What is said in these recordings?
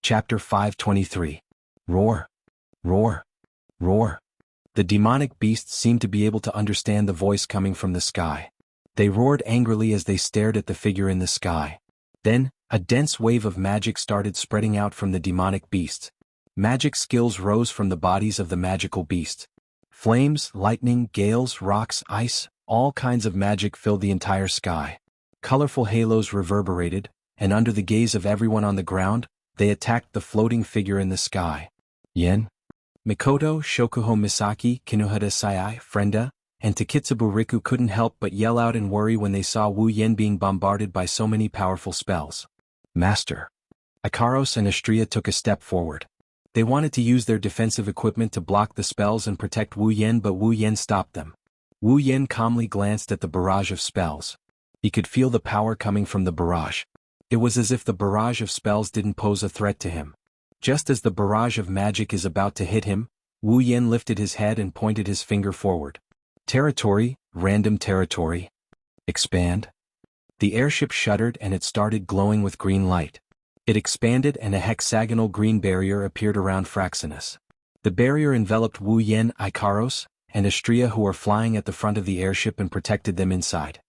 Chapter 523. Roar! Roar! Roar! The demonic beasts seemed to be able to understand the voice coming from the sky. They roared angrily as they stared at the figure in the sky. Then, a dense wave of magic started spreading out from the demonic beasts. Magic skills rose from the bodies of the magical beasts. Flames, lightning, gales, rocks, ice, all kinds of magic filled the entire sky. Colorful halos reverberated, and under the gaze of everyone on the ground, they attacked the floating figure in the sky. Yen, Mikoto, Shokuho Misaki, Kinohara Sai, Frenda, and Takitsubu Riku couldn't help but yell out in worry when they saw Wu Yen being bombarded by so many powerful spells. Master. Ikaros and Astria took a step forward. They wanted to use their defensive equipment to block the spells and protect Wu Yen, but Wu Yen stopped them. Wu Yen calmly glanced at the barrage of spells. He could feel the power coming from the barrage. It was as if the barrage of spells didn't pose a threat to him. Just as the barrage of magic is about to hit him, Wu Yen lifted his head and pointed his finger forward. Territory, random territory. Expand. The airship shuddered and it started glowing with green light. It expanded and a hexagonal green barrier appeared around Fraxinus. The barrier enveloped Wu Yen, Ikaros, and Astria, who were flying at the front of the airship, and protected them inside.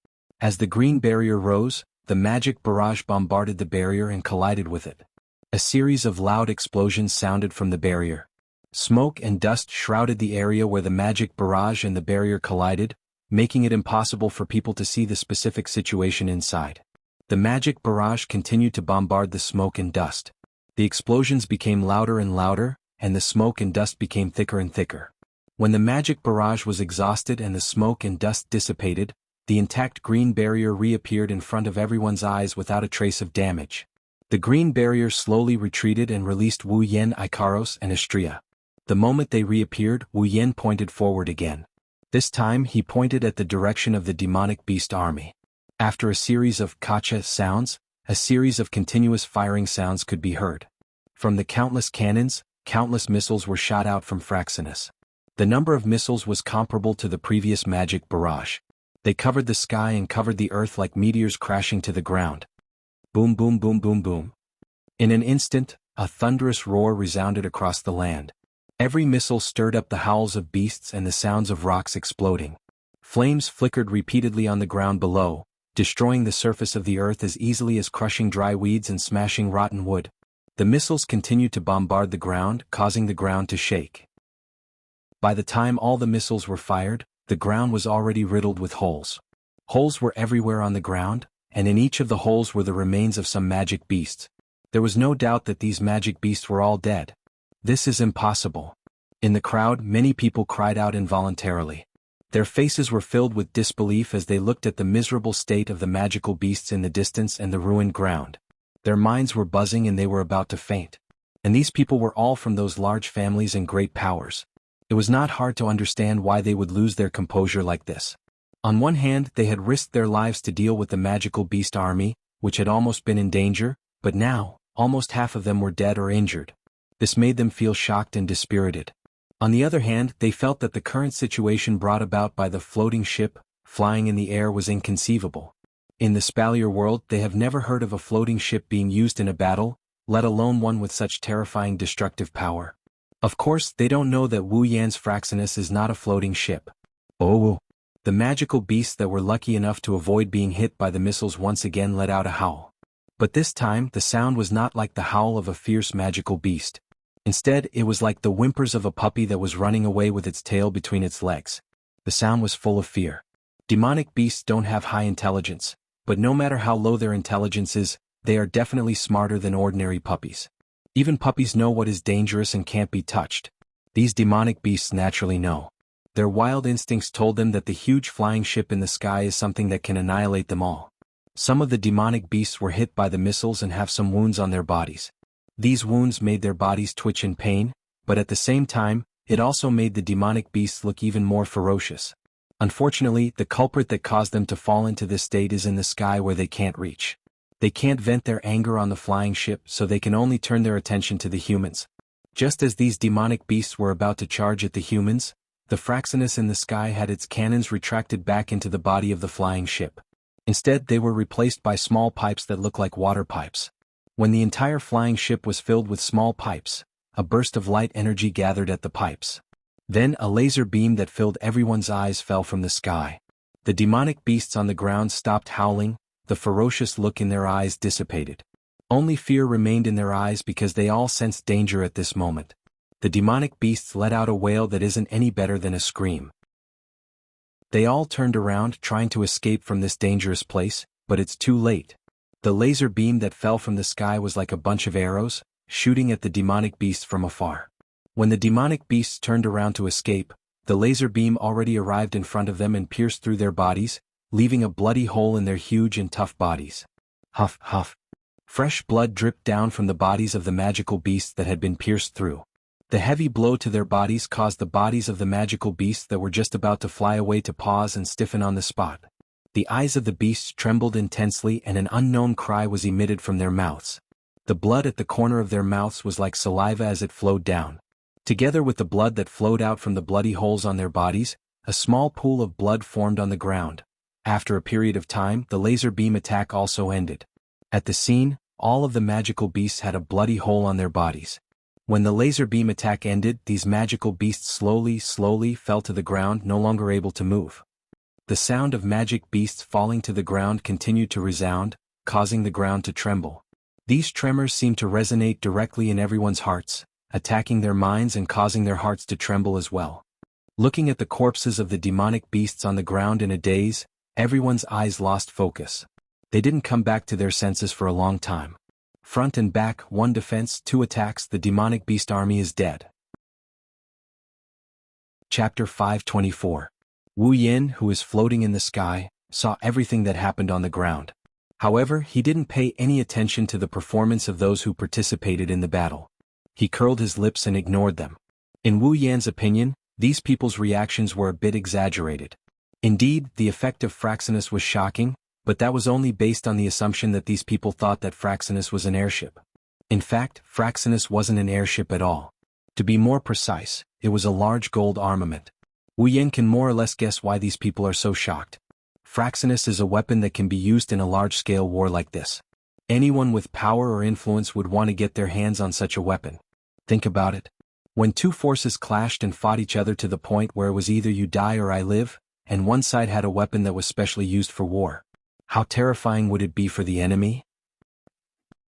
As the green barrier rose, the magic barrage bombarded the barrier and collided with it. A series of loud explosions sounded from the barrier. Smoke and dust shrouded the area where the magic barrage and the barrier collided, making it impossible for people to see the specific situation inside. The magic barrage continued to bombard the smoke and dust. The explosions became louder and louder, and the smoke and dust became thicker and thicker. When the magic barrage was exhausted and the smoke and dust dissipated, the intact green barrier reappeared in front of everyone's eyes without a trace of damage. The green barrier slowly retreated and released Wu Yen, Ikaros, and Astria. The moment they reappeared, Wu Yen pointed forward again. This time he pointed at the direction of the demonic beast army. After a series of kacha sounds, a series of continuous firing sounds could be heard. From the countless cannons, countless missiles were shot out from Fraxinus. The number of missiles was comparable to the previous magic barrage. They covered the sky and covered the earth like meteors crashing to the ground. Boom, boom, boom, boom, boom. In an instant, a thunderous roar resounded across the land. Every missile stirred up the howls of beasts and the sounds of rocks exploding. Flames flickered repeatedly on the ground below, destroying the surface of the earth as easily as crushing dry weeds and smashing rotten wood. The missiles continued to bombard the ground, causing the ground to shake. By the time all the missiles were fired, the ground was already riddled with holes. Holes were everywhere on the ground, and in each of the holes were the remains of some magic beasts. There was no doubt that these magic beasts were all dead. This is impossible. In the crowd, many people cried out involuntarily. Their faces were filled with disbelief as they looked at the miserable state of the magical beasts in the distance and the ruined ground. Their minds were buzzing and they were about to faint. And these people were all from those large families and great powers. It was not hard to understand why they would lose their composure like this. On one hand, they had risked their lives to deal with the magical beast army, which had almost been in danger, but now, almost half of them were dead or injured. This made them feel shocked and dispirited. On the other hand, they felt that the current situation brought about by the floating ship, flying in the air, was inconceivable. In the Spalier world, they have never heard of a floating ship being used in a battle, let alone one with such terrifying destructive power. Of course, they don't know that Wu Yan's Fraxinus is not a floating ship. Oh! The magical beasts that were lucky enough to avoid being hit by the missiles once again let out a howl. But this time, the sound was not like the howl of a fierce magical beast. Instead, it was like the whimpers of a puppy that was running away with its tail between its legs. The sound was full of fear. Demonic beasts don't have high intelligence, but no matter how low their intelligence is, they are definitely smarter than ordinary puppies. Even puppies know what is dangerous and can't be touched. These demonic beasts naturally know. Their wild instincts told them that the huge flying ship in the sky is something that can annihilate them all. Some of the demonic beasts were hit by the missiles and have some wounds on their bodies. These wounds made their bodies twitch in pain, but at the same time, it also made the demonic beasts look even more ferocious. Unfortunately, the culprit that caused them to fall into this state is in the sky where they can't reach. They can't vent their anger on the flying ship, so they can only turn their attention to the humans. Just as these demonic beasts were about to charge at the humans, the Fraxinus in the sky had its cannons retracted back into the body of the flying ship. Instead, they were replaced by small pipes that look like water pipes. When the entire flying ship was filled with small pipes, a burst of light energy gathered at the pipes. Then a laser beam that filled everyone's eyes fell from the sky. The demonic beasts on the ground stopped howling, the ferocious look in their eyes dissipated. Only fear remained in their eyes because they all sensed danger at this moment. The demonic beasts let out a wail that isn't any better than a scream. They all turned around trying to escape from this dangerous place, but it's too late. The laser beam that fell from the sky was like a bunch of arrows, shooting at the demonic beasts from afar. When the demonic beasts turned around to escape, the laser beam already arrived in front of them and pierced through their bodies, leaving a bloody hole in their huge and tough bodies. Huff, huff. Fresh blood dripped down from the bodies of the magical beasts that had been pierced through. The heavy blow to their bodies caused the bodies of the magical beasts that were just about to fly away to pause and stiffen on the spot. The eyes of the beasts trembled intensely and an unknown cry was emitted from their mouths. The blood at the corner of their mouths was like saliva as it flowed down. Together with the blood that flowed out from the bloody holes on their bodies, a small pool of blood formed on the ground. After a period of time, the laser beam attack also ended. At the scene, all of the magical beasts had a bloody hole on their bodies. When the laser beam attack ended, these magical beasts slowly fell to the ground, no longer able to move. The sound of magic beasts falling to the ground continued to resound, causing the ground to tremble. These tremors seemed to resonate directly in everyone's hearts, attacking their minds and causing their hearts to tremble as well. Looking at the corpses of the demonic beasts on the ground in a daze, everyone's eyes lost focus. They didn't come back to their senses for a long time. Front and back, 1 defense, 2 attacks, the demonic beast army is dead. Chapter 524. Wu Yin, who is floating in the sky, saw everything that happened on the ground. However, he didn't pay any attention to the performance of those who participated in the battle. He curled his lips and ignored them. In Wu Yan's opinion, these people's reactions were a bit exaggerated. Indeed, the effect of Fraxinus was shocking, but that was only based on the assumption that these people thought that Fraxinus was an airship. In fact, Fraxinus wasn't an airship at all. To be more precise, it was a large gold armament. Wu Yan can more or less guess why these people are so shocked. Fraxinus is a weapon that can be used in a large-scale war like this. Anyone with power or influence would want to get their hands on such a weapon. Think about it. When 2 forces clashed and fought each other to the point where it was either you die or I live, and one side had a weapon that was specially used for war. How terrifying would it be for the enemy?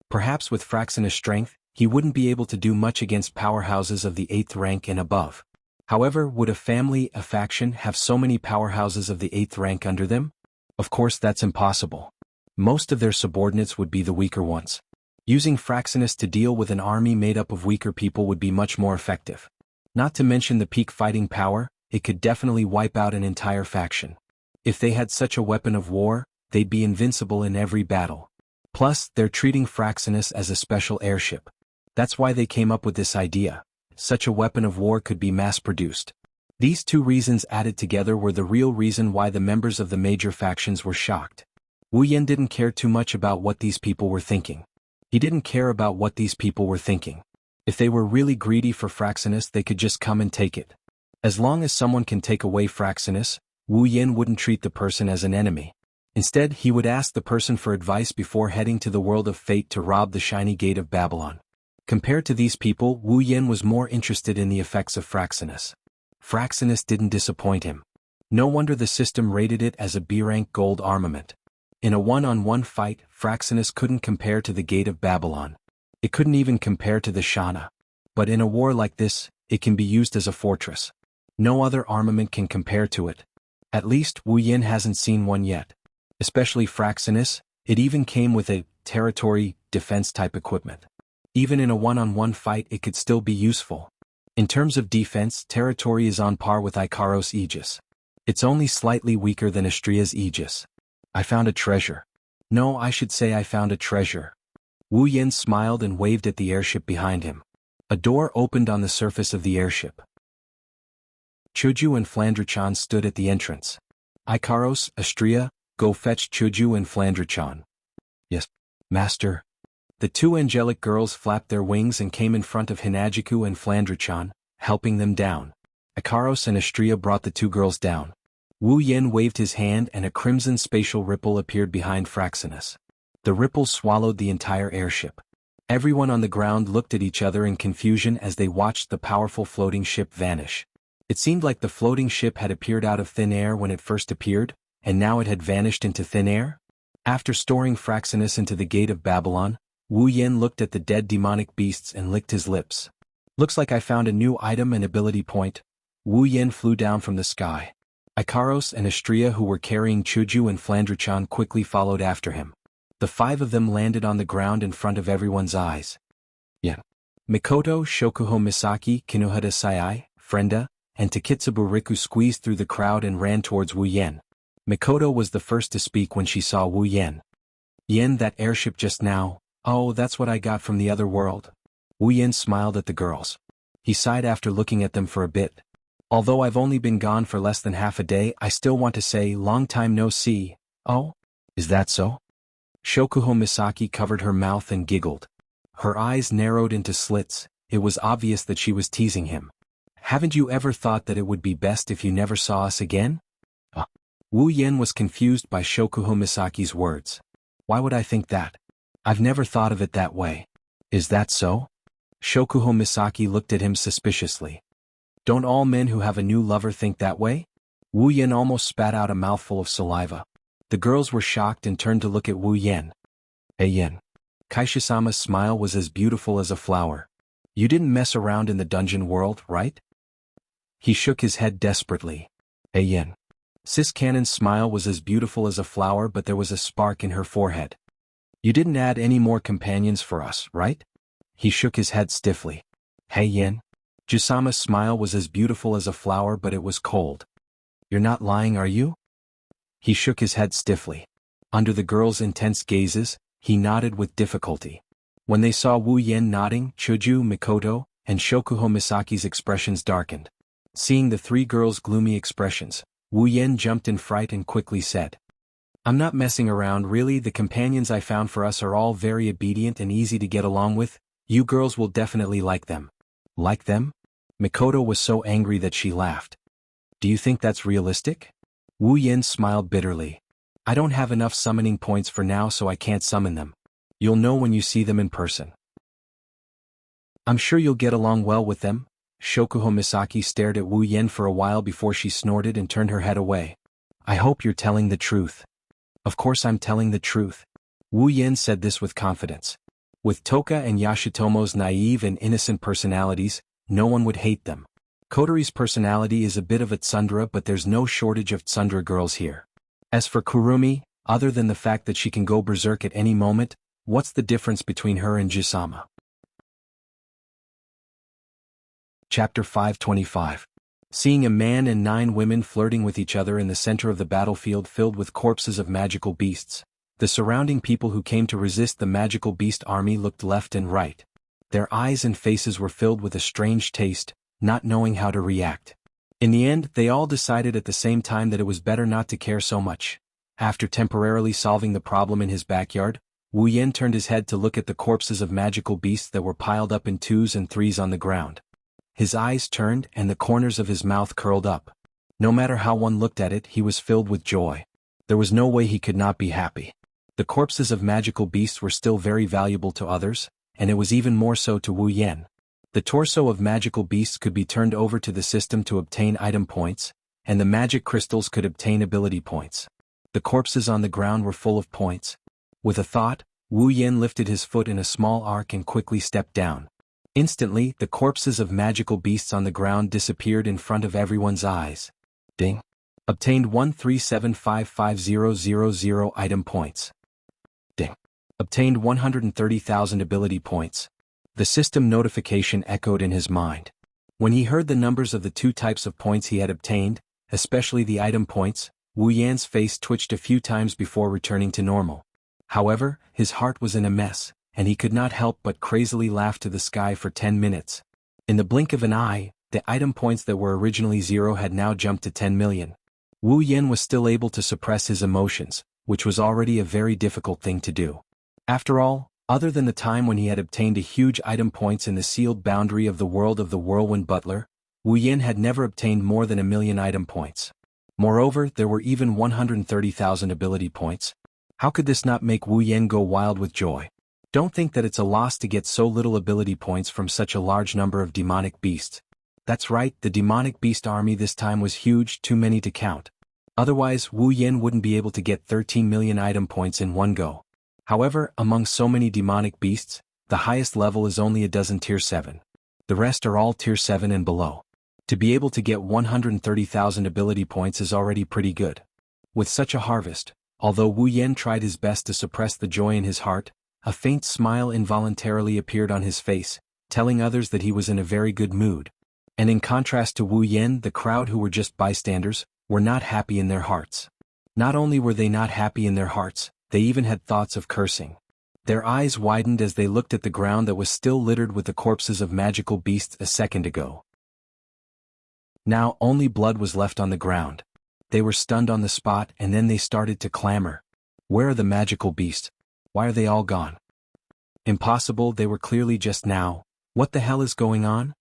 Perhaps with Fraxinus' strength, he wouldn't be able to do much against powerhouses of the 8th rank and above. However, would a faction have so many powerhouses of the 8th rank under them? Of course that's impossible. Most of their subordinates would be the weaker ones. Using Fraxinus to deal with an army made up of weaker people would be much more effective. Not to mention the peak fighting power, it could definitely wipe out an entire faction. If they had such a weapon of war, they'd be invincible in every battle. Plus, they're treating Fraxinus as a special airship. That's why they came up with this idea. Such a weapon of war could be mass-produced. These 2 reasons added together were the real reason why the members of the major factions were shocked. Wu Yan didn't care too much about what these people were thinking. He didn't care about what these people were thinking. If they were really greedy for Fraxinus, they could just come and take it. As long as someone can take away Fraxinus, Wu Yan wouldn't treat the person as an enemy. Instead, he would ask the person for advice before heading to the world of fate to rob the shiny gate of Babylon. Compared to these people, Wu Yan was more interested in the effects of Fraxinus. Fraxinus didn't disappoint him. No wonder the system rated it as a B-rank gold armament. In a one-on-one fight, Fraxinus couldn't compare to the Gate of Babylon. It couldn't even compare to the Shana. But in a war like this, it can be used as a fortress. No other armament can compare to it. At least, Wu Yan hasn't seen one yet. Especially Fraxinus, it even came with a territory defense type equipment. Even in a one-on-one fight it could still be useful. In terms of defense, territory is on par with Ikaros' Aegis. It's only slightly weaker than Astria's Aegis. I found a treasure. No, I should say I found a treasure. Wu Yan smiled and waved at the airship behind him. A door opened on the surface of the airship. Chuju and Flandrachan stood at the entrance. Ikaros, Astria, go fetch Chuju and Flandrachan. Yes, master. The 2 angelic girls flapped their wings and came in front of Hinajiku and Flandrachan, helping them down. Ikaros and Astria brought the 2 girls down. Wu Yan waved his hand and a crimson spatial ripple appeared behind Fraxinus. The ripple swallowed the entire airship. Everyone on the ground looked at each other in confusion as they watched the powerful floating ship vanish. It seemed like the floating ship had appeared out of thin air when it first appeared, and now it had vanished into thin air? After storing Fraxinus into the gate of Babylon, Wu Yin looked at the dead demonic beasts and licked his lips. Looks like I found a new item and ability point. Wu Yin flew down from the sky. Ikaros and Astria, who were carrying Chuju and Flandrichan, quickly followed after him. The 5 of them landed on the ground in front of everyone's eyes. Yeah. Mikoto, Shokuho Misaki, Kinohada Sayai, Frenda, and Takitsubu Riku squeezed through the crowd and ran towards Wu Yen. Mikoto was the first to speak when she saw Wu Yen. Yen, that airship just now. Oh, that's what I got from the other world. Wu Yen smiled at the girls. He sighed after looking at them for a bit. Although I've only been gone for less than half a day, I still want to say long time no see. Oh? Is that so? Shokuho Misaki covered her mouth and giggled. Her eyes narrowed into slits. It was obvious that she was teasing him. Haven't you ever thought that it would be best if you never saw us again? Wu Yen was confused by Shokuho Misaki's words. Why would I think that? I've never thought of it that way. Is that so? Shokuho Misaki looked at him suspiciously. Don't all men who have a new lover think that way? Wu Yen almost spat out a mouthful of saliva. The girls were shocked and turned to look at Wu Yen. Hey Yen. Kaishisama's smile was as beautiful as a flower. You didn't mess around in the dungeon world, right? He shook his head desperately. Hey Yen. Sis Cannon's smile was as beautiful as a flower, but there was a spark in her forehead. You didn't add any more companions for us, right? He shook his head stiffly. Hey Yen. Jusama's smile was as beautiful as a flower, but it was cold. You're not lying, are you? He shook his head stiffly. Under the girls' intense gazes, he nodded with difficulty. When they saw Wu Yen nodding, Chuju, Mikoto, and Shokuho Misaki's expressions darkened. Seeing the 3 girls' gloomy expressions, Wu Yen jumped in fright and quickly said, I'm not messing around really. The companions I found for us are all very obedient and easy to get along with. You girls will definitely like them. Like them? Mikoto was so angry that she laughed. Do you think that's realistic? Wu Yen smiled bitterly. I don't have enough summoning points for now, so I can't summon them. You'll know when you see them in person. I'm sure you'll get along well with them. Shokuho Misaki stared at Wu Yen for a while before she snorted and turned her head away. I hope you're telling the truth. Of course I'm telling the truth. Wu Yen said this with confidence. With Toka and Yashitomo's naive and innocent personalities, no one would hate them. Kotori's personality is a bit of a tsundere, but there's no shortage of tsundere girls here. As for Kurumi, other than the fact that she can go berserk at any moment, what's the difference between her and Jusama? Chapter 525. Seeing a man and 9 women flirting with each other in the center of the battlefield filled with corpses of magical beasts, the surrounding people who came to resist the magical beast army looked left and right. Their eyes and faces were filled with a strange taste, not knowing how to react. In the end, they all decided at the same time that it was better not to care so much. After temporarily solving the problem in his backyard, Wu Yen turned his head to look at the corpses of magical beasts that were piled up in 2s and 3s on the ground. His eyes turned and the corners of his mouth curled up. No matter how one looked at it, he was filled with joy. There was no way he could not be happy. The corpses of magical beasts were still very valuable to others, and it was even more so to Wu Yen. The torso of magical beasts could be turned over to the system to obtain item points, and the magic crystals could obtain ability points. The corpses on the ground were full of points. With a thought, Wu Yen lifted his foot in a small arc and quickly stepped down. Instantly, the corpses of magical beasts on the ground disappeared in front of everyone's eyes. Ding. Obtained 1375500 item points. Ding. Obtained 130,000 ability points. The system notification echoed in his mind. When he heard the numbers of the 2 types of points he had obtained, especially the item points, Wu Yan's face twitched a few times before returning to normal. However, his heart was in a mess, and he could not help but crazily laugh to the sky for 10 minutes. In the blink of an eye, the item points that were originally 0 had now jumped to 10 million. Wu Yen was still able to suppress his emotions, which was already a very difficult thing to do. After all, other than the time when he had obtained a huge item points in the sealed boundary of the world of the Whirlwind Butler, Wu Yen had never obtained more than 1 million item points. Moreover, there were even 130,000 ability points. How could this not make Wu Yen go wild with joy? Don't think that it's a loss to get so little ability points from such a large number of demonic beasts. That's right, the demonic beast army this time was huge, too many to count. Otherwise, Wu Yen wouldn't be able to get 13 million item points in one go. However, among so many demonic beasts, the highest level is only a dozen tier 7. The rest are all tier 7 and below. To be able to get 130,000 ability points is already pretty good. With such a harvest, although Wu Yen tried his best to suppress the joy in his heart, a faint smile involuntarily appeared on his face, telling others that he was in a very good mood. And in contrast to Wu Yen, the crowd who were just bystanders, were not happy in their hearts. Not only were they not happy in their hearts, they even had thoughts of cursing. Their eyes widened as they looked at the ground that was still littered with the corpses of magical beasts a second ago. Now only blood was left on the ground. They were stunned on the spot and then they started to clamor. Where are the magical beasts? Why are they all gone? Impossible, they were clearly just now. What the hell is going on?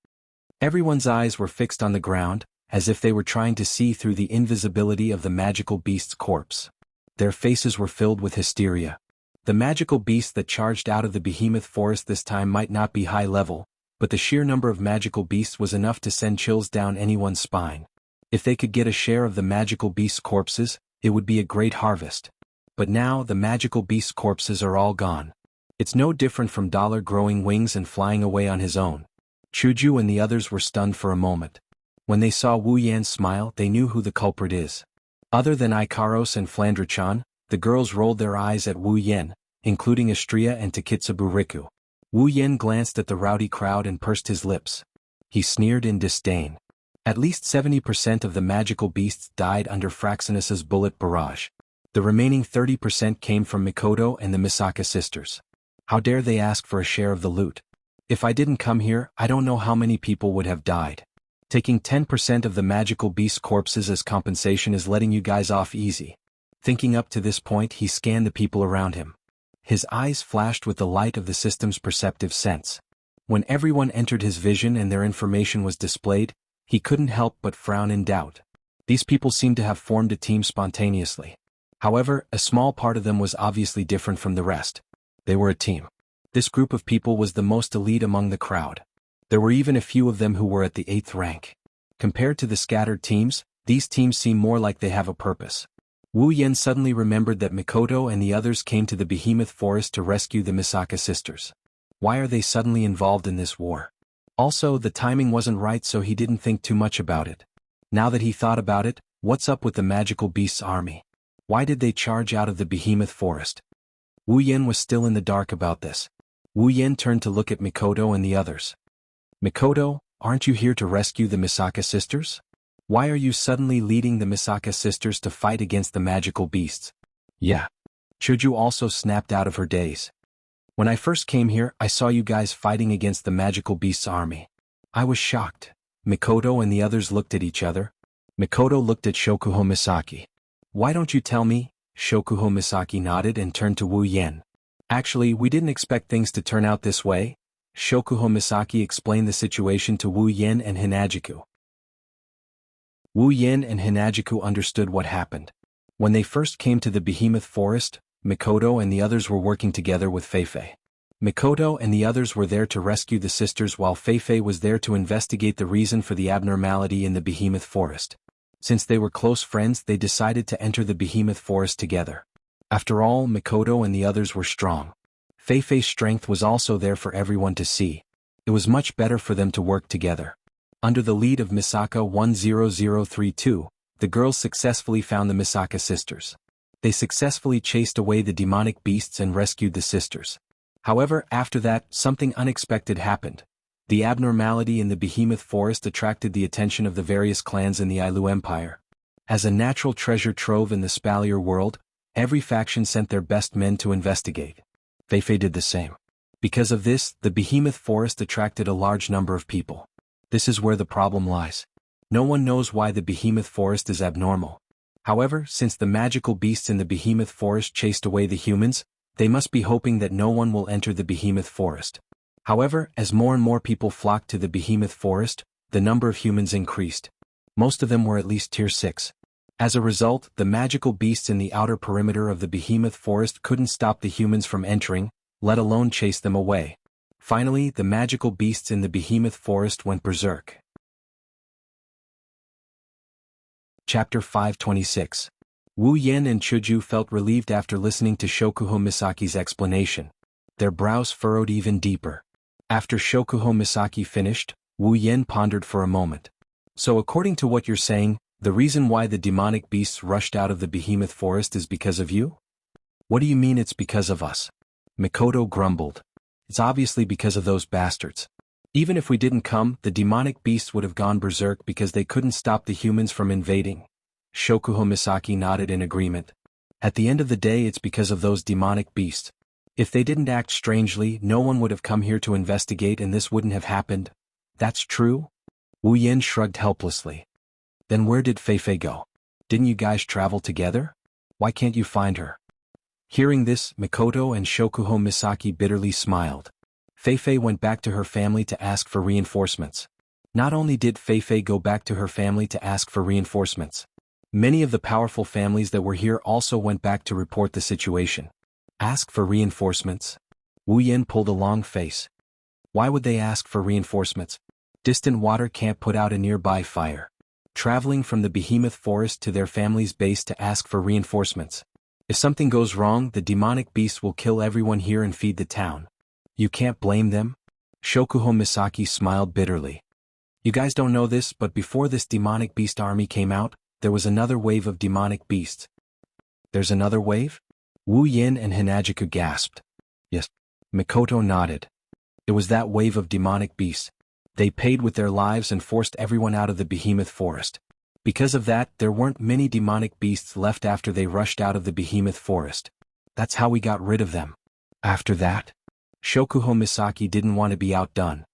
Everyone's eyes were fixed on the ground, as if they were trying to see through the invisibility of the magical beast's corpse. Their faces were filled with hysteria. The magical beast that charged out of the behemoth forest this time might not be high level, but the sheer number of magical beasts was enough to send chills down anyone's spine. If they could get a share of the magical beast's corpses, it would be a great harvest. But now the magical beast's corpses are all gone. It's no different from Dollar growing wings and flying away on his own. Chuju and the others were stunned for a moment. When they saw Wu Yan smile, they knew who the culprit is. Other than Ikaros and Flandra-chan, the girls rolled their eyes at Wu Yan, including Astria and Takitsubu Riku. Wu Yan glanced at the rowdy crowd and pursed his lips. He sneered in disdain. At least 70% of the magical beasts died under Fraxinus's bullet barrage. The remaining 30% came from Mikoto and the Misaka sisters. How dare they ask for a share of the loot? If I didn't come here, I don't know how many people would have died. Taking 10% of the magical beast corpses as compensation is letting you guys off easy. Thinking up to this point, he scanned the people around him. His eyes flashed with the light of the system's perceptive sense. When everyone entered his vision and their information was displayed, he couldn't help but frown in doubt. These people seemed to have formed a team spontaneously. However, a small part of them was obviously different from the rest. They were a team. This group of people was the most elite among the crowd. There were even a few of them who were at the 8th rank. Compared to the scattered teams, these teams seem more like they have a purpose. Wu Yen suddenly remembered that Mikoto and the others came to the behemoth forest to rescue the Misaka sisters. Why are they suddenly involved in this war? Also, the timing wasn't right, so he didn't think too much about it. Now that he thought about it, what's up with the magical beasts army? Why did they charge out of the behemoth forest? Wu Yen was still in the dark about this. Wu Yen turned to look at Mikoto and the others. Mikoto, aren't you here to rescue the Misaka sisters? Why are you suddenly leading the Misaka sisters to fight against the magical beasts? Yeah. Chuju also snapped out of her daze. When I first came here, I saw you guys fighting against the magical beasts army. I was shocked. Mikoto and the others looked at each other. Mikoto looked at Shokuho Misaki. Why don't you tell me? Shokuho Misaki nodded and turned to Wu Yen. Actually, we didn't expect things to turn out this way. Shokuho Misaki explained the situation to Wu Yen and Hinajiku. Wu Yen and Hinajiku understood what happened. When they first came to the behemoth forest, Mikoto and the others were working together with Feifei. Mikoto and the others were there to rescue the sisters while Feifei was there to investigate the reason for the abnormality in the behemoth forest. Since they were close friends, they decided to enter the behemoth forest together. After all, Mikoto and the others were strong. Feifei's strength was also there for everyone to see. It was much better for them to work together. Under the lead of Misaka 10032, the girls successfully found the Misaka sisters. They successfully chased away the demonic beasts and rescued the sisters. However, after that, something unexpected happened. The abnormality in the behemoth forest attracted the attention of the various clans in the Ailu Empire. As a natural treasure trove in the Spalier world, every faction sent their best men to investigate. Feifei did the same. Because of this, the behemoth forest attracted a large number of people. This is where the problem lies. No one knows why the behemoth forest is abnormal. However, since the magical beasts in the behemoth forest chased away the humans, they must be hoping that no one will enter the behemoth forest. However, as more and more people flocked to the behemoth forest, the number of humans increased. Most of them were at least tier 6. As a result, the magical beasts in the outer perimeter of the behemoth forest couldn't stop the humans from entering, let alone chase them away. Finally, the magical beasts in the behemoth forest went berserk. Chapter 526. Wu Yen and Chuju felt relieved after listening to Shokuho Misaki's explanation. Their brows furrowed even deeper. After Shokuho Misaki finished, Wu Yen pondered for a moment. So according to what you're saying, the reason why the demonic beasts rushed out of the behemoth forest is because of you? What do you mean it's because of us? Mikoto grumbled. It's obviously because of those bastards. Even if we didn't come, the demonic beasts would have gone berserk because they couldn't stop the humans from invading. Shokuho Misaki nodded in agreement. At the end of the day, it's because of those demonic beasts. If they didn't act strangely, no one would have come here to investigate and this wouldn't have happened. That's true? Wu Yen shrugged helplessly. Then where did Feifei go? Didn't you guys travel together? Why can't you find her? Hearing this, Mikoto and Shokuho Misaki bitterly smiled. Feifei went back to her family to ask for reinforcements. Not only did Feifei go back to her family to ask for reinforcements, many of the powerful families that were here also went back to report the situation. Ask for reinforcements? Wu Yen pulled a long face. Why would they ask for reinforcements? Distant water can't put out a nearby fire. Traveling from the behemoth forest to their family's base to ask for reinforcements. If something goes wrong, the demonic beast will kill everyone here and feed the town. You can't blame them? Shokuho Misaki smiled bitterly. You guys don't know this, but before this demonic beast army came out, there was another wave of demonic beasts. There's another wave? Wu Yen and Hinajiku gasped. Yes. Mikoto nodded. It was that wave of demonic beasts. They paid with their lives and forced everyone out of the behemoth forest. Because of that, there weren't many demonic beasts left after they rushed out of the behemoth forest. That's how we got rid of them. After that? Shokuho Misaki didn't want to be outdone.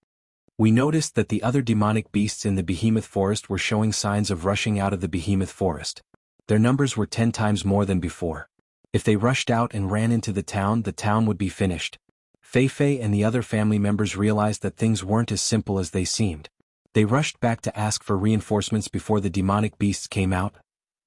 We noticed that the other demonic beasts in the behemoth forest were showing signs of rushing out of the behemoth forest. Their numbers were 10 times more than before. If they rushed out and ran into the town would be finished. Feifei and the other family members realized that things weren't as simple as they seemed. They rushed back to ask for reinforcements before the demonic beasts came out.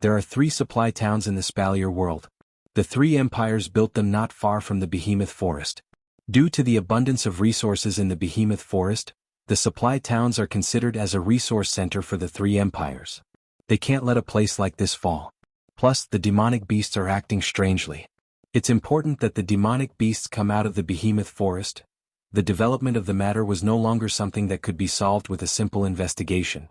There are 3 supply towns in the Spalier world. The 3 empires built them not far from the behemoth forest. Due to the abundance of resources in the behemoth forest, the supply towns are considered as a resource center for the 3 empires. They can't let a place like this fall. Plus, the demonic beasts are acting strangely. It's important that the demonic beasts come out of the behemoth forest. The development of the matter was no longer something that could be solved with a simple investigation.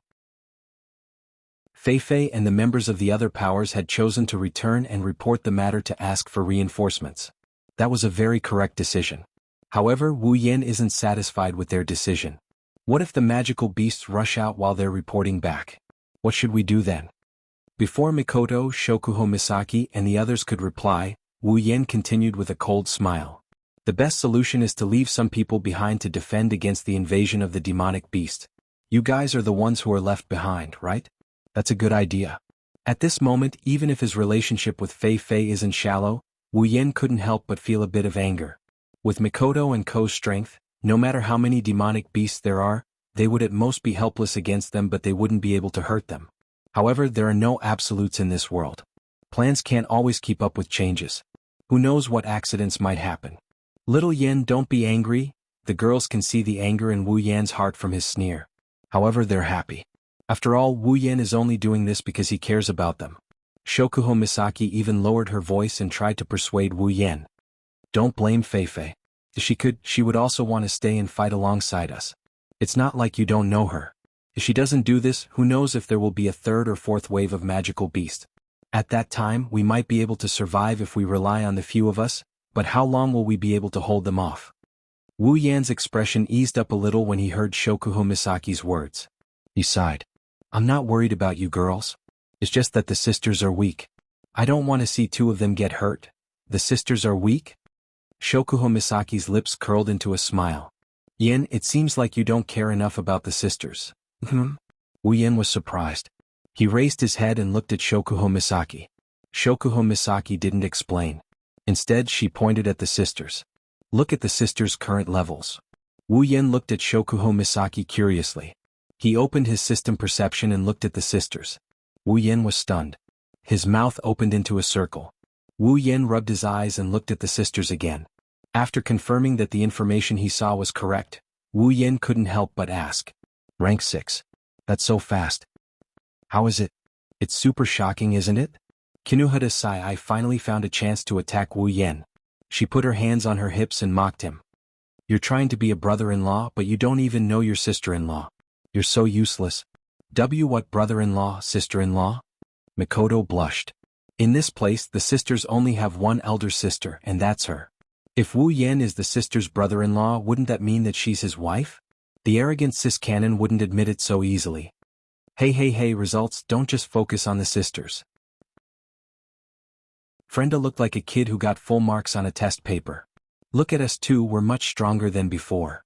Feifei and the members of the other powers had chosen to return and report the matter to ask for reinforcements. That was a very correct decision. However, Wu Yen isn't satisfied with their decision. What if the magical beasts rush out while they're reporting back? What should we do then? Before Mikoto, Shokuho Misaki, and the others could reply, Wu Yen continued with a cold smile. The best solution is to leave some people behind to defend against the invasion of the demonic beast. You guys are the ones who are left behind, right? That's a good idea. At this moment, even if his relationship with Feifei isn't shallow, Wu Yen couldn't help but feel a bit of anger. With Mikoto and Ko's strength, no matter how many demonic beasts there are, they would at most be helpless against them, but they wouldn't be able to hurt them. However, there are no absolutes in this world. Plans can't always keep up with changes. Who knows what accidents might happen? Little Yen, don't be angry. The girls can see the anger in Wu Yan's heart from his sneer. However, they're happy. After all, Wu Yen is only doing this because he cares about them. Shokuho Misaki even lowered her voice and tried to persuade Wu Yen. Don't blame Feifei. If she could, she would also want to stay and fight alongside us. It's not like you don't know her. If she doesn't do this, who knows if there will be a 3rd or 4th wave of magical beasts. At that time, we might be able to survive if we rely on the few of us, but how long will we be able to hold them off? Wu Yan's expression eased up a little when he heard Shokuho Misaki's words. He sighed. I'm not worried about you girls. It's just that the sisters are weak. I don't want to see 2 of them get hurt. The sisters are weak? Shokuho Misaki's lips curled into a smile. Yen, it seems like you don't care enough about the sisters. Wu Yen was surprised. He raised his head and looked at Shokuho Misaki. Shokuho Misaki didn't explain. Instead, she pointed at the sisters. Look at the sisters' current levels. Wu Yen looked at Shokuho Misaki curiously. He opened his system perception and looked at the sisters. Wu Yen was stunned. His mouth opened into a circle. Wu Yen rubbed his eyes and looked at the sisters again. After confirming that the information he saw was correct, Wu Yin couldn't help but ask. Rank 6. That's so fast. How is it? It's super shocking, isn't it? Kinuhata Sai finally found a chance to attack Wu Yin. She put her hands on her hips and mocked him. You're trying to be a brother-in-law, but you don't even know your sister-in-law. You're so useless. What brother-in-law, sister-in-law? Mikoto blushed. In this place, the sisters only have one elder sister, and that's her. If Wu Yin is the sister's brother-in-law, wouldn't that mean that she's his wife? The arrogant cis-canon wouldn't admit it so easily. Hey, results, don't just focus on the sisters. Frenda looked like a kid who got full marks on a test paper. Look at us too, we're much stronger than before.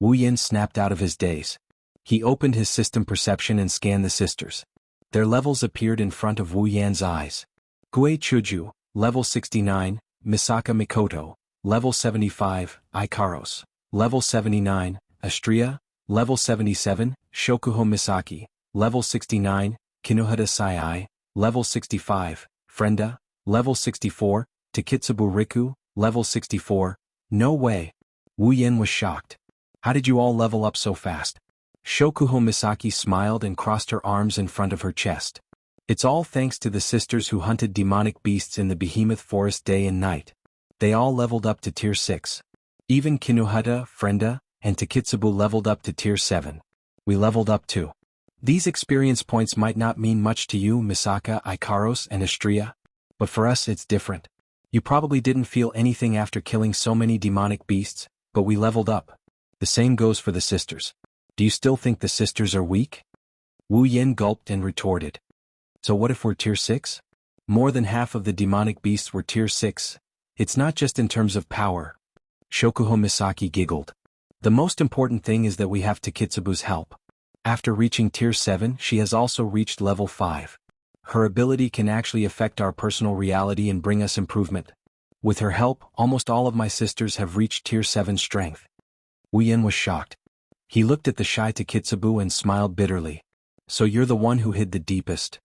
Wu Yin snapped out of his daze. He opened his system perception and scanned the sisters. Their levels appeared in front of Wu Yan's eyes. Gue Chuju, level 69, Misaka Mikoto, level 75, Ikaros, level 79, Astria, level 77, Shokuho Misaki, level 69, Kinuhata Sai, level 65, Frenda, level 64, Takitsubu Riku, level 64, no way. Wu Yin was shocked. How did you all level up so fast? Shokuho Misaki smiled and crossed her arms in front of her chest. It's all thanks to the sisters who hunted demonic beasts in the behemoth forest day and night. They all leveled up to tier 6. Even Kinuhata, Frenda, and Takitsubu leveled up to tier 7. We leveled up too. These experience points might not mean much to you, Misaka, Ikaros, and Astria, but for us it's different. You probably didn't feel anything after killing so many demonic beasts, but we leveled up. The same goes for the sisters. Do you still think the sisters are weak? Wu Yin gulped and retorted. So what if we're tier 6? More than half of the demonic beasts were tier 6. It's not just in terms of power. Shokuho Misaki giggled. The most important thing is that we have Takitsubu's help. After reaching tier 7, she has also reached level 5. Her ability can actually affect our personal reality and bring us improvement. With her help, almost all of my sisters have reached tier 7 strength. Wu Yin was shocked. He looked at the shy Takitsubu and smiled bitterly. So you're the one who hid the deepest.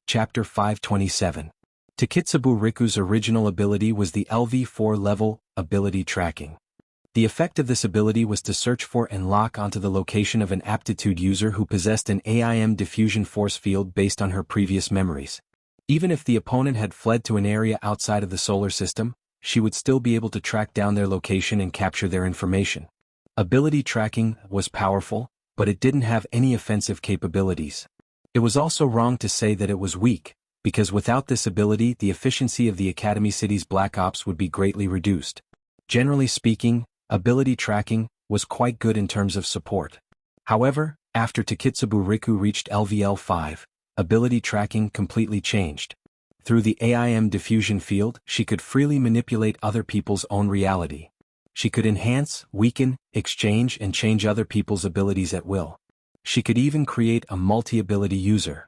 Chapter 527. Takitsubu Riku's original ability was the LV4 level, ability tracking. The effect of this ability was to search for and lock onto the location of an aptitude user who possessed an AIM diffusion force field based on her previous memories. Even if the opponent had fled to an area outside of the solar system, she would still be able to track down their location and capture their information. Ability tracking was powerful, but it didn't have any offensive capabilities. It was also wrong to say that it was weak, because without this ability the efficiency of the Academy City's Black Ops would be greatly reduced. Generally speaking, ability tracking was quite good in terms of support. However, after Takitsubu Riku reached LVL 5, ability tracking completely changed. Through the AIM diffusion field, she could freely manipulate other people's own reality. She could enhance, weaken, exchange and change other people's abilities at will. She could even create a multi-ability user.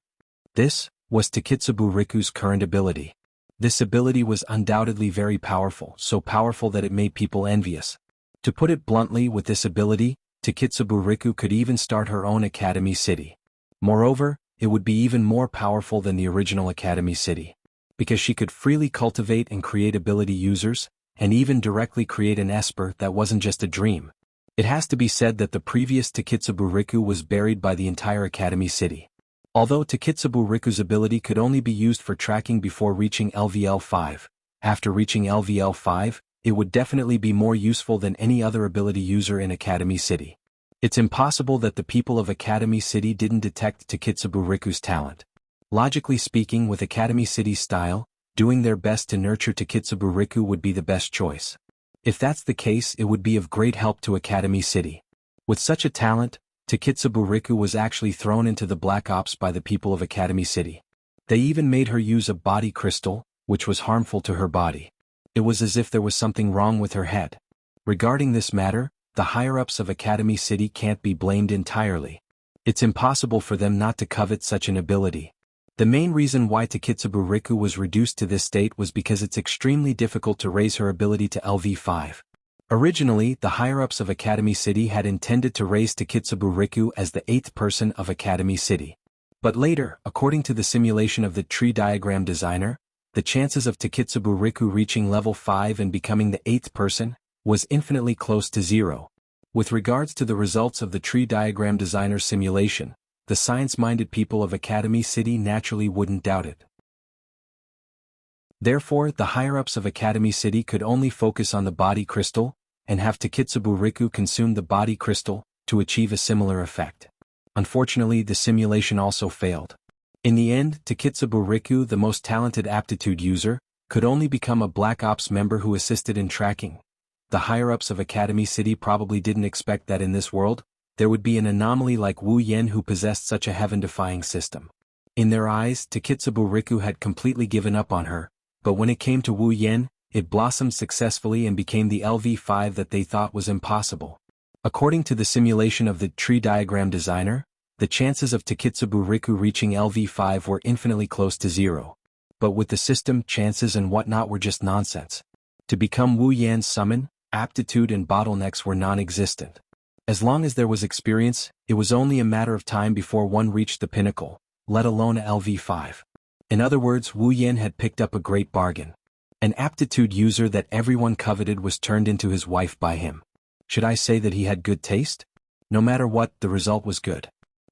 This was Takitsubu Riku's current ability. This ability was undoubtedly very powerful, so powerful that it made people envious. To put it bluntly, with this ability, Takitsubu Riku could even start her own Academy City. Moreover, it would be even more powerful than the original Academy City, because she could freely cultivate and create ability users, and even directly create an Esper that wasn't just a dream. It has to be said that the previous Takitsubu Riku was buried by the entire Academy City. Although Takitsubu Riku's ability could only be used for tracking before reaching LVL 5, after reaching LVL 5, it would definitely be more useful than any other ability user in Academy City. It's impossible that the people of Academy City didn't detect Takitsubu Riku's talent. Logically speaking, with Academy City's style, doing their best to nurture Takitsubu Riku would be the best choice. If that's the case, it would be of great help to Academy City. With such a talent, Takitsubu Riku was actually thrown into the Black Ops by the people of Academy City. They even made her use a body crystal, which was harmful to her body. It was as if there was something wrong with her head. Regarding this matter, the higher-ups of Academy City can't be blamed entirely. It's impossible for them not to covet such an ability. The main reason why Takitsubu Riku was reduced to this state was because it's extremely difficult to raise her ability to LV5. Originally, the higher-ups of Academy City had intended to raise Takitsubu Riku as the 8th person of Academy City. But later, according to the simulation of the tree diagram designer, the chances of Takitsubu Riku reaching level 5 and becoming the 8th person was infinitely close to 0. With regards to the results of the tree diagram designer simulation, the science-minded people of Academy City naturally wouldn't doubt it. Therefore, the higher-ups of Academy City could only focus on the body crystal, and have Takitsubu Riku consume the body crystal, to achieve a similar effect. Unfortunately, the simulation also failed. In the end, Takitsubu Riku, the most talented aptitude user, could only become a Black Ops member who assisted in tracking. The higher-ups of Academy City probably didn't expect that in this world, there would be an anomaly like Wu Yen who possessed such a heaven-defying system. In their eyes, Takitsubu Riku had completely given up on her, but when it came to Wu Yen, it blossomed successfully and became the LV5 that they thought was impossible. According to the simulation of the tree diagram designer, the chances of Takitsubu Riku reaching LV5 were infinitely close to 0. But with the system, chances and whatnot were just nonsense. To become Wu Yan's summon, aptitude and bottlenecks were non-existent. As long as there was experience, it was only a matter of time before one reached the pinnacle, let alone a LV5. In other words, Wu Yan had picked up a great bargain. An aptitude user that everyone coveted was turned into his wife by him. Should I say that he had good taste? No matter what, the result was good.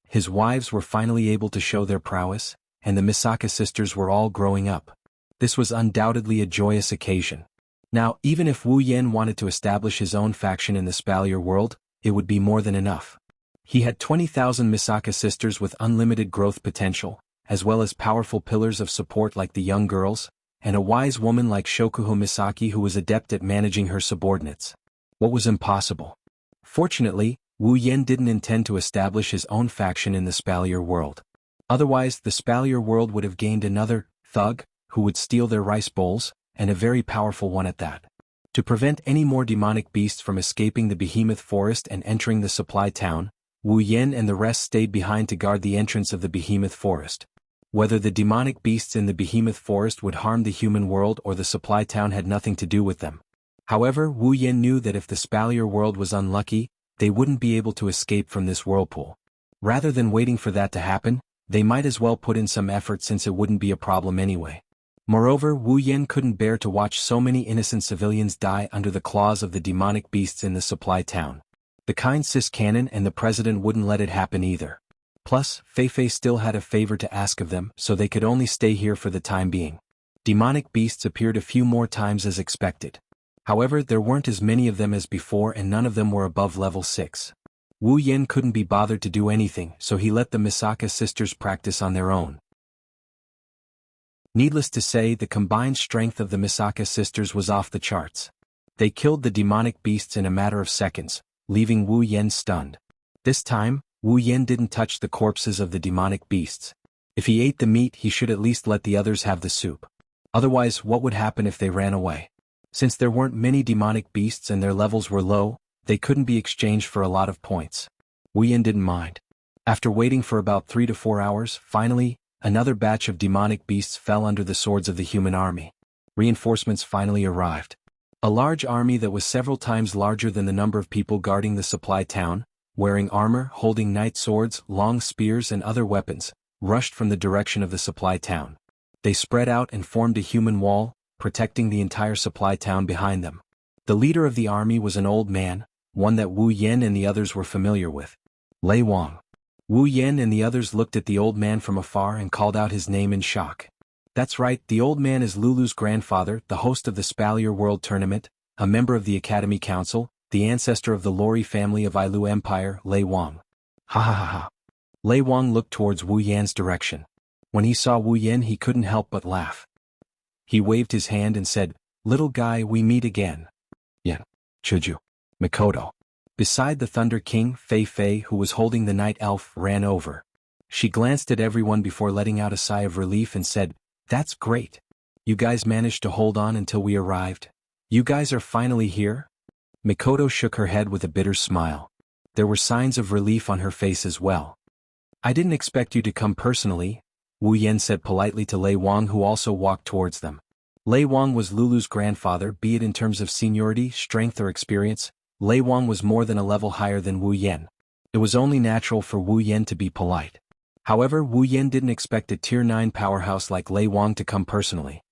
His wives were finally able to show their prowess, and the Misaka sisters were all growing up. This was undoubtedly a joyous occasion. Now, even if Wu Yan wanted to establish his own faction in the Spalier world, it would be more than enough. He had 20,000 Misaka sisters with unlimited growth potential, as well as powerful pillars of support like the young girls, and a wise woman like Shokuho Misaki who was adept at managing her subordinates. What was impossible? Fortunately, Wu Yan didn't intend to establish his own faction in the Spalier world. Otherwise, the Spalier world would have gained another thug who would steal their rice bowls, and a very powerful one at that. To prevent any more demonic beasts from escaping the Behemoth Forest and entering the supply town, Wu Yan and the rest stayed behind to guard the entrance of the Behemoth Forest. Whether the demonic beasts in the Behemoth Forest would harm the human world or the supply town had nothing to do with them. However, Wu Yan knew that if the Spalier world was unlucky, they wouldn't be able to escape from this whirlpool. Rather than waiting for that to happen, they might as well put in some effort since it wouldn't be a problem anyway. Moreover, Wu Yan couldn't bear to watch so many innocent civilians die under the claws of the demonic beasts in the supply town. The kind Sis Cannon and the president wouldn't let it happen either. Plus, Fei still had a favor to ask of them, so they could only stay here for the time being. Demonic beasts appeared a few more times as expected. However, there weren't as many of them as before and none of them were above level 6. Wu Yan couldn't be bothered to do anything, so he let the Misaka sisters practice on their own. Needless to say, the combined strength of the Misaka sisters was off the charts. They killed the demonic beasts in a matter of seconds, leaving Wu Yan stunned. This time, Wu Yan didn't touch the corpses of the demonic beasts. If he ate the meat, he should at least let the others have the soup. Otherwise, what would happen if they ran away? Since there weren't many demonic beasts and their levels were low, they couldn't be exchanged for a lot of points. Wu Yan didn't mind. After waiting for about 3 to 4 hours, finally, another batch of demonic beasts fell under the swords of the human army. Reinforcements finally arrived. A large army that was several times larger than the number of people guarding the supply town, wearing armor, holding knight swords, long spears and other weapons, rushed from the direction of the supply town. They spread out and formed a human wall, protecting the entire supply town behind them. The leader of the army was an old man, one that Wu Yan and the others were familiar with. Lei Wang. Wu Yan and the others looked at the old man from afar and called out his name in shock. That's right, the old man is Lulu's grandfather, the host of the Spalier World Tournament, a member of the Academy Council, the ancestor of the Lori family of Ailu Empire, Lei Wang. Ha ha ha ha. Lei Wang looked towards Wu Yan's direction. When he saw Wu Yan, he couldn't help but laugh. He waved his hand and said, "Little guy, we meet again." Yan. Chuju. Mikoto. Beside the Thunder King, Fei, who was holding the night elf, ran over. She glanced at everyone before letting out a sigh of relief and said, "That's great. You guys managed to hold on until we arrived. You guys are finally here?" Mikoto shook her head with a bitter smile. There were signs of relief on her face as well. "I didn't expect you to come personally," Wu Yan said politely to Lei Wang, who also walked towards them. Lei Wang was Lulu's grandfather, be it in terms of seniority, strength or experience. Lei Wang was more than a level higher than Wu Yan. It was only natural for Wu Yan to be polite. However, Wu Yan didn't expect a Tier 9 powerhouse like Lei Wang to come personally.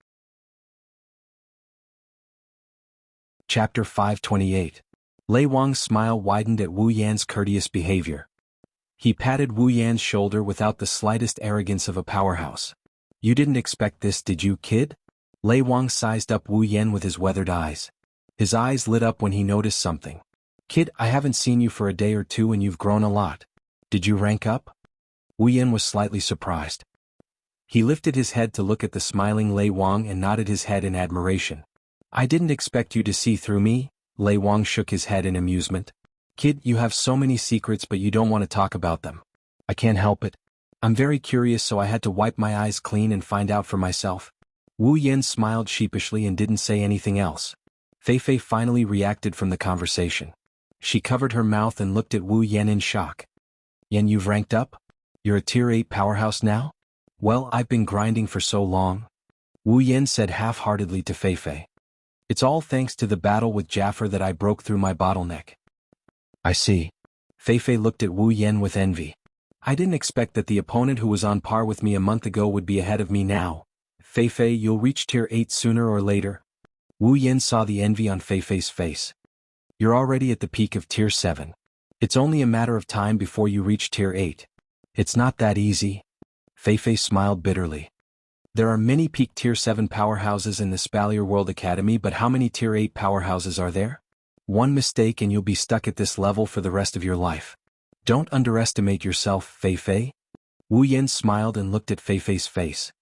Chapter 528. Lei Wang's smile widened at Wu Yan's courteous behavior. He patted Wu Yan's shoulder without the slightest arrogance of a powerhouse. You didn't expect this, did you, kid? Lei Wang sized up Wu Yan with his weathered eyes. His eyes lit up when he noticed something. Kid, I haven't seen you for a day or two and you've grown a lot. Did you rank up? Wu Yan was slightly surprised. He lifted his head to look at the smiling Lei Wang and nodded his head in admiration. I didn't expect you to see through me. Lei Wang shook his head in amusement. Kid, you have so many secrets but you don't want to talk about them. I can't help it. I'm very curious, so I had to wipe my eyes clean and find out for myself. Wu Yan smiled sheepishly and didn't say anything else. Fei Fei finally reacted from the conversation. She covered her mouth and looked at Wu Yan in shock. Yan, you've ranked up? You're a tier 8 powerhouse now? Well, I've been grinding for so long. Wu Yan said half-heartedly to Fei Fei. It's all thanks to the battle with Jaffer that I broke through my bottleneck. I see. Fei Fei looked at Wu Yan with envy. I didn't expect that the opponent who was on par with me a month ago would be ahead of me now. Fei Fei, you'll reach tier 8 sooner or later. Wu Yan saw the envy on Fei Fei's face. You're already at the peak of tier 7. It's only a matter of time before you reach tier 8. It's not that easy. Fei Fei smiled bitterly. There are many peak tier 7 powerhouses in the Spalier World Academy, but how many tier 8 powerhouses are there? One mistake and you'll be stuck at this level for the rest of your life. Don't underestimate yourself, Fei Fei. Wu Yan smiled and looked at Fei Fei's face.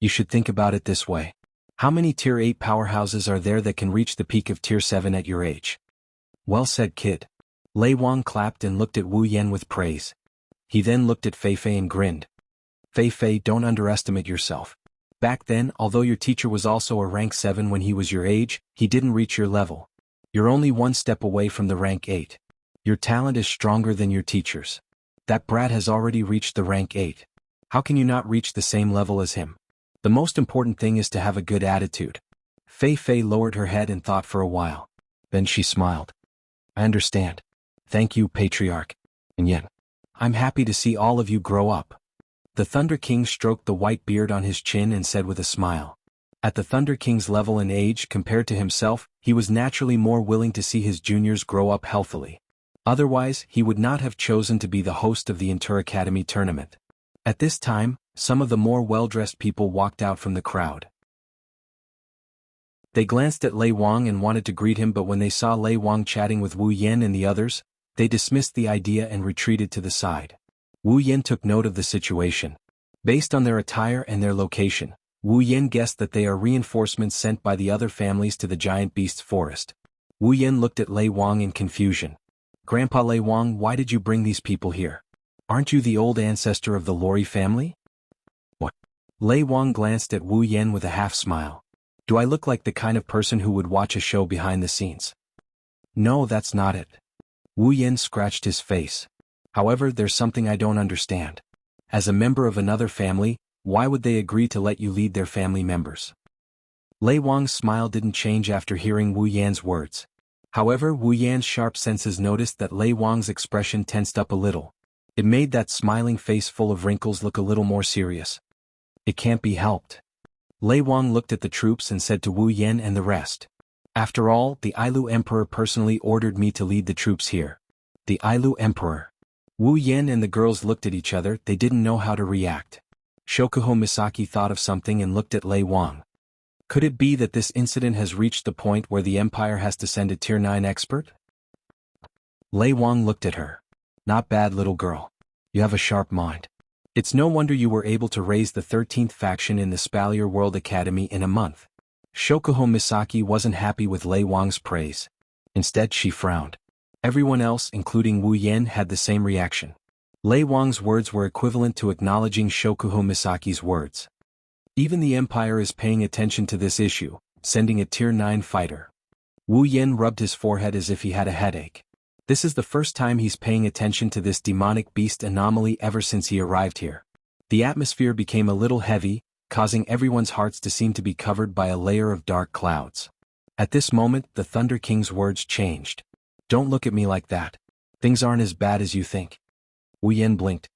You should think about it this way. How many tier 8 powerhouses are there that can reach the peak of tier 7 at your age? Well said, kid. Lei Wang clapped and looked at Wu Yan with praise. He then looked at Fei Fei and grinned. Fei Fei, don't underestimate yourself. Back then, although your teacher was also a rank 7 when he was your age, he didn't reach your level. You're only one step away from the rank 8. Your talent is stronger than your teacher's. That brat has already reached the rank 8. How can you not reach the same level as him? The most important thing is to have a good attitude. Fei Fei lowered her head and thought for a while. Then she smiled. I understand. Thank you, Patriarch. And yet, I'm happy to see all of you grow up. The Thunder King stroked the white beard on his chin and said with a smile. At the Thunder King's level in age compared to himself, he was naturally more willing to see his juniors grow up healthily. Otherwise, he would not have chosen to be the host of the Inter Academy tournament. At this time, some of the more well-dressed people walked out from the crowd. They glanced at Lei Wang and wanted to greet him, but when they saw Lei Wang chatting with Wu Yan and the others, they dismissed the idea and retreated to the side. Wu Yan took note of the situation. Based on their attire and their location, Wu Yan guessed that they are reinforcements sent by the other families to the giant beast's forest. Wu Yan looked at Lei Wang in confusion. Grandpa Lei Wang, why did you bring these people here? Aren't you the old ancestor of the Lori family? What? Lei Wang glanced at Wu Yan with a half-smile. Do I look like the kind of person who would watch a show behind the scenes? No, that's not it. Wu Yan scratched his face. However, there's something I don't understand. As a member of another family, why would they agree to let you lead their family members? Lei Wang's smile didn't change after hearing Wu Yan's words. However, Wu Yan's sharp senses noticed that Lei Wang's expression tensed up a little. It made that smiling face full of wrinkles look a little more serious. It can't be helped. Lei Wang looked at the troops and said to Wu Yan and the rest. After all, the Ailu Emperor personally ordered me to lead the troops here. The Ailu Emperor. Wu Yan and the girls looked at each other, they didn't know how to react. Shokuho Misaki thought of something and looked at Lei Wang. Could it be that this incident has reached the point where the Empire has to send a tier 9 expert? Lei Wang looked at her. Not bad, little girl. You have a sharp mind. It's no wonder you were able to raise the 13th faction in the Spalier World Academy in a month. Shokuho Misaki wasn't happy with Lei Wang's praise. Instead, she frowned. Everyone else, including Wu Yan, had the same reaction. Lei Wang's words were equivalent to acknowledging Shokuho Misaki's words. Even the Empire is paying attention to this issue, sending a tier 9 fighter. Wu Yan rubbed his forehead as if he had a headache. This is the first time he's paying attention to this demonic beast anomaly ever since he arrived here. The atmosphere became a little heavy, causing everyone's hearts to seem to be covered by a layer of dark clouds. At this moment, the Thunder King's words changed. Don't look at me like that. Things aren't as bad as you think. Wu Yan blinked.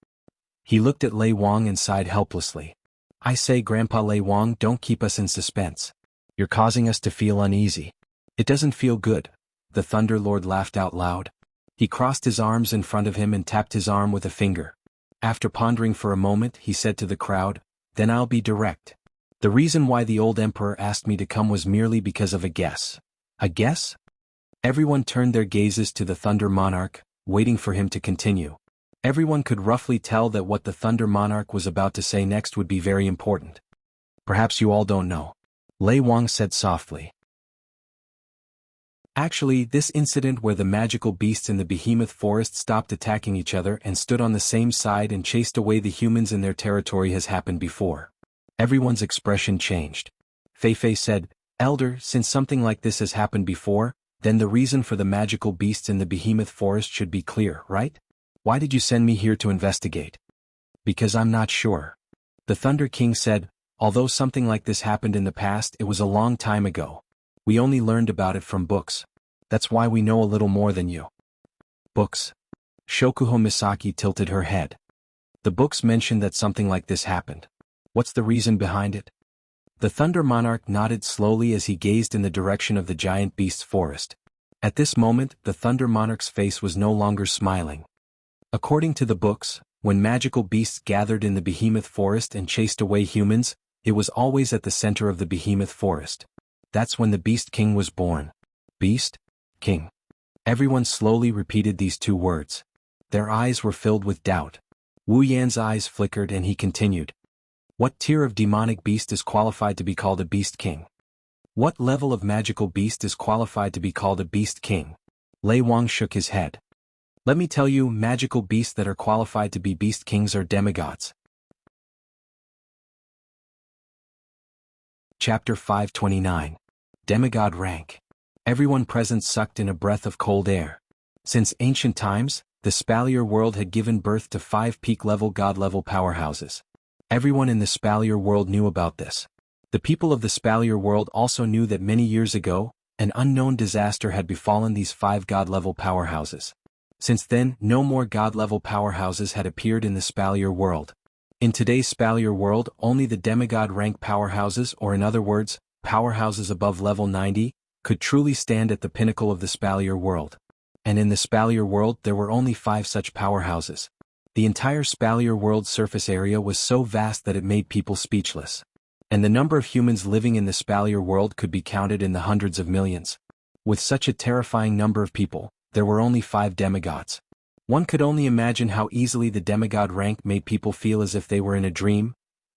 He looked at Lei Wang and sighed helplessly. I say, Grandpa Lei Wang, don't keep us in suspense. You're causing us to feel uneasy. It doesn't feel good. The Thunder Lord laughed out loud. He crossed his arms in front of him and tapped his arm with a finger. After pondering for a moment, he said to the crowd, "Then I'll be direct. The reason why the old emperor asked me to come was merely because of a guess." "A guess?" Everyone turned their gazes to the Thunder Monarch, waiting for him to continue. Everyone could roughly tell that what the Thunder Monarch was about to say next would be very important. "Perhaps you all don't know," Lei Wang said softly. Actually, this incident where the magical beasts in the behemoth forest stopped attacking each other and stood on the same side and chased away the humans in their territory has happened before. Everyone's expression changed. Fei Fei said, "Elder, since something like this has happened before, then the reason for the magical beasts in the behemoth forest should be clear, right? Why did you send me here to investigate?" "Because I'm not sure." The Thunder King said, "Although something like this happened in the past, it was a long time ago. We only learned about it from books. That's why we know a little more than you." "Books?" Shokuho Misaki tilted her head. "The books mention that something like this happened. What's the reason behind it?" The Thunder Monarch nodded slowly as he gazed in the direction of the giant beast's forest. At this moment, the Thunder Monarch's face was no longer smiling. According to the books, when magical beasts gathered in the behemoth forest and chased away humans, it was always at the center of the behemoth forest. That's when the Beast King was born. Beast? King. Everyone slowly repeated these two words. Their eyes were filled with doubt. Wu Yan's eyes flickered and he continued. "What tier of demonic beast is qualified to be called a Beast King? What level of magical beast is qualified to be called a Beast King?" Lei Wang shook his head. "Let me tell you, magical beasts that are qualified to be Beast Kings are demigods." Chapter 529. Demigod Rank. Everyone present sucked in a breath of cold air. Since ancient times, the Spalier world had given birth to 5 peak-level god-level powerhouses. Everyone in the Spalier world knew about this. The people of the Spalier world also knew that many years ago, an unknown disaster had befallen these 5 god-level powerhouses. Since then, no more god-level powerhouses had appeared in the Spalier world. In today's Spalier world, only the demigod rank powerhouses, or in other words, powerhouses above level 90, could truly stand at the pinnacle of the Spalier world. And in the Spalier world there were only 5 such powerhouses. The entire Spalier world's surface area was so vast that it made people speechless. And the number of humans living in the Spalier world could be counted in the hundreds of millions. With such a terrifying number of people, there were only 5 demigods. One could only imagine how easily the demigod rank made people feel as if they were in a dream.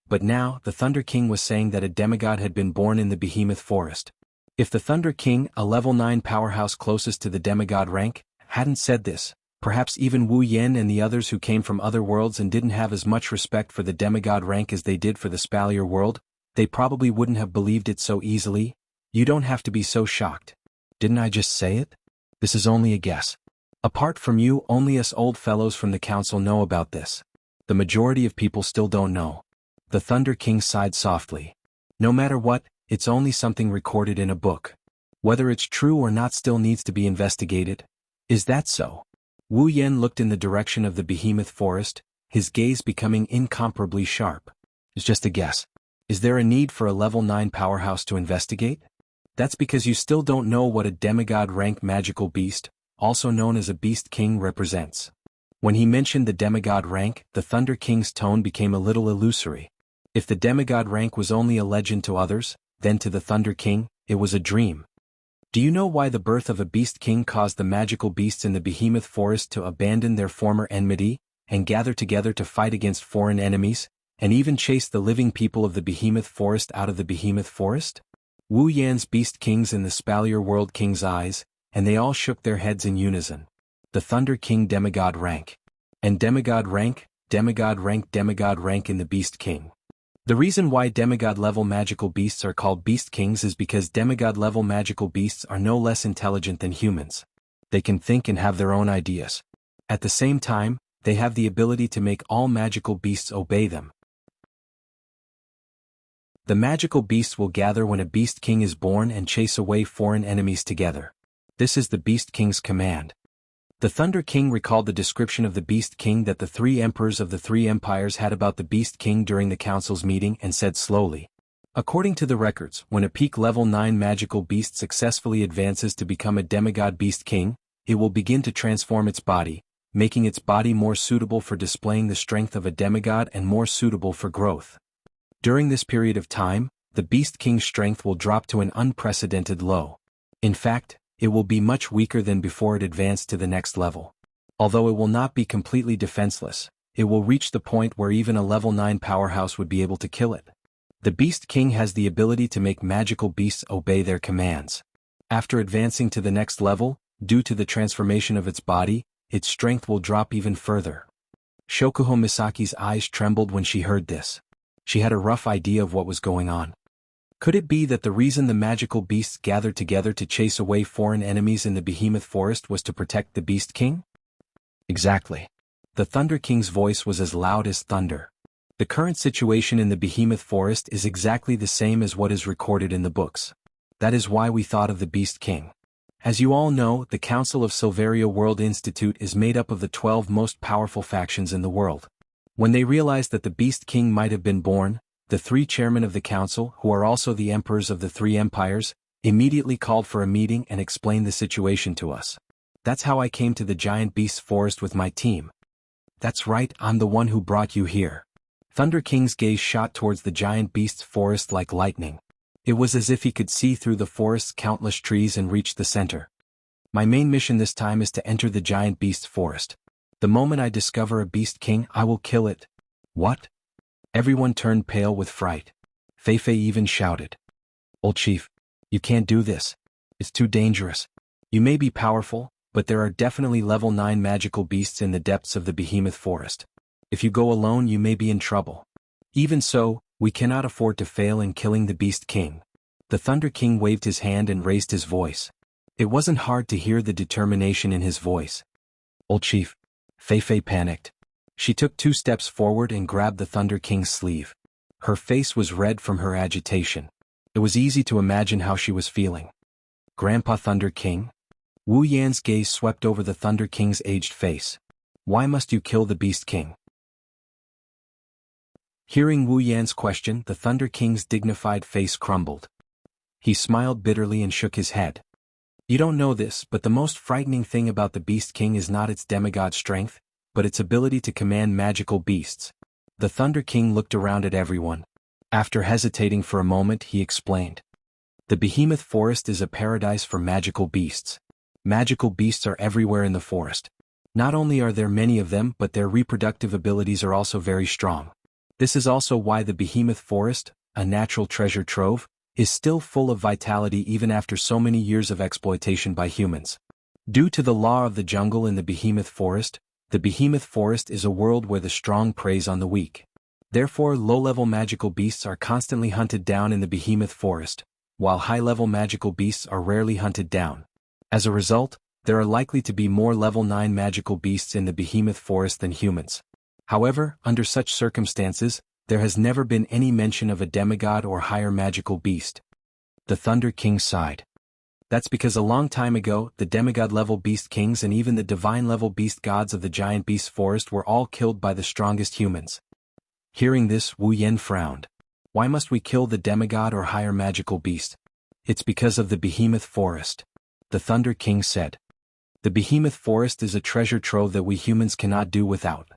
But now, the Thunder King was saying that a demigod had been born in the behemoth forest. If the Thunder King, a level 9 powerhouse closest to the demigod rank, hadn't said this, perhaps even Wu Yan and the others who came from other worlds and didn't have as much respect for the demigod rank as they did for the Spalier world, they probably wouldn't have believed it so easily. You don't have to be so shocked. Didn't I just say it? This is only a guess. Apart from you, only us old fellows from the council know about this. The majority of people still don't know. The Thunder King sighed softly. No matter what, it's only something recorded in a book. Whether it's true or not still needs to be investigated. Is that so? Wu Yan looked in the direction of the behemoth forest, his gaze becoming incomparably sharp. It's just a guess. Is there a need for a level 9 powerhouse to investigate? That's because you still don't know what a demigod rank magical beast, also known as a Beast King, represents. When he mentioned the demigod rank, the Thunder King's tone became a little illusory. If the demigod rank was only a legend to others, then to the Thunder King, it was a dream. Do you know why the birth of a Beast King caused the magical beasts in the behemoth forest to abandon their former enmity, and gather together to fight against foreign enemies, and even chase the living people of the behemoth forest out of the behemoth forest? Wu Yan's Beast Kings in the Spalier world king's eyes, and they all shook their heads in unison. The Thunder King demigod rank. And demigod rank in the Beast King. The reason why demigod-level magical beasts are called Beast Kings is because demigod-level magical beasts are no less intelligent than humans. They can think and have their own ideas. At the same time, they have the ability to make all magical beasts obey them. The magical beasts will gather when a Beast King is born and chase away foreign enemies together. This is the Beast King's command. The Thunder King recalled the description of the Beast King that the 3 emperors of the 3 empires had about the Beast King during the council's meeting and said slowly, According to the records, when a peak level 9 magical beast successfully advances to become a demigod beast king, it will begin to transform its body, making its body more suitable for displaying the strength of a demigod and more suitable for growth. During this period of time, the beast king's strength will drop to an unprecedented low. In fact, it will be much weaker than before it advanced to the next level. Although it will not be completely defenseless, it will reach the point where even a level 9 powerhouse would be able to kill it. The Beast King has the ability to make magical beasts obey their commands. After advancing to the next level, due to the transformation of its body, its strength will drop even further. Shokuho Misaki's eyes trembled when she heard this. She had a rough idea of what was going on. Could it be that the reason the magical beasts gathered together to chase away foreign enemies in the Behemoth Forest was to protect the Beast King? Exactly. The Thunder King's voice was as loud as thunder. The current situation in the Behemoth Forest is exactly the same as what is recorded in the books. That is why we thought of the Beast King. As you all know, the Council of Silveria World Institute is made up of the 12 most powerful factions in the world. When they realized that the Beast King might have been born, the 3 chairmen of the council, who are also the emperors of the 3 empires, immediately called for a meeting and explained the situation to us. That's how I came to the Giant Beasts Forest with my team. That's right, I'm the one who brought you here. Thunder King's gaze shot towards the Giant Beasts Forest like lightning. It was as if he could see through the forest's countless trees and reach the center. My main mission this time is to enter the Giant Beasts Forest. The moment I discover a Beast King, I will kill it. What? Everyone turned pale with fright. Feifei even shouted. Old Chief, you can't do this. It's too dangerous. You may be powerful, but there are definitely level 9 magical beasts in the depths of the Behemoth Forest. If you go alone, you may be in trouble. Even so, we cannot afford to fail in killing the Beast King. The Thunder King waved his hand and raised his voice. It wasn't hard to hear the determination in his voice. Old Chief, Feifei panicked. She took 2 steps forward and grabbed the Thunder King's sleeve. Her face was red from her agitation. It was easy to imagine how she was feeling. Grandpa Thunder King? Wu Yan's gaze swept over the Thunder King's aged face. Why must you kill the Beast King? Hearing Wu Yan's question, the Thunder King's dignified face crumbled. He smiled bitterly and shook his head. You don't know this, but the most frightening thing about the Beast King is not its demigod strength, but its ability to command magical beasts. The Thunder King looked around at everyone. After hesitating for a moment, he explained. The Behemoth Forest is a paradise for magical beasts. Magical beasts are everywhere in the forest. Not only are there many of them, but their reproductive abilities are also very strong. This is also why the Behemoth Forest, a natural treasure trove, is still full of vitality even after so many years of exploitation by humans. Due to the law of the jungle in the Behemoth Forest is a world where the strong preys on the weak. Therefore, low-level magical beasts are constantly hunted down in the Behemoth Forest, while high-level magical beasts are rarely hunted down. As a result, there are likely to be more level 9 magical beasts in the Behemoth Forest than humans. However, under such circumstances, there has never been any mention of a demigod or higher magical beast. The Thunder King sighed. That's because a long time ago, the demigod-level beast kings and even the divine-level beast gods of the Giant Beast Forest were all killed by the strongest humans. Hearing this, Wu Yan frowned. Why must we kill the demigod or higher magical beast? It's because of the Behemoth Forest. The Thunder King said. The Behemoth Forest is a treasure trove that we humans cannot do without.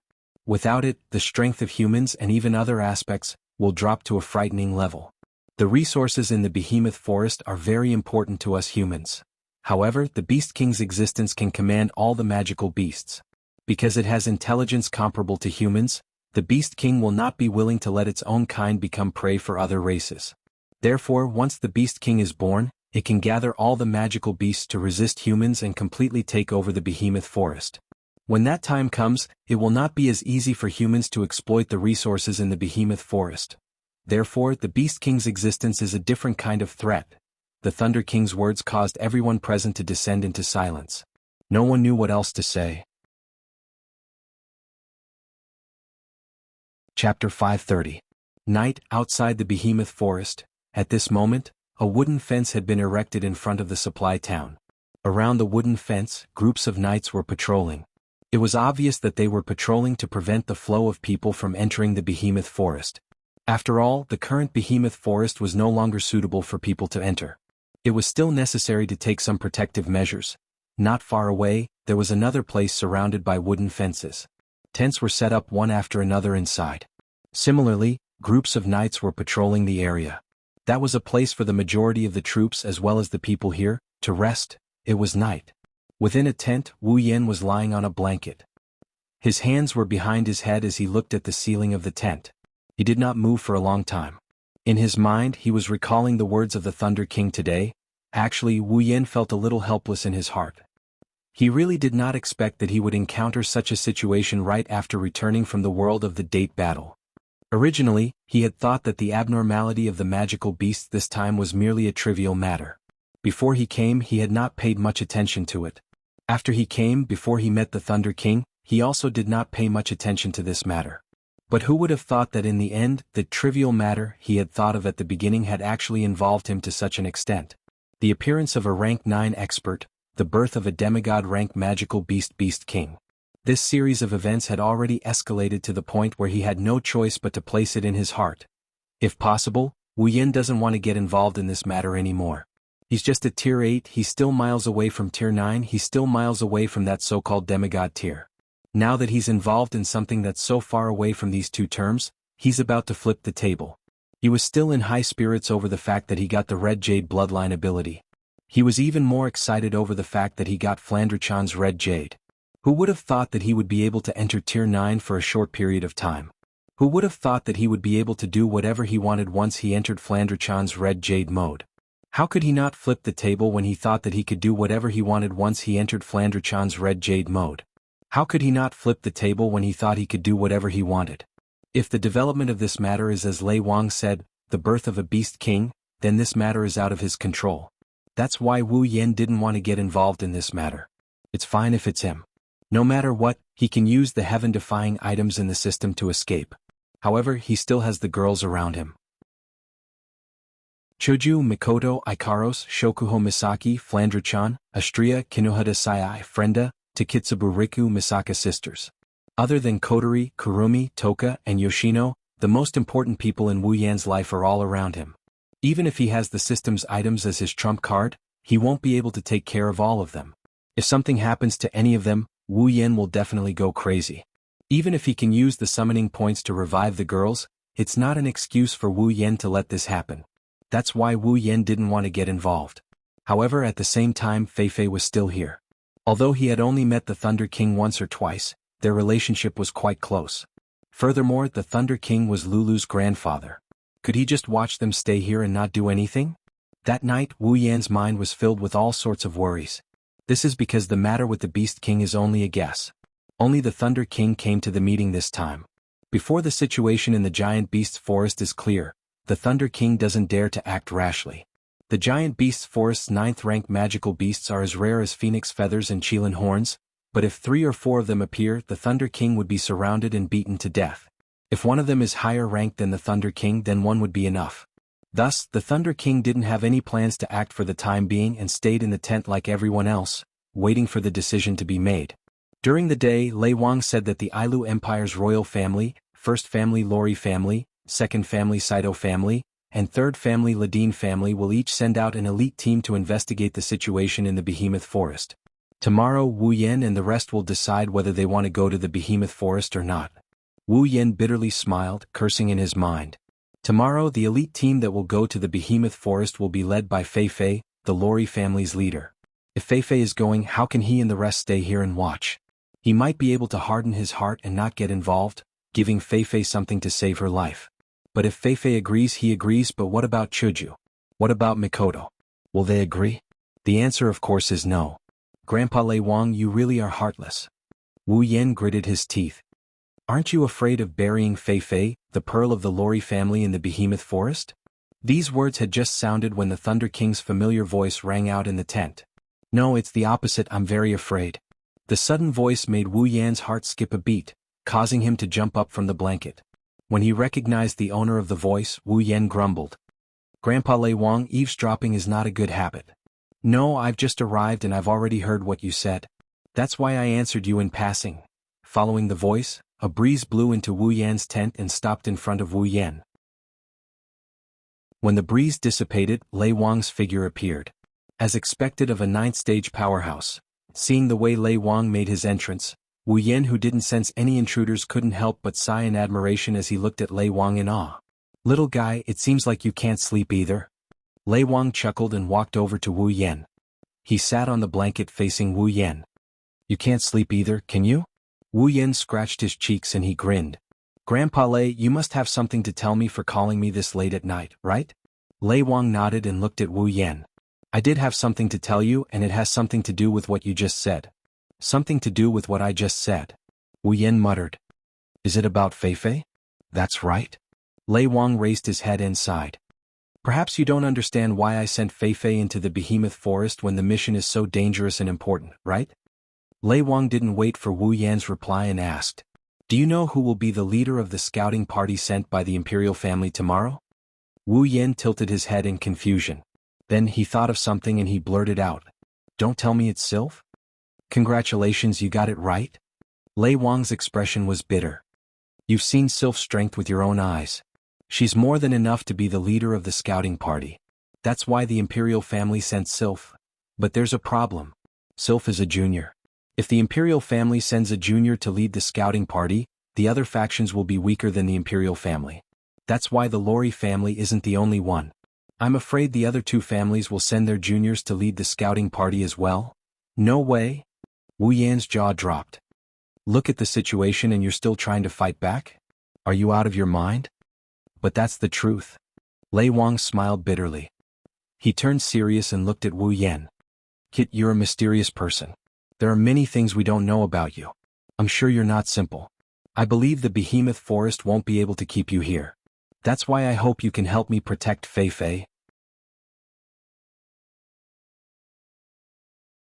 Without it, the strength of humans and even other aspects will drop to a frightening level. The resources in the Behemoth Forest are very important to us humans. However, the Beast King's existence can command all the magical beasts. Because it has intelligence comparable to humans, the Beast King will not be willing to let its own kind become prey for other races. Therefore, once the Beast King is born, it can gather all the magical beasts to resist humans and completely take over the Behemoth Forest. When that time comes, it will not be as easy for humans to exploit the resources in the Behemoth Forest. Therefore, the Beast King's existence is a different kind of threat. The Thunder King's words caused everyone present to descend into silence. No one knew what else to say. Chapter 530. Night outside the Behemoth Forest. At this moment, a wooden fence had been erected in front of the supply town. Around the wooden fence, groups of knights were patrolling. It was obvious that they were patrolling to prevent the flow of people from entering the Behemoth Forest. After all, the current behemoth forest was no longer suitable for people to enter. It was still necessary to take some protective measures. Not far away, there was another place surrounded by wooden fences. Tents were set up one after another inside. Similarly, groups of knights were patrolling the area. That was a place for the majority of the troops as well as the people here, to rest. It was night. Within a tent, Wu Yan was lying on a blanket. His hands were behind his head as he looked at the ceiling of the tent. He did not move for a long time. In his mind, he was recalling the words of the Thunder King today. Actually, Wu Yan felt a little helpless in his heart. He really did not expect that he would encounter such a situation right after returning from the world of the date battle. Originally, he had thought that the abnormality of the magical beasts this time was merely a trivial matter. Before he came, he had not paid much attention to it. After he came, before he met the Thunder King, he also did not pay much attention to this matter. But who would have thought that in the end, the trivial matter he had thought of at the beginning had actually involved him to such an extent? The appearance of a rank 9 expert, the birth of a demigod-rank magical beast king. This series of events had already escalated to the point where he had no choice but to place it in his heart. If possible, Wu Yan doesn't want to get involved in this matter anymore. He's just at tier 8, he's still miles away from tier 9, he's still miles away from that so-called demigod tier. Now that he's involved in something that's so far away from these two terms, he's about to flip the table. He was still in high spirits over the fact that he got the Red Jade bloodline ability. He was even more excited over the fact that he got Flandrechan's Red Jade. Who would have thought that he would be able to enter tier 9 for a short period of time? Who would have thought that he would be able to do whatever he wanted once he entered Flandrechan's Red Jade mode? How could he not flip the table when he thought that he could do whatever he wanted once he entered Flandrechan's Red Jade mode? How could he not flip the table when he thought he could do whatever he wanted? If the development of this matter is as Lei Wang said, the birth of a beast king, then this matter is out of his control. That's why Wu Yan didn't want to get involved in this matter. It's fine if it's him. No matter what, he can use the heaven-defying items in the system to escape. However, he still has the girls around him. Choju, Mikoto, Ikaros, Shokuho Misaki, Flandrechan, Astria, Kinohada Sai, Frenda, Takitsubu Riku Misaka sisters. Other than Kotori, Kurumi, Toka, and Yoshino, the most important people in Wu Yan's life are all around him. Even if he has the system's items as his trump card, he won't be able to take care of all of them. If something happens to any of them, Wu Yan will definitely go crazy. Even if he can use the summoning points to revive the girls, it's not an excuse for Wu Yan to let this happen. That's why Wu Yan didn't want to get involved. However, at the same time, Fei was still here. Although he had only met the Thunder King once or twice, their relationship was quite close. Furthermore, the Thunder King was Lulu's grandfather. Could he just watch them stay here and not do anything? That night, Wu Yan's mind was filled with all sorts of worries. This is because the matter with the Beast King is only a guess. Only the Thunder King came to the meeting this time. Before the situation in the Giant Beast's forest is clear, the Thunder King doesn't dare to act rashly. The Giant Beast's forest's 9th-ranked magical beasts are as rare as phoenix feathers and Qilin horns, but if 3 or 4 of them appear, the Thunder King would be surrounded and beaten to death. If one of them is higher ranked than the Thunder King, then one would be enough. Thus, the Thunder King didn't have any plans to act for the time being and stayed in the tent like everyone else, waiting for the decision to be made. During the day, Lei Wang said that the Ailu Empire's royal family, first family Lori family, second family Saito family, and third family Ladine family will each send out an elite team to investigate the situation in the Behemoth Forest. Tomorrow, Wu Yan and the rest will decide whether they want to go to the Behemoth Forest or not. Wu Yan bitterly smiled, cursing in his mind. Tomorrow, the elite team that will go to the Behemoth Forest will be led by Fei, the Lori family's leader. If Fei is going, how can he and the rest stay here and watch? He might be able to harden his heart and not get involved, giving Fei something to save her life. But if Fei agrees, he agrees. But what about Choju? What about Mikoto? Will they agree? The answer of course is no. Grandpa Lei Wang, you really are heartless. Wu Yan gritted his teeth. Aren't you afraid of burying Fei, the pearl of the Lori family, in the Behemoth Forest? These words had just sounded when the Thunder King's familiar voice rang out in the tent. No, it's the opposite, I'm very afraid. The sudden voice made Wu Yan's heart skip a beat, causing him to jump up from the blanket. When he recognized the owner of the voice, Wu Yan grumbled. Grandpa Lei Wang, eavesdropping is not a good habit. No, I've just arrived and I've already heard what you said. That's why I answered you in passing. Following the voice, a breeze blew into Wu Yan's tent and stopped in front of Wu Yan. When the breeze dissipated, Lei Wang's figure appeared. As expected of a ninth-stage powerhouse. Seeing the way Lei Wang made his entrance, Wu Yan, who didn't sense any intruders, couldn't help but sigh in admiration as he looked at Lei Wang in awe. "Little guy, it seems like you can't sleep either." Lei Wang chuckled and walked over to Wu Yan. He sat on the blanket facing Wu Yan. "You can't sleep either, can you?" Wu Yan scratched his cheeks and he grinned. "Grandpa Lei, you must have something to tell me for calling me this late at night, right?" Lei Wang nodded and looked at Wu Yan. "I did have something to tell you, and it has something to do with what you just said." "Something to do with what I just said?" Wu Yan muttered. "Is it about Feifei?" "That's right." Lei Wang raised his head and sighed. "Perhaps you don't understand why I sent Feifei into the behemoth forest when the mission is so dangerous and important, right?" Lei Wang didn't wait for Wu Yan's reply and asked, "Do you know who will be the leader of the scouting party sent by the imperial family tomorrow?" Wu Yan tilted his head in confusion. Then he thought of something and he blurted out, "Don't tell me it's Sylph?" "Congratulations, you got it right." Lei Wang's expression was bitter. "You've seen Sylph's strength with your own eyes. She's more than enough to be the leader of the scouting party. That's why the imperial family sent Sylph. But there's a problem. Sylph is a junior. If the imperial family sends a junior to lead the scouting party, the other factions will be weaker than the imperial family. That's why the Lori family isn't the only one. I'm afraid the other two families will send their juniors to lead the scouting party as well." "No way." Wu Yan's jaw dropped. "Look at the situation and you're still trying to fight back? Are you out of your mind?" "But that's the truth." Lei Wang smiled bitterly. He turned serious and looked at Wu Yan. "Kit, you're a mysterious person. There are many things we don't know about you. I'm sure you're not simple. I believe the behemoth forest won't be able to keep you here. That's why I hope you can help me protect Feifei."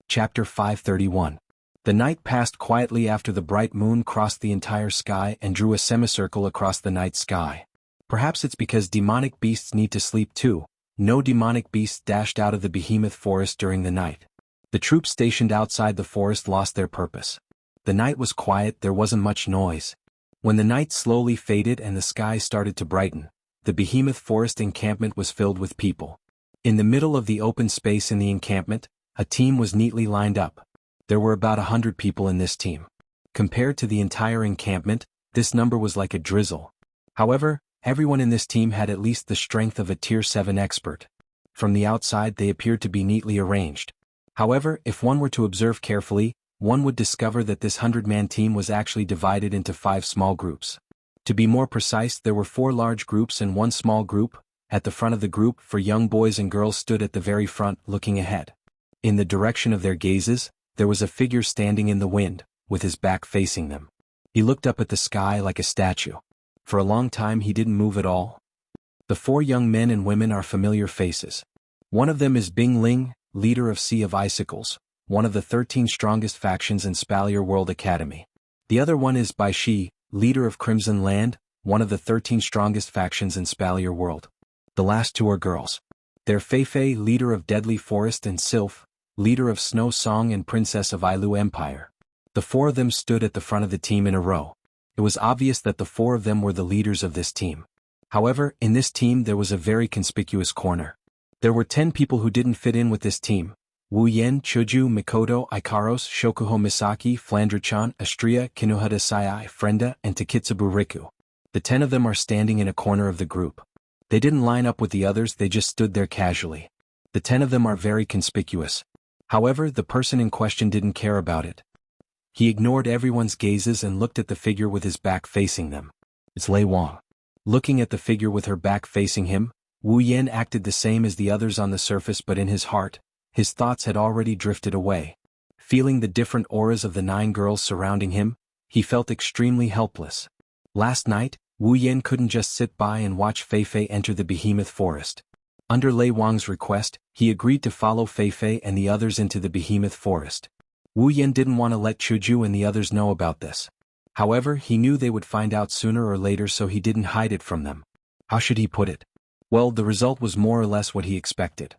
Chapter 531. The night passed quietly after the bright moon crossed the entire sky and drew a semicircle across the night sky. Perhaps it's because demonic beasts need to sleep too. No demonic beasts dashed out of the behemoth forest during the night. The troops stationed outside the forest lost their purpose. The night was quiet, there wasn't much noise. When the night slowly faded and the sky started to brighten, the behemoth forest encampment was filled with people. In the middle of the open space in the encampment, a team was neatly lined up. There were about 100 people in this team. Compared to the entire encampment, this number was like a drizzle. However, everyone in this team had at least the strength of a Tier 7 expert. From the outside they appeared to be neatly arranged. However, if one were to observe carefully, one would discover that this 100-man team was actually divided into 5 small groups. To be more precise, there were 4 large groups and 1 small group. At the front of the group, 4 young boys and girls stood at the very front, looking ahead. In the direction of their gazes, there was a figure standing in the wind, with his back facing them. He looked up at the sky like a statue. For a long time he didn't move at all. The 4 young men and women are familiar faces. One of them is Bing Ling, leader of Sea of Icicles, one of the 13 strongest factions in Spalier World Academy. The other one is Bai Shi, leader of Crimson Land, one of the 13 strongest factions in Spalier World. The last 2 are girls. They're Feifei, leader of Deadly Forest, and Sylph, leader of Snow Song and princess of Ailu Empire. The 4 of them stood at the front of the team in a row. It was obvious that the 4 of them were the leaders of this team. However, in this team there was a very conspicuous corner. There were 10 people who didn't fit in with this team. Wu Yan, Chuju, Mikoto, Ikaros, Shokuho Misaki, Flandra-chan, Astria, Kinohada Sai, Frenda, and Takitsubu Riku. The 10 of them are standing in a corner of the group. They didn't line up with the others, they just stood there casually. The 10 of them are very conspicuous. However, the person in question didn't care about it. He ignored everyone's gazes and looked at the figure with his back facing them. It's Lei Wang. Looking at the figure with her back facing him, Wu Yan acted the same as the others on the surface, but in his heart, his thoughts had already drifted away. Feeling the different auras of the 9 girls surrounding him, he felt extremely helpless. Last night, Wu Yan couldn't just sit by and watch Feifei enter the behemoth forest. Under Lei Wang's request, he agreed to follow Feifei and the others into the behemoth forest. Wu Yan didn't want to let Chuju and the others know about this. However, he knew they would find out sooner or later, so he didn't hide it from them. How should he put it? Well, the result was more or less what he expected.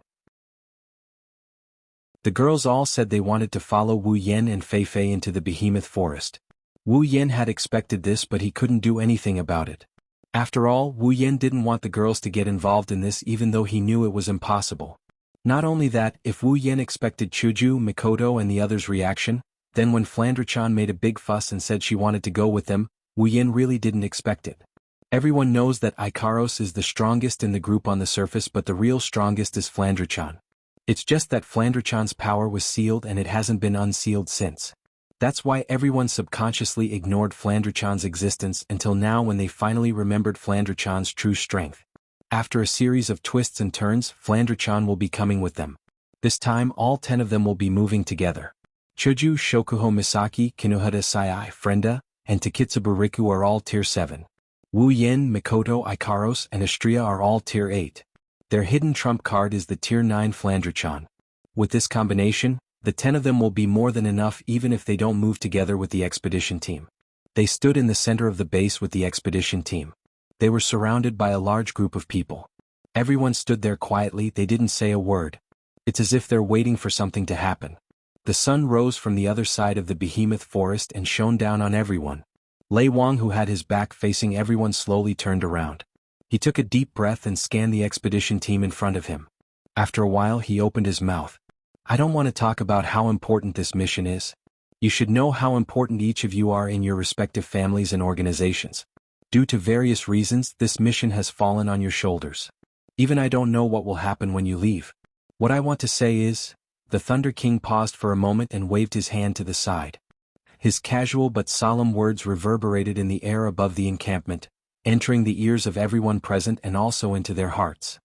The girls all said they wanted to follow Wu Yan and Feifei into the behemoth forest. Wu Yan had expected this, but he couldn't do anything about it. After all, Wu Yen didn't want the girls to get involved in this even though he knew it was impossible. Not only that, if Wu Yen expected Chuju, Mikoto and the others' reaction, then when Flandre-chan made a big fuss and said she wanted to go with them, Wu Yen really didn't expect it. Everyone knows that Ikaros is the strongest in the group on the surface, but the real strongest is Flandre-chan. It's just that Flandre-chan's power was sealed and it hasn't been unsealed since. That's why everyone subconsciously ignored Flandre-chan's existence until now when they finally remembered Flandre-chan's true strength. After a series of twists and turns, Flandre-chan will be coming with them. This time all 10 of them will be moving together. Chuju, Shokuho Misaki, Kinohara Sai, Frenda, and Takitsubu Riku are all Tier 7. Wu Yen, Mikoto, Ikaros, and Astria are all Tier 8. Their hidden trump card is the Tier 9 Flandre-chan. With this combination, the 10 of them will be more than enough even if they don't move together with the expedition team. They stood in the center of the base with the expedition team. They were surrounded by a large group of people. Everyone stood there quietly, they didn't say a word. It's as if they're waiting for something to happen. The sun rose from the other side of the behemoth forest and shone down on everyone. Lei Wang, who had his back facing everyone, slowly turned around. He took a deep breath and scanned the expedition team in front of him. After a while he opened his mouth. I don't want to talk about how important this mission is. You should know how important each of you are in your respective families and organizations. Due to various reasons, this mission has fallen on your shoulders. Even I don't know what will happen when you leave. What I want to say is, the Thunder King paused for a moment and waved his hand to the side. His casual but solemn words reverberated in the air above the encampment, entering the ears of everyone present and also into their hearts.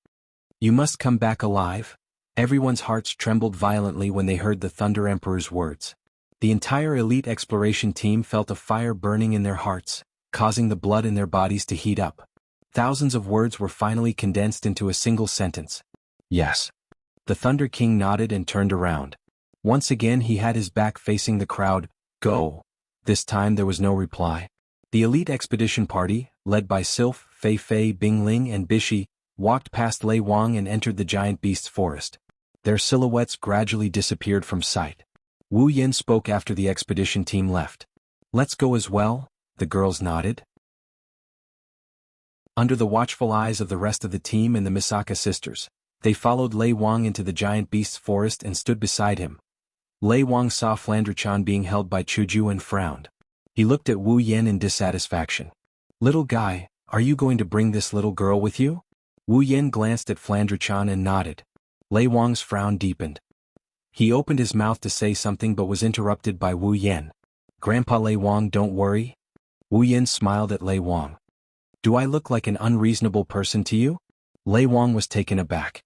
You must come back alive. Everyone's hearts trembled violently when they heard the Thunder Emperor's words. The entire elite exploration team felt a fire burning in their hearts, causing the blood in their bodies to heat up. Thousands of words were finally condensed into a single sentence. Yes. The Thunder King nodded and turned around. Once again he had his back facing the crowd. Go. This time there was no reply. The elite expedition party, led by Sylph, Fei Fei, Bing Ling and Bishi, walked past Lei Wang and entered the giant beast's forest. Their silhouettes gradually disappeared from sight. Wu Yen spoke after the expedition team left. Let's go as well, the girls nodded. Under the watchful eyes of the rest of the team and the Misaka sisters, they followed Lei Wang into the giant beast's forest and stood beside him. Lei Wang saw Flandre-chan being held by Chuju and frowned. He looked at Wu Yen in dissatisfaction. Little guy, are you going to bring this little girl with you? Wu Yen glanced at Flandre-chan and nodded. Lei Wang's frown deepened. He opened his mouth to say something but was interrupted by Wu Yen. Grandpa Lei Wang, don't worry. Wu Yen smiled at Lei Wang. Do I look like an unreasonable person to you? Lei Wang was taken aback.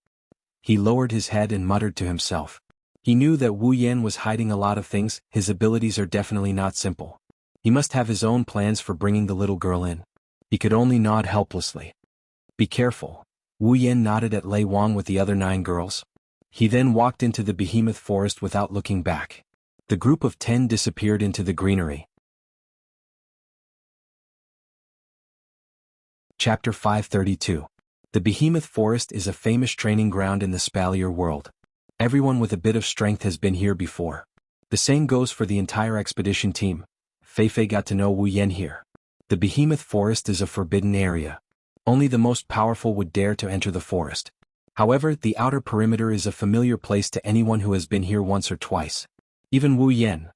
He lowered his head and muttered to himself. He knew that Wu Yen was hiding a lot of things. His abilities are definitely not simple. He must have his own plans for bringing the little girl in. He could only nod helplessly. Be careful. Wu Yen nodded at Lei Wang with the other 9 girls. He then walked into the behemoth forest without looking back. The group of 10 disappeared into the greenery. Chapter 532. The behemoth forest is a famous training ground in the Spalier world. Everyone with a bit of strength has been here before. The same goes for the entire expedition team. Fei Fei got to know Wu Yen here. The behemoth forest is a forbidden area. Only the most powerful would dare to enter the forest. However, the outer perimeter is a familiar place to anyone who has been here once or twice. Even Wu Yen.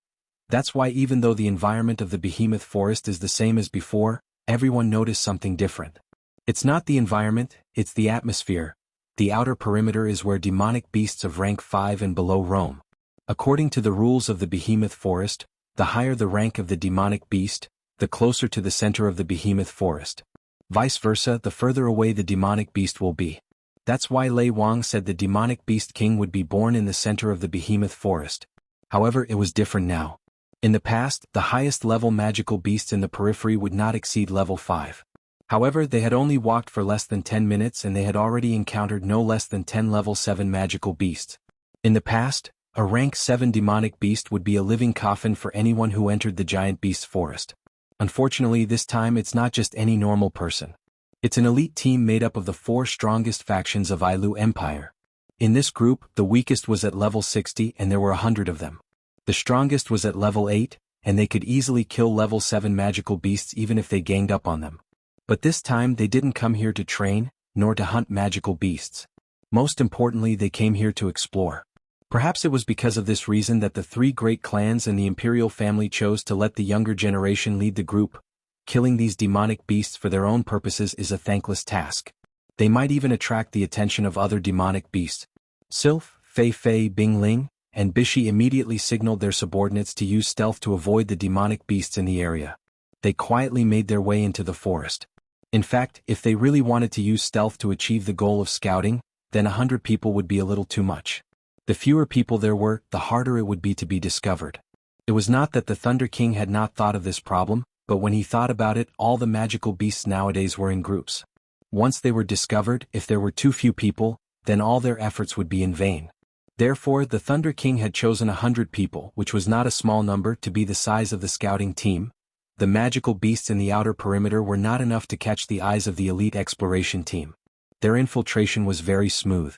That's why even though the environment of the behemoth forest is the same as before, everyone noticed something different. It's not the environment, it's the atmosphere. The outer perimeter is where demonic beasts of rank 5 and below roam. According to the rules of the behemoth forest, the higher the rank of the demonic beast, the closer to the center of the behemoth forest. Vice versa, the further away the demonic beast will be. That's why Lei Wang said the demonic beast king would be born in the center of the behemoth forest. However, it was different now. In the past, the highest level magical beasts in the periphery would not exceed level 5. However, they had only walked for less than 10 minutes and they had already encountered no less than 10 level 7 magical beasts. In the past, a rank 7 demonic beast would be a living coffin for anyone who entered the giant beast's forest. Unfortunately, this time it's not just any normal person. It's an elite team made up of the 4 strongest factions of Ailu Empire. In this group, the weakest was at level 60 and there were 100 of them. The strongest was at level 8, and they could easily kill level 7 magical beasts even if they ganged up on them. But this time they didn't come here to train, nor to hunt magical beasts. Most importantly, they came here to explore. Perhaps it was because of this reason that the three great clans and the imperial family chose to let the younger generation lead the group. Killing these demonic beasts for their own purposes is a thankless task. They might even attract the attention of other demonic beasts. Sylph, Fei Fei, Bing Ling, and Bishi immediately signaled their subordinates to use stealth to avoid the demonic beasts in the area. They quietly made their way into the forest. In fact, if they really wanted to use stealth to achieve the goal of scouting, then 100 people would be a little too much. The fewer people there were, the harder it would be to be discovered. It was not that the Thunder King had not thought of this problem, but when he thought about it, all the magical beasts nowadays were in groups. Once they were discovered, if there were too few people, then all their efforts would be in vain. Therefore, the Thunder King had chosen 100 people, which was not a small number, to be the size of the scouting team. The magical beasts in the outer perimeter were not enough to catch the eyes of the elite exploration team. Their infiltration was very smooth.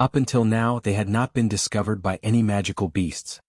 Up until now, they had not been discovered by any magical beasts.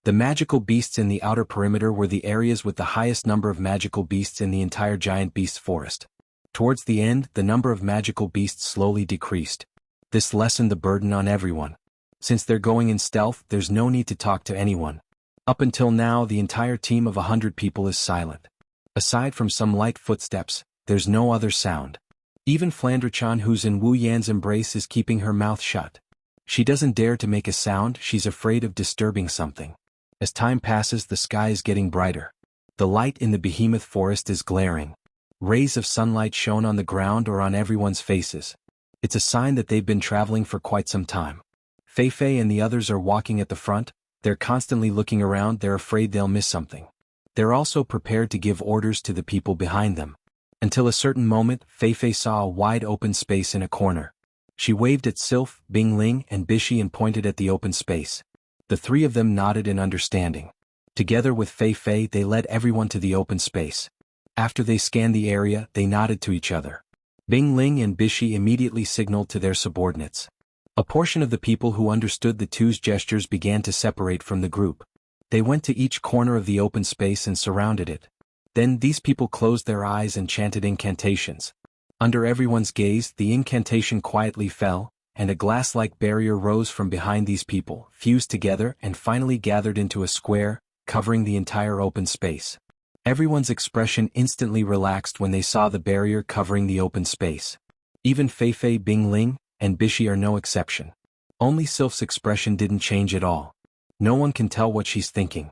The magical beasts in the outer perimeter were the areas with the highest number of magical beasts in the entire giant beast forest. Towards the end, the number of magical beasts slowly decreased. This lessened the burden on everyone. Since they're going in stealth, there's no need to talk to anyone. Up until now, the entire team of 100 people is silent. Aside from some light footsteps, there's no other sound. Even Flandre-chan, who's in Wu Yan's embrace, is keeping her mouth shut. She doesn't dare to make a sound, she's afraid of disturbing something. As time passes, the sky is getting brighter. The light in the behemoth forest is glaring. Rays of sunlight shone on the ground or on everyone's faces. It's a sign that they've been traveling for quite some time. Fei Fei and the others are walking at the front. They're constantly looking around, they're afraid they'll miss something. They're also prepared to give orders to the people behind them. Until a certain moment, Fei Fei saw a wide open space in a corner. She waved at Sylph, Bing Ling, and Bishi and pointed at the open space. The three of them nodded in understanding. Together with Fei Fei, they led everyone to the open space. After they scanned the area, they nodded to each other. Bing Ling and Bishi immediately signaled to their subordinates. A portion of the people who understood the two's gestures began to separate from the group. They went to each corner of the open space and surrounded it. Then these people closed their eyes and chanted incantations. Under everyone's gaze, the incantation quietly fell, and a glass-like barrier rose from behind these people, fused together and finally gathered into a square, covering the entire open space. Everyone's expression instantly relaxed when they saw the barrier covering the open space. Even Fei Fei, Bing Ling, and Bishi are no exception. Only Sylph's expression didn't change at all. No one can tell what she's thinking.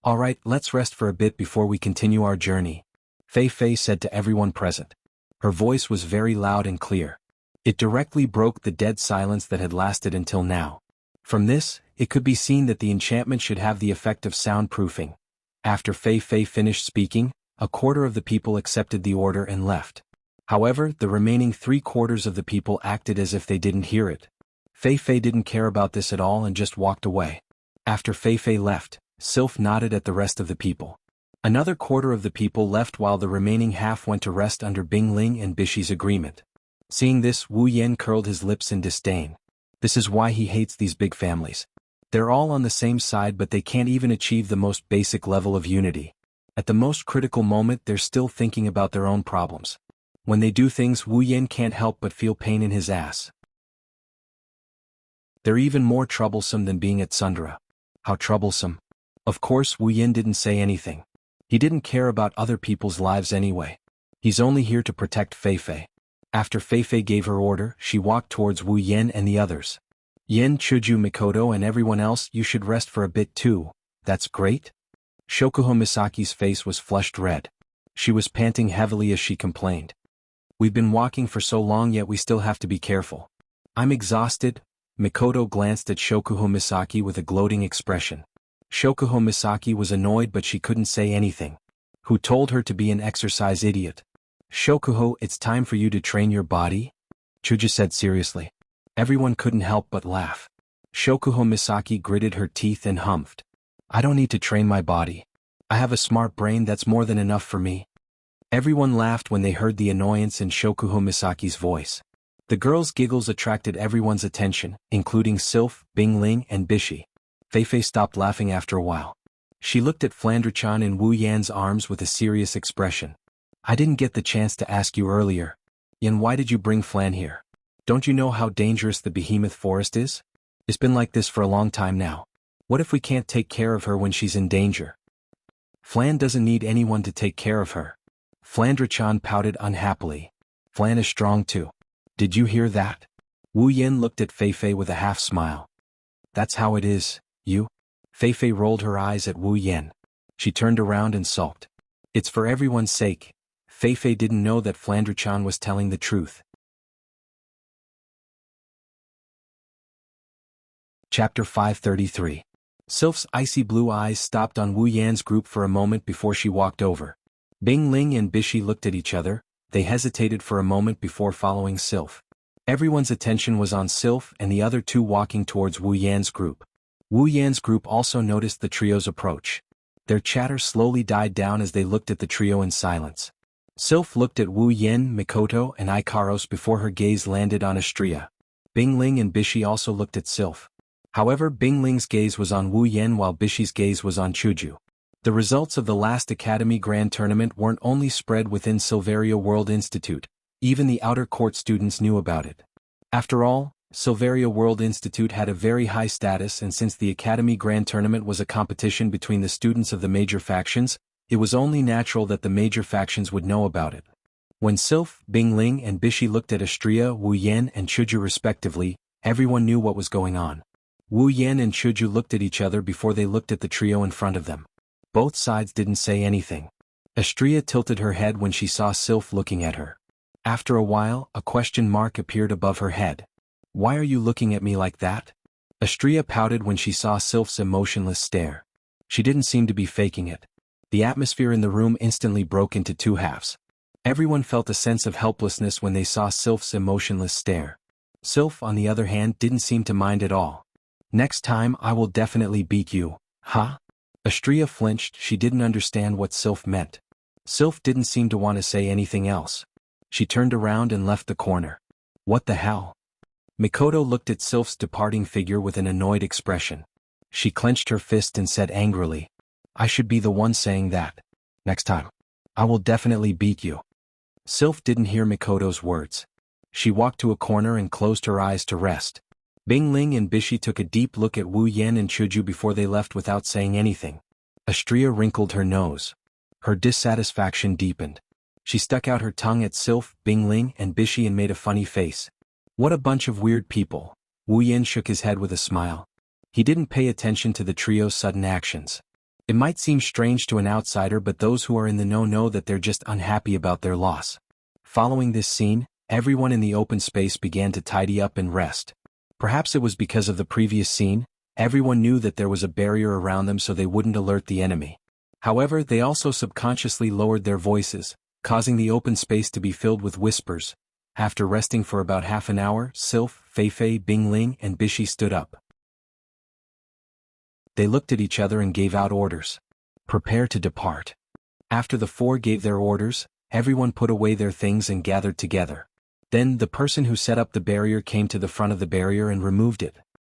"Alright, let's rest for a bit before we continue our journey," Fei Fei said to everyone present. Her voice was very loud and clear. It directly broke the dead silence that had lasted until now. From this, it could be seen that the enchantment should have the effect of soundproofing. After Fei Fei finished speaking, a quarter of the people accepted the order and left. However, the remaining 3/4 of the people acted as if they didn't hear it. Fei Fei didn't care about this at all and just walked away. After Fei Fei left, Sylph nodded at the rest of the people. Another quarter of the people left while the remaining half went to rest under Bing Ling and Bishi's agreement. Seeing this, Wu Yan curled his lips in disdain. This is why he hates these big families. They're all on the same side, but they can't even achieve the most basic level of unity. At the most critical moment, they're still thinking about their own problems. When they do things, Wu Yan can't help but feel pain in his ass. They're even more troublesome than being at Sundra. How troublesome? Of course, Wu Yan didn't say anything. He didn't care about other people's lives anyway. He's only here to protect Fei Fei. After Fei Fei gave her order, she walked towards Wu Yan and the others. "Yen, Chuju, Mikoto, and everyone else, you should rest for a bit too. That's great." Shokuho Misaki's face was flushed red. She was panting heavily as she complained. "We've been walking for so long, yet we still have to be careful. I'm exhausted." Mikoto glanced at Shokuho Misaki with a gloating expression. Shokuho Misaki was annoyed, but she couldn't say anything. Who told her to be an exercise idiot? "Shokuho, it's time for you to train your body," Chuju said seriously. Everyone couldn't help but laugh. Shokuho Misaki gritted her teeth and humphed. "I don't need to train my body. I have a smart brain, that's more than enough for me." Everyone laughed when they heard the annoyance in Shokuho Misaki's voice. The girl's giggles attracted everyone's attention, including Sylph, Bing Ling, and Bishi. Fei Fei stopped laughing after a while. She looked at Flandre-chan in Wu Yan's arms with a serious expression. I didn't get the chance to ask you earlier. Yin, why did you bring Flan here? Don't you know how dangerous the behemoth forest is? It's been like this for a long time now. What if we can't take care of her when she's in danger? Flan doesn't need anyone to take care of her. Flandra-chan pouted unhappily. Flan is strong too. Did you hear that? Wu Yin looked at Fei-Fei with a half-smile. That's how it is, you? Fei-Fei rolled her eyes at Wu Yin. She turned around and sulked. It's for everyone's sake. Fei-Fei didn't know that Flandra-chan was telling the truth. Chapter 533. Sylph's icy blue eyes stopped on Wu Yan's group for a moment before she walked over. Bing Ling and Bishi looked at each other. They hesitated for a moment before following Sylph. Everyone's attention was on Sylph and the other two walking towards Wu Yan's group. Wu Yan's group also noticed the trio's approach. Their chatter slowly died down as they looked at the trio in silence. Sylph looked at Wu Yin, Mikoto, and Ikaros before her gaze landed on Astria. Bing Ling and Bishi also looked at Sylph. However, Bing Ling's gaze was on Wu Yin while Bishi's gaze was on Chuju. The results of the last Academy Grand Tournament weren't only spread within Silveria World Institute, even the outer court students knew about it. After all, Silveria World Institute had a very high status, and since the Academy Grand Tournament was a competition between the students of the major factions, it was only natural that the major factions would know about it. When Sylph, Bing Ling and Bishi looked at Astria, Wu Yin and Chuju respectively, everyone knew what was going on. Wu Yin and Chuju looked at each other before they looked at the trio in front of them. Both sides didn't say anything. Astria tilted her head when she saw Sylph looking at her. After a while, a question mark appeared above her head. Why are you looking at me like that? Astria pouted when she saw Sylph's emotionless stare. She didn't seem to be faking it. The atmosphere in the room instantly broke into two halves. Everyone felt a sense of helplessness when they saw Sylph's emotionless stare. Sylph, on the other hand, didn't seem to mind at all. Next time I will definitely beat you, huh? Astria flinched. She didn't understand what Sylph meant. Sylph didn't seem to want to say anything else. She turned around and left the corner. What the hell? Mikoto looked at Sylph's departing figure with an annoyed expression. She clenched her fist and said angrily, I should be the one saying that. Next time, I will definitely beat you. Sylph didn't hear Mikoto's words. She walked to a corner and closed her eyes to rest. Bing Ling and Bishi took a deep look at Wu Yin and Chuju before they left without saying anything. Astria wrinkled her nose. Her dissatisfaction deepened. She stuck out her tongue at Sylph, Bing Ling and Bishi and made a funny face. What a bunch of weird people. Wu Yin shook his head with a smile. He didn't pay attention to the trio's sudden actions. It might seem strange to an outsider, but those who are in the know that they're just unhappy about their loss. Following this scene, everyone in the open space began to tidy up and rest. Perhaps it was because of the previous scene, everyone knew that there was a barrier around them so they wouldn't alert the enemy. However, they also subconsciously lowered their voices, causing the open space to be filled with whispers. After resting for about half an hour, Sylph, Fei-Fei, Bing Ling and Bishi stood up. They looked at each other and gave out orders. Prepare to depart. After the four gave their orders, everyone put away their things and gathered together. Then the person who set up the barrier came to the front of the barrier and removed it.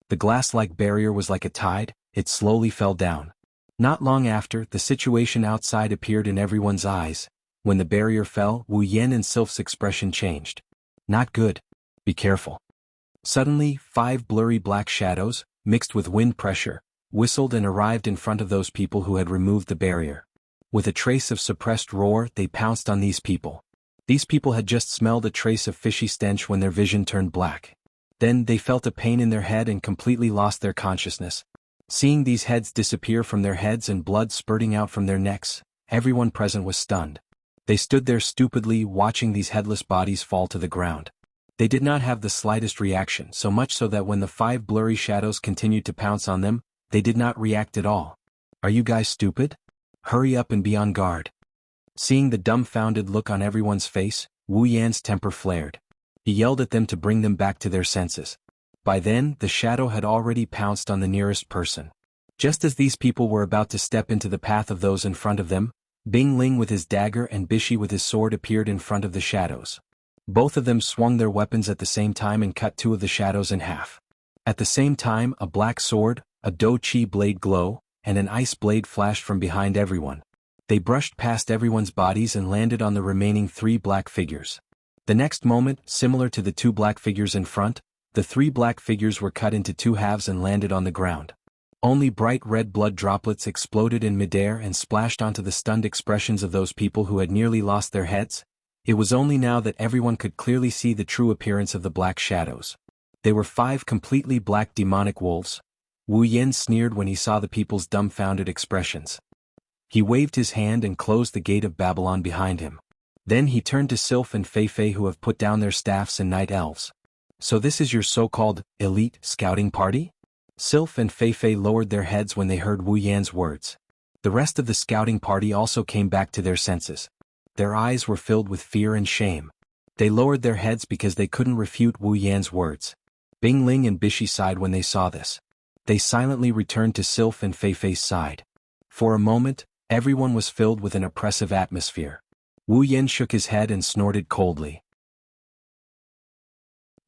The glass-like barrier was like a tide, it slowly fell down. Not long after, the situation outside appeared in everyone's eyes. When the barrier fell, Wu Yin and Sylph's expression changed. Not good. Be careful. Suddenly, 5 blurry black shadows, mixed with wind pressure, whistled and arrived in front of those people who had removed the barrier. With a trace of suppressed roar, they pounced on these people. These people had just smelled a trace of fishy stench when their vision turned black. Then they felt a pain in their head and completely lost their consciousness. Seeing these heads disappear from their heads and blood spurting out from their necks, everyone present was stunned. They stood there stupidly watching these headless bodies fall to the ground. They did not have the slightest reaction, so much so that when the 5 blurry shadows continued to pounce on them, they did not react at all. Are you guys stupid? Hurry up and be on guard. Seeing the dumbfounded look on everyone's face, Wu Yan's temper flared. He yelled at them to bring them back to their senses. By then, the shadow had already pounced on the nearest person. Just as these people were about to step into the path of those in front of them, Bing Ling with his dagger and Bishi with his sword appeared in front of the shadows. Both of them swung their weapons at the same time and cut 2 of the shadows in half. At the same time, a black sword, a Do Chi blade glow, and an ice blade flashed from behind everyone. They brushed past everyone's bodies and landed on the remaining 3 black figures. The next moment, similar to the 2 black figures in front, the 3 black figures were cut into 2 halves and landed on the ground. Only bright red blood droplets exploded in midair and splashed onto the stunned expressions of those people who had nearly lost their heads. It was only now that everyone could clearly see the true appearance of the black shadows. They were 5 completely black demonic wolves. Wu Yan sneered when he saw the people's dumbfounded expressions. He waved his hand and closed the gate of Babylon behind him. Then he turned to Sylph and Fei who have put down their staffs and night elves. So this is your so-called elite scouting party? Sylph and Fei lowered their heads when they heard Wu Yan's words. The rest of the scouting party also came back to their senses. Their eyes were filled with fear and shame. They lowered their heads because they couldn't refute Wu Yan's words. Bing Ling and Bishi sighed when they saw this. They silently returned to Sylph and Fei's side. For a moment, everyone was filled with an oppressive atmosphere. Wu Yan shook his head and snorted coldly.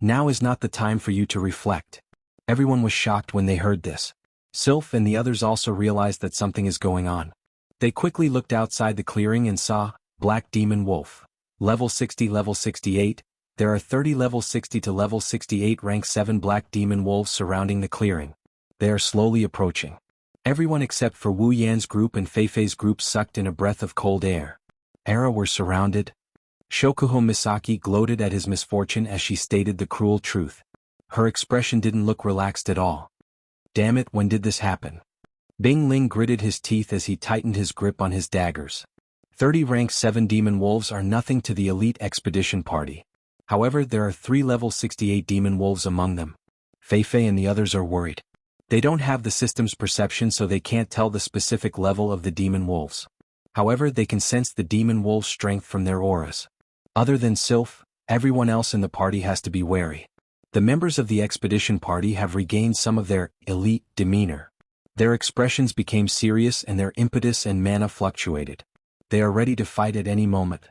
Now is not the time for you to reflect. Everyone was shocked when they heard this. Sylph and the others also realized that something is going on. They quickly looked outside the clearing and saw, Black Demon Wolf. Level 60, level 68, there are 30 level 60 to level 68 rank 7 Black Demon Wolves surrounding the clearing. They are slowly approaching. Everyone except for Wu Yan's group and Fei's group sucked in a breath of cold air. Era were surrounded. Shokuho Misaki gloated at his misfortune as she stated the cruel truth. Her expression didn't look relaxed at all. Damn it, when did this happen? Bing Ling gritted his teeth as he tightened his grip on his daggers. 30 rank 7 demon wolves are nothing to the elite expedition party. However, there are 3 level 68 demon wolves among them. Fei and the others are worried. They don't have the system's perception, so they can't tell the specific level of the demon wolves. However, they can sense the demon wolves' strength from their auras. Other than Sylph, everyone else in the party has to be wary. The members of the expedition party have regained some of their elite demeanor. Their expressions became serious and their impetus and mana fluctuated. They are ready to fight at any moment.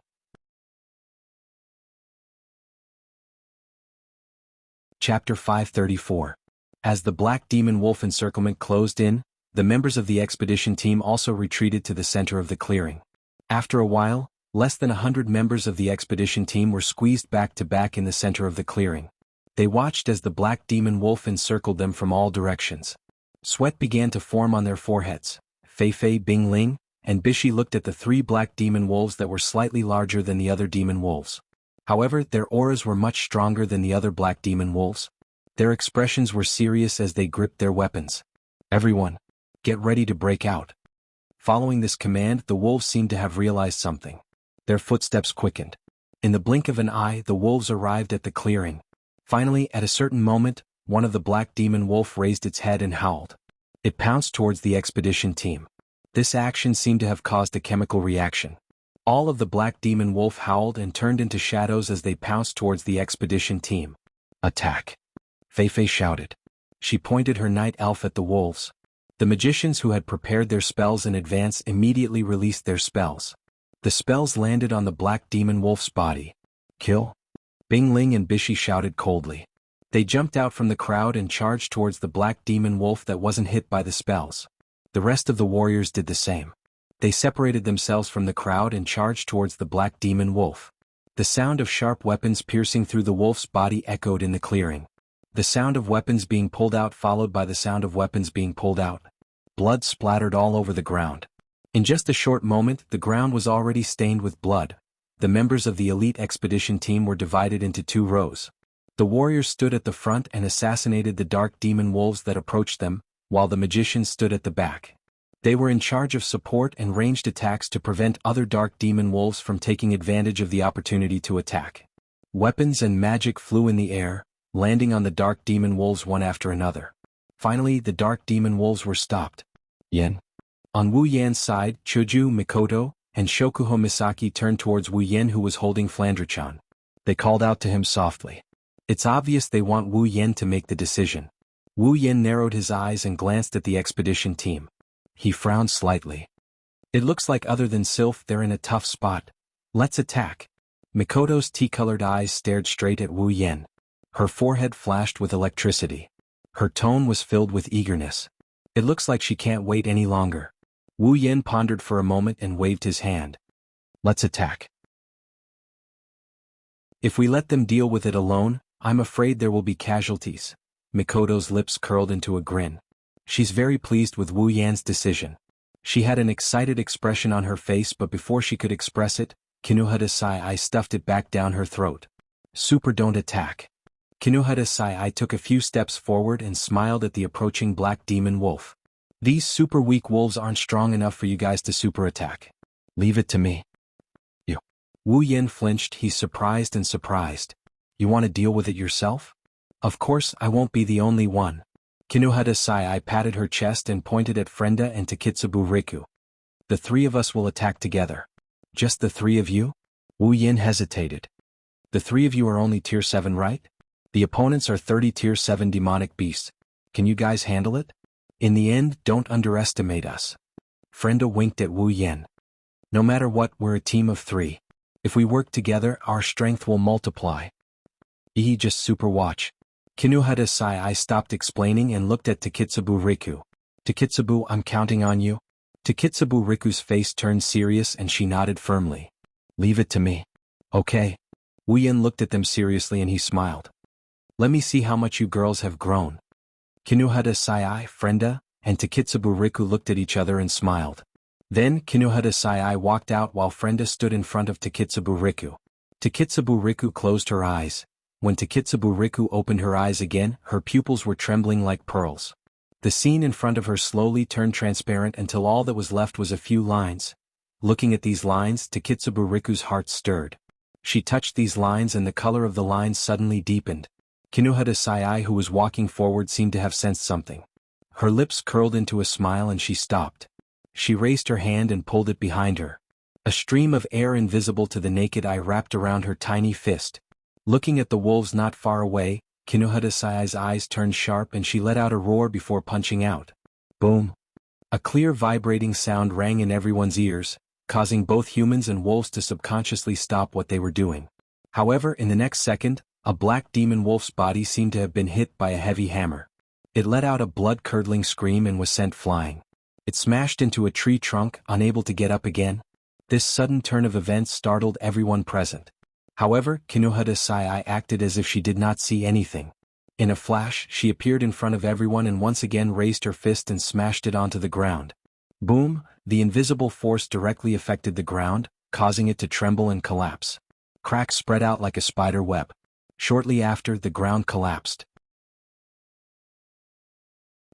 Chapter 534. As the Black Demon Wolf encirclement closed in, the members of the expedition team also retreated to the center of the clearing. After a while, less than 100 members of the expedition team were squeezed back to back in the center of the clearing. They watched as the Black Demon Wolf encircled them from all directions. Sweat began to form on their foreheads. Fei, Bing Ling, and Bishi looked at the 3 Black Demon Wolves that were slightly larger than the other Demon Wolves. However, their auras were much stronger than the other Black Demon Wolves. Their expressions were serious as they gripped their weapons. Everyone, get ready to break out. Following this command, the wolves seemed to have realized something. Their footsteps quickened. In the blink of an eye, the wolves arrived at the clearing. Finally, at a certain moment, one of the Black Demon Wolf raised its head and howled. It pounced towards the expedition team. This action seemed to have caused a chemical reaction. All of the Black Demon Wolf howled and turned into shadows as they pounced towards the expedition team. Attack! Fei shouted. She pointed her night elf at the wolves. The magicians who had prepared their spells in advance immediately released their spells. The spells landed on the Black Demon Wolf's body. Kill? Bing Ling and Bishi shouted coldly. They jumped out from the crowd and charged towards the Black Demon Wolf that wasn't hit by the spells. The rest of the warriors did the same. They separated themselves from the crowd and charged towards the Black Demon Wolf. The sound of sharp weapons piercing through the wolf's body echoed in the clearing. The sound of weapons being pulled out followed by the sound of weapons being pulled out. Blood splattered all over the ground. In just a short moment, the ground was already stained with blood. The members of the elite expedition team were divided into 2 rows. The warriors stood at the front and assassinated the dark demon wolves that approached them, while the magicians stood at the back. They were in charge of support and ranged attacks to prevent other dark demon wolves from taking advantage of the opportunity to attack. Weapons and magic flew in the air, landing on the dark demon wolves one after another. Finally, the dark demon wolves were stopped. Yen. On Wu Yan's side, Chuju, Mikoto, and Shokuho Misaki turned towards Wu Yan who was holding Flandrechan. They called out to him softly. It's obvious they want Wu Yan to make the decision. Wu Yan narrowed his eyes and glanced at the expedition team. He frowned slightly. It looks like other than Sylph they're in a tough spot. Let's attack. Mikoto's tea-colored eyes stared straight at Wu Yan. Her forehead flashed with electricity. Her tone was filled with eagerness. It looks like she can't wait any longer. Wu Yen pondered for a moment and waved his hand. Let's attack. If we let them deal with it alone, I'm afraid there will be casualties. Mikoto's lips curled into a grin. She's very pleased with Wu Yan's decision. She had an excited expression on her face, but before she could express it, Kinuhata Sai stuffed it back down her throat. Super, don't attack. Kinuhata Sai took a few steps forward and smiled at the approaching black demon wolf. These super weak wolves aren't strong enough for you guys to super attack. Leave it to me. You. Wu Yen flinched. He's surprised and surprised. You want to deal with it yourself? Of course, I won't be the only one. Kinuhata Sai patted her chest and pointed at Frenda and Takitsubu Riku. The three of us will attack together. Just the three of you? Wu Yen hesitated. The three of you are only tier 7, right? The opponents are 30 tier 7 demonic beasts. Can you guys handle it? In the end, don't underestimate us. Frenda winked at Wu Yen. No matter what, we're a team of 3. If we work together, our strength will multiply. Just super watch. Kinuhata Sai stopped explaining and looked at Takitsubu Riku. Takitsubu, I'm counting on you. Takitsubu Riku's face turned serious and she nodded firmly. Leave it to me. Okay. Wu Yen looked at them seriously and he smiled. Let me see how much you girls have grown. Kinuhata Sai, Frenda, and Takitsubu Riku looked at each other and smiled. Then Kinuhata Sai walked out while Frenda stood in front of Takitsubu Riku. Takitsubu Riku closed her eyes. When Takitsubu Riku opened her eyes again, her pupils were trembling like pearls. The scene in front of her slowly turned transparent until all that was left was a few lines. Looking at these lines, Takitsubu Riku's heart stirred. She touched these lines and the color of the lines suddenly deepened. Kinuhata Sai, who was walking forward, seemed to have sensed something. Her lips curled into a smile and she stopped. She raised her hand and pulled it behind her. A stream of air invisible to the naked eye wrapped around her tiny fist. Looking at the wolves not far away, Kinuhata Sai's eyes turned sharp and she let out a roar before punching out. Boom! A clear vibrating sound rang in everyone's ears, causing both humans and wolves to subconsciously stop what they were doing. However, in the next second, a black demon wolf's body seemed to have been hit by a heavy hammer. It let out a blood-curdling scream and was sent flying. It smashed into a tree trunk, unable to get up again. This sudden turn of events startled everyone present. However, Kinuhata Sai acted as if she did not see anything. In a flash, she appeared in front of everyone and once again raised her fist and smashed it onto the ground. Boom! The invisible force directly affected the ground, causing it to tremble and collapse. Cracks spread out like a spider web. Shortly after, the ground collapsed.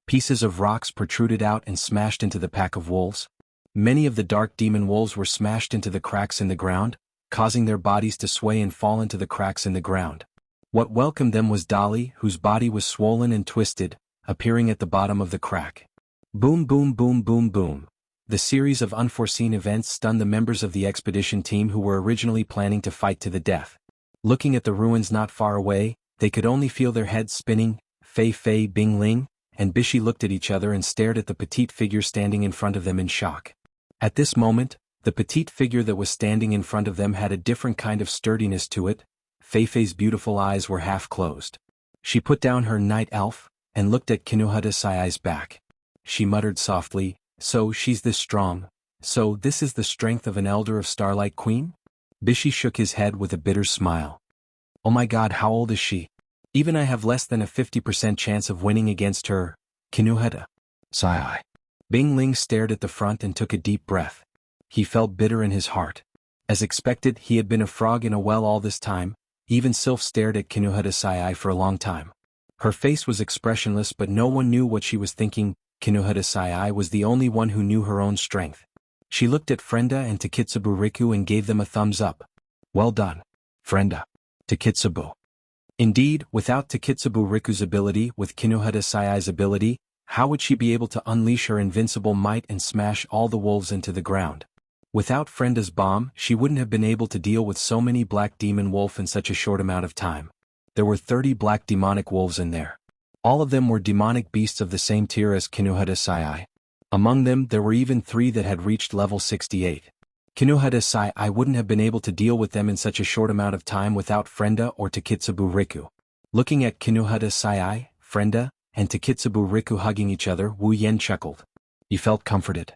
Pieces of rocks protruded out and smashed into the pack of wolves. Many of the dark demon wolves were smashed into the cracks in the ground, causing their bodies to sway and fall into the cracks in the ground. What welcomed them was Dolly, whose body was swollen and twisted, appearing at the bottom of the crack. Boom, boom, boom, boom, boom. The series of unforeseen events stunned the members of the expedition team who were originally planning to fight to the death. Looking at the ruins not far away, they could only feel their heads spinning. Fei Fei, Bing Ling, and Bishi looked at each other and stared at the petite figure standing in front of them in shock. At this moment, the petite figure that was standing in front of them had a different kind of sturdiness to it. Fei Fei's beautiful eyes were half closed. She put down her night elf, and looked at Kinuhata Sai's back. She muttered softly, "So she's this strong. So this is the strength of an elder of Starlight Queen?" Bishi shook his head with a bitter smile. "Oh my god, how old is she? Even I have less than a 50% chance of winning against her." Kinuhata Sai. Bing Ling stared at the front and took a deep breath. He felt bitter in his heart. As expected, he had been a frog in a well all this time. Even Sylph stared at Kinuhata Sai for a long time. Her face was expressionless, but no one knew what she was thinking. Kinuhata Sai was the only one who knew her own strength. She looked at Frenda and Takitsubu Riku and gave them a thumbs up. "Well done, Frenda." Takitsubu. Indeed, without Takitsubu Riku's ability, with Kinuhata Sai's ability, how would she be able to unleash her invincible might and smash all the wolves into the ground? Without Frenda's bomb, she wouldn't have been able to deal with so many black demon wolf in such a short amount of time. There were 30 black demonic wolves in there. All of them were demonic beasts of the same tier as Kinuhata Sai. Among them, there were even 3 that had reached level 68. Kinuhata Sai wouldn't have been able to deal with them in such a short amount of time without Frenda or Takitsubu Riku. Looking at Kinuhata Sai, Frenda, and Takitsubu Riku hugging each other, Wu Yen chuckled. He felt comforted.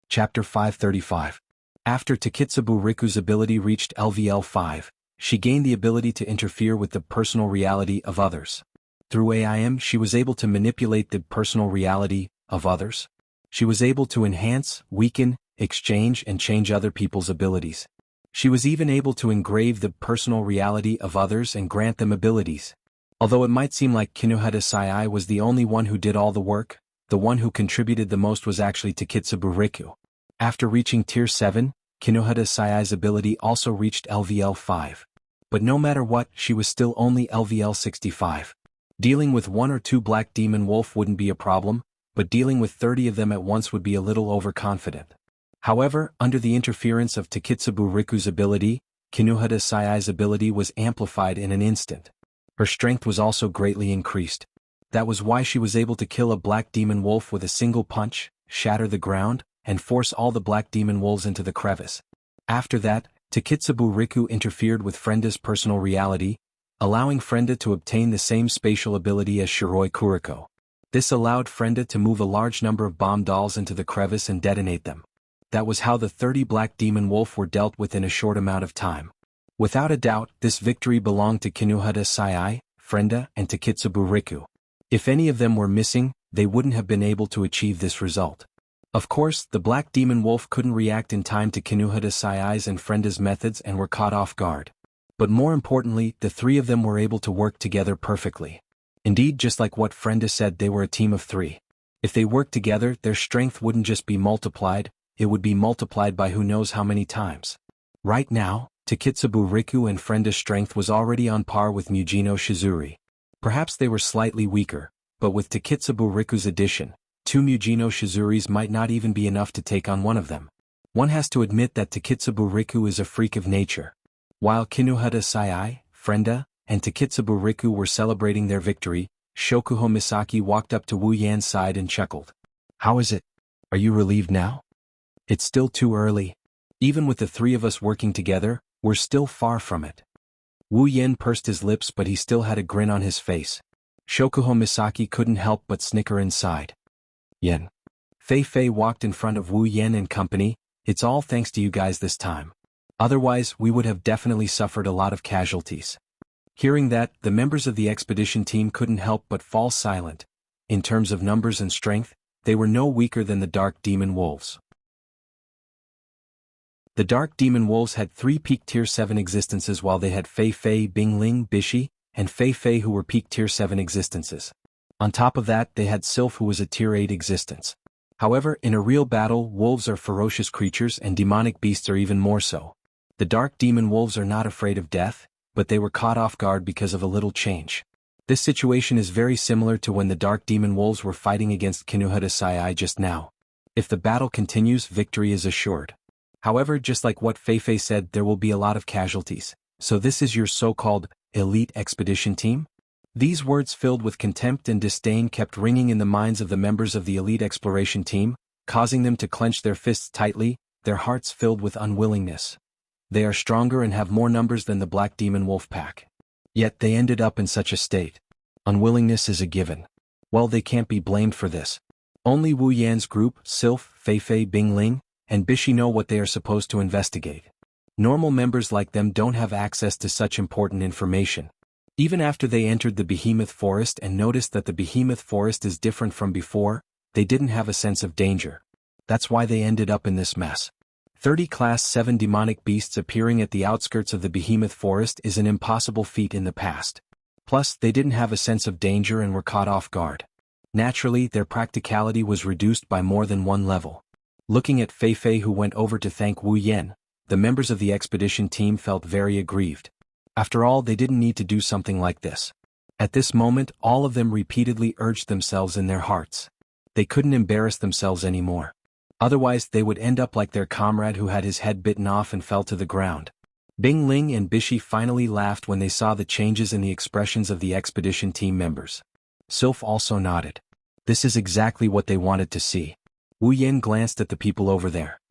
Chapter 535. After Takitsubu Riku's ability reached LVL 5, she gained the ability to interfere with the personal reality of others. Through AIM, she was able to manipulate the personal reality of others. She was able to enhance, weaken, exchange and change other people's abilities. She was even able to engrave the personal reality of others and grant them abilities. Although it might seem like Kinohara Sai was the only one who did all the work, the one who contributed the most was actually Takitsubu Riku. After reaching Tier 7, Kinohara Sai's ability also reached LVL 5. But no matter what, she was still only LVL 65. Dealing with 1 or 2 Black Demon Wolf wouldn't be a problem, but dealing with 30 of them at once would be a little overconfident. However, under the interference of Takitsubu Riku's ability, Kinohara Sai's ability was amplified in an instant. Her strength was also greatly increased. That was why she was able to kill a Black Demon Wolf with a single punch, shatter the ground, and force all the Black Demon Wolves into the crevice. After that, Takitsubu Riku interfered with Frenda's personal reality, allowing Frenda to obtain the same spatial ability as Shiroi Kuriko. This allowed Frenda to move a large number of bomb dolls into the crevice and detonate them. That was how the 30 Black Demon Wolf were dealt with in a short amount of time. Without a doubt, this victory belonged to Kinohara Sai, Frenda, and Takitsubu Riku. If any of them were missing, they wouldn't have been able to achieve this result. Of course, the Black Demon Wolf couldn't react in time to Kinohara Sai's and Frenda's methods and were caught off guard. But more importantly, the 3 of them were able to work together perfectly. Indeed, just like what Frenda said, they were a team of 3. If they worked together, their strength wouldn't just be multiplied, it would be multiplied by who knows how many times. Right now, Takitsubu Riku and Frenda's strength was already on par with Mujino Shizuri. Perhaps they were slightly weaker, but with Takitsubu Riku's addition, 2 Mujino Shizuris might not even be enough to take on one of them. One has to admit that Takitsubu Riku is a freak of nature. While Kinohara Sai, Frenda, and Takitsubu Riku were celebrating their victory, Shokuho Misaki walked up to Wu Yan's side and chuckled. "How is it? Are you relieved now?" "It's still too early. Even with the 3 of us working together, we're still far from it." Wu Yan pursed his lips, but he still had a grin on his face. Shokuho Misaki couldn't help but snicker inside. "Yen." Fei Fei walked in front of Wu Yan and company. "It's all thanks to you guys this time. Otherwise, we would have definitely suffered a lot of casualties." Hearing that, the members of the expedition team couldn't help but fall silent. In terms of numbers and strength, they were no weaker than the Dark Demon Wolves. The Dark Demon Wolves had 3 peak Tier 7 existences, while they had Fei Fei, Bingling, Bishi, and Fei Fei who were peak Tier 7 existences. On top of that, they had Sylph who was a Tier 8 existence. However, in a real battle, wolves are ferocious creatures and demonic beasts are even more so. The Dark Demon Wolves are not afraid of death, but they were caught off guard because of a little change. This situation is very similar to when the Dark Demon Wolves were fighting against Kinohara Sai just now. If the battle continues, victory is assured. However, just like what Fei Fei said, there will be a lot of casualties. "So this is your so-called elite expedition team?" These words filled with contempt and disdain kept ringing in the minds of the members of the elite exploration team, causing them to clench their fists tightly, their hearts filled with unwillingness. They are stronger and have more numbers than the Black Demon Wolf pack. Yet they ended up in such a state. Unwillingness is a given. Well, they can't be blamed for this. Only Wu Yan's group, Sylph, Fei Fei, Bingling, and Bishi know what they are supposed to investigate. Normal members like them don't have access to such important information. Even after they entered the Behemoth Forest and noticed that the Behemoth Forest is different from before, they didn't have a sense of danger. That's why they ended up in this mess. 30 Class 7 demonic beasts appearing at the outskirts of the Behemoth Forest is an impossible feat in the past. Plus, they didn't have a sense of danger and were caught off guard. Naturally, their practicality was reduced by more than one level. Looking at Fei Fei, who went over to thank Wu Yan, the members of the expedition team felt very aggrieved. After all, they didn't need to do something like this. At this moment, all of them repeatedly urged themselves in their hearts. They couldn't embarrass themselves anymore. Otherwise, they would end up like their comrade who had his head bitten off and fell to the ground. Bing Ling and Bishi finally laughed when they saw the changes in the expressions of the expedition team members. Sylph also nodded. This is exactly what they wanted to see. Wu Yan glanced at the people over there.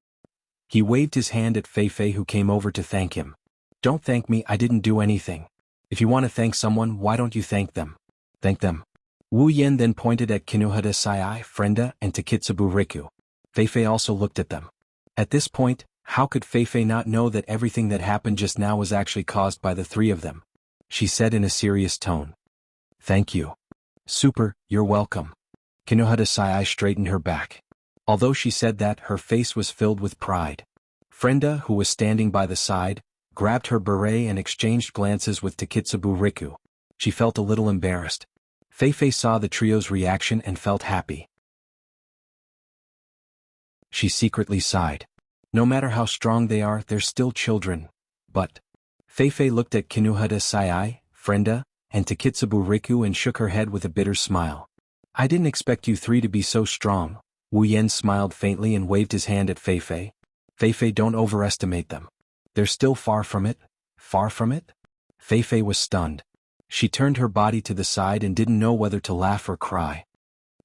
He waved his hand at Fei Fei, who came over to thank him. "Don't thank me, I didn't do anything. If you want to thank someone, why don't you thank them?" "Thank them." Wu Yan then pointed at Kinohara Sai, Frenda, and Takitsubu Riku. Fei Fei also looked at them. At this point, how could Fei Fei not know that everything that happened just now was actually caused by the three of them? She said in a serious tone. Thank you. Super, you're welcome. Kinohata Sai straightened her back. Although she said that, her face was filled with pride. Frenda, who was standing by the side, grabbed her beret and exchanged glances with Takitsubu Riku. She felt a little embarrassed. Fei Fei saw the trio's reaction and felt happy. She secretly sighed. No matter how strong they are, they're still children. But Fei Fei looked at Kinohata Sai, Frenda, and Takitsubu Riku and shook her head with a bitter smile. I didn't expect you three to be so strong. Wu Yen smiled faintly and waved his hand at Fei Fei. Fei Fei, don't overestimate them. They're still far from it. Far from it? Fei Fei was stunned. She turned her body to the side and didn't know whether to laugh or cry.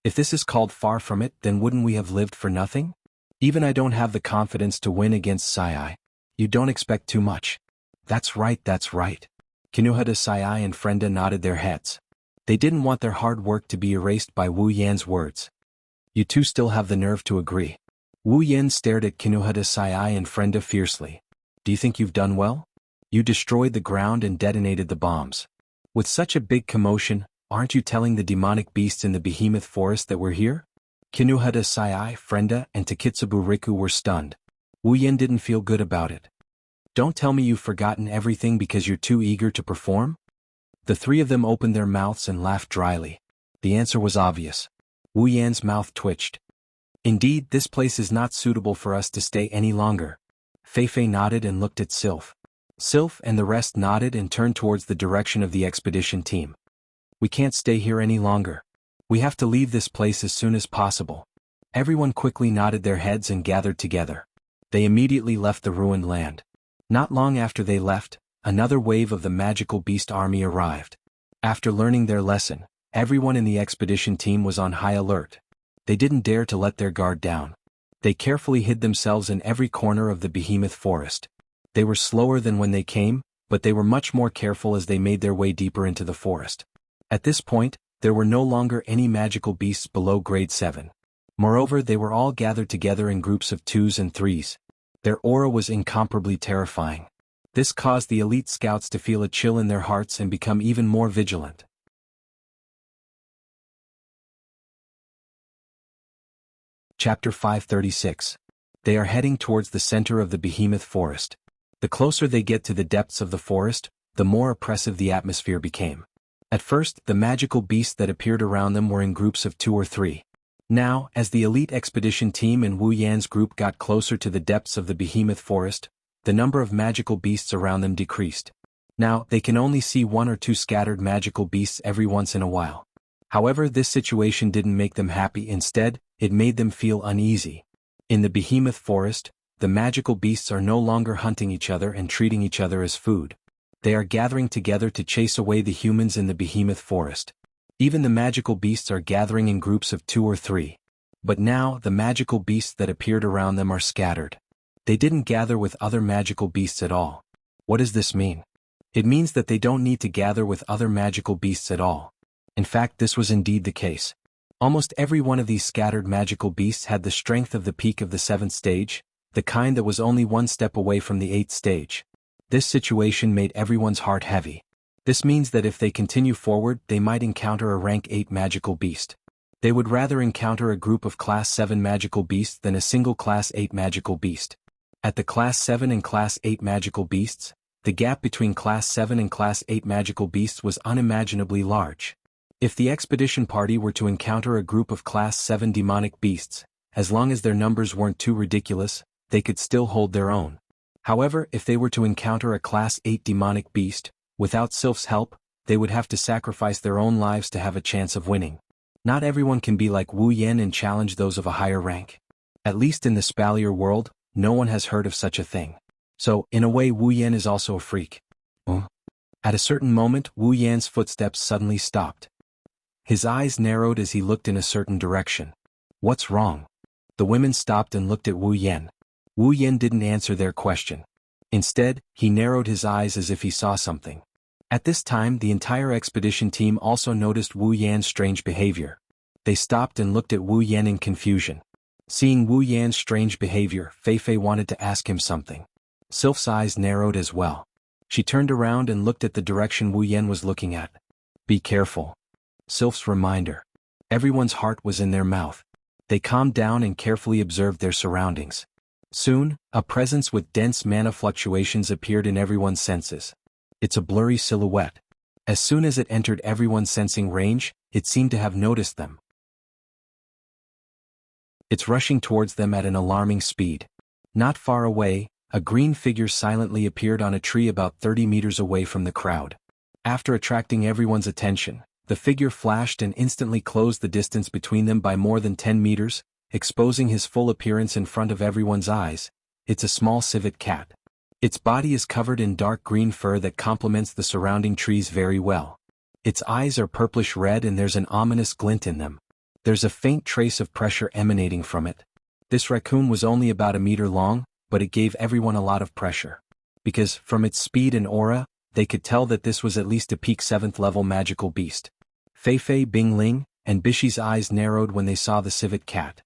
If this is called far from it, then wouldn't we have lived for nothing? Even I don't have the confidence to win against Sai. You don't expect too much. That's right, that's right. Kinohata Sai and Frenda nodded their heads. They didn't want their hard work to be erased by Wu Yan's words. You two still have the nerve to agree. Wu Yan stared at Kinohata Sai and Frenda fiercely. Do you think you've done well? You destroyed the ground and detonated the bombs. With such a big commotion, aren't you telling the demonic beasts in the behemoth forest that we're here? Kinohata Sai, Frenda, and Takitsubu Riku were stunned. Wu Yan didn't feel good about it. Don't tell me you've forgotten everything because you're too eager to perform? The three of them opened their mouths and laughed dryly. The answer was obvious. Wu Yan's mouth twitched. Indeed, this place is not suitable for us to stay any longer. Fei Fei nodded and looked at Sylph. Sylph and the rest nodded and turned towards the direction of the expedition team. We can't stay here any longer. We have to leave this place as soon as possible. Everyone quickly nodded their heads and gathered together. They immediately left the ruined land. Not long after they left, another wave of the magical beast army arrived. After learning their lesson, everyone in the expedition team was on high alert. They didn't dare to let their guard down. They carefully hid themselves in every corner of the behemoth forest. They were slower than when they came, but they were much more careful as they made their way deeper into the forest. At this point, there were no longer any magical beasts below grade 7. Moreover, they were all gathered together in groups of 2s and 3s. Their aura was incomparably terrifying. This caused the elite scouts to feel a chill in their hearts and become even more vigilant. Chapter 536. They are heading towards the center of the behemoth forest. The closer they get to the depths of the forest, the more oppressive the atmosphere became. At first, the magical beasts that appeared around them were in groups of 2 or 3. Now, as the elite expedition team and Wu Yan's group got closer to the depths of the behemoth forest, the number of magical beasts around them decreased. Now, they can only see 1 or 2 scattered magical beasts every once in a while. However, this situation didn't make them happy. Instead, it made them feel uneasy. In the behemoth forest, the magical beasts are no longer hunting each other and treating each other as food. They are gathering together to chase away the humans in the behemoth forest. Even the magical beasts are gathering in groups of 2 or 3. But now, the magical beasts that appeared around them are scattered. They didn't gather with other magical beasts at all. What does this mean? It means that they don't need to gather with other magical beasts at all. In fact, this was indeed the case. Almost every one of these scattered magical beasts had the strength of the peak of the 7th stage, the kind that was only 1 step away from the 8th stage. This situation made everyone's heart heavy. This means that if they continue forward, they might encounter a rank 8 magical beast. They would rather encounter a group of class 7 magical beasts than a single class 8 magical beast. At the class 7 and class 8 magical beasts, the gap between class 7 and class 8 magical beasts was unimaginably large. If the expedition party were to encounter a group of class 7 demonic beasts, as long as their numbers weren't too ridiculous, they could still hold their own. However, if they were to encounter a class 8 demonic beast, without Sylph's help, they would have to sacrifice their own lives to have a chance of winning. Not everyone can be like Wu Yan and challenge those of a higher rank. At least in the Spalier world, no one has heard of such a thing. So, in a way, Wu Yan is also a freak. At a certain moment, Wu Yan's footsteps suddenly stopped. His eyes narrowed as he looked in a certain direction. What's wrong? The women stopped and looked at Wu Yan. Wu Yan didn't answer their question. Instead, he narrowed his eyes as if he saw something. At this time, the entire expedition team also noticed Wu Yan's strange behavior. They stopped and looked at Wu Yan in confusion. Seeing Wu Yan's strange behavior, Fei wanted to ask him something. Sylph's eyes narrowed as well. She turned around and looked at the direction Wu Yan was looking at. Be careful. Sylph's reminder. Everyone's heart was in their mouth. They calmed down and carefully observed their surroundings. Soon, a presence with dense mana fluctuations appeared in everyone's senses. It's a blurry silhouette. As soon as it entered everyone's sensing range, it seemed to have noticed them. It's rushing towards them at an alarming speed. Not far away, a green figure silently appeared on a tree about 30 meters away from the crowd. After attracting everyone's attention, the figure flashed and instantly closed the distance between them by more than 10 meters, exposing his full appearance in front of everyone's eyes. It's a small civet cat. Its body is covered in dark green fur that complements the surrounding trees very well. Its eyes are purplish red and there's an ominous glint in them. There's a faint trace of pressure emanating from it. This raccoon was only about a meter long, but it gave everyone a lot of pressure. Because, from its speed and aura, they could tell that this was at least a peak 7th level magical beast. Fei, Bing Ling, and Bishi's eyes narrowed when they saw the civet cat.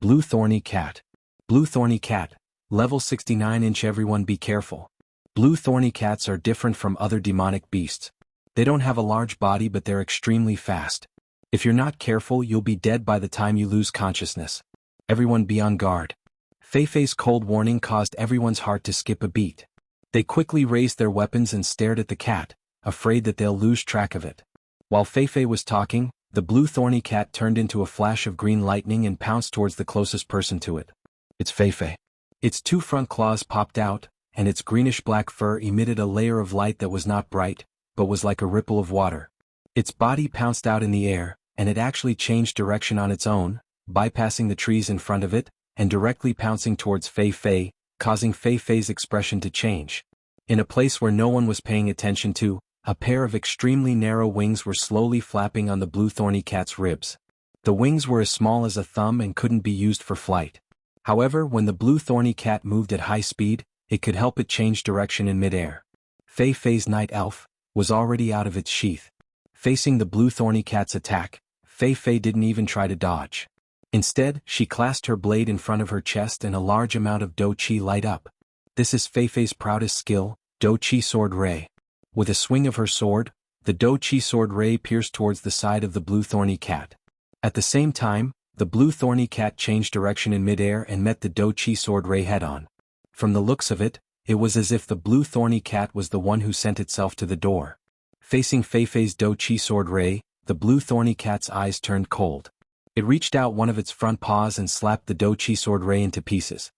Blue thorny cat. Blue thorny cat. Level 69-inch. Everyone be careful. Blue thorny cats are different from other demonic beasts. They don't have a large body but they're extremely fast. If you're not careful you'll be dead by the time you lose consciousness. Everyone be on guard. Fei's cold warning caused everyone's heart to skip a beat. They quickly raised their weapons and stared at the cat, afraid that they'll lose track of it. While Fei was talking, the blue thorny cat turned into a flash of green lightning and pounced towards the closest person to it. It's Fei. Its 2 front claws popped out, and its greenish-black fur emitted a layer of light that was not bright, but was like a ripple of water. Its body pounced out in the air, and it actually changed direction on its own, bypassing the trees in front of it, and directly pouncing towards Fei, causing Fei's expression to change. In a place where no one was paying attention to, a pair of extremely narrow wings were slowly flapping on the blue thorny cat's ribs. The wings were as small as a thumb and couldn't be used for flight. However, when the blue thorny cat moved at high speed, it could help it change direction in midair. Fei's night elf was already out of its sheath. Facing the blue thorny cat's attack, Fei didn't even try to dodge. Instead, she clasped her blade in front of her chest and a large amount of Do Chi light up. This is Fei's proudest skill, Do Chi Sword Ray. With a swing of her sword, the Do Chi Sword Ray pierced towards the side of the blue thorny cat. At the same time, the blue thorny cat changed direction in midair and met the Do Chi Sword Ray head-on. From the looks of it, it was as if the blue thorny cat was the one who sent itself to the door. Facing Fei's Do Chi Sword Ray, the blue thorny cat's eyes turned cold. It reached out one of its front paws and slapped the Do Chi Sword Ray into pieces.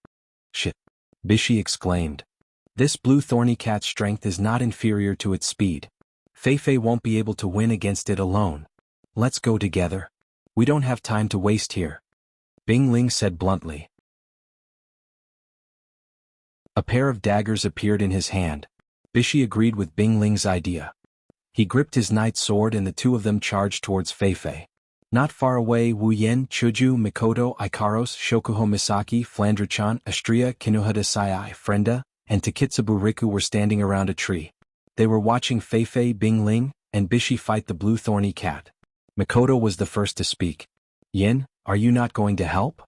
Shit! Bishi exclaimed. This blue thorny cat's strength is not inferior to its speed. Fei won't be able to win against it alone. Let's go together. We don't have time to waste here. Bing Ling said bluntly. A pair of daggers appeared in his hand. Bishi agreed with Bing Ling's idea. He gripped his knight's sword and the two of them charged towards Fei. Not far away, Wu Yen, Chuju, Mikoto, Ikaros, Shokuho Misaki, Flandra-chan, Astria, Kinohada Sai, Frenda, and Takitsubu Riku were standing around a tree. They were watching Fei, Bing Ling, and Bishi fight the blue thorny cat. Mikoto was the first to speak. Yen, are you not going to help?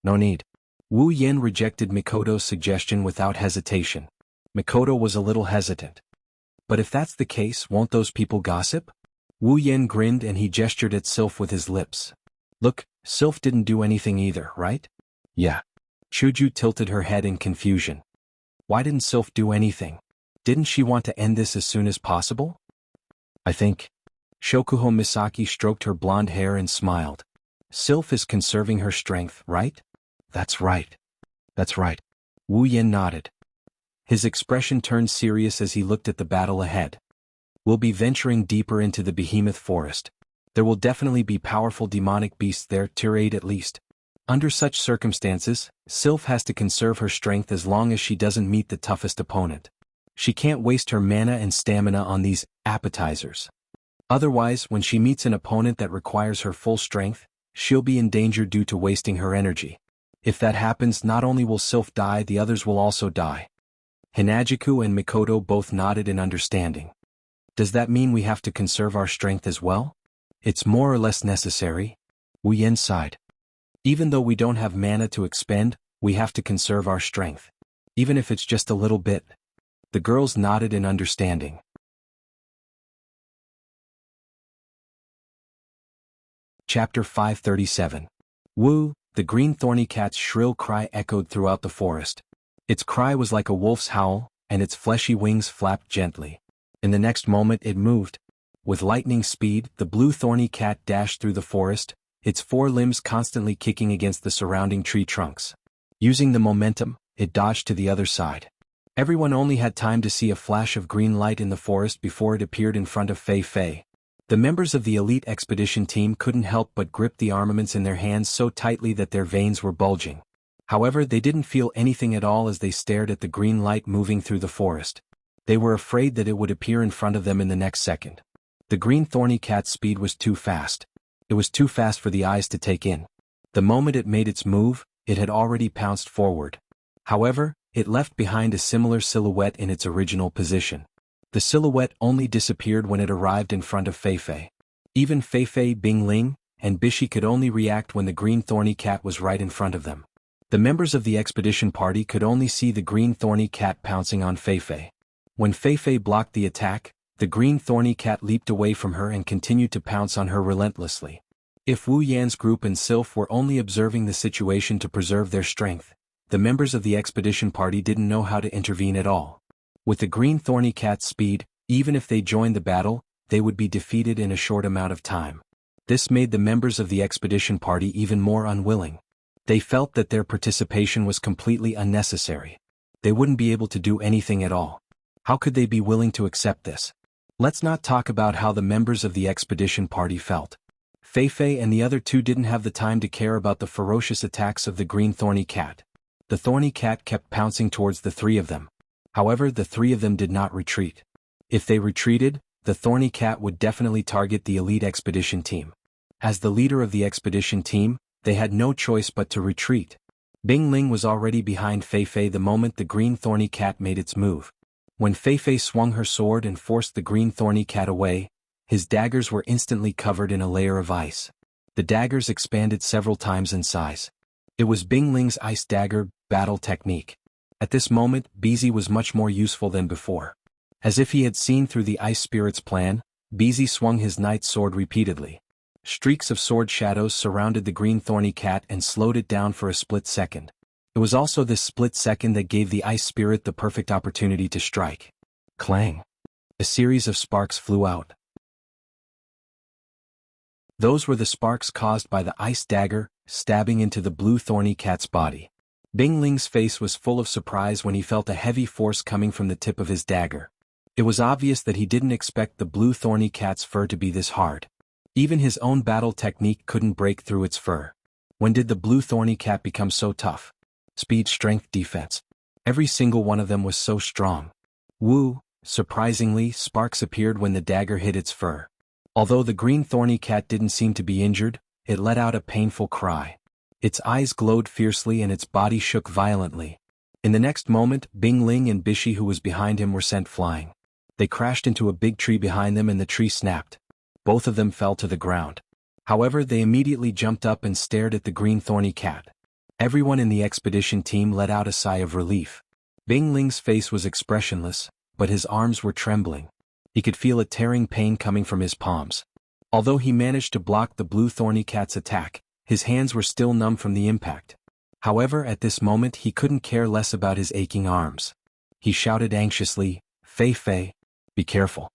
No need. Wu Yen rejected Mikoto's suggestion without hesitation. Mikoto was a little hesitant. But if that's the case, won't those people gossip? Wu Yen grinned and he gestured at Sylph with his lips. Look, Sylph didn't do anything either, right? Yeah. Chuju tilted her head in confusion. Why didn't Sylph do anything? Didn't she want to end this as soon as possible? I think. Shokuho Misaki stroked her blonde hair and smiled. Sylph is conserving her strength, right? That's right. That's right. Wu Yen nodded. His expression turned serious as he looked at the battle ahead. We'll be venturing deeper into the behemoth forest. There will definitely be powerful demonic beasts there, tier 8 at least. Under such circumstances, Sylph has to conserve her strength as long as she doesn't meet the toughest opponent. She can't waste her mana and stamina on these appetizers. Otherwise, when she meets an opponent that requires her full strength, she'll be in danger due to wasting her energy. If that happens, not only will Sylph die, the others will also die. Hinajiku and Mikoto both nodded in understanding. Does that mean we have to conserve our strength as well? It's more or less necessary. Wu Yen sighed. Even though we don't have mana to expend, we have to conserve our strength. Even if it's just a little bit. The girls nodded in understanding. Chapter 537. Wu, the green thorny cat's shrill cry echoed throughout the forest. Its cry was like a wolf's howl, and its fleshy wings flapped gently. In the next moment it moved. With lightning speed, the blue thorny cat dashed through the forest, its four limbs constantly kicking against the surrounding tree trunks. Using the momentum, it dodged to the other side. Everyone only had time to see a flash of green light in the forest before it appeared in front of Fei Fei. The members of the elite expedition team couldn't help but grip the armaments in their hands so tightly that their veins were bulging. However, they didn't feel anything at all as they stared at the green light moving through the forest. They were afraid that it would appear in front of them in the next second. The green thorny cat's speed was too fast. It was too fast for the eyes to take in. The moment it made its move, it had already pounced forward. However, it left behind a similar silhouette in its original position. The silhouette only disappeared when it arrived in front of Fei Fei. Even Fei Fei, Bing Ling, and Bishi could only react when the green thorny cat was right in front of them. The members of the expedition party could only see the green thorny cat pouncing on Fei Fei. When Fei Fei blocked the attack, the green thorny cat leaped away from her and continued to pounce on her relentlessly. If Wu Yan's group and Sylph were only observing the situation to preserve their strength, the members of the expedition party didn't know how to intervene at all. With the green thorny cat's speed, even if they joined the battle, they would be defeated in a short amount of time. This made the members of the expedition party even more unwilling. They felt that their participation was completely unnecessary. They wouldn't be able to do anything at all. How could they be willing to accept this? Let's not talk about how the members of the expedition party felt. Fei Fei and the other two didn't have the time to care about the ferocious attacks of the green thorny cat. The thorny cat kept pouncing towards the three of them. However, the three of them did not retreat. If they retreated, the thorny cat would definitely target the elite expedition team. As the leader of the expedition team, they had no choice but to retreat. Bing Ling was already behind Fei Fei the moment the green thorny cat made its move. When Fei Fei swung her sword and forced the green thorny cat away, his daggers were instantly covered in a layer of ice. The daggers expanded several times in size. It was Bing Ling's ice dagger battle technique. At this moment, Bizi was much more useful than before. As if he had seen through the ice spirit's plan, Bizi swung his knight's sword repeatedly. Streaks of sword shadows surrounded the green thorny cat and slowed it down for a split second. It was also this split second that gave the ice spirit the perfect opportunity to strike. Clang! A series of sparks flew out. Those were the sparks caused by the ice dagger stabbing into the blue thorny cat's body. Bing Ling's face was full of surprise when he felt a heavy force coming from the tip of his dagger. It was obvious that he didn't expect the blue thorny cat's fur to be this hard. Even his own battle technique couldn't break through its fur. When did the blue thorny cat become so tough? Speed, strength, defense. Every single one of them was so strong. Woo, surprisingly, sparks appeared when the dagger hit its fur. Although the green thorny cat didn't seem to be injured, it let out a painful cry. Its eyes glowed fiercely and its body shook violently. In the next moment, Bing Ling and Bishi, who was behind him, were sent flying. They crashed into a big tree behind them and the tree snapped. Both of them fell to the ground. However, they immediately jumped up and stared at the green thorny cat. Everyone in the expedition team let out a sigh of relief. Bing Ling's face was expressionless, but his arms were trembling. He could feel a tearing pain coming from his palms. Although he managed to block the blue thorny cat's attack, his hands were still numb from the impact. However, at this moment he couldn't care less about his aching arms. He shouted anxiously, "Fei Fei, be careful."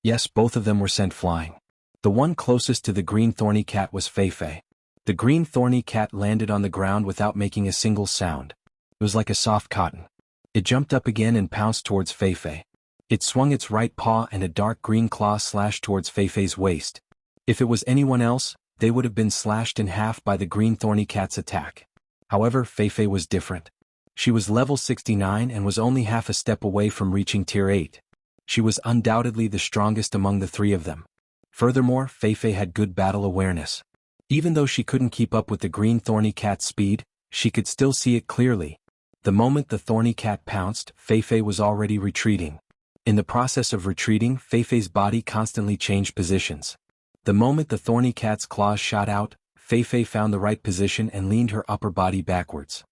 Yes, both of them were sent flying. The one closest to the green thorny cat was Fei Fei. The green thorny cat landed on the ground without making a single sound. It was like a soft cotton. It jumped up again and pounced towards Fei Fei. It swung its right paw and a dark green claw slashed towards Fei Fei's waist. If it was anyone else, they would have been slashed in half by the green thorny cat's attack. However, Fei Fei was different. She was level 69 and was only half a step away from reaching tier 8. She was undoubtedly the strongest among the three of them. Furthermore, Fei Fei had good battle awareness. Even though she couldn't keep up with the green thorny cat's speed, she could still see it clearly. The moment the thorny cat pounced, Fei Fei was already retreating. In the process of retreating, Fei Fei's body constantly changed positions. The moment the thorny cat's claws shot out, Fei found the right position and leaned her upper body backwards.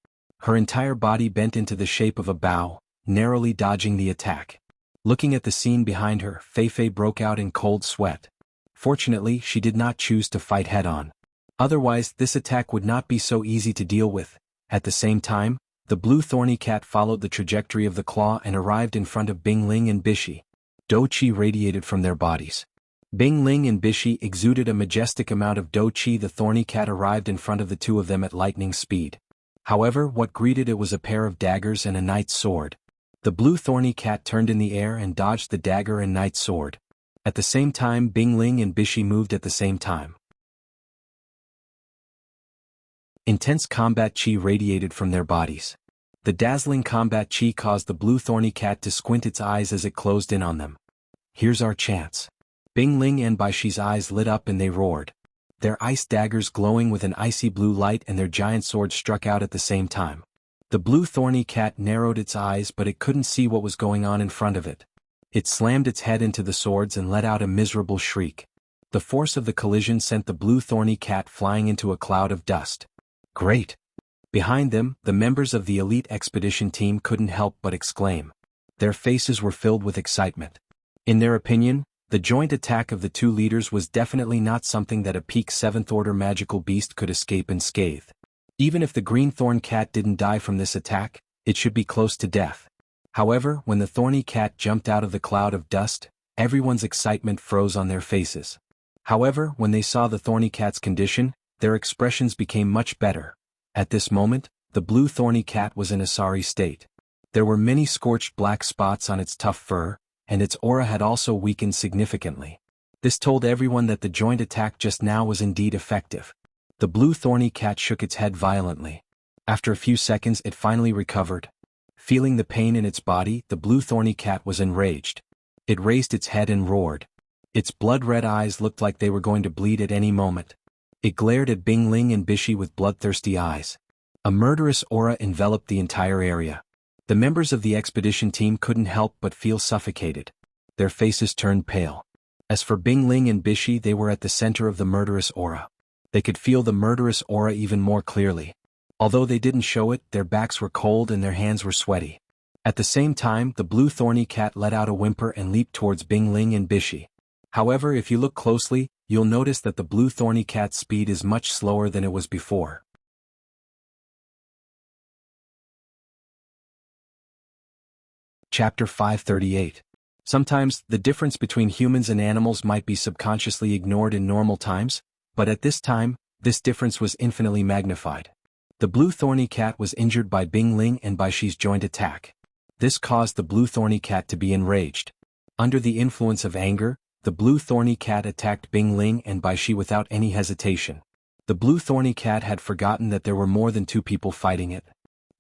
Her entire body bent into the shape of a bow, narrowly dodging the attack. Looking at the scene behind her, Fei broke out in cold sweat. Fortunately, she did not choose to fight head-on. Otherwise, this attack would not be so easy to deal with. At the same time, the blue thorny cat followed the trajectory of the claw and arrived in front of Bing Ling and Bishi. Do-Chi radiated from their bodies. Bing Ling and Bishi exuded a majestic amount of Do-Chi. The thorny cat arrived in front of the two of them at lightning speed. However, what greeted it was a pair of daggers and a knight's sword. The blue thorny cat turned in the air and dodged the dagger and knight's sword. At the same time, Bing Ling and Bishi moved at the same time. Intense combat chi radiated from their bodies. The dazzling combat chi caused the blue thorny cat to squint its eyes as it closed in on them. Here's our chance. Bing Ling and Bishi's eyes lit up and they roared. Their ice daggers glowing with an icy blue light and their giant swords struck out at the same time. The blue thorny cat narrowed its eyes but it couldn't see what was going on in front of it. It slammed its head into the swords and let out a miserable shriek. The force of the collision sent the blue thorny cat flying into a cloud of dust. Great! Behind them, the members of the elite expedition team couldn't help but exclaim. Their faces were filled with excitement. In their opinion, the joint attack of the two leaders was definitely not something that a peak 7th order magical beast could escape unscathed. Even if the green thorn cat didn't die from this attack, it should be close to death. However, when the thorny cat jumped out of the cloud of dust, everyone's excitement froze on their faces. However, when they saw the thorny cat's condition, their expressions became much better. At this moment, the blue thorny cat was in a sorry state. There were many scorched black spots on its tough fur, and its aura had also weakened significantly. This told everyone that the joint attack just now was indeed effective. The blue thorny cat shook its head violently. After a few seconds it finally recovered. Feeling the pain in its body, the blue thorny cat was enraged. It raised its head and roared. Its blood-red eyes looked like they were going to bleed at any moment. It glared at Bing Ling and Bishi with bloodthirsty eyes. A murderous aura enveloped the entire area. The members of the expedition team couldn't help but feel suffocated. Their faces turned pale. As for Bing Ling and Bishi, they were at the center of the murderous aura. They could feel the murderous aura even more clearly. Although they didn't show it, their backs were cold and their hands were sweaty. At the same time, the blue thorny cat let out a whimper and leaped towards Bing Ling and Bishi. However, if you look closely, you'll notice that the blue thorny cat's speed is much slower than it was before. Chapter 538. Sometimes, the difference between humans and animals might be subconsciously ignored in normal times, but at this time, this difference was infinitely magnified. The blue thorny cat was injured by Bing Ling and Bishi's joint attack. This caused the blue thorny cat to be enraged. Under the influence of anger, the blue thorny cat attacked Bing Ling and Bishi without any hesitation. The blue thorny cat had forgotten that there were more than two people fighting it.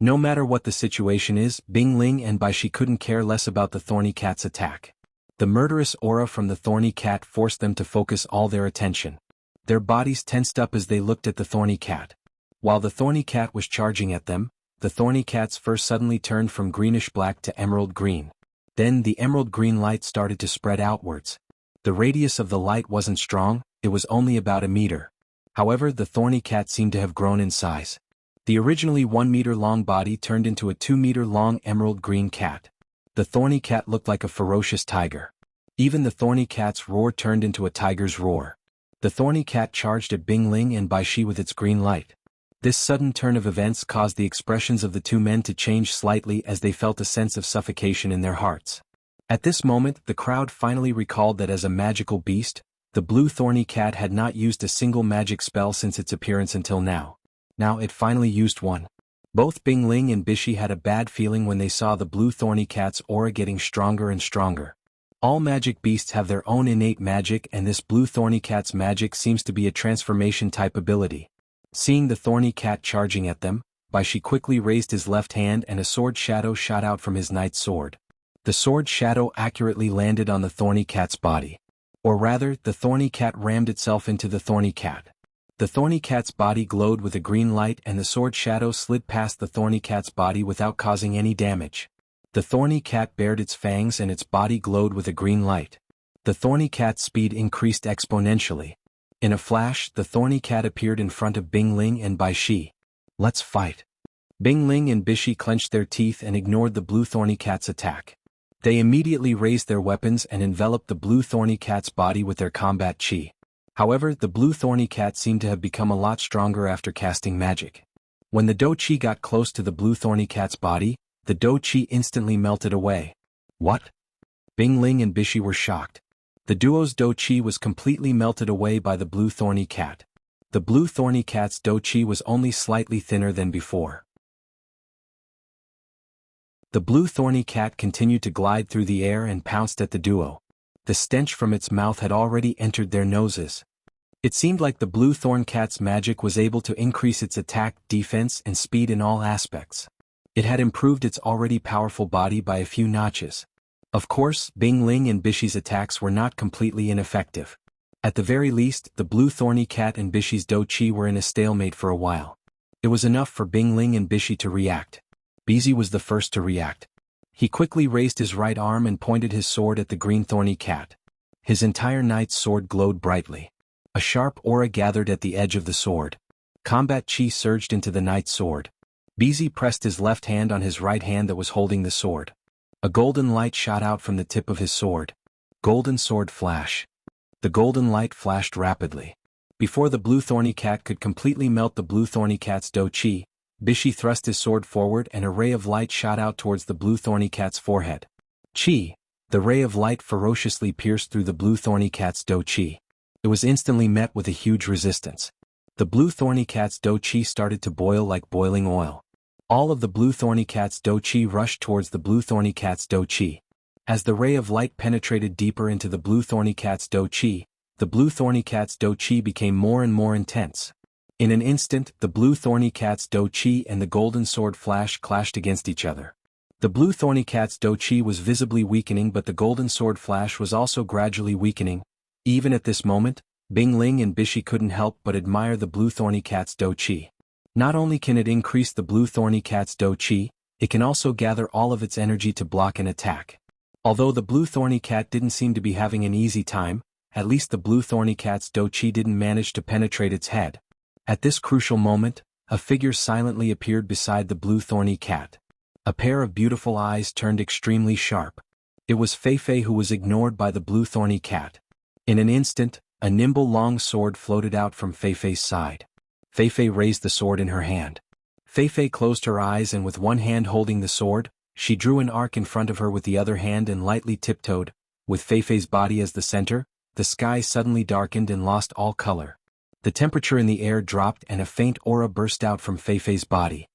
No matter what the situation is, Bing Ling and Bishi couldn't care less about the thorny cat's attack. The murderous aura from the thorny cat forced them to focus all their attention. Their bodies tensed up as they looked at the thorny cat. While the thorny cat was charging at them, the thorny cat's fur suddenly turned from greenish-black to emerald green. Then the emerald green light started to spread outwards. The radius of the light wasn't strong, it was only about a meter. However, the thorny cat seemed to have grown in size. The originally 1 meter long body turned into a 2 meter long emerald green cat. The thorny cat looked like a ferocious tiger. Even the thorny cat's roar turned into a tiger's roar. The thorny cat charged at Bing Ling and Bishi with its green light. This sudden turn of events caused the expressions of the two men to change slightly as they felt a sense of suffocation in their hearts. At this moment, the crowd finally recalled that as a magical beast, the blue thorny cat had not used a single magic spell since its appearance until now. Now it finally used one. Both Bing Ling and Bishi had a bad feeling when they saw the blue thorny cat's aura getting stronger and stronger. All magic beasts have their own innate magic, and this blue thorny cat's magic seems to be a transformation type ability. Seeing the thorny cat charging at them, Bishi quickly raised his left hand and a sword shadow shot out from his knight's sword. The sword shadow accurately landed on the thorny cat's body. Or rather, the thorny cat rammed itself into the thorny cat. The thorny cat's body glowed with a green light and the sword shadow slid past the thorny cat's body without causing any damage. The thorny cat bared its fangs and its body glowed with a green light. The thorny cat's speed increased exponentially. In a flash, the thorny cat appeared in front of Bing Ling and Bai Shi. "Let's fight." Bing Ling and Bishi clenched their teeth and ignored the blue thorny cat's attack. They immediately raised their weapons and enveloped the blue thorny cat's body with their combat chi. However, the blue thorny cat seemed to have become a lot stronger after casting magic. When the do chi got close to the blue thorny cat's body, the do chi instantly melted away. What? Bing Ling and Bishi were shocked. The duo's do chi was completely melted away by the blue thorny cat. The blue thorny cat's do chi was only slightly thinner than before. The blue thorny cat continued to glide through the air and pounced at the duo. The stench from its mouth had already entered their noses. It seemed like the blue thorn cat's magic was able to increase its attack, defense, and speed in all aspects. It had improved its already powerful body by a few notches. Of course, Bing Ling and Bishi's attacks were not completely ineffective. At the very least, the blue thorny cat and Bishi's do chi were in a stalemate for a while. It was enough for Bing Ling and Bishi to react. Bizi was the first to react. He quickly raised his right arm and pointed his sword at the green thorny cat. His entire knight's sword glowed brightly. A sharp aura gathered at the edge of the sword. Combat chi surged into the knight's sword. Bizi pressed his left hand on his right hand that was holding the sword. A golden light shot out from the tip of his sword. Golden sword flash. The golden light flashed rapidly. Before the blue thorny cat could completely melt the blue thorny cat's do chi, Bishi thrust his sword forward and a ray of light shot out towards the blue thorny cat's forehead. Chi! The ray of light ferociously pierced through the blue thorny cat's do chi. It was instantly met with a huge resistance. The blue thorny cat's do chi started to boil like boiling oil. All of the blue thorny cat's do chi rushed towards the blue thorny cat's do chi. As the ray of light penetrated deeper into the blue thorny cat's do chi, the blue thorny cat's do chi became more and more intense. In an instant, the blue thorny cat's do chi and the golden sword flash clashed against each other. The blue thorny cat's do chi was visibly weakening, but the golden sword flash was also gradually weakening. Even at this moment, Bing Ling and Bishi couldn't help but admire the blue thorny cat's do chi. Not only can it increase the blue thorny cat's do chi, it can also gather all of its energy to block an attack. Although the blue thorny cat didn't seem to be having an easy time, at least the blue thorny cat's do chi didn't manage to penetrate its head. At this crucial moment, a figure silently appeared beside the blue thorny cat. A pair of beautiful eyes turned extremely sharp. It was Feifei who was ignored by the blue thorny cat. In an instant, a nimble long sword floated out from Feifei's side. Feifei raised the sword in her hand. Feifei closed her eyes and with one hand holding the sword, she drew an arc in front of her with the other hand and lightly tiptoed. With Feifei's body as the center, the sky suddenly darkened and lost all color. The temperature in the air dropped and a faint aura burst out from Feifei's body.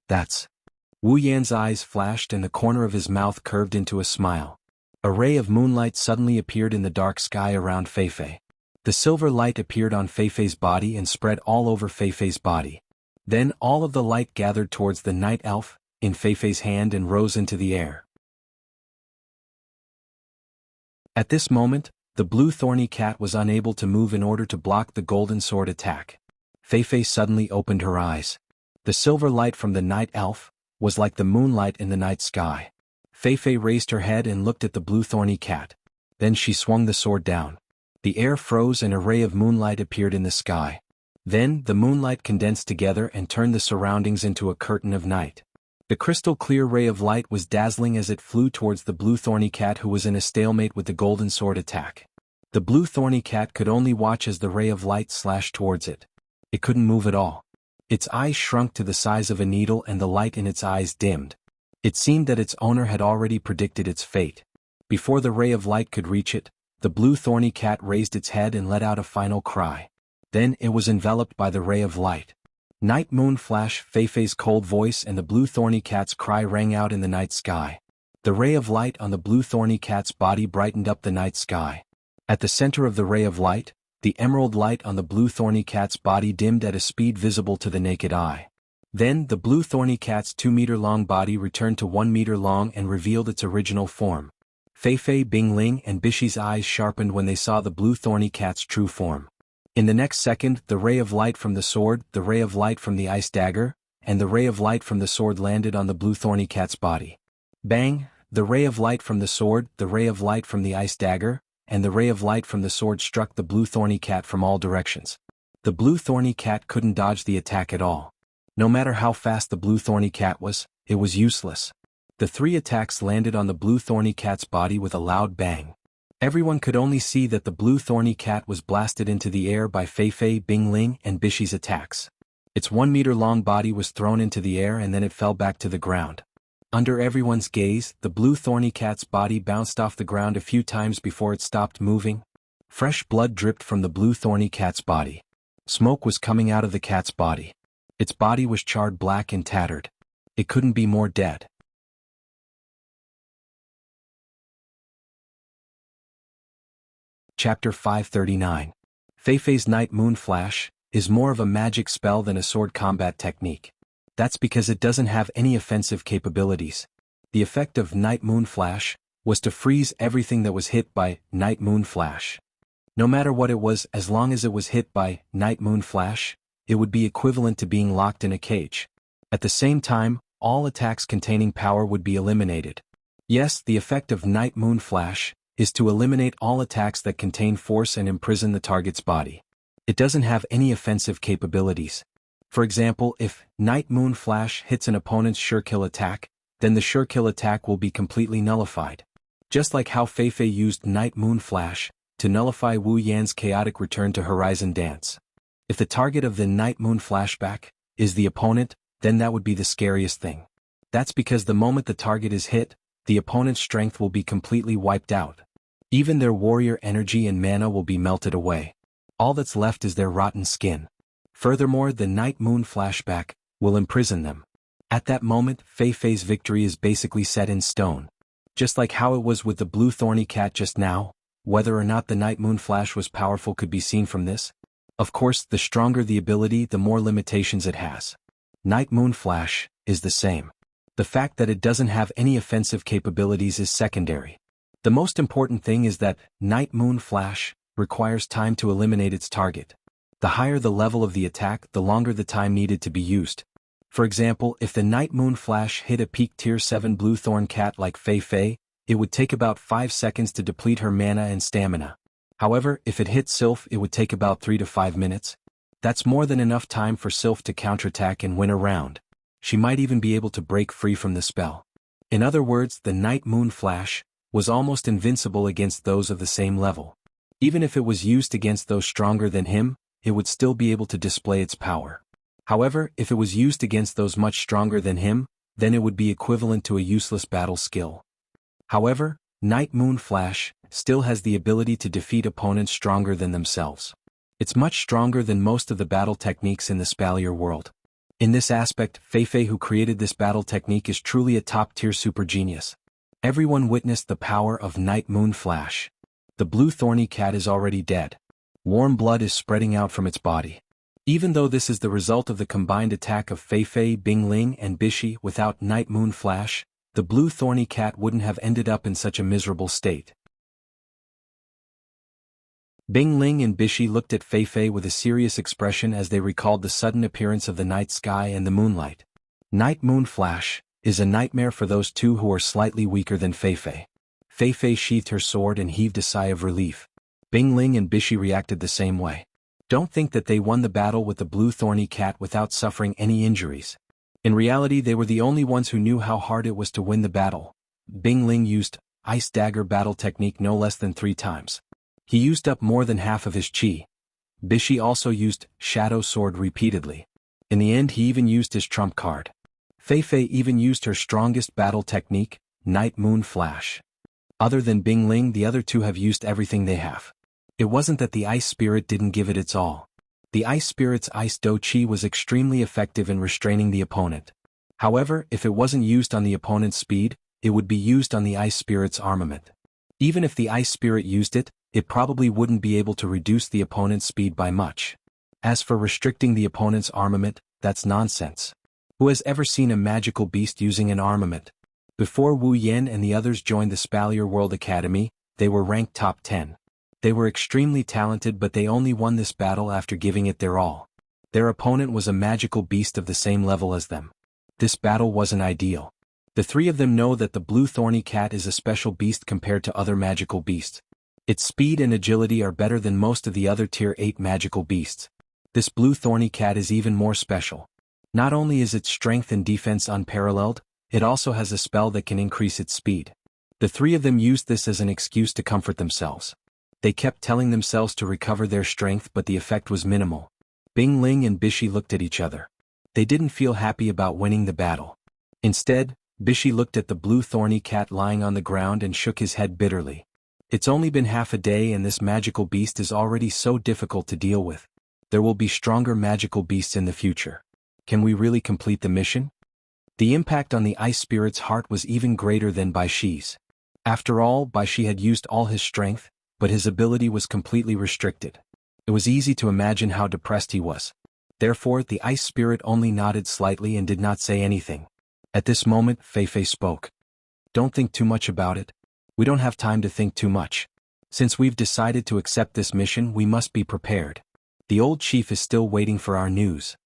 That's... Wu Yan's eyes flashed and the corner of his mouth curved into a smile. A ray of moonlight suddenly appeared in the dark sky around Feifei. The silver light appeared on Feifei's body and spread all over Feifei's body. Then all of the light gathered towards the night elf, in Feifei's hand and rose into the air. At this moment, the blue thorny cat was unable to move in order to block the golden sword attack. Feifei suddenly opened her eyes. The silver light from the night elf was like the moonlight in the night sky. Feifei raised her head and looked at the blue thorny cat. Then she swung the sword down. The air froze and a ray of moonlight appeared in the sky. Then the moonlight condensed together and turned the surroundings into a curtain of night. The crystal-clear ray of light was dazzling as it flew towards the blue thorny cat who was in a stalemate with the golden sword attack. The blue thorny cat could only watch as the ray of light slashed towards it. It couldn't move at all. Its eyes shrunk to the size of a needle and the light in its eyes dimmed. It seemed that its owner had already predicted its fate. Before the ray of light could reach it, the blue thorny cat raised its head and let out a final cry. Then it was enveloped by the ray of light. Night moon flash, Feifei's cold voice and the blue thorny cat's cry rang out in the night sky. The ray of light on the blue thorny cat's body brightened up the night sky. At the center of the ray of light, the emerald light on the blue thorny cat's body dimmed at a speed visible to the naked eye. Then the blue thorny cat's 2-meter-long body returned to 1 meter long and revealed its original form. Feifei, Bing Ling and Bishi's eyes sharpened when they saw the blue thorny cat's true form. In the next second, the ray of light from the sword, the ray of light from the ice dagger, and the ray of light from the sword landed on the blue thorny cat's body. Bang! The ray of light from the sword, the ray of light from the ice dagger, and the ray of light from the sword struck the blue thorny cat from all directions. The blue thorny cat couldn't dodge the attack at all. No matter how fast the blue thorny cat was, it was useless. The 3 attacks landed on the blue thorny cat's body with a loud bang. Everyone could only see that the blue thorny cat was blasted into the air by Fei Fei, Bing Ling, and Bishi's attacks. Its 1-meter-long body was thrown into the air and then it fell back to the ground. Under everyone's gaze, the blue thorny cat's body bounced off the ground a few times before it stopped moving. Fresh blood dripped from the blue thorny cat's body. Smoke was coming out of the cat's body. Its body was charred black and tattered. It couldn't be more dead. Chapter 539. Fei Fei's Night Moon Flash is more of a magic spell than a sword combat technique. That's because it doesn't have any offensive capabilities. The effect of Night Moon Flash was to freeze everything that was hit by Night Moon Flash. No matter what it was, as long as it was hit by Night Moon Flash, it would be equivalent to being locked in a cage. At the same time, all attacks containing power would be eliminated. Yes, the effect of Night Moon Flash is to eliminate all attacks that contain force and imprison the target's body. It doesn't have any offensive capabilities. For example, if Night Moon Flash hits an opponent's sure kill attack, then the sure kill attack will be completely nullified. Just like how Fei Fei used Night Moon Flash to nullify Wu Yan's chaotic return to Horizon Dance. If the target of the Night Moon Flashback is the opponent, then that would be the scariest thing. That's because the moment the target is hit, the opponent's strength will be completely wiped out. Even their warrior energy and mana will be melted away. All that's left is their rotten skin. Furthermore, the Night Moon Flashback will imprison them. At that moment, Fei Fei's victory is basically set in stone. Just like how it was with the blue thorny cat just now, whether or not the Night Moon Flash was powerful could be seen from this. Of course, the stronger the ability, the more limitations it has. Night Moon Flash is the same. The fact that it doesn't have any offensive capabilities is secondary. The most important thing is that Night Moon Flash requires time to eliminate its target. The higher the level of the attack, the longer the time needed to be used. For example, if the Night Moon Flash hit a peak tier 7 blue thorn cat like Fei Fei, it would take about 5 seconds to deplete her mana and stamina. However, if it hit Sylph, it would take about 3 to 5 minutes. That's more than enough time for Sylph to counterattack and win a round. She might even be able to break free from the spell. In other words, the Night Moon Flash was almost invincible against those of the same level. Even if it was used against those stronger than him, it would still be able to display its power. However, if it was used against those much stronger than him, then it would be equivalent to a useless battle skill. However, Night Moon Flash still has the ability to defeat opponents stronger than themselves. It's much stronger than most of the battle techniques in the Spalier world. In this aspect, Fei Fei, who created this battle technique, is truly a top-tier super genius. Everyone witnessed the power of Night Moon Flash. The blue thorny cat is already dead. Warm blood is spreading out from its body. Even though this is the result of the combined attack of Fei Fei, Bing Ling, and Bishi, without Night Moon Flash, the blue thorny cat wouldn't have ended up in such a miserable state. Bing Ling and Bishi looked at Fei Fei with a serious expression as they recalled the sudden appearance of the night sky and the moonlight. Night Moon Flash is a nightmare for those two who are slightly weaker than Fei Fei. Fei Fei sheathed her sword and heaved a sigh of relief. Bing Ling and Bishi reacted the same way. Don't think that they won the battle with the blue thorny cat without suffering any injuries. In reality, they were the only ones who knew how hard it was to win the battle. Bing Ling used Ice Dagger battle technique no less than 3 times. He used up more than half of his chi. Bishi also used Shadow Sword repeatedly. In the end, he even used his trump card. Fei Fei even used her strongest battle technique, Night Moon Flash. Other than Bing Ling, the other two have used everything they have. It wasn't that the Ice Spirit didn't give it its all. The Ice Spirit's Ice Do Chi was extremely effective in restraining the opponent. However, if it wasn't used on the opponent's speed, it would be used on the Ice Spirit's armament. Even if the Ice Spirit used it, it probably wouldn't be able to reduce the opponent's speed by much. As for restricting the opponent's armament, that's nonsense. Who has ever seen a magical beast using an armament? Before Wu Yan and the others joined the Spalier World Academy, they were ranked top 10. They were extremely talented, but they only won this battle after giving it their all. Their opponent was a magical beast of the same level as them. This battle wasn't ideal. The 3 of them know that the blue thorny cat is a special beast compared to other magical beasts. Its speed and agility are better than most of the other Tier 8 magical beasts. This blue thorny cat is even more special. Not only is its strength and defense unparalleled, it also has a spell that can increase its speed. The three of them used this as an excuse to comfort themselves. They kept telling themselves to recover their strength, but the effect was minimal. Bing Ling and Bishi looked at each other. They didn't feel happy about winning the battle. Instead, Bishi looked at the blue thorny cat lying on the ground and shook his head bitterly. It's only been half a day and this magical beast is already so difficult to deal with. There will be stronger magical beasts in the future. Can we really complete the mission? The impact on the ice spirit's heart was even greater than Baishi's. After all, Baishi had used all his strength, but his ability was completely restricted. It was easy to imagine how depressed he was. Therefore, the ice spirit only nodded slightly and did not say anything. At this moment, Feifei spoke. Don't think too much about it. We don't have time to think too much. Since we've decided to accept this mission, we must be prepared. The old chief is still waiting for our news.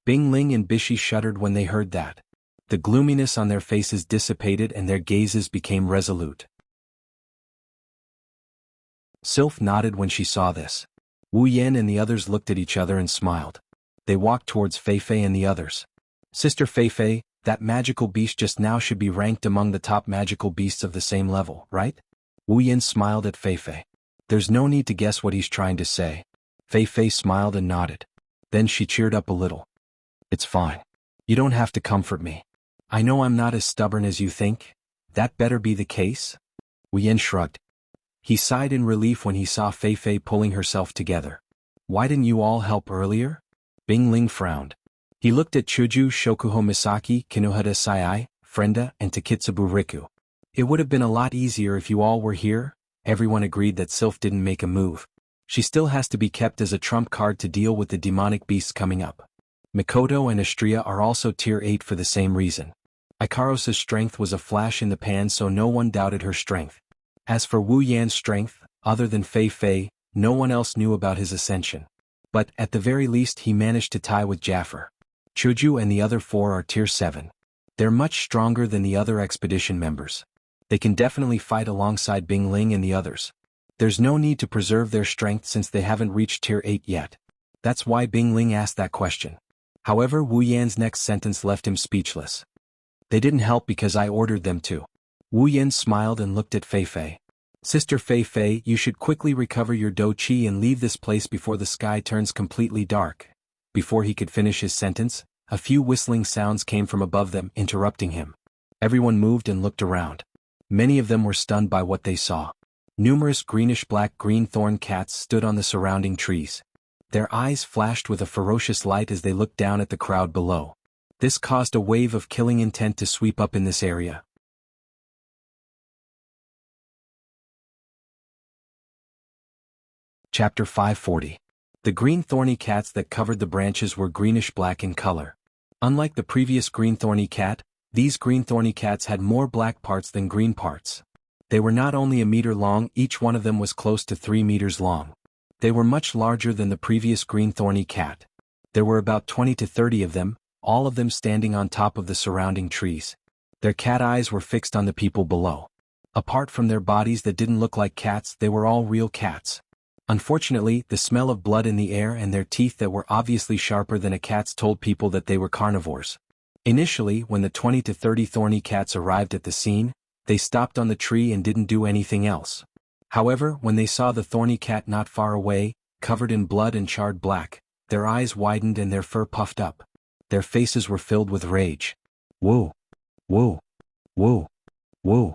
Bing Ling and Bishi shuddered when they heard that. The gloominess on their faces dissipated and their gazes became resolute. Sylph nodded when she saw this. Wu Yan and the others looked at each other and smiled. They walked towards Feifei and the others. Sister Feifei, that magical beast just now should be ranked among the top magical beasts of the same level, right? Wu Yan smiled at Feifei. There's no need to guess what he's trying to say. Feifei smiled and nodded. Then she cheered up a little. It's fine. You don't have to comfort me. I know I'm not as stubborn as you think. That better be the case? Wu Yan shrugged. He sighed in relief when he saw Feifei pulling herself together. Why didn't you all help earlier? Bing Ling frowned. He looked at Chuju, Shokuho Misaki, Kinohara Sai, Frenda, and Takitsubu Riku. It would have been a lot easier if you all were here. Everyone agreed that Sylph didn't make a move. She still has to be kept as a trump card to deal with the demonic beasts coming up. Mikoto and Astria are also Tier 8 for the same reason. Ikaros' strength was a flash in the pan, so no one doubted her strength. As for Wu Yan's strength, other than Feifei, no one else knew about his ascension. But, at the very least, he managed to tie with Jaffer. Chuju and the other four are Tier 7. They're much stronger than the other expedition members. They can definitely fight alongside Bing Ling and the others. There's no need to preserve their strength since they haven't reached Tier 8 yet. That's why Bing Ling asked that question. However, Wu Yan's next sentence left him speechless. They didn't help because I ordered them to. Wu Yan smiled and looked at Feifei. Sister Feifei, you should quickly recover your Do Qi and leave this place before the sky turns completely dark. Before he could finish his sentence, a few whistling sounds came from above them, interrupting him. Everyone moved and looked around. Many of them were stunned by what they saw. Numerous greenish-black-green thorn cats stood on the surrounding trees. Their eyes flashed with a ferocious light as they looked down at the crowd below. This caused a wave of killing intent to sweep up in this area. Chapter 540. The green thorny cats that covered the branches were greenish-black in color. Unlike the previous green thorny cat, these green thorny cats had more black parts than green parts. They were not only a meter long, each one of them was close to 3 meters long. They were much larger than the previous green thorny cat. There were about 20 to 30 of them, all of them standing on top of the surrounding trees. Their cat eyes were fixed on the people below. Apart from their bodies that didn't look like cats, they were all real cats. Unfortunately, the smell of blood in the air and their teeth that were obviously sharper than a cat's told people that they were carnivores. Initially, when the 20 to 30 thorny cats arrived at the scene, they stopped on the tree and didn't do anything else. However, when they saw the thorny cat not far away, covered in blood and charred black, their eyes widened and their fur puffed up. Their faces were filled with rage. Woo! Woo! Woo! Woo!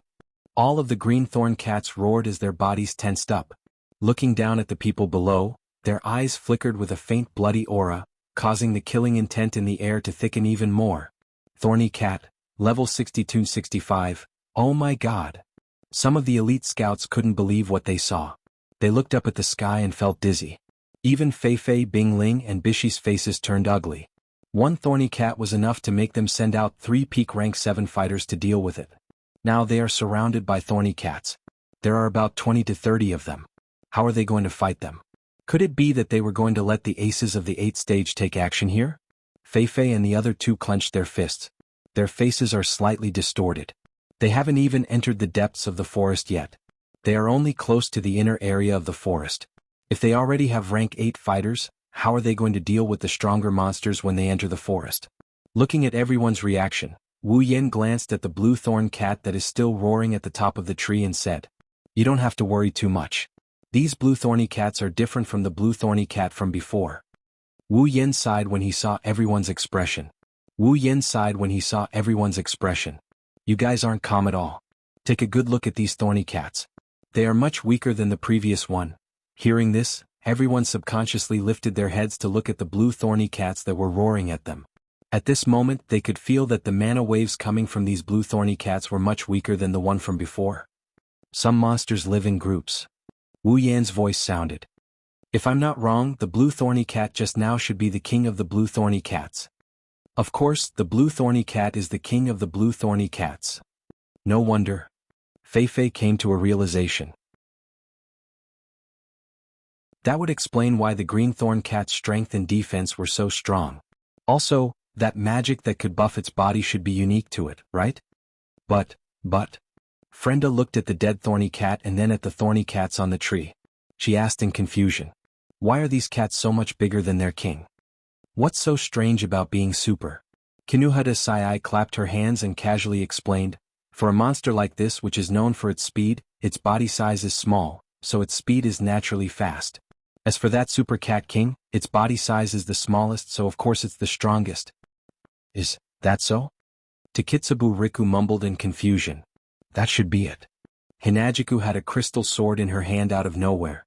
All of the green thorn cats roared as their bodies tensed up. Looking down at the people below, their eyes flickered with a faint bloody aura, causing the killing intent in the air to thicken even more. Thorny cat, level 62-65, oh my god! Some of the elite scouts couldn't believe what they saw. They looked up at the sky and felt dizzy. Even Feifei, Bing Ling and Bishi's faces turned ugly. One thorny cat was enough to make them send out 3 peak rank 7 fighters to deal with it. Now they are surrounded by thorny cats. There are about 20 to 30 of them. How are they going to fight them? Could it be that they were going to let the aces of the 8th stage take action here? Feifei and the other two clenched their fists. Their faces are slightly distorted. They haven't even entered the depths of the forest yet. They are only close to the inner area of the forest. If they already have rank 8 fighters, how are they going to deal with the stronger monsters when they enter the forest? Looking at everyone's reaction, Wu Yen glanced at the blue thorn cat that is still roaring at the top of the tree and said, "You don't have to worry too much. These blue thorny cats are different from the blue thorny cat from before." Wu Yen sighed when he saw everyone's expression. Wu Yen sighed when he saw everyone's expression. "You guys aren't calm at all. Take a good look at these thorny cats. They are much weaker than the previous one." Hearing this, everyone subconsciously lifted their heads to look at the blue thorny cats that were roaring at them. At this moment they could feel that the mana waves coming from these blue thorny cats were much weaker than the one from before. "Some monsters live in groups." Wu Yan's voice sounded. "If I'm not wrong, the blue thorny cat just now should be the king of the blue thorny cats. Of course, the blue thorny cat is the king of the blue thorny cats. No wonder." Fei Fei came to a realization. That would explain why the green thorn cat's strength and defense were so strong. Also, that magic that could buff its body should be unique to it, right? But, Frenda looked at the dead thorny cat and then at the thorny cats on the tree. She asked in confusion, "Why are these cats so much bigger than their king? What's so strange about being super?" Kinuhada Sai clapped her hands and casually explained, "For a monster like this which is known for its speed, its body size is small, so its speed is naturally fast. As for that super cat king, its body size is the smallest, so of course it's the strongest." "Is that so?" Takitsubu Riku mumbled in confusion. "That should be it." Hinajiku had a crystal sword in her hand out of nowhere.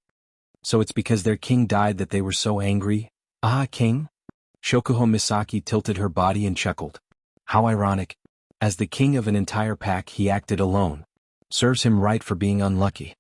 "So it's because their king died that they were so angry? Ah, king?" Shokuho Misaki tilted her body and chuckled. "How ironic. As the king of an entire pack he acted alone. Serves him right for being unlucky.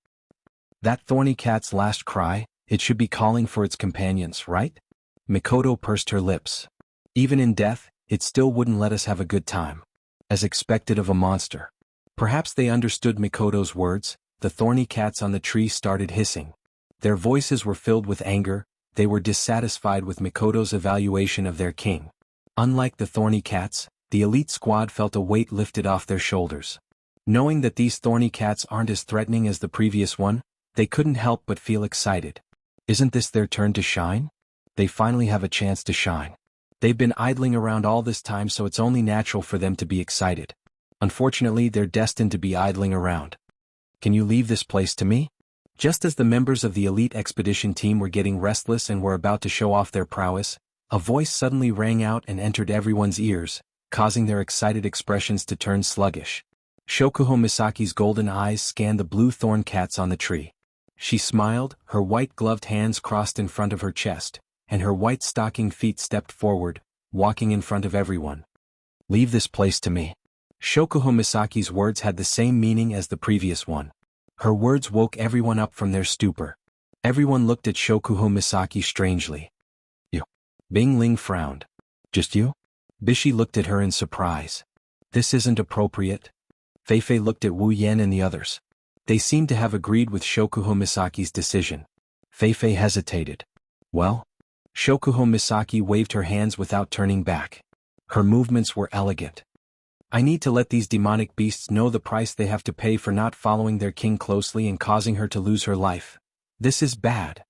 That thorny cat's last cry, it should be calling for its companions, right?" Mikoto pursed her lips. "Even in death, it still wouldn't let us have a good time. As expected of a monster." Perhaps they understood Mikoto's words. The thorny cats on the tree started hissing. Their voices were filled with anger. They were dissatisfied with Mikoto's evaluation of their king. Unlike the thorny cats, the elite squad felt a weight lifted off their shoulders. Knowing that these thorny cats aren't as threatening as the previous one, they couldn't help but feel excited. Isn't this their turn to shine? They finally have a chance to shine. They've been idling around all this time, so it's only natural for them to be excited. Unfortunately, they're destined to be idling around. "Can you leave this place to me?" Just as the members of the elite expedition team were getting restless and were about to show off their prowess, a voice suddenly rang out and entered everyone's ears, causing their excited expressions to turn sluggish. Shokuho Misaki's golden eyes scanned the blue thorn cats on the tree. She smiled, her white-gloved hands crossed in front of her chest, and her white stocking feet stepped forward, walking in front of everyone. "Leave this place to me." Shokuho Misaki's words had the same meaning as the previous one. Her words woke everyone up from their stupor. Everyone looked at Shokuho Misaki strangely. "You?" Bing Ling frowned. "Just you?" Bishi looked at her in surprise. "This isn't appropriate." Fei Fei looked at Wu Yen and the others. They seemed to have agreed with Shokuho Misaki's decision. Fei Fei hesitated. "Well?" Shokuho Misaki waved her hands without turning back. Her movements were elegant. "I need to let these demonic beasts know the price they have to pay for not following their king closely and causing her to lose her life. This is bad."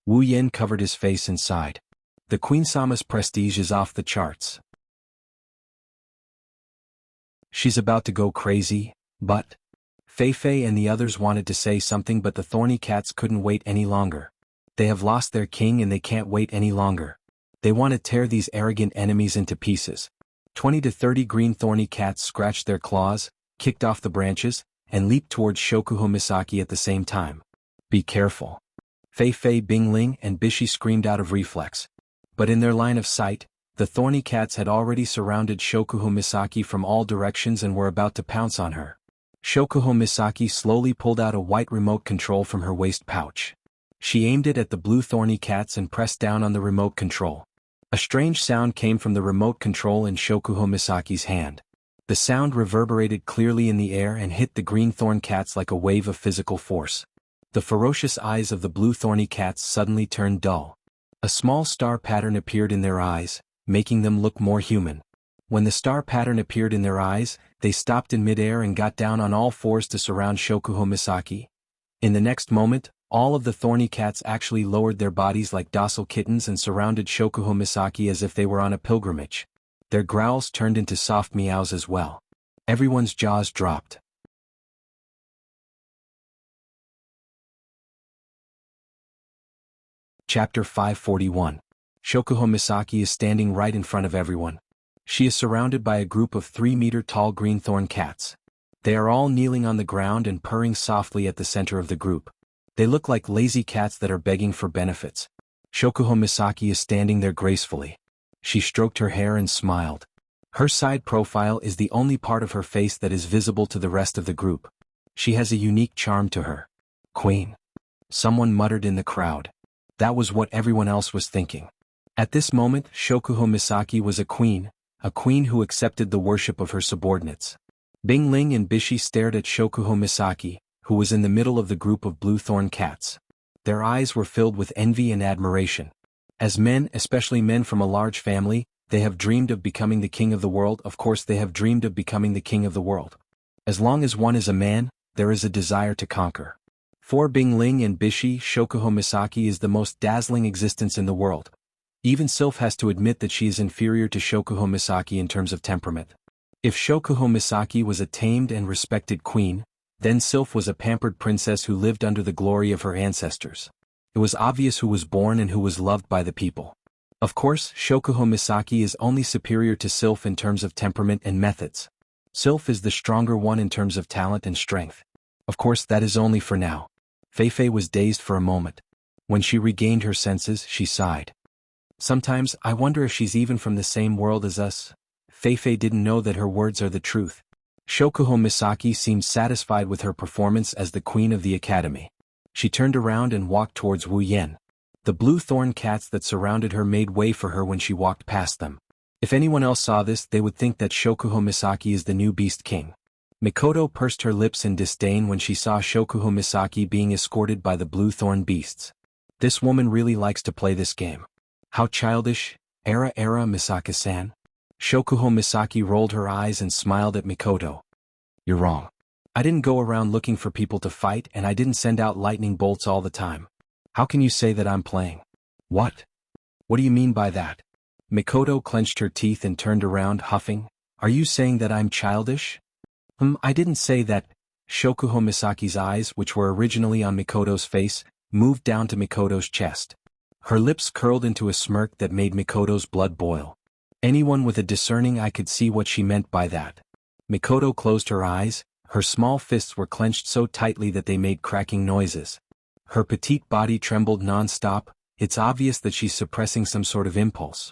Wu Yen covered his face and sighed. "The Queen-sama's prestige is off the charts. She's about to go crazy, but..." Fei Fei and the others wanted to say something, but the thorny cats couldn't wait any longer. They have lost their king and they can't wait any longer. They want to tear these arrogant enemies into pieces. 20 to 30 green thorny cats scratched their claws, kicked off the branches, and leaped towards Shokuho Misaki at the same time. "Be careful." Fei Fei, Bing Ling, and Bishi screamed out of reflex. But in their line of sight, the thorny cats had already surrounded Shokuho Misaki from all directions and were about to pounce on her. Shokuho Misaki slowly pulled out a white remote control from her waist pouch. She aimed it at the blue thorny cats and pressed down on the remote control. A strange sound came from the remote control in Shokuho Misaki's hand. The sound reverberated clearly in the air and hit the green thorn cats like a wave of physical force. The ferocious eyes of the blue thorny cats suddenly turned dull. A small star pattern appeared in their eyes, making them look more human. When the star pattern appeared in their eyes, they stopped in midair and got down on all fours to surround Shokuho Misaki. In the next moment, all of the thorny cats actually lowered their bodies like docile kittens and surrounded Shokuho Misaki as if they were on a pilgrimage. Their growls turned into soft meows as well. Everyone's jaws dropped. Chapter 541. Shokuho Misaki is standing right in front of everyone. She is surrounded by a group of 3-meter-tall green thorn cats. They are all kneeling on the ground and purring softly at the center of the group. They look like lazy cats that are begging for benefits. Shokuho Misaki is standing there gracefully. She stroked her hair and smiled. Her side profile is the only part of her face that is visible to the rest of the group. She has a unique charm to her. Queen. Someone muttered in the crowd. That was what everyone else was thinking. At this moment, Shokuho Misaki was a queen who accepted the worship of her subordinates. Bing Ling and Bishi stared at Shokuho Misaki, who was in the middle of the group of blue thorn cats. Their eyes were filled with envy and admiration. As men, especially men from a large family, they have dreamed of becoming the king of the world. Of course they have dreamed of becoming the king of the world. As long as one is a man, there is a desire to conquer. For Bing Ling and Bishi, Shokuho Misaki is the most dazzling existence in the world. Even Sylph has to admit that she is inferior to Shokuho Misaki in terms of temperament. If Shokuho Misaki was a tamed and respected queen, then Sylph was a pampered princess who lived under the glory of her ancestors. It was obvious who was born and who was loved by the people. Of course, Shokuho Misaki is only superior to Sylph in terms of temperament and methods. Sylph is the stronger one in terms of talent and strength. Of course that is only for now. Feifei was dazed for a moment. When she regained her senses, she sighed. Sometimes I wonder if she's even from the same world as us. Feifei didn't know that her words are the truth. Shokuho Misaki seemed satisfied with her performance as the queen of the academy. She turned around and walked towards Wu Yan. The blue thorn cats that surrounded her made way for her when she walked past them. If anyone else saw this, they would think that Shokuho Misaki is the new beast king. Mikoto pursed her lips in disdain when she saw Shokuho Misaki being escorted by the blue thorn beasts. This woman really likes to play this game. How childish, era Misaki-san. Shokuho Misaki rolled her eyes and smiled at Mikoto. You're wrong. I didn't go around looking for people to fight and I didn't send out lightning bolts all the time. How can you say that I'm playing? What? What do you mean by that? Mikoto clenched her teeth and turned around, huffing. Are you saying that I'm childish? I didn't say that. Shokuho Misaki's eyes, which were originally on Mikoto's face, moved down to Mikoto's chest. Her lips curled into a smirk that made Mikoto's blood boil. Anyone with a discerning eye could see what she meant by that. Mikoto closed her eyes, her small fists were clenched so tightly that they made cracking noises. Her petite body trembled non-stop. It's obvious that she's suppressing some sort of impulse.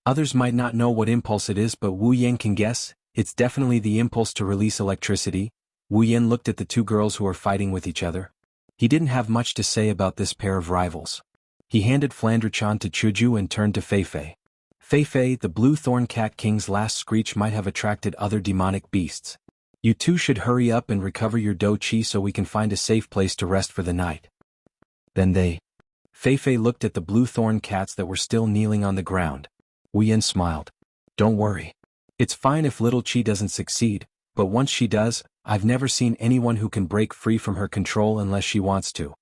Others might not know what impulse it is, but Wu Yan can guess. It's definitely the impulse to release electricity. Wu Yan looked at the two girls who are fighting with each other. He didn't have much to say about this pair of rivals. He handed Flandre-chan to Chuju and turned to Feifei. Feifei, the blue thorn cat king's last screech might have attracted other demonic beasts. You two should hurry up and recover your do-chi so we can find a safe place to rest for the night. Then Feifei looked at the blue thorn cats that were still kneeling on the ground. Wu Yan smiled. Don't worry. It's fine if little Chi doesn't succeed, but once she does, I've never seen anyone who can break free from her control unless she wants to.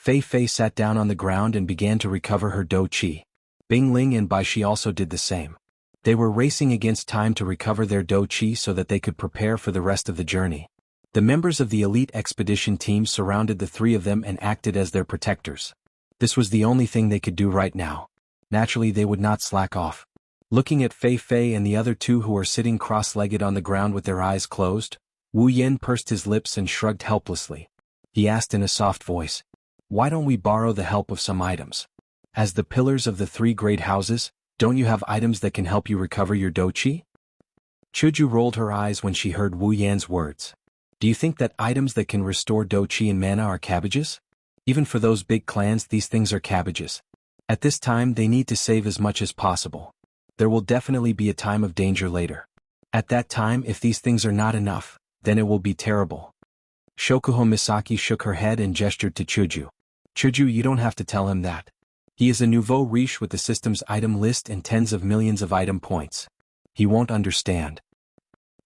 Feifei sat down on the ground and began to recover her do-chi. Bing Ling and Baishi also did the same. They were racing against time to recover their do-chi so that they could prepare for the rest of the journey. The members of the elite expedition team surrounded the three of them and acted as their protectors. This was the only thing they could do right now. Naturally they would not slack off. Looking at Feifei and the other two who were sitting cross-legged on the ground with their eyes closed, Wu Yan pursed his lips and shrugged helplessly. He asked in a soft voice, "Why don't we borrow the help of some items? As the pillars of the three great houses, don't you have items that can help you recover your do-chi?" Chuju rolled her eyes when she heard Wu Yan's words. Do you think that items that can restore do-chi and mana are cabbages? Even for those big clans, these things are cabbages. At this time they need to save as much as possible. There will definitely be a time of danger later. At that time, if these things are not enough, then it will be terrible. Shokuho Misaki shook her head and gestured to Chuju. Chuju, you don't have to tell him that. He is a nouveau riche with the system's item list and tens of millions of item points. He won't understand.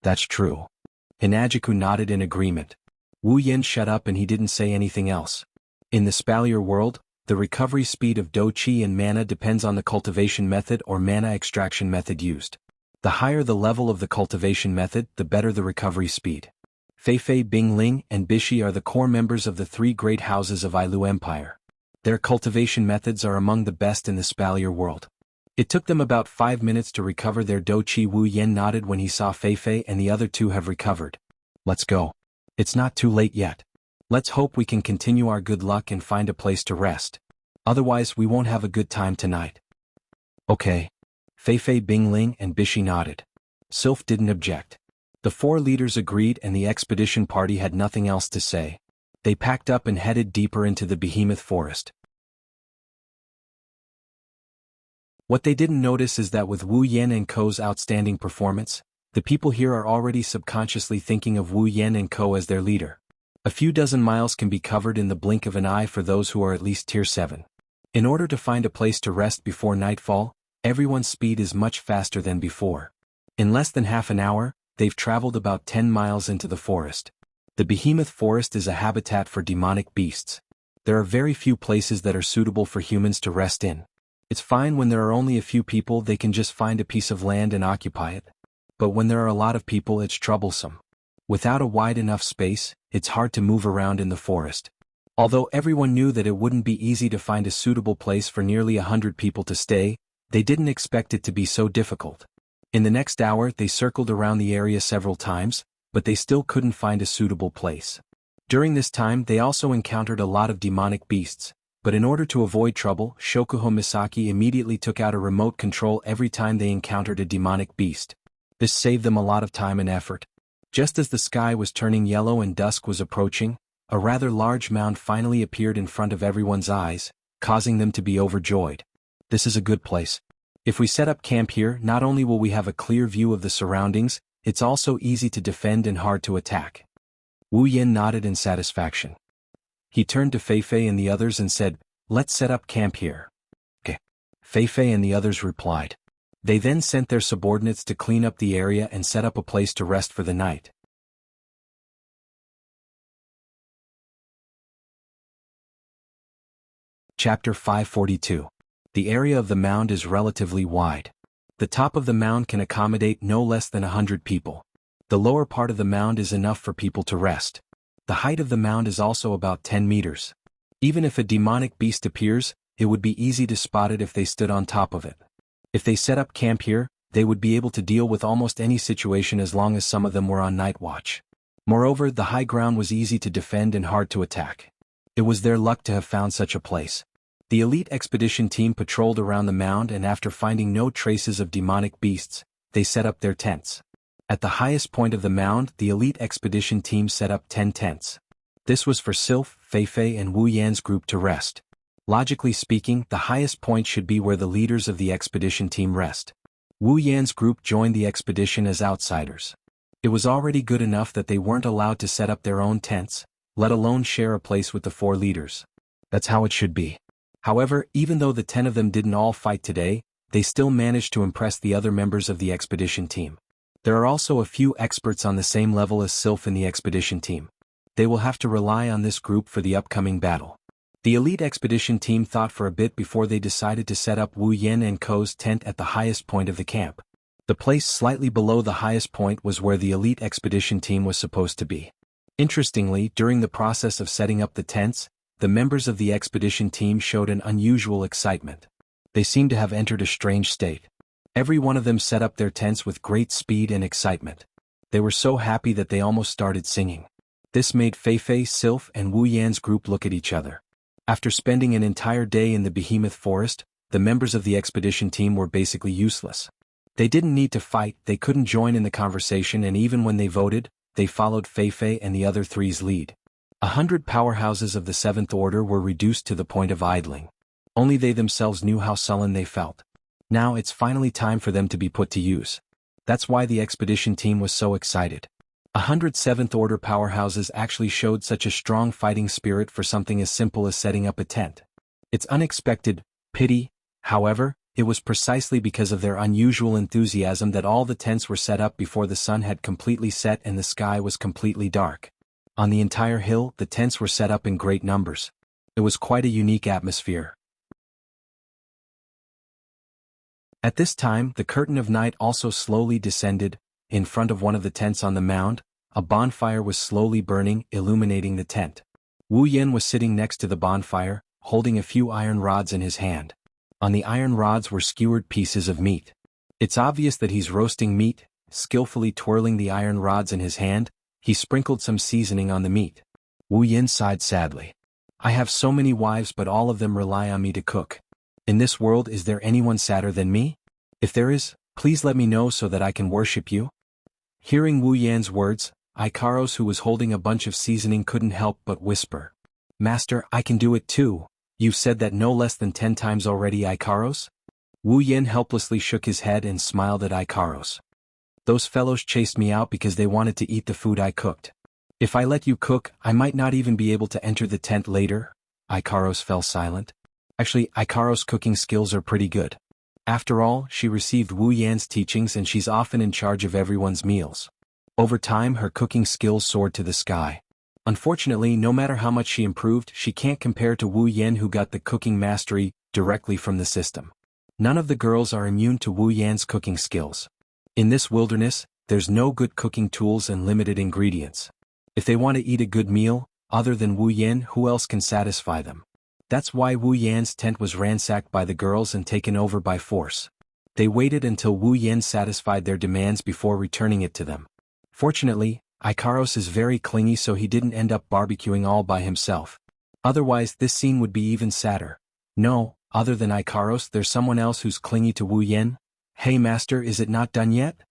That's true. Hinajiku nodded in agreement. Wu Yin shut up and he didn't say anything else. In the Spalier world, the recovery speed of Do Qi and mana depends on the cultivation method or mana extraction method used. The higher the level of the cultivation method, the better the recovery speed. Feifei, Bingling, and Bishi are the core members of the three great houses of Ailu Empire. Their cultivation methods are among the best in the Spalier world. It took them about 5 minutes to recover their Do Qi. Wu Yen nodded when he saw Feifei and the other two have recovered. Let's go. It's not too late yet. Let's hope we can continue our good luck and find a place to rest. Otherwise we won't have a good time tonight. Okay. Feifei, Bingling, and Bishi nodded. Sylph didn't object. The four leaders agreed and the expedition party had nothing else to say. They packed up and headed deeper into the behemoth forest. What they didn't notice is that with Wu Yen and Ko's outstanding performance, the people here are already subconsciously thinking of Wu Yen and Ko as their leader. A few dozen miles can be covered in the blink of an eye for those who are at least tier 7. In order to find a place to rest before nightfall, everyone's speed is much faster than before. In less than half an hour, they've traveled about 10 miles into the forest. The behemoth forest is a habitat for demonic beasts. There are very few places that are suitable for humans to rest in. It's fine when there are only a few people, they can just find a piece of land and occupy it. But when there are a lot of people, it's troublesome. Without a wide enough space, it's hard to move around in the forest. Although everyone knew that it wouldn't be easy to find a suitable place for nearly 100 people to stay, they didn't expect it to be so difficult. In the next hour, they circled around the area several times, but they still couldn't find a suitable place. During this time, they also encountered a lot of demonic beasts, but in order to avoid trouble, Shokuho Misaki immediately took out a remote control every time they encountered a demonic beast. This saved them a lot of time and effort. Just as the sky was turning yellow and dusk was approaching, a rather large mound finally appeared in front of everyone's eyes, causing them to be overjoyed. This is a good place. If we set up camp here, not only will we have a clear view of the surroundings, it's also easy to defend and hard to attack. Wu Yin nodded in satisfaction. He turned to Feifei and the others and said, "Let's set up camp here." Okay. Feifei and the others replied. They then sent their subordinates to clean up the area and set up a place to rest for the night. Chapter 542. The area of the mound is relatively wide. The top of the mound can accommodate no less than 100 people. The lower part of the mound is enough for people to rest. The height of the mound is also about 10 meters. Even if a demonic beast appears, it would be easy to spot it if they stood on top of it. If they set up camp here, they would be able to deal with almost any situation as long as some of them were on night watch. Moreover, the high ground was easy to defend and hard to attack. It was their luck to have found such a place. The elite expedition team patrolled around the mound and after finding no traces of demonic beasts, they set up their tents. At the highest point of the mound, the elite expedition team set up 10 tents. This was for Sylph, Feifei and Wu Yan's group to rest. Logically speaking, the highest point should be where the leaders of the expedition team rest. Wu Yan's group joined the expedition as outsiders. It was already good enough that they weren't allowed to set up their own tents, let alone share a place with the four leaders. That's how it should be. However, even though the 10 of them didn't all fight today, they still managed to impress the other members of the expedition team. There are also a few experts on the same level as Sylph in the expedition team. They will have to rely on this group for the upcoming battle. The elite expedition team thought for a bit before they decided to set up Wu Yen and Ko's tent at the highest point of the camp. The place slightly below the highest point was where the elite expedition team was supposed to be. Interestingly, during the process of setting up the tents, the members of the expedition team showed an unusual excitement. They seemed to have entered a strange state. Every one of them set up their tents with great speed and excitement. They were so happy that they almost started singing. This made Feifei, Sylph, and Wu Yan's group look at each other. After spending an entire day in the behemoth forest, the members of the expedition team were basically useless. They didn't need to fight, they couldn't join in the conversation, and even when they voted, they followed Feifei and the other three's lead. 100 powerhouses of the 7th Order were reduced to the point of idling. Only they themselves knew how sullen they felt. Now it's finally time for them to be put to use. That's why the expedition team was so excited. 100 7th Order powerhouses actually showed such a strong fighting spirit for something as simple as setting up a tent. It's unexpected, pity, however, It was precisely because of their unusual enthusiasm that all the tents were set up before the sun had completely set and the sky was completely dark. On the entire hill, the tents were set up in great numbers. It was quite a unique atmosphere. At this time, the curtain of night also slowly descended. In front of one of the tents on the mound, a bonfire was slowly burning, illuminating the tent. Wu Yen was sitting next to the bonfire, holding a few iron rods in his hand. On the iron rods were skewered pieces of meat. It's obvious that he's roasting meat. Skillfully twirling the iron rods in his hand, he sprinkled some seasoning on the meat. Wu Yen sighed sadly. I have so many wives, but all of them rely on me to cook. In this world, is there anyone sadder than me? If there is, please let me know so that I can worship you. Hearing Wu Yan's words, Ikaros, who was holding a bunch of seasoning, couldn't help but whisper. Master, I can do it too. You've said that no less than 10 times already, Ikaros? Wu Yen helplessly shook his head and smiled at Ikaros. Those fellows chased me out because they wanted to eat the food I cooked. If I let you cook, I might not even be able to enter the tent later. Ikaros fell silent. Actually, Ikaros' cooking skills are pretty good. After all, she received Wu Yan's teachings and she's often in charge of everyone's meals. Over time, her cooking skills soared to the sky. Unfortunately, no matter how much she improved, she can't compare to Wu Yan, who got the cooking mastery directly from the system. None of the girls are immune to Wu Yan's cooking skills. In this wilderness, there's no good cooking tools and limited ingredients. If they want to eat a good meal, other than Wu Yan, who else can satisfy them? That's why Wu Yan's tent was ransacked by the girls and taken over by force. They waited until Wu Yan satisfied their demands before returning it to them. Fortunately, Ikaros is very clingy, so he didn't end up barbecuing all by himself. Otherwise, this scene would be even sadder. No, other than Ikaros, there's someone else who's clingy to Wu Yan. Hey master, is it not done yet?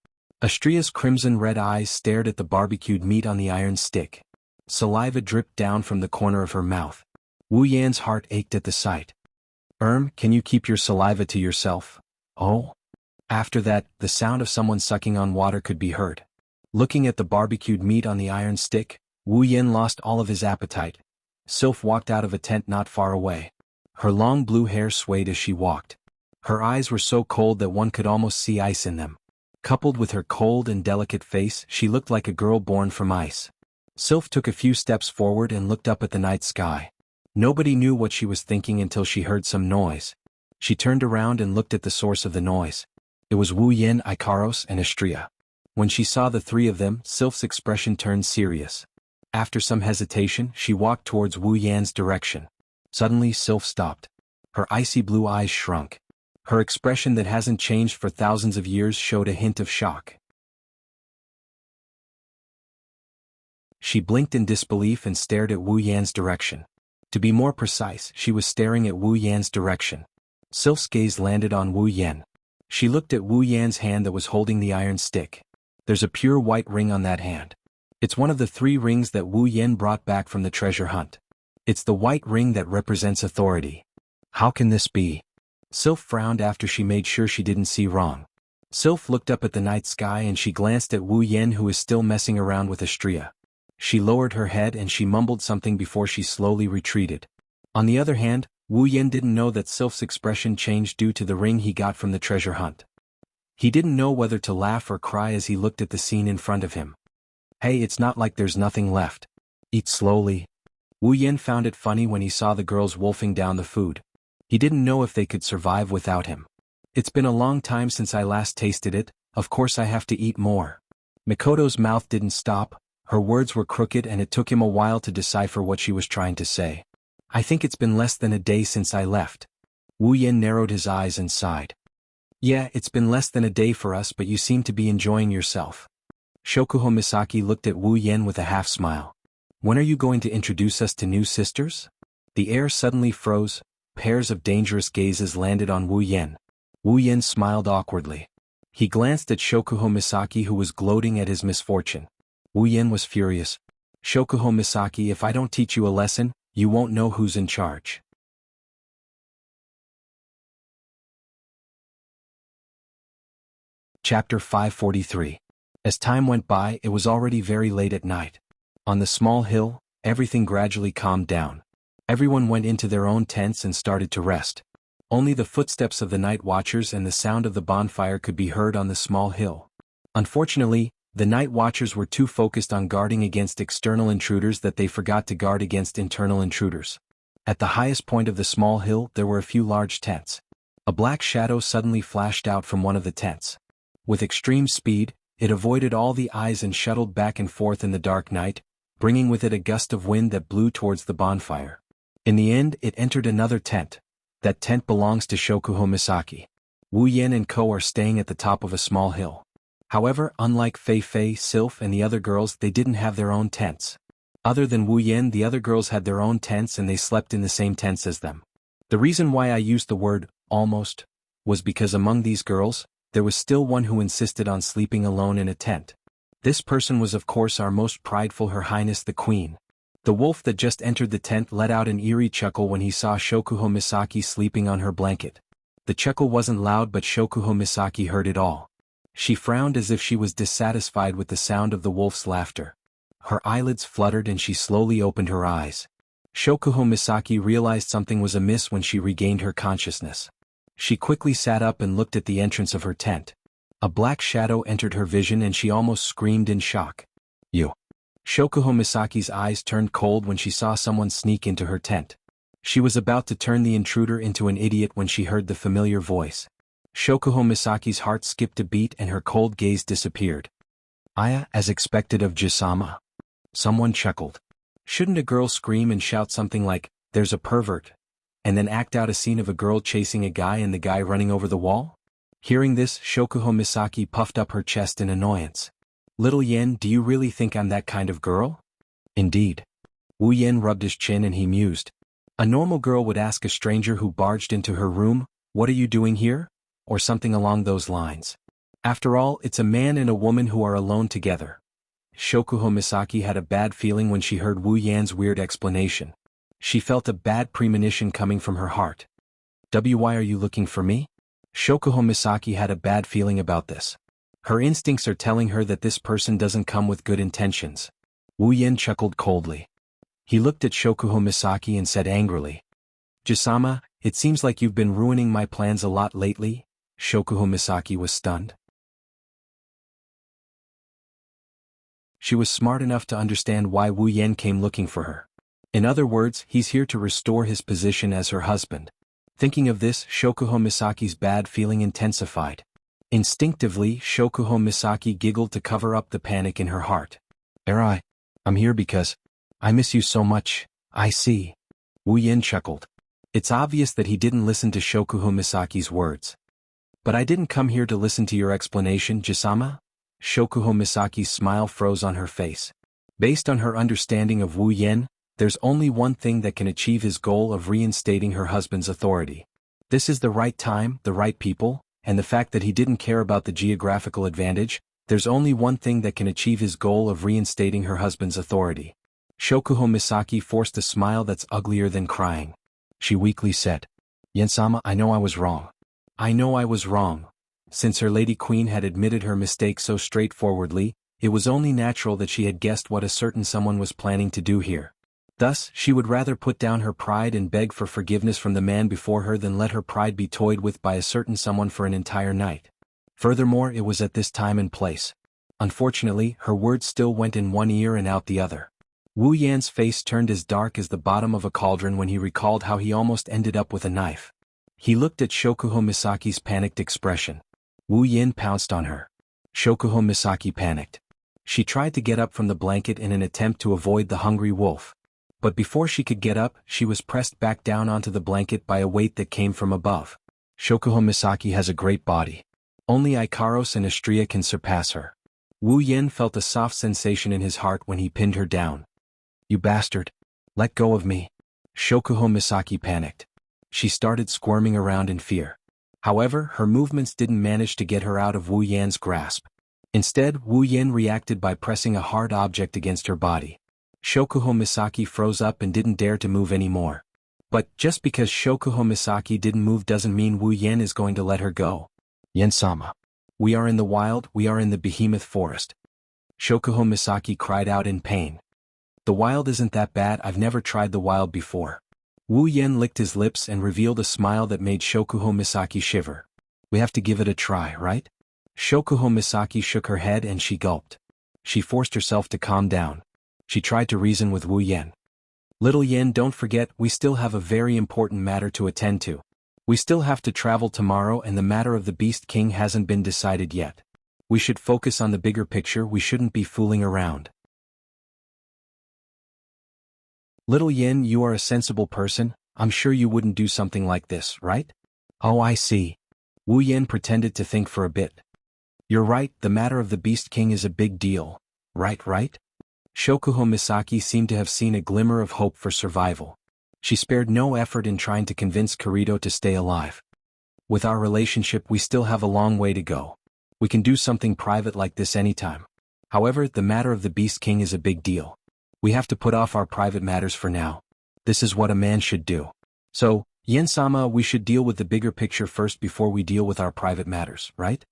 Astria's crimson-red eyes stared at the barbecued meat on the iron stick. Saliva dripped down from the corner of her mouth. Wu Yan's heart ached at the sight. Can you keep your saliva to yourself? Oh? After that, the sound of someone sucking on water could be heard. Looking at the barbecued meat on the iron stick, Wu Yan lost all of his appetite. Sylph walked out of a tent not far away. Her long blue hair swayed as she walked. Her eyes were so cold that one could almost see ice in them. Coupled with her cold and delicate face, she looked like a girl born from ice. Sylph took a few steps forward and looked up at the night sky. Nobody knew what she was thinking until she heard some noise. She turned around and looked at the source of the noise. It was Wu Yan, Ikaros, and Astria. When she saw the three of them, Sylph's expression turned serious. After some hesitation, she walked towards Wu Yan's direction. Suddenly, Sylph stopped. Her icy blue eyes shrunk. Her expression that hasn't changed for thousands of years showed a hint of shock. She blinked in disbelief and stared at Wu Yan's direction. To be more precise, she was staring at Wu Yan's direction. Sylph's gaze landed on Wu Yan. She looked at Wu Yan's hand that was holding the iron stick. There's a pure white ring on that hand. It's one of the 3 rings that Wu Yan brought back from the treasure hunt. It's the white ring that represents authority. How can this be? Sylph frowned after she made sure she didn't see wrong. Sylph looked up at the night sky and she glanced at Wu Yan, who is still messing around with Astria. She lowered her head and she mumbled something before she slowly retreated. On the other hand, Wu Yan didn't know that Sylph's expression changed due to the ring he got from the treasure hunt. He didn't know whether to laugh or cry as he looked at the scene in front of him. Hey, it's not like there's nothing left. Eat slowly. Wu Yan found it funny when he saw the girls wolfing down the food. He didn't know if they could survive without him. It's been a long time since I last tasted it, of course I have to eat more. Mikoto's mouth didn't stop, her words were crooked and it took him a while to decipher what she was trying to say. I think it's been less than a day since I left. Wu Yan narrowed his eyes and sighed. Yeah, it's been less than a day for us, but you seem to be enjoying yourself. Shokuho Misaki looked at Wu Yan with a half smile. When are you going to introduce us to new sisters? The air suddenly froze. Pairs of dangerous gazes landed on Wu Yan. Wu Yan smiled awkwardly. He glanced at Shokuho Misaki, who was gloating at his misfortune. Wu Yan was furious. Shokuho Misaki, if I don't teach you a lesson, you won't know who's in charge. Chapter 543. As time went by, it was already very late at night. On the small hill, everything gradually calmed down. Everyone went into their own tents and started to rest. Only the footsteps of the night watchers and the sound of the bonfire could be heard on the small hill. Unfortunately, the night watchers were too focused on guarding against external intruders that they forgot to guard against internal intruders. At the highest point of the small hill there were a few large tents. A black shadow suddenly flashed out from one of the tents. With extreme speed, it avoided all the eyes and shuttled back and forth in the dark night, bringing with it a gust of wind that blew towards the bonfire. In the end it entered another tent. That tent belongs to Shokuho Misaki. Wu Yen and Co. are staying at the top of a small hill. However, unlike Fei Fei, Sylph and the other girls, they didn't have their own tents. Other than Wu Yen, the other girls had their own tents and they slept in the same tents as them. The reason why I used the word almost was because among these girls, there was still one who insisted on sleeping alone in a tent. This person was of course our most prideful Her Highness the Queen. The wolf that just entered the tent let out an eerie chuckle when he saw Shokuho Misaki sleeping on her blanket. The chuckle wasn't loud but Shokuho Misaki heard it all. She frowned as if she was dissatisfied with the sound of the wolf's laughter. Her eyelids fluttered and she slowly opened her eyes. Shokuho Misaki realized something was amiss when she regained her consciousness. She quickly sat up and looked at the entrance of her tent. A black shadow entered her vision and she almost screamed in shock. You. Shokuho Misaki's eyes turned cold when she saw someone sneak into her tent. She was about to turn the intruder into an idiot when she heard the familiar voice. Shokuho Misaki's heart skipped a beat and her cold gaze disappeared. Aya, as expected of Jisama. Someone chuckled. Shouldn't a girl scream and shout something like, "There's a pervert," and then act out a scene of a girl chasing a guy and the guy running over the wall? Hearing this, Shokuho Misaki puffed up her chest in annoyance. Little Yen, do you really think I'm that kind of girl? Indeed. Wu Yen rubbed his chin and he mused. A normal girl would ask a stranger who barged into her room, "What are you doing here?" or something along those lines. After all, it's a man and a woman who are alone together. Shokuho Misaki had a bad feeling when she heard Wu Yan's weird explanation. She felt a bad premonition coming from her heart. Why are you looking for me? Shokuho Misaki had a bad feeling about this. Her instincts are telling her that this person doesn't come with good intentions. Wu Yan chuckled coldly. He looked at Shokuho Misaki and said angrily, "Jisama, it seems like you've been ruining my plans a lot lately." Shokuho Misaki was stunned. She was smart enough to understand why Wu Yan came looking for her. In other words, he's here to restore his position as her husband. Thinking of this, Shokuho Misaki's bad feeling intensified. Instinctively, Shokuho Misaki giggled to cover up the panic in her heart. I'm here because I miss you so much, I see." Wu Yan chuckled. It's obvious that he didn't listen to Shokuho Misaki's words. "But I didn't come here to listen to your explanation, Jisama?" Shokuho Misaki's smile froze on her face. Based on her understanding of Wu Yan, there's only one thing that can achieve his goal of reinstating her husband's authority. This is the right time, the right people, and the fact that he didn't care about the geographical advantage. There's only one thing that can achieve his goal of reinstating her husband's authority. Shokuho Misaki forced a smile that's uglier than crying. She weakly said, "Yen-sama, I know I was wrong. I know I was wrong." Since her Lady Queen had admitted her mistake so straightforwardly, it was only natural that she had guessed what a certain someone was planning to do here. Thus, she would rather put down her pride and beg for forgiveness from the man before her than let her pride be toyed with by a certain someone for an entire night. Furthermore, it was at this time and place. Unfortunately, her words still went in one ear and out the other. Wu Yan's face turned as dark as the bottom of a cauldron when he recalled how he almost ended up with a knife. He looked at Shokuho Misaki's panicked expression. Wu Yan pounced on her. Shokuho Misaki panicked. She tried to get up from the blanket in an attempt to avoid the hungry wolf. But before she could get up, she was pressed back down onto the blanket by a weight that came from above. Shokuho Misaki has a great body. Only Ikaros and Astria can surpass her. Wu Yan felt a soft sensation in his heart when he pinned her down. "You bastard. Let go of me." Shokuho Misaki panicked. She started squirming around in fear. However, her movements didn't manage to get her out of Wu Yan's grasp. Instead, Wu Yan reacted by pressing a hard object against her body. Shokuho Misaki froze up and didn't dare to move anymore. But just because Shokuho Misaki didn't move doesn't mean Wu Yan is going to let her go. "Yen-sama. We are in the wild, we are in the behemoth forest." Shokuho Misaki cried out in pain. "The wild isn't that bad, I've never tried the wild before." Wu Yen licked his lips and revealed a smile that made Shokuho Misaki shiver. We have to give it a try, right? Shokuho Misaki shook her head and she gulped. She forced herself to calm down. She tried to reason with Wu Yen. Little Yen, don't forget, we still have a very important matter to attend to. We still have to travel tomorrow and the matter of the Beast King hasn't been decided yet. We should focus on the bigger picture, we shouldn't be fooling around. Little Yen, you are a sensible person, I'm sure you wouldn't do something like this, right? Oh, I see. Wu Yen pretended to think for a bit. You're right, the matter of the Beast King is a big deal. Right? Shokuho Misaki seemed to have seen a glimmer of hope for survival. She spared no effort in trying to convince Kirito to stay alive. With our relationship, we still have a long way to go. We can do something private like this anytime. However, the matter of the Beast King is a big deal. We have to put off our private matters for now. This is what a man should do. So, Yen-sama, we should deal with the bigger picture first before we deal with our private matters, right?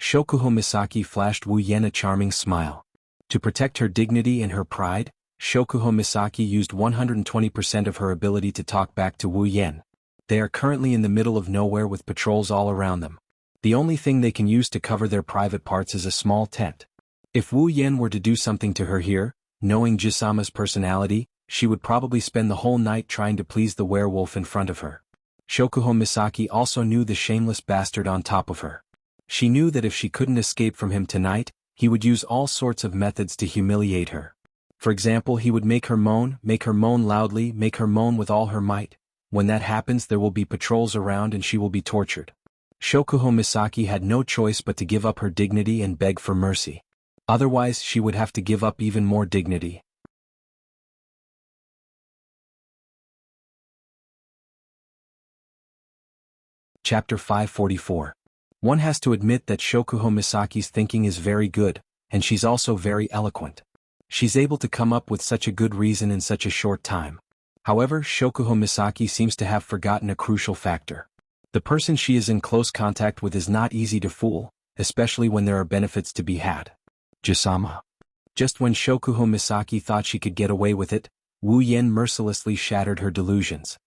Shokuho Misaki flashed Wu Yen a charming smile. To protect her dignity and her pride, Shokuho Misaki used 120% of her ability to talk back to Wu Yen. They are currently in the middle of nowhere with patrols all around them. The only thing they can use to cover their private parts is a small tent. If Wu Yen were to do something to her here, knowing Jisama's personality, she would probably spend the whole night trying to please the werewolf in front of her. Shokuho Misaki also knew the shameless bastard on top of her. She knew that if she couldn't escape from him tonight, he would use all sorts of methods to humiliate her. For example, he would make her moan loudly, make her moan with all her might. When that happens, there will be patrols around and she will be tortured. Shokuho Misaki had no choice but to give up her dignity and beg for mercy. Otherwise, she would have to give up even more dignity. Chapter 544. One has to admit that Shokuho Misaki's thinking is very good, and she's also very eloquent. She's able to come up with such a good reason in such a short time. However, Shokuho Misaki seems to have forgotten a crucial factor. The person she is in close contact with is not easy to fool, especially when there are benefits to be had. Jisama. Just when Shokuho Misaki thought she could get away with it, Wu Yen mercilessly shattered her delusions.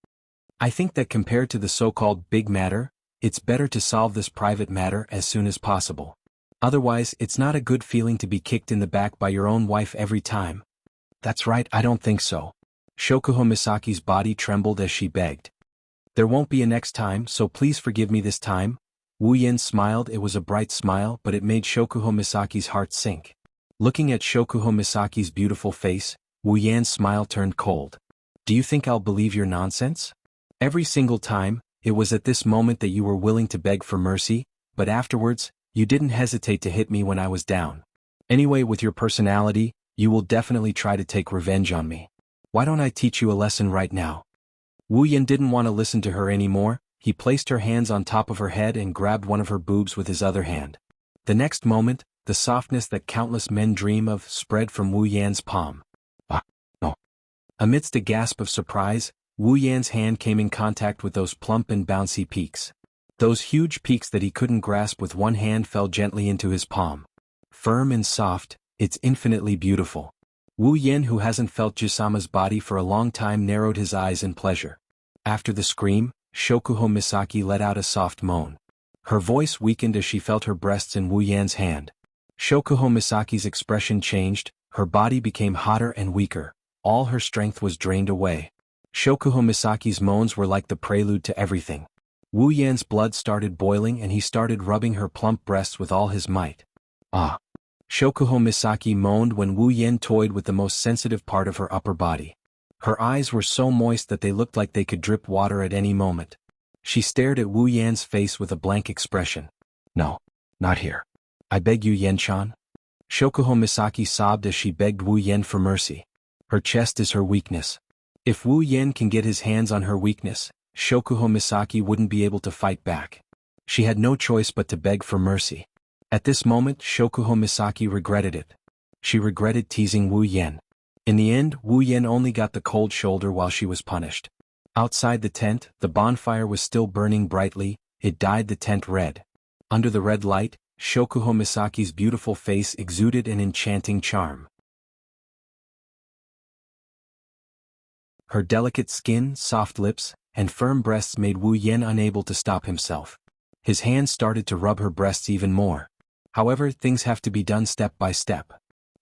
I think that compared to the so-called big matter, it's better to solve this private matter as soon as possible. Otherwise, it's not a good feeling to be kicked in the back by your own wife every time. That's right, I don't think so. Shokuho Misaki's body trembled as she begged. There won't be a next time, so please forgive me this time. Wu Yen smiled. It was a bright smile, but it made Shokuho Misaki's heart sink. Looking at Shokuho Misaki's beautiful face, Wu Yen's smile turned cold. Do you think I'll believe your nonsense? Every single time, it was at this moment that you were willing to beg for mercy, but afterwards, you didn't hesitate to hit me when I was down. Anyway, with your personality, you will definitely try to take revenge on me. Why don't I teach you a lesson right now? Wu Yen didn't want to listen to her anymore. He placed her hands on top of her head and grabbed one of her boobs with his other hand. The next moment, the softness that countless men dream of spread from Wu Yan's palm. Ah, no. Amidst a gasp of surprise, Wu Yan's hand came in contact with those plump and bouncy peaks. Those huge peaks that he couldn't grasp with one hand fell gently into his palm. Firm and soft, it's infinitely beautiful. Wu Yen, who hasn't felt Jisama's body for a long time, narrowed his eyes in pleasure. After the scream, Shokuho Misaki let out a soft moan. Her voice weakened as she felt her breasts in Wu Yan's hand. Shokuho Misaki's expression changed, her body became hotter and weaker. All her strength was drained away. Shokuho Misaki's moans were like the prelude to everything. Wu Yan's blood started boiling and he started rubbing her plump breasts with all his might. Ah! Shokuho Misaki moaned when Wu Yen toyed with the most sensitive part of her upper body. Her eyes were so moist that they looked like they could drip water at any moment. She stared at Wu Yan's face with a blank expression. No, not here. I beg you, Yen-chan. Shokuho Misaki sobbed as she begged Wu Yen for mercy. Her chest is her weakness. If Wu Yen can get his hands on her weakness, Shokuho Misaki wouldn't be able to fight back. She had no choice but to beg for mercy. At this moment, Shokuho Misaki regretted it. She regretted teasing Wu Yen. In the end, Wu Yen only got the cold shoulder while she was punished. Outside the tent, the bonfire was still burning brightly. It dyed the tent red. Under the red light, Shokuho Misaki's beautiful face exuded an enchanting charm. Her delicate skin, soft lips, and firm breasts made Wu Yan unable to stop himself. His hands started to rub her breasts even more. However, things have to be done step by step.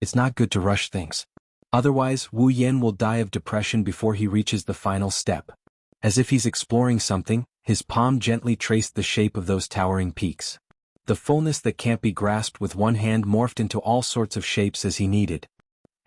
It's not good to rush things. Otherwise, Wu Yan will die of depression before he reaches the final step. As if he's exploring something, his palm gently traced the shape of those towering peaks. The fullness that can't be grasped with one hand morphed into all sorts of shapes as he needed.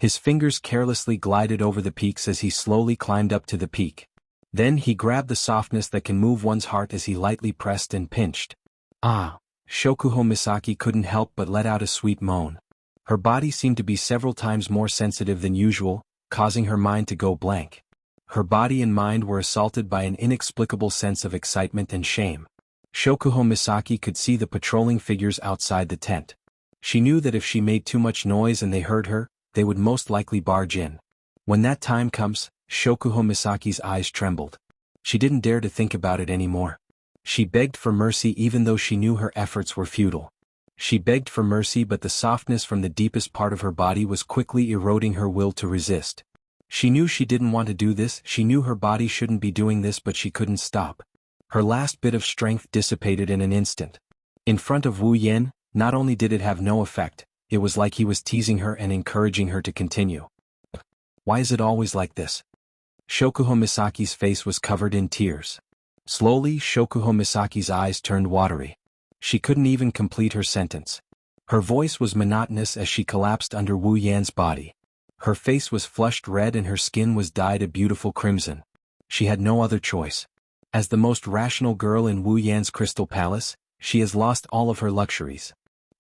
His fingers carelessly glided over the peaks as he slowly climbed up to the peak. Then he grabbed the softness that can move one's heart as he lightly pressed and pinched. Ah! Shokuho Misaki couldn't help but let out a sweet moan. Her body seemed to be several times more sensitive than usual, causing her mind to go blank. Her body and mind were assaulted by an inexplicable sense of excitement and shame. Shokuho Misaki could see the patrolling figures outside the tent. She knew that if she made too much noise and they heard her, they would most likely barge in. When that time comes, Shokuho Misaki's eyes trembled. She didn't dare to think about it anymore. She begged for mercy even though she knew her efforts were futile. She begged for mercy, but the softness from the deepest part of her body was quickly eroding her will to resist. She knew she didn't want to do this, she knew her body shouldn't be doing this, but she couldn't stop. Her last bit of strength dissipated in an instant. In front of Wu Yan, not only did it have no effect, it was like he was teasing her and encouraging her to continue. Why is it always like this? Shokuho Misaki's face was covered in tears. Slowly, Shokuho Misaki's eyes turned watery. She couldn't even complete her sentence. Her voice was monotonous as she collapsed under Wu Yan's body. Her face was flushed red and her skin was dyed a beautiful crimson. She had no other choice. As the most rational girl in Wu Yan's crystal palace, she has lost all of her luxuries.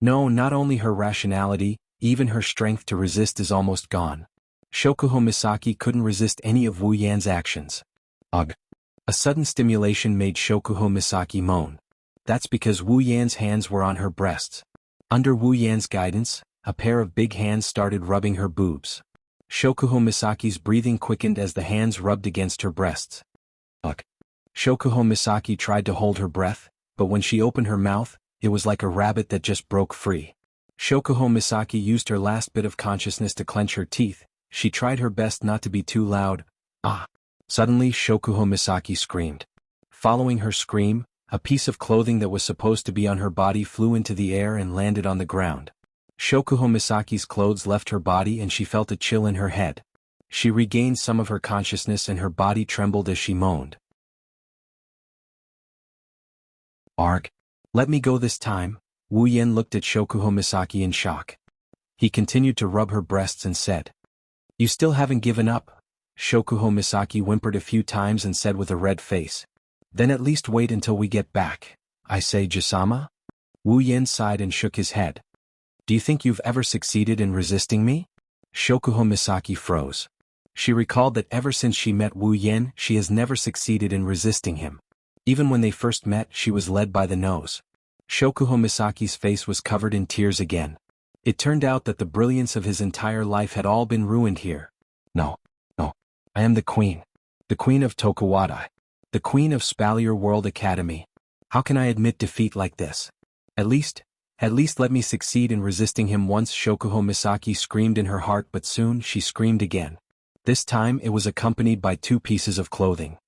No, not only her rationality, even her strength to resist is almost gone. Shokuho Misaki couldn't resist any of Wu Yan's actions. Ugh. A sudden stimulation made Shokuho Misaki moan. That's because Wu Yan's hands were on her breasts. Under Wu Yan's guidance, a pair of big hands started rubbing her boobs. Shokuho Misaki's breathing quickened as the hands rubbed against her breasts. Ugh. Shokuho Misaki tried to hold her breath, but when she opened her mouth, it was like a rabbit that just broke free. Shokuho Misaki used her last bit of consciousness to clench her teeth. She tried her best not to be too loud. Ah! Suddenly, Shokuho Misaki screamed. Following her scream, a piece of clothing that was supposed to be on her body flew into the air and landed on the ground. Shokuho Misaki's clothes left her body and she felt a chill in her head. She regained some of her consciousness and her body trembled as she moaned. Arg. Let me go this time. Wu Yan looked at Shokuho Misaki in shock. He continued to rub her breasts and said, You still haven't given up? Shokuho Misaki whimpered a few times and said with a red face. Then at least wait until we get back. I say, Jisama? Wu Yan sighed and shook his head. Do you think you've ever succeeded in resisting me? Shokuho Misaki froze. She recalled that ever since she met Wu Yan, she has never succeeded in resisting him. Even when they first met, she was led by the nose. Shokuho Misaki's face was covered in tears again. It turned out that the brilliance of his entire life had all been ruined here. No. I am the queen. The queen of Tokuwadai. The queen of Spalier World Academy. How can I admit defeat like this? At least let me succeed in resisting him once, Shokuho Misaki screamed in her heart, but soon she screamed again. This time it was accompanied by 2 pieces of clothing.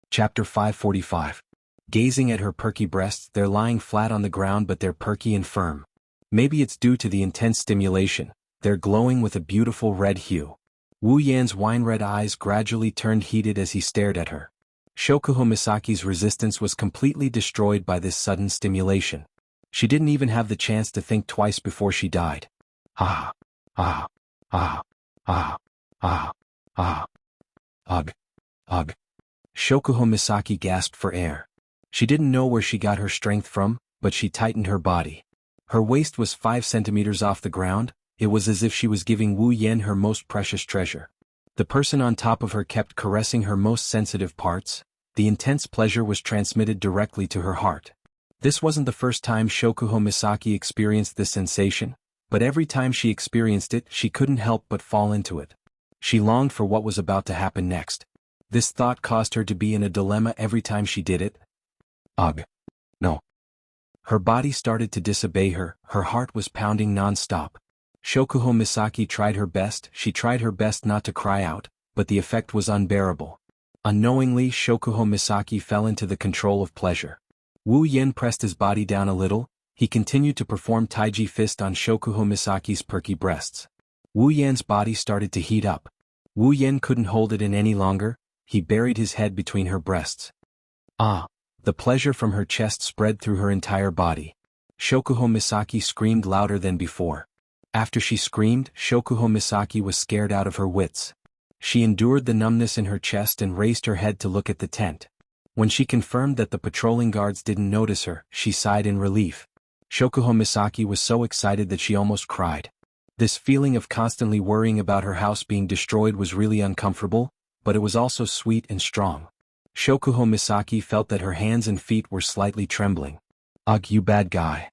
Chapter 545. Gazing at her perky breasts, they're lying flat on the ground but they're perky and firm. Maybe it's due to the intense stimulation, they're glowing with a beautiful red hue. Wu Yan's wine-red eyes gradually turned heated as he stared at her. Shokuho Misaki's resistance was completely destroyed by this sudden stimulation. She didn't even have the chance to think twice before she died. Ah! Ah! Ah! Ah! Ah! Ah! Ugh! Ugh! Shokuho Misaki gasped for air. She didn't know where she got her strength from, but she tightened her body. Her waist was 5 centimeters off the ground. It was as if she was giving Wu Yan her most precious treasure. The person on top of her kept caressing her most sensitive parts. The intense pleasure was transmitted directly to her heart. This wasn't the first time Shokuho Misaki experienced this sensation, but every time she experienced it, she couldn't help but fall into it. She longed for what was about to happen next. This thought caused her to be in a dilemma every time she did it. Ugh. No. Her body started to disobey her, her heart was pounding non-stop. Shokuho Misaki tried her best, she tried her best not to cry out, but the effect was unbearable. Unknowingly, Shokuho Misaki fell into the control of pleasure. Wu Yen pressed his body down a little, he continued to perform Taiji fist on Shokuho Misaki's perky breasts. Wu Yen's body started to heat up. Wu Yen couldn't hold it in any longer, he buried his head between her breasts. Ah! The pleasure from her chest spread through her entire body. Shokuho Misaki screamed louder than before. After she screamed, Shokuho Misaki was scared out of her wits. She endured the numbness in her chest and raised her head to look at the tent. When she confirmed that the patrolling guards didn't notice her, she sighed in relief. Shokuho Misaki was so excited that she almost cried. This feeling of constantly worrying about her house being destroyed was really uncomfortable, but it was also sweet and strong. Shokuho Misaki felt that her hands and feet were slightly trembling. Ugh, you bad guy.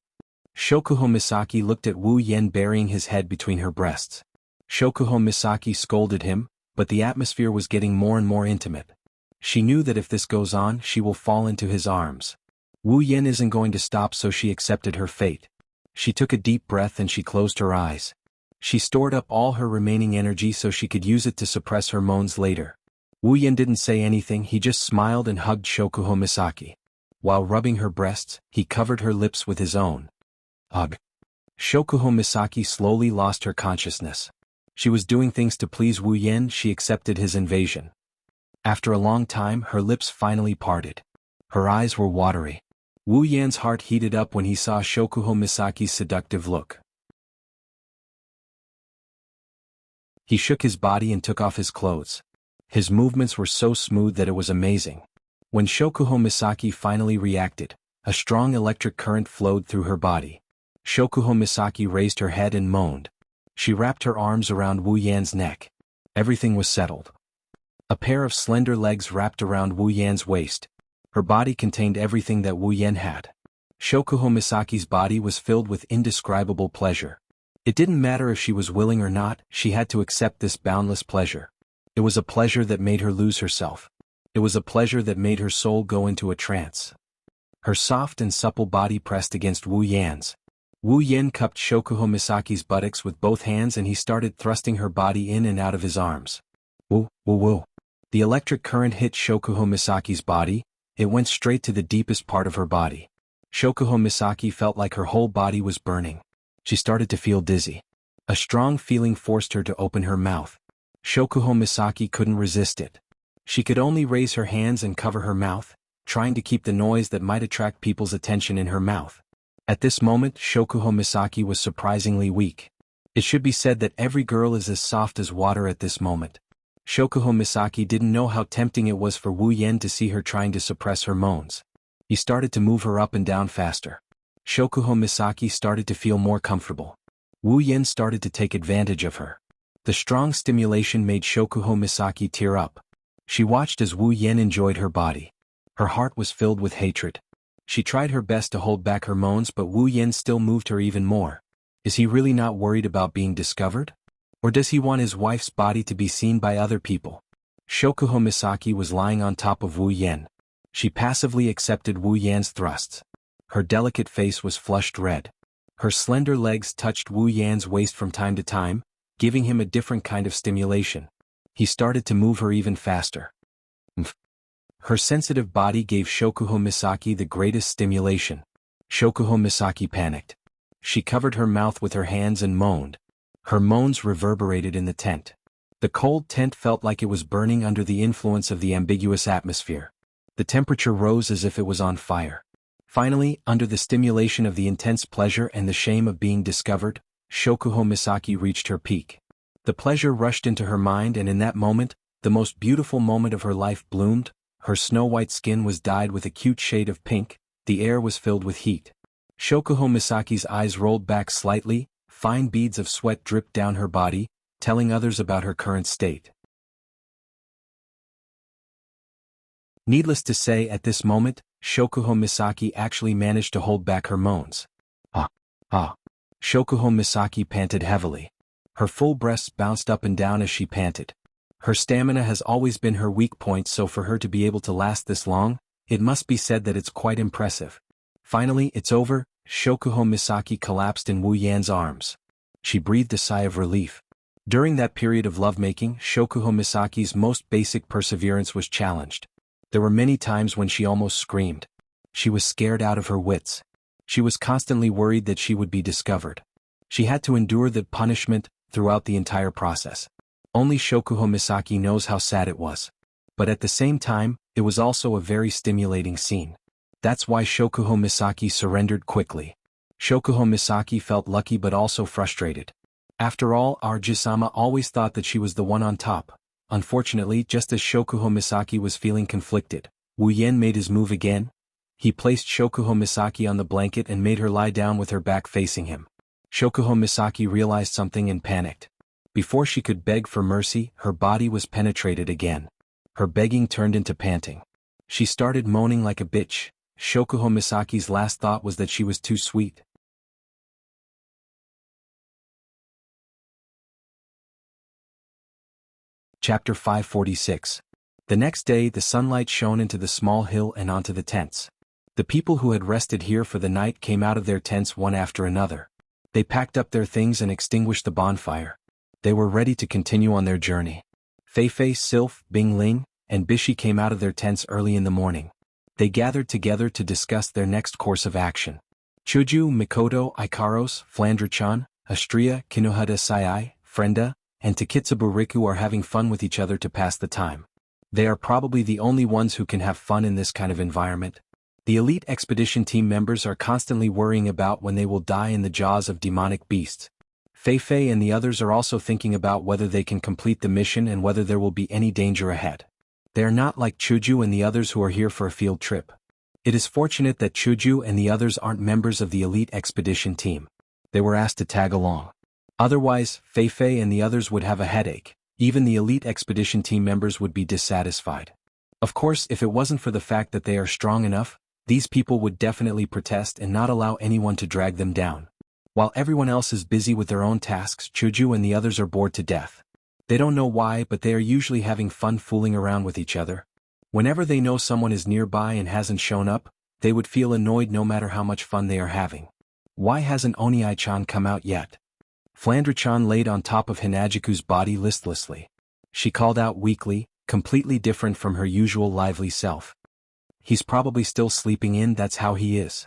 Shokuho Misaki looked at Wu Yen burying his head between her breasts. Shokuho Misaki scolded him, but the atmosphere was getting more and more intimate. She knew that if this goes on, she will fall into his arms. Wu Yen isn't going to stop, so she accepted her fate. She took a deep breath and she closed her eyes. She stored up all her remaining energy so she could use it to suppress her moans later. Wu Yen didn't say anything, he just smiled and hugged Shokuho Misaki. While rubbing her breasts, he covered her lips with his own. Ugh. Shokuho Misaki slowly lost her consciousness. She was doing things to please Wu Yen, she accepted his invasion. After a long time, her lips finally parted. Her eyes were watery. Wu Yan's heart heated up when he saw Shokuho Misaki's seductive look. He shook his body and took off his clothes. His movements were so smooth that it was amazing. When Shokuho Misaki finally reacted, a strong electric current flowed through her body. Shokuho Misaki raised her head and moaned. She wrapped her arms around Wu Yan's neck. Everything was settled. A pair of slender legs wrapped around Wu Yan's waist. Her body contained everything that Wu Yan had. Shokuho Misaki's body was filled with indescribable pleasure. It didn't matter if she was willing or not, she had to accept this boundless pleasure. It was a pleasure that made her lose herself. It was a pleasure that made her soul go into a trance. Her soft and supple body pressed against Wu Yan's. Wu Yan cupped Shokuho Misaki's buttocks with both hands and he started thrusting her body in and out of his arms. Woo, woo, woo. The electric current hit Shokuho Misaki's body, it went straight to the deepest part of her body. Shokuho Misaki felt like her whole body was burning. She started to feel dizzy. A strong feeling forced her to open her mouth. Shokuho Misaki couldn't resist it. She could only raise her hands and cover her mouth, trying to keep the noise that might attract people's attention in her mouth. At this moment, Shokuho Misaki was surprisingly weak. It should be said that every girl is as soft as water at this moment. Shokuho Misaki didn't know how tempting it was for Wu Yen to see her trying to suppress her moans. He started to move her up and down faster. Shokuho Misaki started to feel more comfortable. Wu Yen started to take advantage of her. The strong stimulation made Shokuho Misaki tear up. She watched as Wu Yen enjoyed her body. Her heart was filled with hatred. She tried her best to hold back her moans, but Wu Yen still moved her even more. Is he really not worried about being discovered? Or does he want his wife's body to be seen by other people? Shokuho Misaki was lying on top of Wu Yen. She passively accepted Wu Yan's thrusts. Her delicate face was flushed red. Her slender legs touched Wu Yan's waist from time to time, giving him a different kind of stimulation. He started to move her even faster. Her sensitive body gave Shokuho Misaki the greatest stimulation. Shokuho Misaki panicked. She covered her mouth with her hands and moaned. Her moans reverberated in the tent. The cold tent felt like it was burning under the influence of the ambiguous atmosphere. The temperature rose as if it was on fire. Finally, under the stimulation of the intense pleasure and the shame of being discovered, Shokuho Misaki reached her peak. The pleasure rushed into her mind, and in that moment, the most beautiful moment of her life bloomed. Her snow-white skin was dyed with a cute shade of pink, the air was filled with heat. Shokuho Misaki's eyes rolled back slightly, fine beads of sweat dripped down her body, telling others about her current state. Needless to say, at this moment, Shokuho Misaki actually managed to hold back her moans. Ah, ah. Shokuho Misaki panted heavily. Her full breasts bounced up and down as she panted. Her stamina has always been her weak point, so for her to be able to last this long, it must be said that it's quite impressive. Finally, it's over. Shokuho Misaki collapsed in Wu Yan's arms. She breathed a sigh of relief. During that period of lovemaking, Shokuho Misaki's most basic perseverance was challenged. There were many times when she almost screamed. She was scared out of her wits. She was constantly worried that she would be discovered. She had to endure the punishment throughout the entire process. Only Shokuho Misaki knows how sad it was. But at the same time, it was also a very stimulating scene. That's why Shokuho Misaki surrendered quickly. Shokuho Misaki felt lucky but also frustrated. After all, Arjisama always thought that she was the one on top. Unfortunately, just as Shokuho Misaki was feeling conflicted, Wu Yan made his move again. He placed Shokuho Misaki on the blanket and made her lie down with her back facing him. Shokuho Misaki realized something and panicked. Before she could beg for mercy, her body was penetrated again. Her begging turned into panting. She started moaning like a bitch. Shokuho Misaki's last thought was that she was too sweet. Chapter 546. The next day, the sunlight shone into the small hill and onto the tents. The people who had rested here for the night came out of their tents one after another. They packed up their things and extinguished the bonfire. They were ready to continue on their journey. Feifei, Sylph, Bing Ling, and Bishi came out of their tents early in the morning. They gathered together to discuss their next course of action. Chuju, Mikoto, Ikaros, Flandra-chan, Astria, Kinohada Sai, Frenda, and Takitsubu Riku are having fun with each other to pass the time. They are probably the only ones who can have fun in this kind of environment. The elite expedition team members are constantly worrying about when they will die in the jaws of demonic beasts. Feifei and the others are also thinking about whether they can complete the mission and whether there will be any danger ahead. They are not like Chuju and the others who are here for a field trip. It is fortunate that Chuju and the others aren't members of the elite expedition team. They were asked to tag along. Otherwise, Feifei and the others would have a headache. Even the elite expedition team members would be dissatisfied. Of course, if it wasn't for the fact that they are strong enough, these people would definitely protest and not allow anyone to drag them down. While everyone else is busy with their own tasks, Chuju and the others are bored to death. They don't know why, but they are usually having fun fooling around with each other. Whenever they know someone is nearby and hasn't shown up, they would feel annoyed no matter how much fun they are having. Why hasn't Oniai-chan come out yet? Flandra-chan laid on top of Hinajiku's body listlessly. She called out weakly, completely different from her usual lively self. He's probably still sleeping in, that's how he is.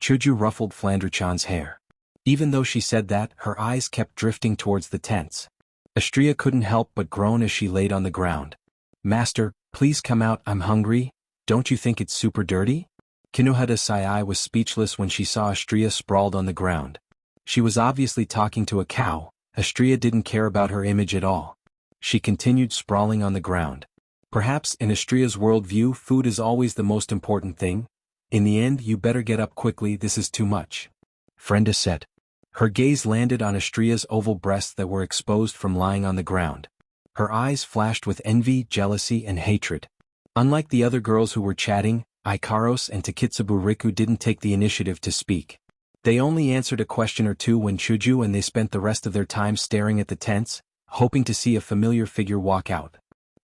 Chuju ruffled Flandra-chan's hair. Even though she said that, her eyes kept drifting towards the tents. Astria couldn't help but groan as she laid on the ground. Master, please come out, I'm hungry. Don't you think it's super dirty? Kinohada Sai was speechless when she saw Astria sprawled on the ground. She was obviously talking to a cow. Astria didn't care about her image at all. She continued sprawling on the ground. Perhaps in Astria's worldview, food is always the most important thing. In the end, you better get up quickly, this is too much. Frenda said. Her gaze landed on Astria's oval breasts that were exposed from lying on the ground. Her eyes flashed with envy, jealousy, and hatred. Unlike the other girls who were chatting, Ikaros and Takitsubu Riku didn't take the initiative to speak. They only answered a question or two when Chuju and they spent the rest of their time staring at the tents, hoping to see a familiar figure walk out.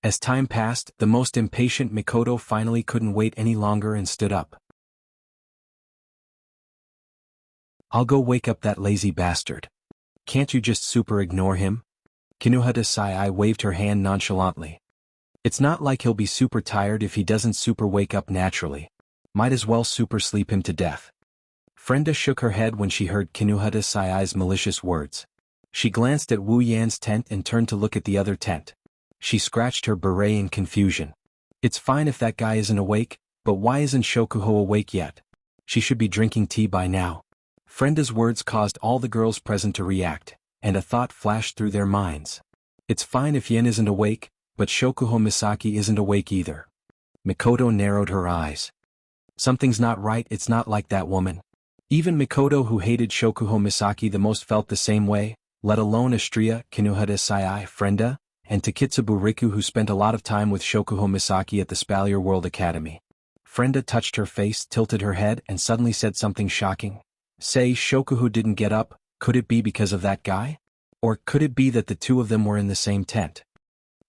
As time passed, the most impatient Mikoto finally couldn't wait any longer and stood up. I'll go wake up that lazy bastard. Can't you just super ignore him? Kinohada Sai waved her hand nonchalantly. It's not like he'll be super tired if he doesn't super wake up naturally. Might as well super sleep him to death. Frenda shook her head when she heard Kinohada Sai's malicious words. She glanced at Wu Yan's tent and turned to look at the other tent. She scratched her beret in confusion. It's fine if that guy isn't awake, but why isn't Shokuho awake yet? She should be drinking tea by now. Frenda's words caused all the girls present to react, and a thought flashed through their minds. It's fine if Yen isn't awake, but Shokuho Misaki isn't awake either. Mikoto narrowed her eyes. Something's not right, it's not like that woman. Even Mikoto, who hated Shokuho Misaki the most, felt the same way, let alone Astria, Kinohada Sai, Frenda, and Takitsubu Riku, who spent a lot of time with Shokuho Misaki at the Spalier World Academy. Frenda touched her face, tilted her head, and suddenly said something shocking. Say, Shokuho didn't get up, could it be because of that guy? Or could it be that the two of them were in the same tent?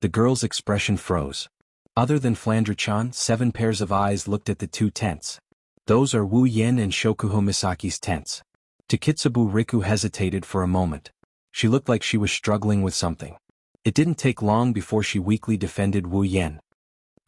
The girl's expression froze. Other than Flandra-chan, 7 pairs of eyes looked at the two tents. Those are Wu Yen and Shokuho Misaki's tents. Takitsubu Riku hesitated for a moment. She looked like she was struggling with something. It didn't take long before she weakly defended Wu Yen.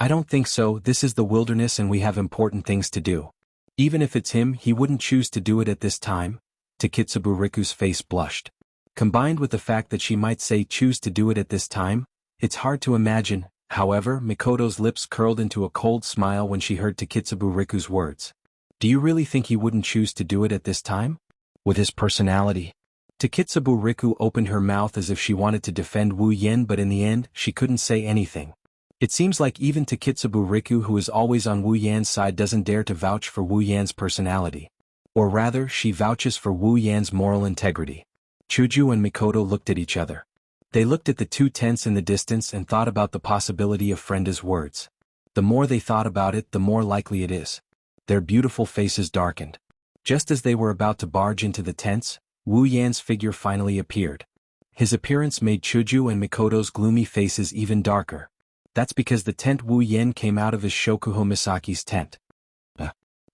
I don't think so, this is the wilderness and we have important things to do. Even if it's him, he wouldn't choose to do it at this time. Takitsubu Riku's face blushed. Combined with the fact that she might say choose to do it at this time, it's hard to imagine. However, Mikoto's lips curled into a cold smile when she heard Takitsubu Riku's words. Do you really think he wouldn't choose to do it at this time? With his personality? Takitsubu Riku opened her mouth as if she wanted to defend Wu Yen, but in the end, she couldn't say anything. It seems like even Takitsubu Riku, who is always on Wu Yan's side, doesn't dare to vouch for Wu Yan's personality. Or rather, she vouches for Wu Yan's moral integrity. Chuju and Mikoto looked at each other. They looked at the two tents in the distance and thought about the possibility of Frenda's words. The more they thought about it, the more likely it is. Their beautiful faces darkened. Just as they were about to barge into the tents, Wu Yan's figure finally appeared. His appearance made Chuju and Mikoto's gloomy faces even darker. That's because the tent Wu Yen came out of is Shokuho Misaki's tent.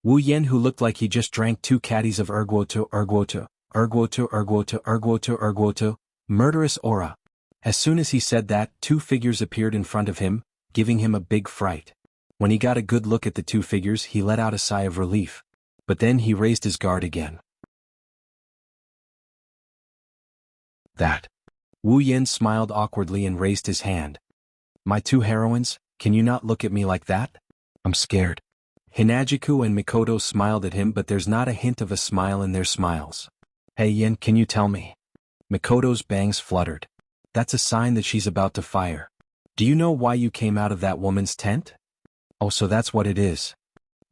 Wu Yen, who looked like he just drank 2 caddies of erguoto, murderous aura. As soon as he said that, 2 figures appeared in front of him, giving him a big fright. When he got a good look at the 2 figures, he let out a sigh of relief. But then he raised his guard again. That. Wu Yen smiled awkwardly and raised his hand. My 2 heroines, can you not look at me like that? I'm scared. Hinajiku and Mikoto smiled at him, but there's not a hint of a smile in their smiles. Hey Yen, can you tell me? Mikoto's bangs fluttered. That's a sign that she's about to fire. Do you know why you came out of that woman's tent? Oh, so that's what it is.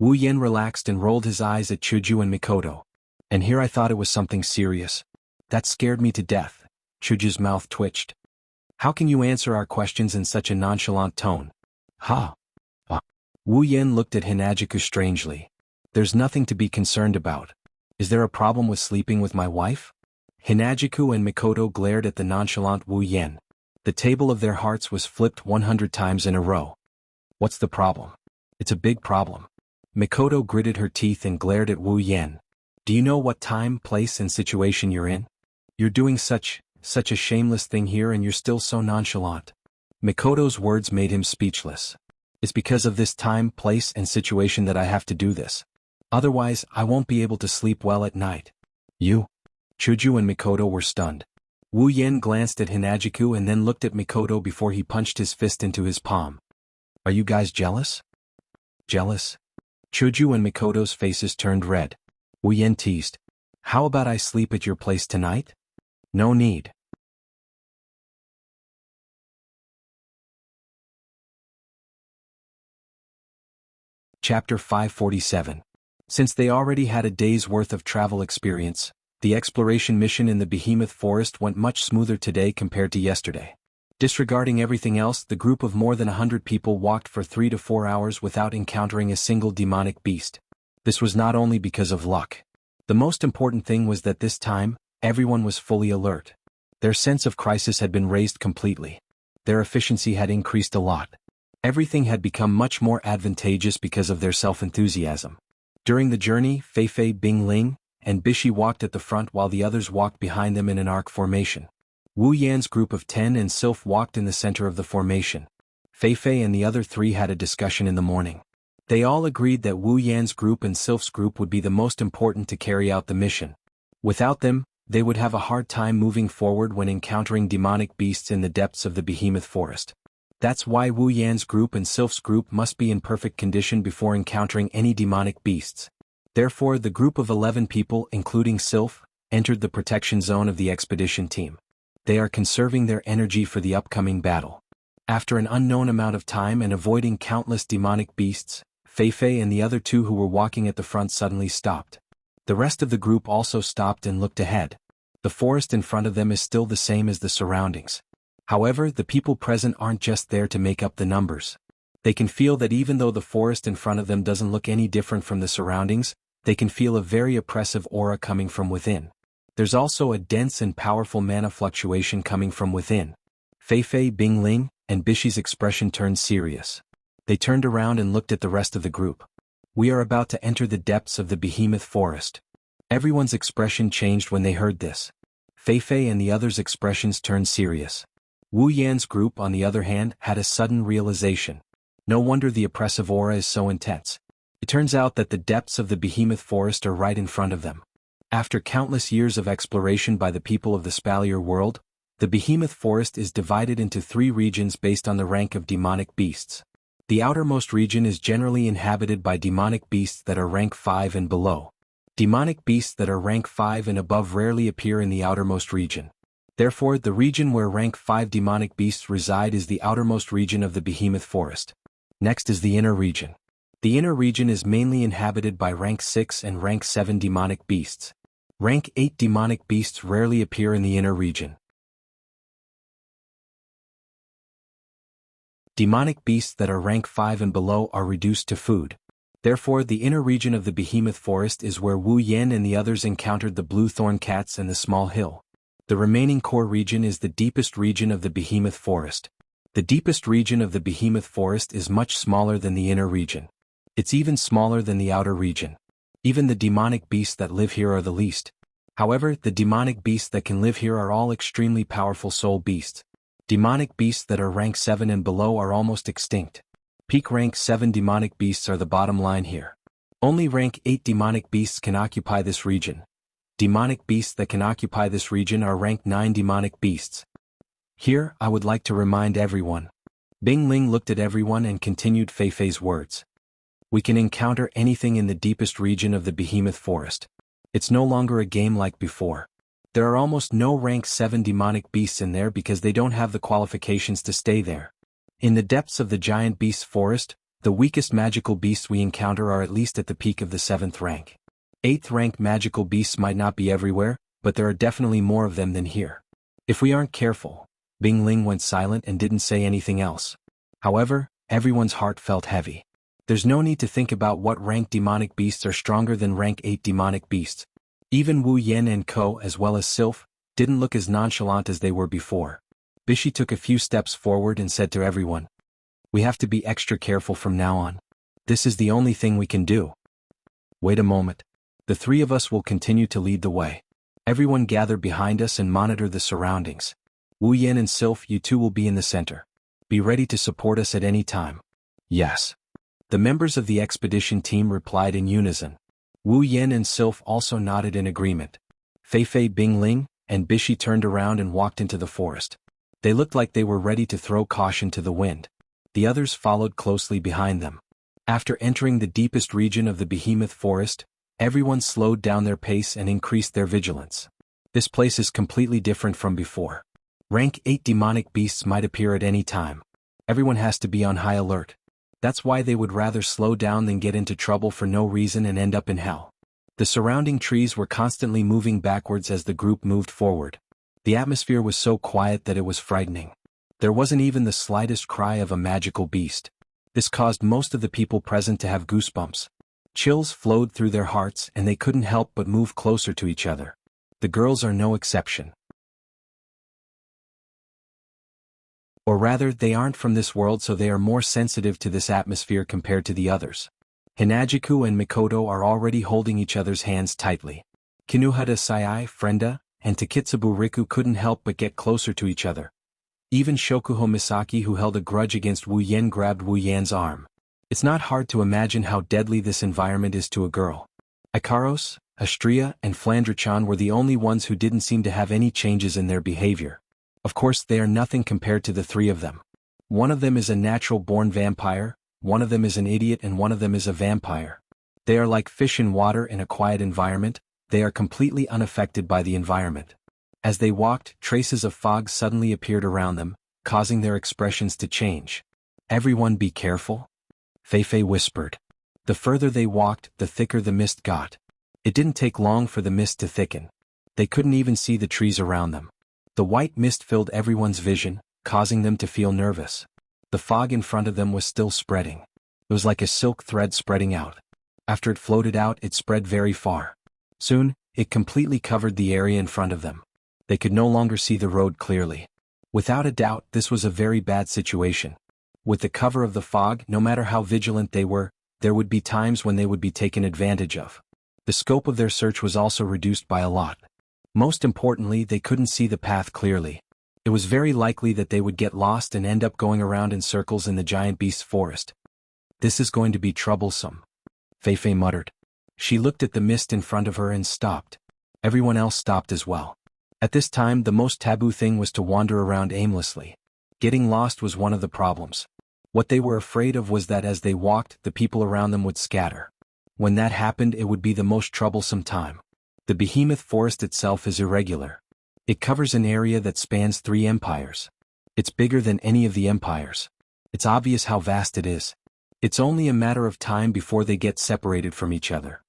Wu Yen relaxed and rolled his eyes at Chuju and Mikoto. And here I thought it was something serious. That scared me to death. Chuju's mouth twitched. How can you answer our questions in such a nonchalant tone? Ha! Wu Yen looked at Hinajiku strangely. There's nothing to be concerned about. Is there a problem with sleeping with my wife? Hinajiku and Mikoto glared at the nonchalant Wu Yen. The table of their hearts was flipped 100 times in a row. What's the problem? It's a big problem. Mikoto gritted her teeth and glared at Wu Yen. Do you know what time, place and situation you're in? You're doing such a shameless thing here and you're still so nonchalant. Mikoto's words made him speechless. It's because of this time, place and situation that I have to do this. Otherwise, I won't be able to sleep well at night. You? Chuju and Mikoto were stunned. Wu Yen glanced at Hinajiku and then looked at Mikoto before he punched his fist into his palm. Are you guys jealous? Jealous? Chuju and Mikoto's faces turned red. Wu Yen teased. How about I sleep at your place tonight? No need. Chapter 547. Since they already had a day's worth of travel experience, the exploration mission in the Behemoth Forest went much smoother today compared to yesterday. Disregarding everything else, the group of more than 100 people walked for 3 to 4 hours without encountering a single demonic beast. This was not only because of luck. The most important thing was that this time, everyone was fully alert. Their sense of crisis had been raised completely. Their efficiency had increased a lot. Everything had become much more advantageous because of their self-enthusiasm. During the journey, Feifei, Bingling, and Bishi walked at the front while the others walked behind them in an arc formation. Wu Yan's group of 10 and Sylph walked in the center of the formation. Feifei and the other 3 had a discussion in the morning. They all agreed that Wu Yan's group and Sylph's group would be the most important to carry out the mission. Without them, they would have a hard time moving forward when encountering demonic beasts in the depths of the Behemoth Forest. That's why Wu Yan's group and Sylph's group must be in perfect condition before encountering any demonic beasts. Therefore, the group of 11 people, including Sylph, entered the protection zone of the expedition team. They are conserving their energy for the upcoming battle. After an unknown amount of time and avoiding countless demonic beasts, Feifei and the other 2 who were walking at the front suddenly stopped. The rest of the group also stopped and looked ahead. The forest in front of them is still the same as the surroundings. However, the people present aren't just there to make up the numbers. They can feel that even though the forest in front of them doesn't look any different from the surroundings, they can feel a very oppressive aura coming from within. There's also a dense and powerful mana fluctuation coming from within. Feifei, Bingling, and Bishi's expression turned serious. They turned around and looked at the rest of the group. We are about to enter the depths of the behemoth forest. Everyone's expression changed when they heard this. Fei and the others' expressions turned serious. Wu Yan's group, on the other hand, had a sudden realization. No wonder the oppressive aura is so intense. It turns out that the depths of the behemoth forest are right in front of them. After countless years of exploration by the people of the Spalier world, the behemoth forest is divided into 3 regions based on the rank of demonic beasts. The outermost region is generally inhabited by demonic beasts that are rank 5 and below. Demonic beasts that are rank 5 and above rarely appear in the outermost region. Therefore, the region where rank 5 demonic beasts reside is the outermost region of the behemoth forest. Next is the inner region. The inner region is mainly inhabited by rank 6 and rank 7 demonic beasts. Rank 8 demonic beasts rarely appear in the inner region. Demonic beasts that are rank 5 and below are reduced to food. Therefore, the inner region of the behemoth forest is where Wu Yan and the others encountered the blue thorn cats and the small hill. The remaining core region is the deepest region of the behemoth forest. The deepest region of the behemoth forest is much smaller than the inner region. It's even smaller than the outer region. Even the demonic beasts that live here are the least. However, the demonic beasts that can live here are all extremely powerful soul beasts. Demonic beasts that are rank 7 and below are almost extinct. Peak rank 7 demonic beasts are the bottom line here. Only rank 8 demonic beasts can occupy this region. Demonic beasts that can occupy this region are rank 9 demonic beasts. Here, I would like to remind everyone. Bing Ling looked at everyone and continued Fei-Fei's words. We can encounter anything in the deepest region of the behemoth forest. It's no longer a game like before. There are almost no rank 7 demonic beasts in there because they don't have the qualifications to stay there. In the depths of the giant beast forest, the weakest magical beasts we encounter are at least at the peak of the 7th rank. 8th rank magical beasts might not be everywhere, but there are definitely more of them than here. If we aren't careful. Bing Ling went silent and didn't say anything else. However, everyone's heart felt heavy. There's no need to think about what rank demonic beasts are stronger than rank 8 demonic beasts. Even Wu Yan and Ko, as well as Sylph, didn't look as nonchalant as they were before. Bishi took a few steps forward and said to everyone, "We have to be extra careful from now on. This is the only thing we can do." Wait a moment. The 3 of us will continue to lead the way. Everyone gather behind us and monitor the surroundings. Wu Yan and Sylph, you 2 will be in the center. Be ready to support us at any time. Yes. The members of the expedition team replied in unison. Wu Yan and Sylph also nodded in agreement. Fei-Fei, Bing Ling, and Bishi turned around and walked into the forest. They looked like they were ready to throw caution to the wind. The others followed closely behind them. After entering the deepest region of the behemoth forest, everyone slowed down their pace and increased their vigilance. This place is completely different from before. Rank 8 demonic beasts might appear at any time. Everyone has to be on high alert. That's why they would rather slow down than get into trouble for no reason and end up in hell. The surrounding trees were constantly moving backwards as the group moved forward. The atmosphere was so quiet that it was frightening. There wasn't even the slightest cry of a magical beast. This caused most of the people present to have goosebumps. Chills flowed through their hearts and they couldn't help but move closer to each other. The girls are no exception. Or rather, they aren't from this world, so they are more sensitive to this atmosphere compared to the others. Hinajiku and Mikoto are already holding each other's hands tightly. Kinuhata Sai, Frenda, and Takitsubu Riku couldn't help but get closer to each other. Even Shokuho Misaki, who held a grudge against Wu Yan, grabbed Wu Yan's arm. It's not hard to imagine how deadly this environment is to a girl. Ikaros, Astria, and Flandra-chan were the only ones who didn't seem to have any changes in their behavior. Of course, they are nothing compared to the 3 of them. One of them is a natural-born vampire, one of them is an idiot, and one of them is a vampire. They are like fish in water in a quiet environment. They are completely unaffected by the environment. As they walked, traces of fog suddenly appeared around them, causing their expressions to change. "Everyone be careful," Fei-Fei whispered. The further they walked, the thicker the mist got. It didn't take long for the mist to thicken. They couldn't even see the trees around them. The white mist filled everyone's vision, causing them to feel nervous. The fog in front of them was still spreading. It was like a silk thread spreading out. After it floated out, it spread very far. Soon, it completely covered the area in front of them. They could no longer see the road clearly. Without a doubt, this was a very bad situation. With the cover of the fog, no matter how vigilant they were, there would be times when they would be taken advantage of. The scope of their search was also reduced by a lot. Most importantly, they couldn't see the path clearly. It was very likely that they would get lost and end up going around in circles in the giant beast's forest. This is going to be troublesome, Fei Fei muttered. She looked at the mist in front of her and stopped. Everyone else stopped as well. At this time, the most taboo thing was to wander around aimlessly. Getting lost was one of the problems. What they were afraid of was that as they walked, the people around them would scatter. When that happened, it would be the most troublesome time. The behemoth forest itself is irregular. It covers an area that spans 3 empires. It's bigger than any of the empires. It's obvious how vast it is. It's only a matter of time before they get separated from each other.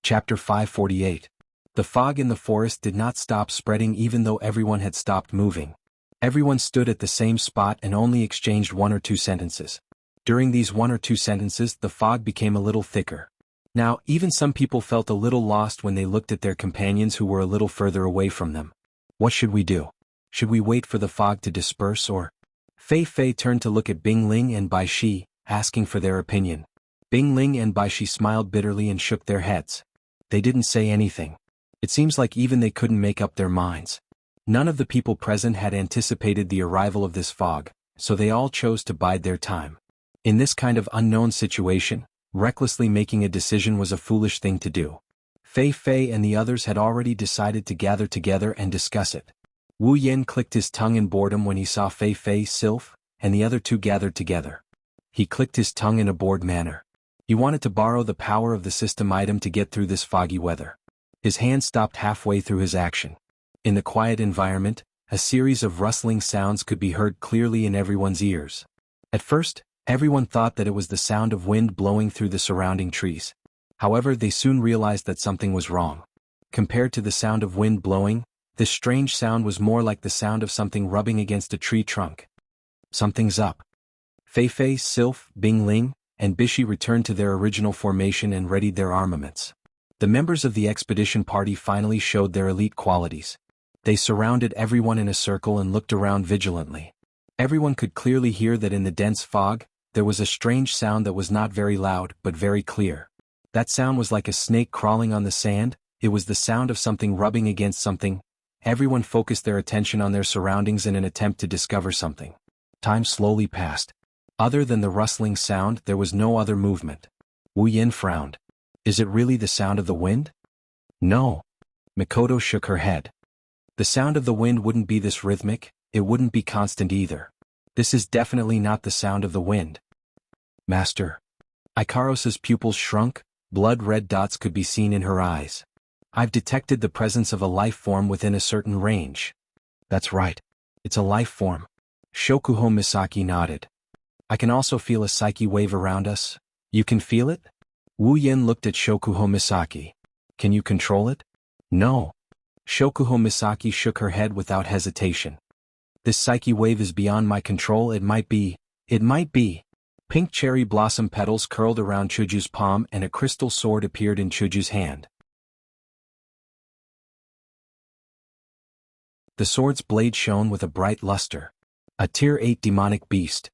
Chapter 548. The fog in the forest did not stop spreading even though everyone had stopped moving. Everyone stood at the same spot and only exchanged 1 or 2 sentences. During these 1 or 2 sentences, the fog became a little thicker. Now, even some people felt a little lost when they looked at their companions who were a little further away from them. What should we do? Should we wait for the fog to disperse or? Fei Fei turned to look at Bing Ling and Bai Shi, asking for their opinion. Bing Ling and Bai Shi smiled bitterly and shook their heads. They didn't say anything. It seems like even they couldn't make up their minds. None of the people present had anticipated the arrival of this fog, so they all chose to bide their time. In this kind of unknown situation, recklessly making a decision was a foolish thing to do. Fei Fei and the others had already decided to gather together and discuss it. Wu Yin clicked his tongue in boredom when he saw Fei Fei, Sylph, and the other 2 gathered together. He clicked his tongue in a bored manner. He wanted to borrow the power of the system item to get through this foggy weather. His hand stopped halfway through his action. In the quiet environment, a series of rustling sounds could be heard clearly in everyone's ears. At first, everyone thought that it was the sound of wind blowing through the surrounding trees. However, they soon realized that something was wrong. Compared to the sound of wind blowing, this strange sound was more like the sound of something rubbing against a tree trunk. Something's up. Fei Fei, Sylph, Bing Ling, and Bishi returned to their original formation and readied their armaments. The members of the expedition party finally showed their elite qualities. They surrounded everyone in a circle and looked around vigilantly. Everyone could clearly hear that in the dense fog, there was a strange sound that was not very loud but very clear. That sound was like a snake crawling on the sand. It was the sound of something rubbing against something. Everyone focused their attention on their surroundings in an attempt to discover something. Time slowly passed. Other than the rustling sound, there was no other movement. Wu Yin frowned. Is it really the sound of the wind? No. Mikoto shook her head. The sound of the wind wouldn't be this rhythmic, it wouldn't be constant either. This is definitely not the sound of the wind. Master. Ikaros's pupils shrunk, blood-red dots could be seen in her eyes. I've detected the presence of a life form within a certain range. That's right. It's a life form. Shokuho Misaki nodded. I can also feel a psyche wave around us. You can feel it? Wu Yin looked at Shokuho Misaki. Can you control it? No. Shokuho Misaki shook her head without hesitation. This psyche wave is beyond my control. It might be. Pink cherry blossom petals curled around Chuju's palm and a crystal sword appeared in Chuju's hand. The sword's blade shone with a bright luster. A Tier 8 demonic beast.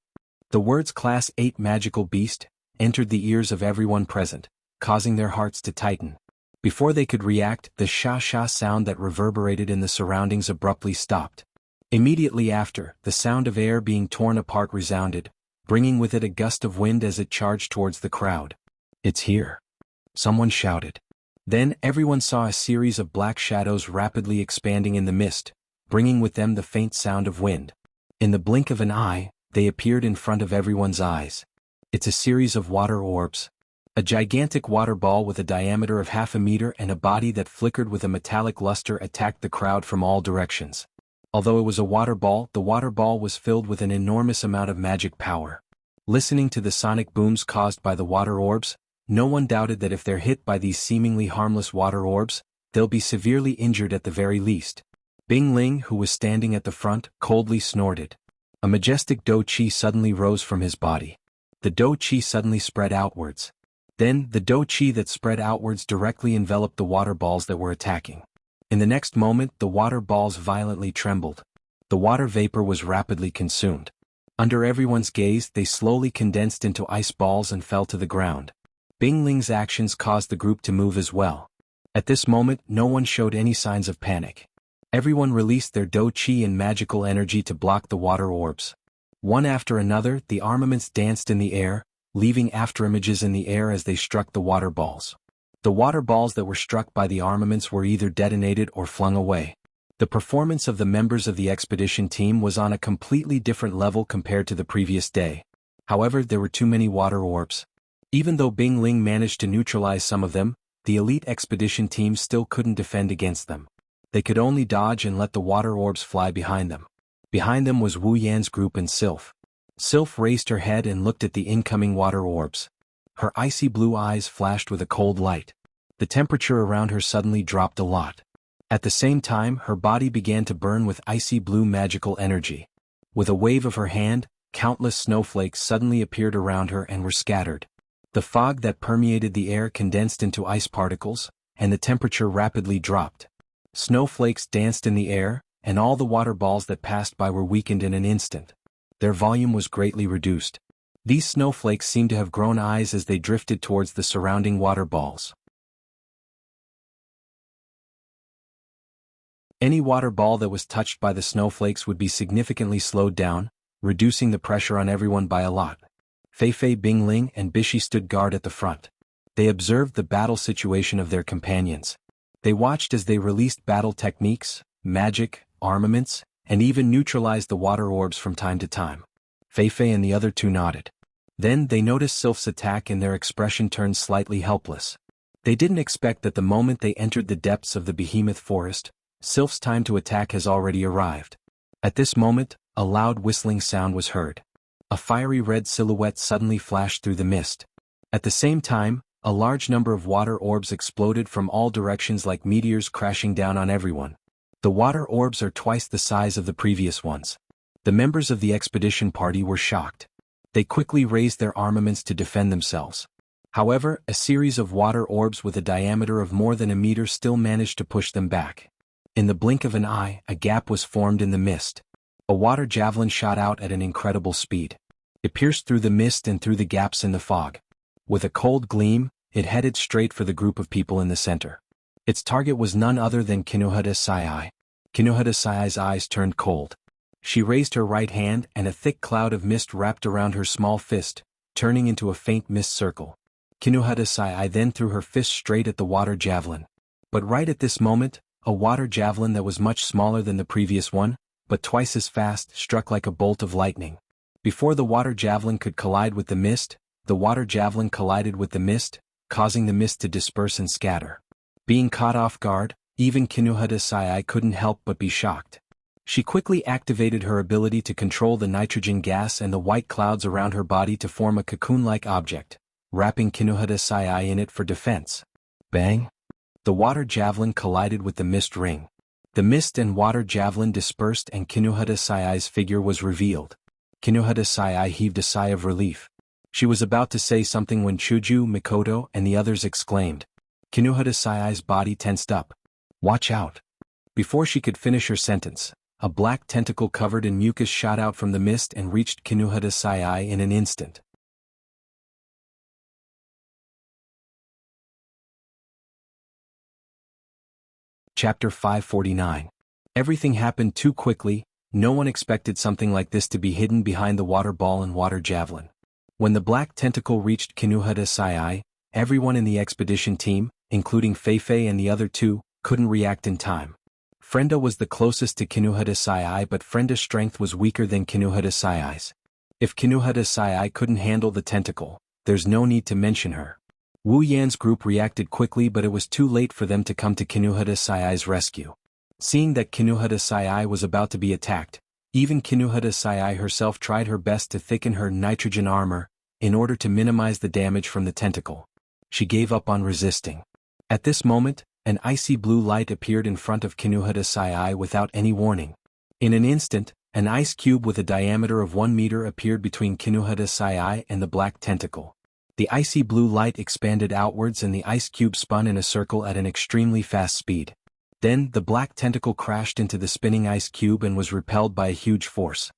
The words Class 8 magical beast entered the ears of everyone present, causing their hearts to tighten. Before they could react, the sha-sha sound that reverberated in the surroundings abruptly stopped. Immediately after, the sound of air being torn apart resounded, bringing with it a gust of wind as it charged towards the crowd. It's here. Someone shouted. Then everyone saw a series of black shadows rapidly expanding in the mist, bringing with them the faint sound of wind. In the blink of an eye, they appeared in front of everyone's eyes. It's a series of water orbs. A gigantic water ball with a diameter of 0.5 meter and a body that flickered with a metallic luster attacked the crowd from all directions. Although it was a water ball, the water ball was filled with an enormous amount of magic power. Listening to the sonic booms caused by the water orbs, no one doubted that if they're hit by these seemingly harmless water orbs, they'll be severely injured at the very least. Bing Ling, who was standing at the front, coldly snorted. A majestic do-chi suddenly rose from his body. The do-chi suddenly spread outwards. Then, the do-chi that spread outwards directly enveloped the water balls that were attacking. In the next moment, the water balls violently trembled. The water vapor was rapidly consumed. Under everyone's gaze, they slowly condensed into ice balls and fell to the ground. Bing Ling's actions caused the group to move as well. At this moment, no one showed any signs of panic. Everyone released their Do Qi and magical energy to block the water orbs. One after another, the armaments danced in the air, leaving afterimages in the air as they struck the water balls. The water balls that were struck by the armaments were either detonated or flung away. The performance of the members of the expedition team was on a completely different level compared to the previous day. However, there were too many water orbs. Even though Bing Ling managed to neutralize some of them, the elite expedition team still couldn't defend against them. They could only dodge and let the water orbs fly behind them. Behind them was Wu Yan's group and Sylph. Sylph raised her head and looked at the incoming water orbs. Her icy blue eyes flashed with a cold light. The temperature around her suddenly dropped a lot. At the same time, her body began to burn with icy blue magical energy. With a wave of her hand, countless snowflakes suddenly appeared around her and were scattered. The fog that permeated the air condensed into ice particles, and the temperature rapidly dropped. Snowflakes danced in the air, and all the water balls that passed by were weakened in an instant. Their volume was greatly reduced. These snowflakes seemed to have grown eyes as they drifted towards the surrounding water balls. Any water ball that was touched by the snowflakes would be significantly slowed down, reducing the pressure on everyone by a lot. Fei, Bing Ling, and Bishi stood guard at the front. They observed the battle situation of their companions. They watched as they released battle techniques, magic, armaments, and even neutralized the water orbs from time to time. Fei and the other two nodded. Then they noticed Sylph's attack and their expression turned slightly helpless. They didn't expect that the moment they entered the depths of the behemoth forest, Sylph's time to attack has already arrived. At this moment, a loud whistling sound was heard. A fiery red silhouette suddenly flashed through the mist. At the same time, a large number of water orbs exploded from all directions like meteors crashing down on everyone. The water orbs are twice the size of the previous ones. The members of the expedition party were shocked. They quickly raised their armaments to defend themselves. However, a series of water orbs with a diameter of more than a meter still managed to push them back. In the blink of an eye, a gap was formed in the mist. A water javelin shot out at an incredible speed. It pierced through the mist and through the gaps in the fog. With a cold gleam, it headed straight for the group of people in the center. Its target was none other than Kinuhada Sai. Kinuhada Sai's eyes turned cold. She raised her right hand and a thick cloud of mist wrapped around her small fist, turning into a faint mist circle. Kinuhada Sai then threw her fist straight at the water javelin. But right at this moment, a water javelin that was much smaller than the previous one, but twice as fast, struck like a bolt of lightning. Before the water javelin could collide with the water javelin collided with the mist, causing the mist to disperse and scatter. Being caught off guard, even Kinuhada Sai couldn't help but be shocked. She quickly activated her ability to control the nitrogen gas and the white clouds around her body to form a cocoon-like object, wrapping Kinuhada Sai in it for defense. Bang! The water javelin collided with the mist ring. The mist and water javelin dispersed and Kinuhada Sai's figure was revealed. Kinuhada Sai heaved a sigh of relief. She was about to say something when Chuju, Mikoto, and the others exclaimed. Kinuhada Sai's body tensed up. Watch out! Before she could finish her sentence, a black tentacle covered in mucus shot out from the mist and reached Kinuhada Sai in an instant. Chapter 549. Everything happened too quickly. No one expected something like this to be hidden behind the water ball and water javelin. When the black tentacle reached Kinuhada Sai, everyone in the expedition team, including Fei and the other two, couldn't react in time. Frenda was the closest to Kinuhada Sai, but Frenda's strength was weaker than Kinuhada Sai's. If Kinuhada Sai couldn't handle the tentacle, there's no need to mention her. Wu Yan's group reacted quickly, but it was too late for them to come to Kinuhada Sai's rescue. Seeing that Kinuhada Sai was about to be attacked, even Kinuhada Sai herself tried her best to thicken her nitrogen armor, in order to minimize the damage from the tentacle. She gave up on resisting. At this moment, an icy blue light appeared in front of Kinuhada Sai without any warning. In an instant, an ice cube with a diameter of 1 meter appeared between Kinuhada Sai and the black tentacle. The icy blue light expanded outwards and the ice cube spun in a circle at an extremely fast speed. Then, the black tentacle crashed into the spinning ice cube and was repelled by a huge force.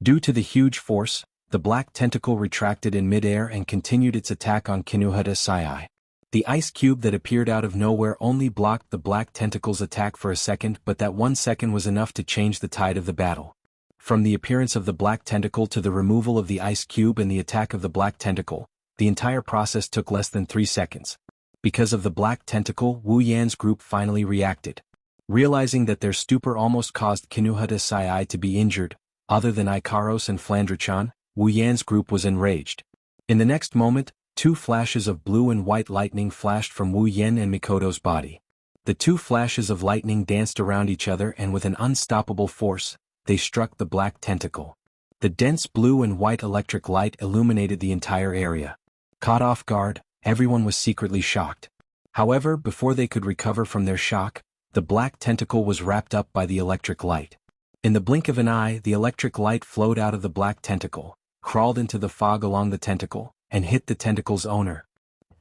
Due to the huge force, the black tentacle retracted in midair and continued its attack on Kinuhata Sai. The ice cube that appeared out of nowhere only blocked the black tentacle's attack for a second, but that 1 second was enough to change the tide of the battle. From the appearance of the black tentacle to the removal of the ice cube and the attack of the black tentacle, the entire process took less than 3 seconds. Because of the black tentacle, Wu Yan's group finally reacted. Realizing that their stupor almost caused Kinuhata Sai to be injured, other than Ikaros and Flandre-chan, Wu Yan's group was enraged. In the next moment, 2 flashes of blue and white lightning flashed from Wu Yan and Mikoto's body. The 2 flashes of lightning danced around each other and with an unstoppable force, they struck the black tentacle. The dense blue and white electric light illuminated the entire area. Caught off guard, everyone was secretly shocked. However, before they could recover from their shock, the black tentacle was wrapped up by the electric light. In the blink of an eye, the electric light flowed out of the black tentacle, crawled into the fog along the tentacle, and hit the tentacle's owner.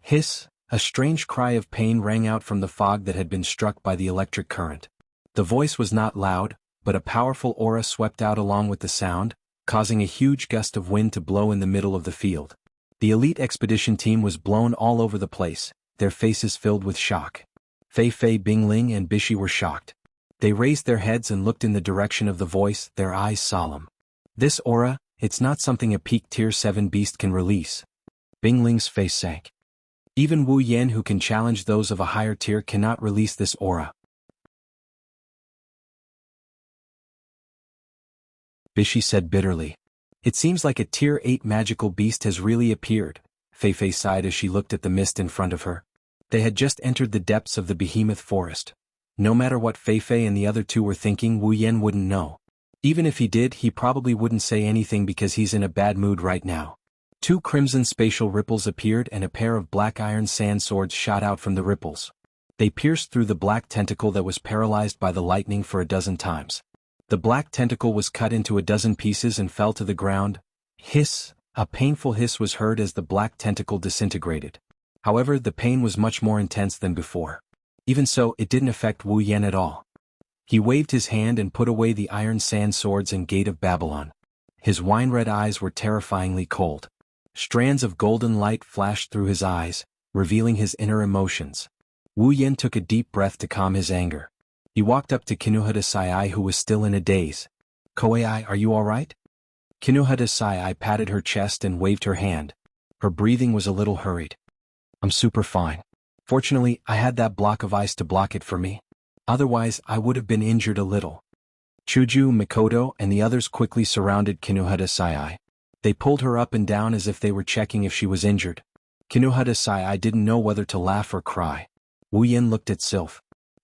Hiss! A strange cry of pain rang out from the fog that had been struck by the electric current. The voice was not loud, but a powerful aura swept out along with the sound, causing a huge gust of wind to blow in the middle of the field. The elite expedition team was blown all over the place, their faces filled with shock. Fei Fei, Bingling and Bishi were shocked. They raised their heads and looked in the direction of the voice, their eyes solemn. This aura, it's not something a peak tier 7 beast can release. Bingling's face sank. Even Wu Yan, who can challenge those of a higher tier, cannot release this aura. Bishi said bitterly. It seems like a tier 8 magical beast has really appeared. Fei Fei sighed as she looked at the mist in front of her. They had just entered the depths of the behemoth forest. No matter what Fei Fei and the other 2 were thinking, Wu Yan wouldn't know. Even if he did, he probably wouldn't say anything because he's in a bad mood right now. 2 crimson spatial ripples appeared and a pair of black iron sand swords shot out from the ripples. They pierced through the black tentacle that was paralyzed by the lightning for a dozen times. The black tentacle was cut into a dozen pieces and fell to the ground. Hiss! A painful hiss was heard as the black tentacle disintegrated. However, the pain was much more intense than before. Even so, it didn't affect Wu Yan at all. He waved his hand and put away the iron sand swords and gate of Babylon. His wine-red eyes were terrifyingly cold. Strands of golden light flashed through his eyes, revealing his inner emotions. Wu Yan took a deep breath to calm his anger. He walked up to Kinuhata Sai, who was still in a daze. "Koei, are you alright?" Kinuhata Sai patted her chest and waved her hand. Her breathing was a little hurried. "I'm super fine. Fortunately, I had that block of ice to block it for me. Otherwise, I would have been injured a little." Chuju, Mikoto, and the others quickly surrounded Kinuhata Sai. They pulled her up and down as if they were checking if she was injured. Kinuhata Sai didn't know whether to laugh or cry. Wu Yan looked at Sylph.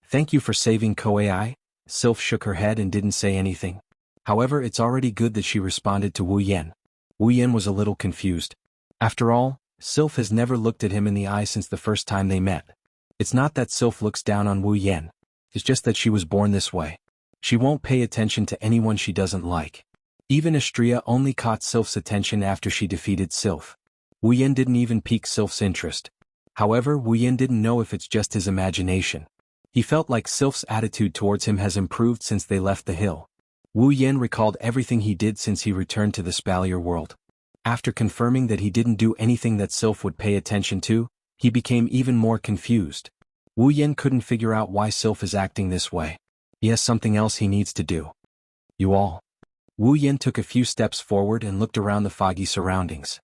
"Thank you for saving Koei." Sylph shook her head and didn't say anything. However, it's already good that she responded to Wu Yan. Wu Yan was a little confused. After all, Sylph has never looked at him in the eye since the first time they met. It's not that Sylph looks down on Wu Yan. It's just that she was born this way. She won't pay attention to anyone she doesn't like. Even Astria only caught Sylph's attention after she defeated Sylph. Wu Yan didn't even pique Sylph's interest. However, Wu Yan didn't know if it's just his imagination. He felt like Sylph's attitude towards him has improved since they left the hill. Wu Yan recalled everything he did since he returned to the Spalier world. After confirming that he didn't do anything that Sylph would pay attention to, he became even more confused. Wu Yan couldn't figure out why Sylph is acting this way. He has something else he needs to do. "You all." Wu Yan took a few steps forward and looked around the foggy surroundings.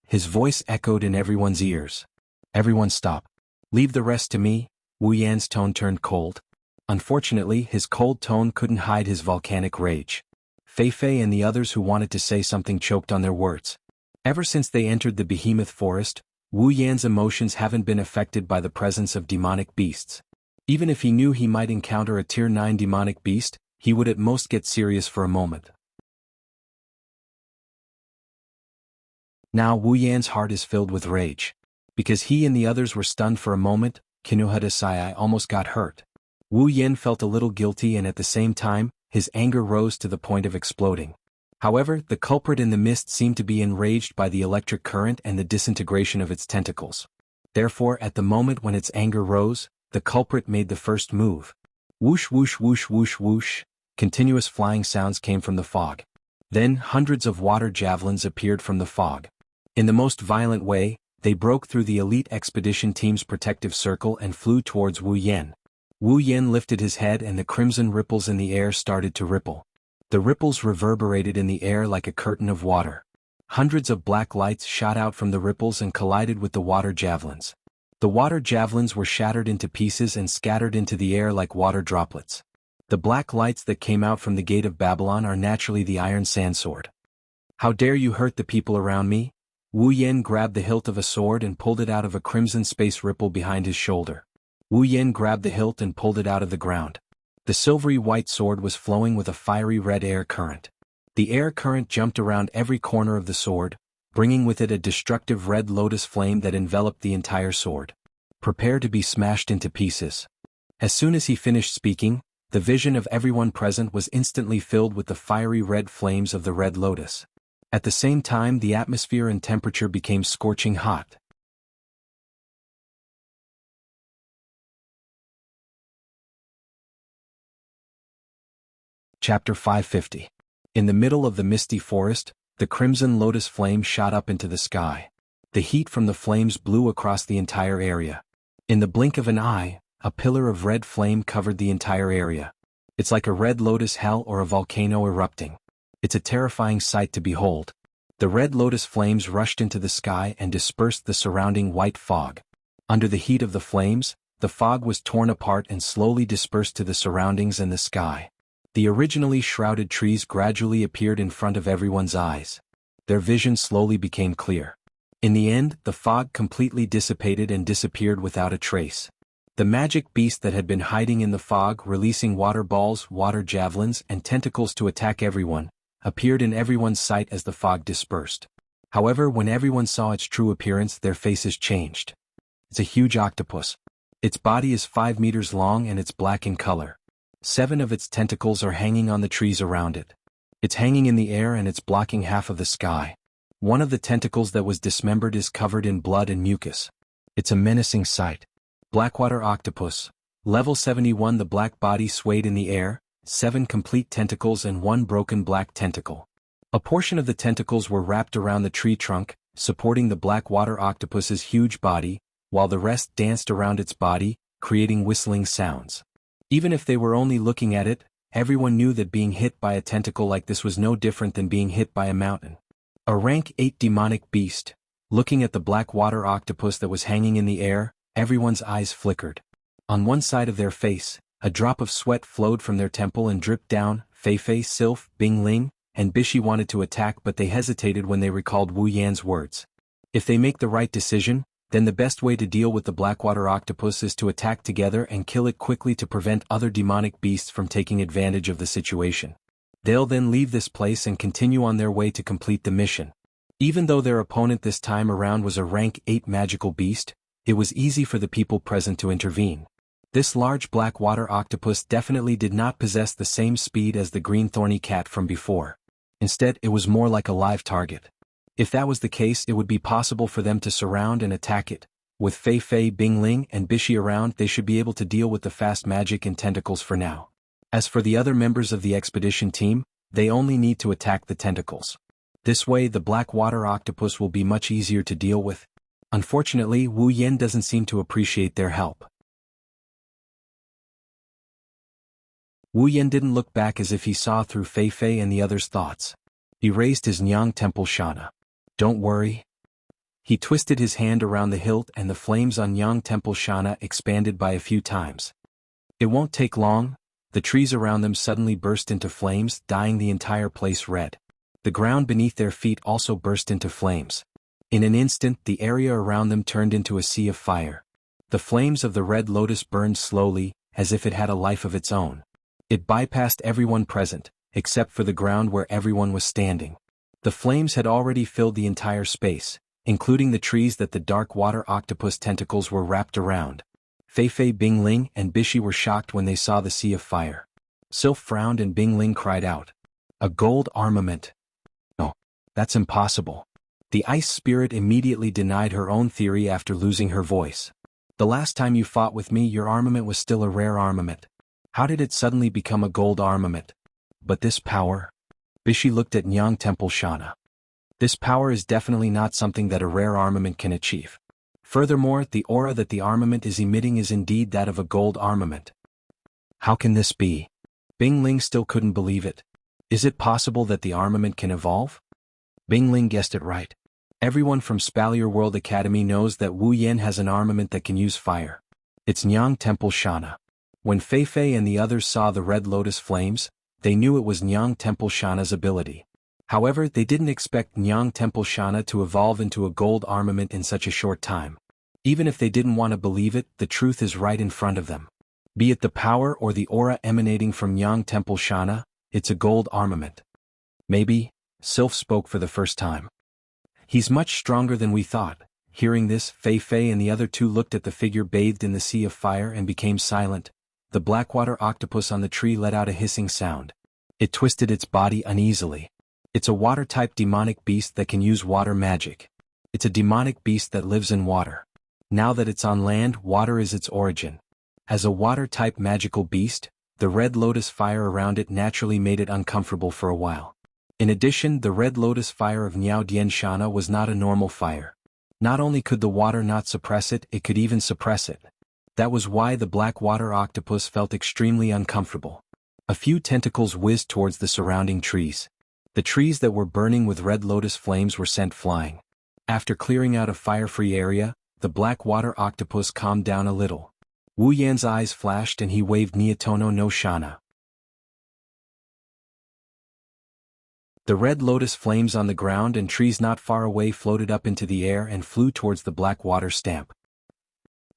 His voice echoed in everyone's ears. "Everyone stop. Leave the rest to me." Wu Yan's tone turned cold. Unfortunately, his cold tone couldn't hide his volcanic rage. Fei Fei and the others who wanted to say something choked on their words. Ever since they entered the behemoth forest, Wu Yan's emotions haven't been affected by the presence of demonic beasts. Even if he knew he might encounter a tier 9 demonic beast, he would at most get serious for a moment. Now Wu Yan's heart is filled with rage. Because he and the others were stunned for a moment, Kinuhata Sai almost got hurt. Wu Yan felt a little guilty and at the same time, his anger rose to the point of exploding. However, the culprit in the mist seemed to be enraged by the electric current and the disintegration of its tentacles. Therefore, at the moment when its anger rose, the culprit made the first move. Whoosh whoosh whoosh whoosh whoosh, continuous flying sounds came from the fog. Then hundreds of water javelins appeared from the fog. In the most violent way, they broke through the elite expedition team's protective circle and flew towards Wu Yan. Wu Yan lifted his head and the crimson ripples in the air started to ripple. The ripples reverberated in the air like a curtain of water. Hundreds of black lights shot out from the ripples and collided with the water javelins. The water javelins were shattered into pieces and scattered into the air like water droplets. The black lights that came out from the gate of Babylon are naturally the iron sand sword. How dare you hurt the people around me? Wu Yan grabbed the hilt of a sword and pulled it out of a crimson space ripple behind his shoulder. Wu Yan grabbed the hilt and pulled it out of the ground. The silvery white sword was flowing with a fiery red air current. The air current jumped around every corner of the sword, bringing with it a destructive red lotus flame that enveloped the entire sword. Prepare to be smashed into pieces. As soon as he finished speaking, the vision of everyone present was instantly filled with the fiery red flames of the red lotus. At the same time, the atmosphere and temperature became scorching hot. Chapter 550. In the middle of the misty forest, the crimson lotus flame shot up into the sky. The heat from the flames blew across the entire area. In the blink of an eye, a pillar of red flame covered the entire area. It's like a red lotus hell or a volcano erupting. It's a terrifying sight to behold. The red lotus flames rushed into the sky and dispersed the surrounding white fog. Under the heat of the flames, the fog was torn apart and slowly dispersed to the surroundings and the sky. The originally shrouded trees gradually appeared in front of everyone's eyes. Their vision slowly became clear. In the end, the fog completely dissipated and disappeared without a trace. The magic beast that had been hiding in the fog, releasing water balls, water javelins, and tentacles to attack everyone, appeared in everyone's sight as the fog dispersed. However, when everyone saw its true appearance, their faces changed. It's a huge octopus. Its body is 5 meters long and it's black in color. 7 of its tentacles are hanging on the trees around it. It's hanging in the air and it's blocking half of the sky. One of the tentacles that was dismembered is covered in blood and mucus. It's a menacing sight. Blackwater octopus. Level 71. The black body swayed in the air, 7 complete tentacles and 1 broken black tentacle. A portion of the tentacles were wrapped around the tree trunk, supporting the blackwater octopus's huge body, while the rest danced around its body, creating whistling sounds. Even if they were only looking at it, everyone knew that being hit by a tentacle like this was no different than being hit by a mountain. A rank 8 demonic beast. Looking at the blackwater octopus that was hanging in the air, everyone's eyes flickered. On one side of their face, a drop of sweat flowed from their temple and dripped down. Fei-Fei, Sylph, Bing Ling, and Bishi wanted to attack, but they hesitated when they recalled Wu Yan's words. If they make the right decision, then the best way to deal with the blackwater octopus is to attack together and kill it quickly to prevent other demonic beasts from taking advantage of the situation. They'll then leave this place and continue on their way to complete the mission. Even though their opponent this time around was a rank 8 magical beast, it was easy for the people present to intervene. This large blackwater octopus definitely did not possess the same speed as the green thorny cat from before. Instead, it was more like a live target. If that was the case, it would be possible for them to surround and attack it. With Fei-Fei, Bing Ling, and Bishi around, they should be able to deal with the fast magic and tentacles for now. As for the other members of the expedition team, they only need to attack the tentacles. This way, the blackwater octopus will be much easier to deal with. Unfortunately, Wu Yan doesn't seem to appreciate their help. Wu Yan didn't look back as if he saw through Fei-Fei and the others' thoughts. He raised his Nyang Temple Shana. Don't worry. He twisted his hand around the hilt and the flames on Nyang Temple Shana expanded by a few times. It won't take long. The trees around them suddenly burst into flames, dyeing the entire place red. The ground beneath their feet also burst into flames. In an instant, the area around them turned into a sea of fire. The flames of the red lotus burned slowly, as if it had a life of its own. It bypassed everyone present, except for the ground where everyone was standing. The flames had already filled the entire space, including the trees that the dark water octopus tentacles were wrapped around. Fei-Fei, Bing Ling, and Bishi were shocked when they saw the sea of fire. Sylph frowned and Bing Ling cried out. A gold armament. No, that's impossible. The ice spirit immediately denied her own theory after losing her voice. The last time you fought with me, your armament was still a rare armament. How did it suddenly become a gold armament? But this power? Bishi looked at Nyang Temple Shana. This power is definitely not something that a rare armament can achieve. Furthermore, the aura that the armament is emitting is indeed that of a gold armament. How can this be? Bing Ling still couldn't believe it. Is it possible that the armament can evolve? Bing Ling guessed it right. Everyone from Spalier World Academy knows that Wu Yan has an armament that can use fire. It's Nyang Temple Shana. When Fei Fei and the others saw the red lotus flames, they knew it was Nyang Temple Shana's ability. However, they didn't expect Nyang Temple Shana to evolve into a gold armament in such a short time. Even if they didn't want to believe it, the truth is right in front of them. Be it the power or the aura emanating from Nyang Temple Shana, it's a gold armament. Maybe, Sylph spoke for the first time. He's much stronger than we thought. Hearing this, Fei Fei and the other two looked at the figure bathed in the sea of fire and became silent. The blackwater octopus on the tree let out a hissing sound. It twisted its body uneasily. It's a water-type demonic beast that can use water magic. It's a demonic beast that lives in water. Now that it's on land, water is its origin. As a water-type magical beast, the red lotus fire around it naturally made it uncomfortable for a while. In addition, the red lotus fire of Niao Dian Shana was not a normal fire. Not only could the water not suppress it, it could even suppress it. That was why the black water octopus felt extremely uncomfortable. A few tentacles whizzed towards the surrounding trees. The trees that were burning with red lotus flames were sent flying. After clearing out a fire-free area, the black water octopus calmed down a little. Wu Yan's eyes flashed and he waved Niatono no Shana. The red lotus flames on the ground and trees not far away floated up into the air and flew towards the black water stamp.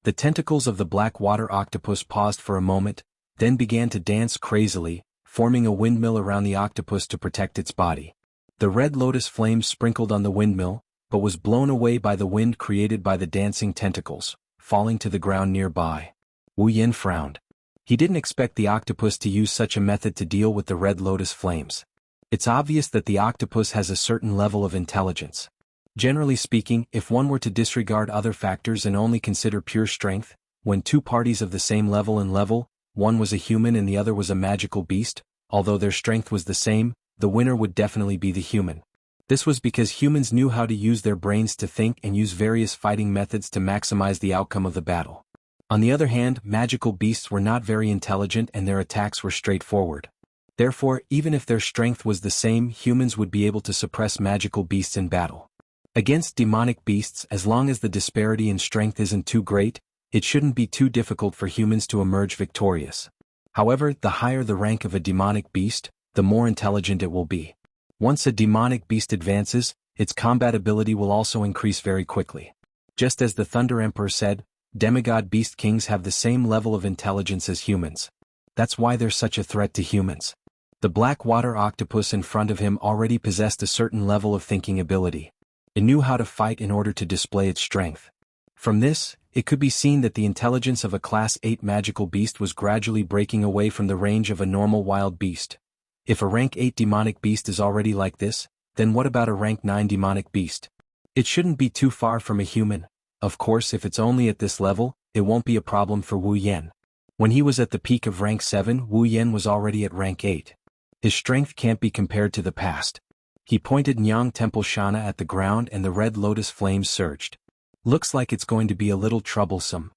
The tentacles of the black water octopus paused for a moment, then began to dance crazily, forming a windmill around the octopus to protect its body. The red lotus flames sprinkled on the windmill, but was blown away by the wind created by the dancing tentacles, falling to the ground nearby. Wu Yan frowned. He didn't expect the octopus to use such a method to deal with the red lotus flames. It's obvious that the octopus has a certain level of intelligence. Generally speaking, if one were to disregard other factors and only consider pure strength, when two parties of the same level and level, one was a human and the other was a magical beast, although their strength was the same, the winner would definitely be the human. This was because humans knew how to use their brains to think and use various fighting methods to maximize the outcome of the battle. On the other hand, magical beasts were not very intelligent and their attacks were straightforward. Therefore, even if their strength was the same, humans would be able to suppress magical beasts in battle. Against demonic beasts, as long as the disparity in strength isn't too great, it shouldn't be too difficult for humans to emerge victorious. However, the higher the rank of a demonic beast, the more intelligent it will be. Once a demonic beast advances, its combat ability will also increase very quickly. Just as the Thunder Emperor said, demigod beast kings have the same level of intelligence as humans. That's why they're such a threat to humans. The black water octopus in front of him already possessed a certain level of thinking ability. It knew how to fight in order to display its strength. From this, it could be seen that the intelligence of a Class 8 magical beast was gradually breaking away from the range of a normal wild beast. If a rank 8 demonic beast is already like this, then what about a rank 9 demonic beast? It shouldn't be too far from a human. Of course, if it's only at this level, it won't be a problem for Wu Yan. When he was at the peak of rank 7, Wu Yan was already at rank 8. His strength can't be compared to the past. He pointed Nyang Temple Shana at the ground and the red lotus flames surged. Looks like it's going to be a little troublesome.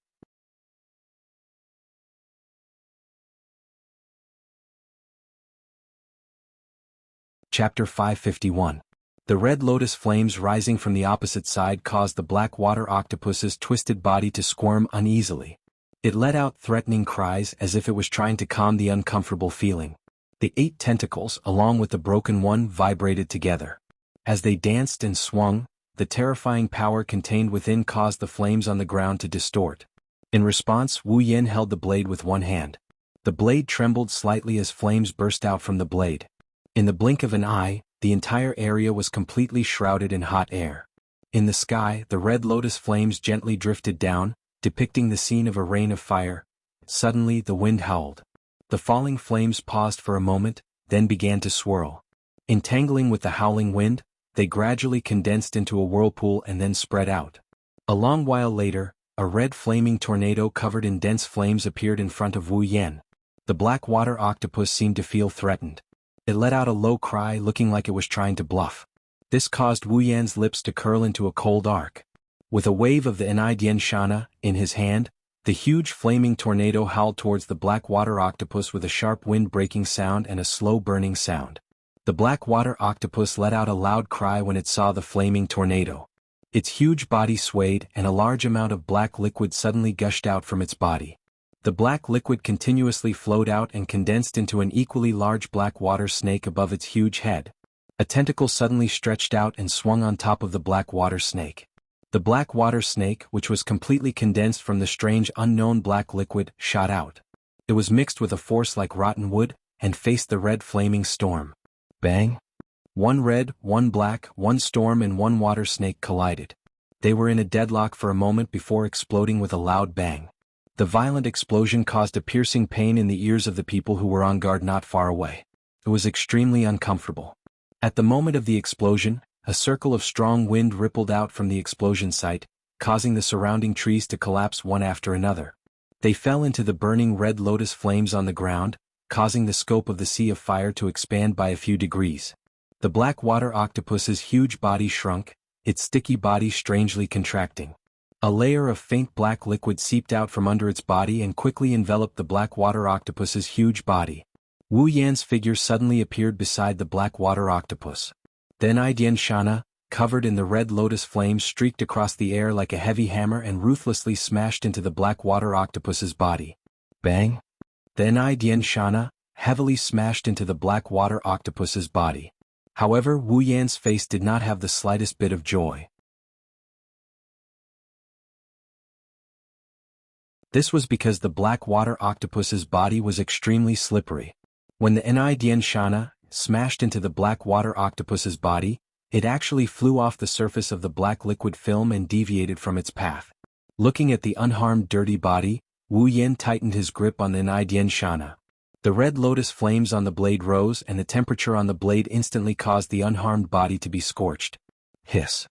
Chapter 551. The red lotus flames rising from the opposite side caused the black water octopus's twisted body to squirm uneasily. It let out threatening cries as if it was trying to calm the uncomfortable feeling. The 8 tentacles, along with the broken one, vibrated together. As they danced and swung, the terrifying power contained within caused the flames on the ground to distort. In response, Wu Yan held the blade with one hand. The blade trembled slightly as flames burst out from the blade. In the blink of an eye, the entire area was completely shrouded in hot air. In the sky, the red lotus flames gently drifted down, depicting the scene of a rain of fire. Suddenly, the wind howled. The falling flames paused for a moment, then began to swirl. Entangling with the howling wind, they gradually condensed into a whirlpool and then spread out. A long while later, a red flaming tornado covered in dense flames appeared in front of Wu Yan. The black water octopus seemed to feel threatened. It let out a low cry, looking like it was trying to bluff. This caused Wu Yan's lips to curl into a cold arc. With a wave of the Enaidian Shana in his hand, the huge flaming tornado howled towards the black water octopus with a sharp wind-breaking sound and a slow burning sound. The black water octopus let out a loud cry when it saw the flaming tornado. Its huge body swayed and a large amount of black liquid suddenly gushed out from its body. The black liquid continuously flowed out and condensed into an equally large black water snake above its huge head. A tentacle suddenly stretched out and swung on top of the black water snake. The black water snake, which was completely condensed from the strange unknown black liquid, shot out. It was mixed with a force like rotten wood, and faced the red flaming storm. Bang! One red, one black, one storm and one water snake collided. They were in a deadlock for a moment before exploding with a loud bang. The violent explosion caused a piercing pain in the ears of the people who were on guard not far away. It was extremely uncomfortable. At the moment of the explosion, a circle of strong wind rippled out from the explosion site, causing the surrounding trees to collapse one after another. They fell into the burning red lotus flames on the ground, causing the scope of the sea of fire to expand by a few degrees. The black water octopus's huge body shrunk, its sticky body strangely contracting. A layer of faint black liquid seeped out from under its body and quickly enveloped the black water octopus's huge body. Wu Yan's figure suddenly appeared beside the black water octopus. Then Idian Shana, covered in the red lotus flames, streaked across the air like a heavy hammer and ruthlessly smashed into the black water octopus's body. Bang! Then Idian Shana, heavily smashed into the black water octopus's body. However, Wu Yan's face did not have the slightest bit of joy. This was because the black water octopus's body was extremely slippery. When the Enaidian Shana smashed into the black water octopus's body, it actually flew off the surface of the black liquid film and deviated from its path. Looking at the unharmed dirty body, Wu Yan tightened his grip on the Enaidian Shana. The red lotus flames on the blade rose and the temperature on the blade instantly caused the unharmed body to be scorched. Hiss.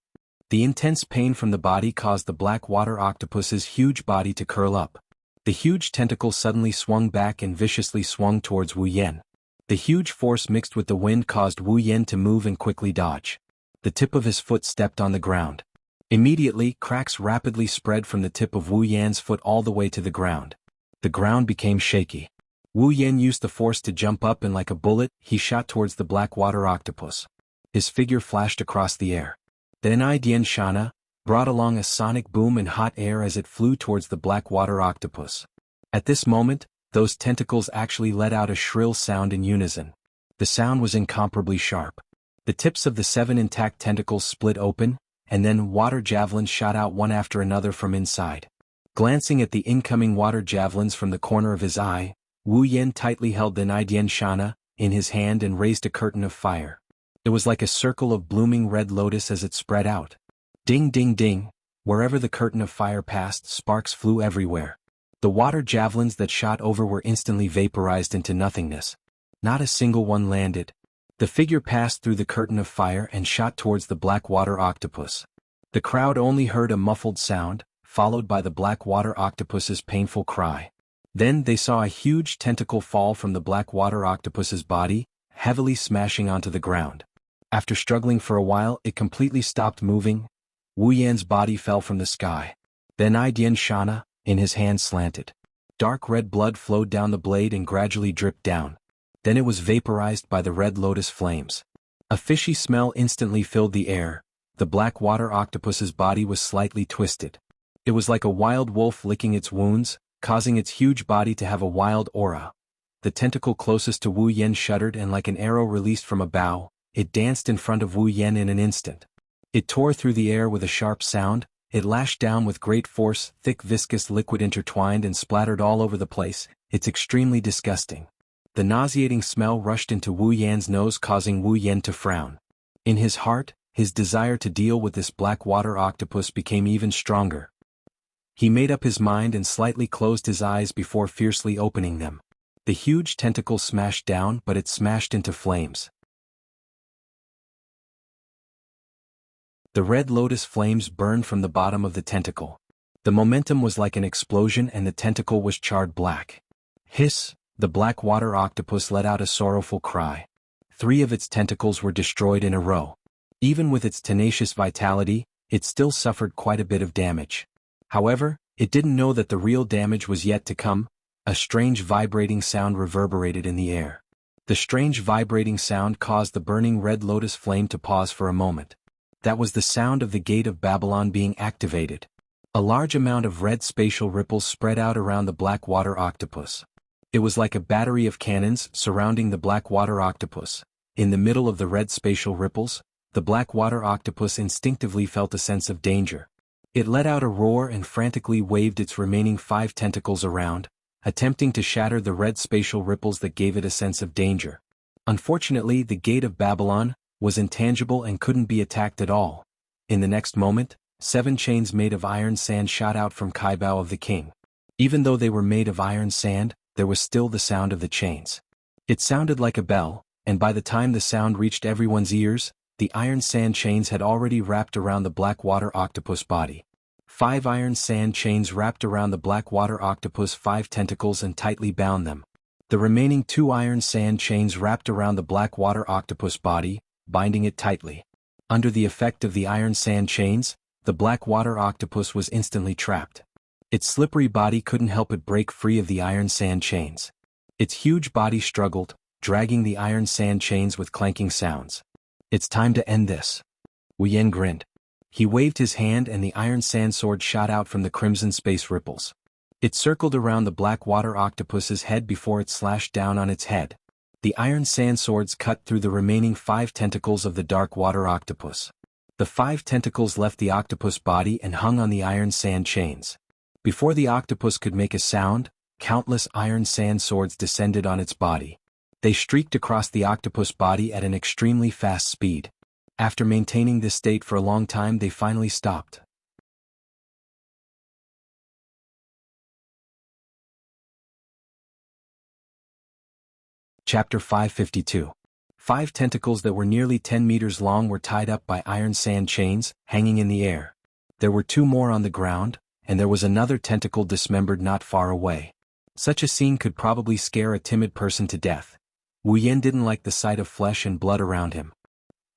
The intense pain from the body caused the black water octopus's huge body to curl up. The huge tentacle suddenly swung back and viciously swung towards Wu Yan. The huge force mixed with the wind caused Wu Yan to move and quickly dodge. The tip of his foot stepped on the ground. Immediately, cracks rapidly spread from the tip of Wu Yan's foot all the way to the ground. The ground became shaky. Wu Yan used the force to jump up and like a bullet, he shot towards the black water octopus. His figure flashed across the air. The Enaidian Shana brought along a sonic boom in hot air as it flew towards the black water octopus. At this moment, those tentacles actually let out a shrill sound in unison. The sound was incomparably sharp. The tips of the 7 intact tentacles split open, and then water javelins shot out one after another from inside. Glancing at the incoming water javelins from the corner of his eye, Wu Yan tightly held the Naidian Shana in his hand and raised a curtain of fire. It was like a circle of blooming red lotus as it spread out. Ding ding ding, wherever the curtain of fire passed, sparks flew everywhere. The water javelins that shot over were instantly vaporized into nothingness. Not a single one landed. The figure passed through the curtain of fire and shot towards the black water octopus. The crowd only heard a muffled sound, followed by the black water octopus's painful cry. Then they saw a huge tentacle fall from the black water octopus's body, heavily smashing onto the ground. After struggling for a while, it completely stopped moving. Wu Yan's body fell from the sky. Then Idian Shana, in his hand, slanted. Dark red blood flowed down the blade and gradually dripped down. Then it was vaporized by the red lotus flames. A fishy smell instantly filled the air. The black water octopus's body was slightly twisted. It was like a wild wolf licking its wounds, causing its huge body to have a wild aura. The tentacle closest to Wu Yan shuddered, and like an arrow released from a bow, it danced in front of Wu Yan in an instant. It tore through the air with a sharp sound. It lashed down with great force, thick viscous liquid intertwined and splattered all over the place. It's extremely disgusting. The nauseating smell rushed into Wu Yan's nose, causing Wu Yan to frown. In his heart, his desire to deal with this black water octopus became even stronger. He made up his mind and slightly closed his eyes before fiercely opening them. The huge tentacle smashed down, but it smashed into flames. The red lotus flames burned from the bottom of the tentacle. The momentum was like an explosion and the tentacle was charred black. Hiss! The black water octopus let out a sorrowful cry. 3 of its tentacles were destroyed in a row. Even with its tenacious vitality, it still suffered quite a bit of damage. However, it didn't know that the real damage was yet to come. A strange vibrating sound reverberated in the air. The strange vibrating sound caused the burning red lotus flame to pause for a moment. That was the sound of the gate of Babylon being activated. A large amount of red spatial ripples spread out around the black water octopus. It was like a battery of cannons surrounding the black water octopus. In the middle of the red spatial ripples, the black water octopus instinctively felt a sense of danger. It let out a roar and frantically waved its remaining 5 tentacles around, attempting to shatter the red spatial ripples that gave it a sense of danger. Unfortunately, the gate of Babylon was intangible and couldn't be attacked at all. In the next moment, 7 chains made of iron sand shot out from Kaibao of the king. Even though they were made of iron sand, there was still the sound of the chains. It sounded like a bell, and by the time the sound reached everyone's ears, the iron sand chains had already wrapped around the black water octopus body. 5 iron sand chains wrapped around the black water octopus 5 tentacles and tightly bound them. The remaining 2 iron sand chains wrapped around the black water octopus body, binding it tightly. Under the effect of the iron sand chains, the black water octopus was instantly trapped. Its slippery body couldn't help but break free of the iron sand chains. Its huge body struggled, dragging the iron sand chains with clanking sounds. It's time to end this. Wu Yen grinned. He waved his hand and the iron sand sword shot out from the crimson space ripples. It circled around the black water octopus's head before it slashed down on its head. The iron sand swords cut through the remaining 5 tentacles of the dark water octopus. The 5 tentacles left the octopus body and hung on the iron sand chains. Before the octopus could make a sound, countless iron sand swords descended on its body. They streaked across the octopus body at an extremely fast speed. After maintaining this state for a long time, they finally stopped. Chapter 552. 5 tentacles that were nearly 10 meters long were tied up by iron sand chains, hanging in the air. There were 2 more on the ground, and there was another tentacle dismembered not far away. Such a scene could probably scare a timid person to death. Wu Yen didn't like the sight of flesh and blood around him.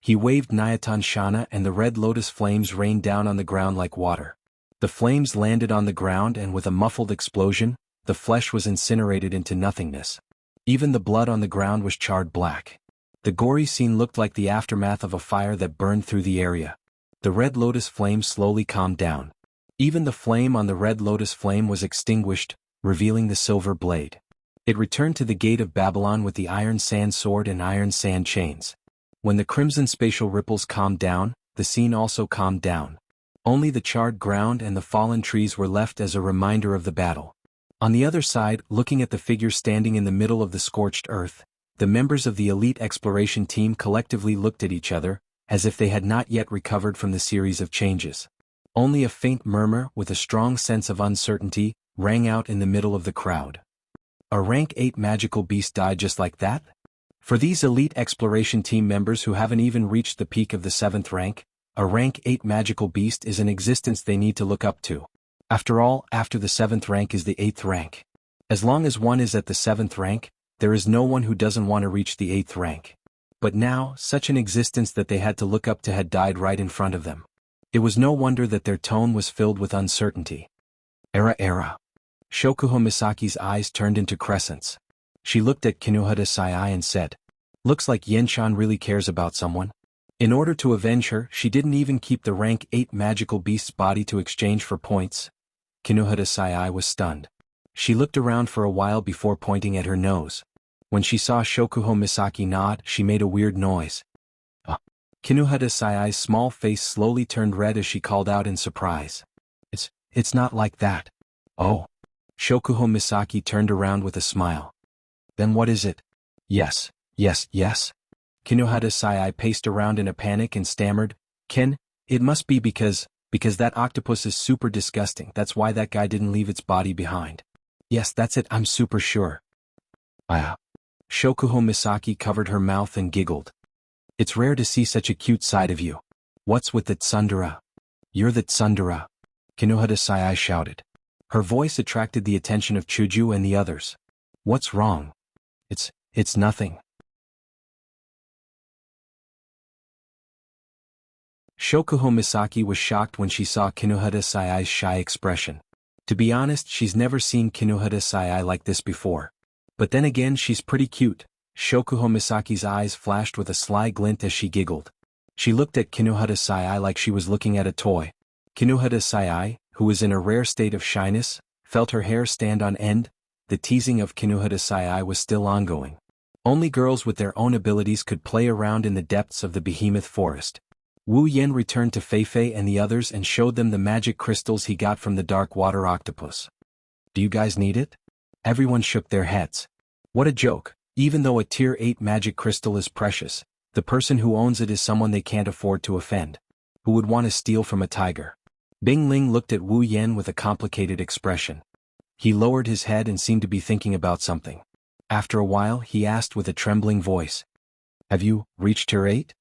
He waved Nyatan Shana and the red lotus flames rained down on the ground like water. The flames landed on the ground and with a muffled explosion, the flesh was incinerated into nothingness. Even the blood on the ground was charred black. The gory scene looked like the aftermath of a fire that burned through the area. The red lotus flame slowly calmed down. Even the flame on the red lotus flame was extinguished, revealing the silver blade. It returned to the gate of Babylon with the iron sand sword and iron sand chains. When the crimson spatial ripples calmed down, the scene also calmed down. Only the charred ground and the fallen trees were left as a reminder of the battle. On the other side, looking at the figure standing in the middle of the scorched earth, the members of the elite exploration team collectively looked at each other, as if they had not yet recovered from the series of changes. Only a faint murmur with a strong sense of uncertainty rang out in the middle of the crowd. A rank 8 magical beast died just like that? For these elite exploration team members who haven't even reached the peak of the 7th rank, a rank 8 magical beast is an existence they need to look up to. After all, after the 7th rank is the 8th rank. As long as one is at the 7th rank, there is no one who doesn't want to reach the 8th rank. But now, such an existence that they had to look up to had died right in front of them. It was no wonder that their tone was filled with uncertainty. Era. Shokuho Misaki's eyes turned into crescents. She looked at Kinuhata Sai and said, "Looks like Yenshan really cares about someone." In order to avenge her, she didn't even keep the rank 8 magical beast's body to exchange for points. Kinuhata Sai was stunned. She looked around for a while before pointing at her nose. When she saw Shokuho Misaki nod, she made a weird noise. Kinuhata Sai's small face slowly turned red as she called out in surprise. It's not like that. Oh. Shokuho Misaki turned around with a smile. Then what is it? Yes. Kinuhata Sai paced around in a panic and stammered, "Ken, it must be because that octopus is super disgusting. That's why that guy didn't leave its body behind." "Yes, that's it, I'm super sure." Shokuho Misaki covered her mouth and giggled. "It's rare to see such a cute side of you. What's with that tsundere?" "You're the tsundere," Kinuhata Sai shouted. Her voice attracted the attention of Chuju and the others. What's wrong? It's nothing. Shokuho Misaki was shocked when she saw Kinohara Sayai's shy expression. To be honest, she's never seen Kinohara Sayai like this before. But then again, she's pretty cute. Shokuho Misaki's eyes flashed with a sly glint as she giggled. She looked at Kinohara Sayai like she was looking at a toy. Kinohara Sayai, who was in a rare state of shyness, felt her hair stand on end. The teasing of Kinohara Sayai was still ongoing. Only girls with their own abilities could play around in the depths of the behemoth forest. Wu Yen returned to Feifei and the others and showed them the magic crystals he got from the dark water octopus. Do you guys need it? Everyone shook their heads. What a joke. Even though a tier 8 magic crystal is precious, the person who owns it is someone they can't afford to offend. Who would want to steal from a tiger? Bing Ling looked at Wu Yen with a complicated expression. He lowered his head and seemed to be thinking about something. After a while, he asked with a trembling voice. Have you reached tier 8?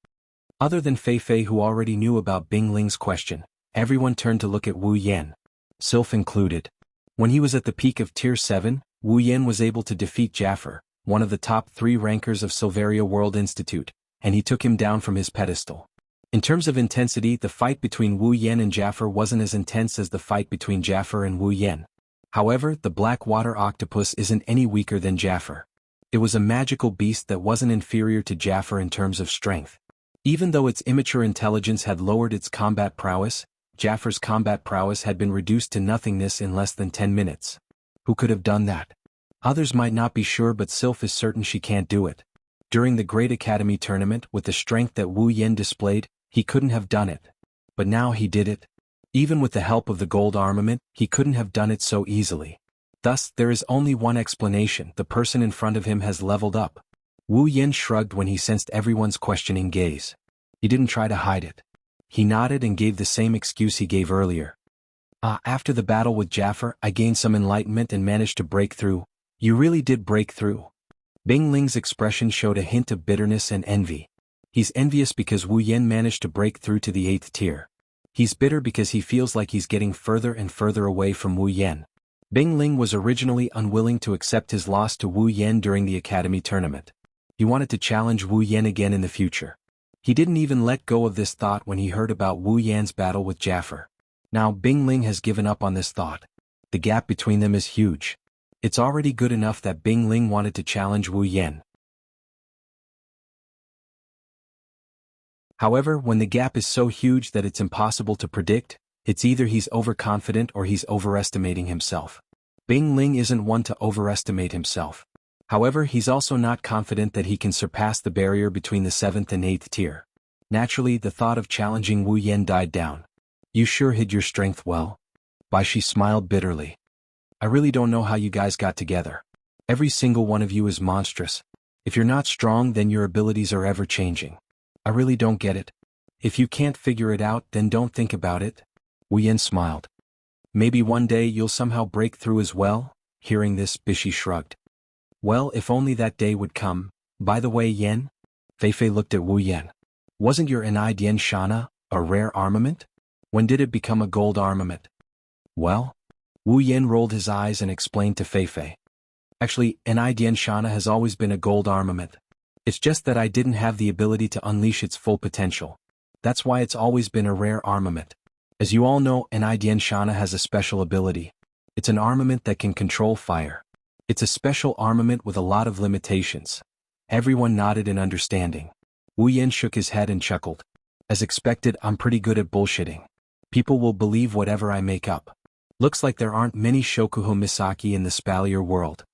Other than Feifei, who already knew about Bing Ling's question, everyone turned to look at Wu Yen. Sylph included. When he was at the peak of tier 7, Wu Yen was able to defeat Jaffer, one of the top 3 rankers of Silveria World Institute, and he took him down from his pedestal. In terms of intensity, the fight between Wu Yen and Jaffer wasn't as intense as the fight between Jaffer and Wu Yen. However, the black water octopus isn't any weaker than Jaffer. It was a magical beast that wasn't inferior to Jaffer in terms of strength. Even though its immature intelligence had lowered its combat prowess, Jaffer's combat prowess had been reduced to nothingness in less than 10 minutes. Who could have done that? Others might not be sure, but Sylph is certain she can't do it. During the Great Academy tournament, with the strength that Wu Yen displayed, he couldn't have done it. But now he did it. Even with the help of the gold armament, he couldn't have done it so easily. Thus, there is only one explanation: the person in front of him has leveled up. Wu Yen shrugged when he sensed everyone's questioning gaze. He didn't try to hide it. He nodded and gave the same excuse he gave earlier. After the battle with Jaffer, I gained some enlightenment and managed to break through. You really did break through. Bing Ling's expression showed a hint of bitterness and envy. He's envious because Wu Yen managed to break through to the 8th tier. He's bitter because he feels like he's getting further and further away from Wu Yen. Bing Ling was originally unwilling to accept his loss to Wu Yen during the Academy tournament. He wanted to challenge Wu Yen again in the future. He didn't even let go of this thought when he heard about Wu Yan's battle with Jaffer. Now Bing Ling has given up on this thought. The gap between them is huge. It's already good enough that Bing Ling wanted to challenge Wu Yen. However, when the gap is so huge that it's impossible to predict, it's either he's overconfident or he's overestimating himself. Bing Ling isn't one to overestimate himself. However, he's also not confident that he can surpass the barrier between the 7th and 8th tier. Naturally, the thought of challenging Wu Yen died down. You sure hid your strength well. Why, she smiled bitterly. I really don't know how you guys got together. Every single one of you is monstrous. If you're not strong, then your abilities are ever changing. I really don't get it. If you can't figure it out, then don't think about it. Wu Yen smiled. Maybe one day you'll somehow break through as well? Hearing this, Bishi shrugged. Well, if only that day would come. By the way, Yen? Feifei looked at Wu Yen. Wasn't your Enai Dian Shana a rare armament? When did it become a gold armament? Well? Wu Yen rolled his eyes and explained to Feifei. Actually, Enai Dian Shana has always been a gold armament. It's just that I didn't have the ability to unleash its full potential. That's why it's always been a rare armament. As you all know, Enai Dian Shana has a special ability. It's an armament that can control fire. It's a special armament with a lot of limitations. Everyone nodded in understanding. Wu Yen shook his head and chuckled. As expected, I'm pretty good at bullshitting. People will believe whatever I make up. Looks like there aren't many Shokuho Misaki in the Spalier world.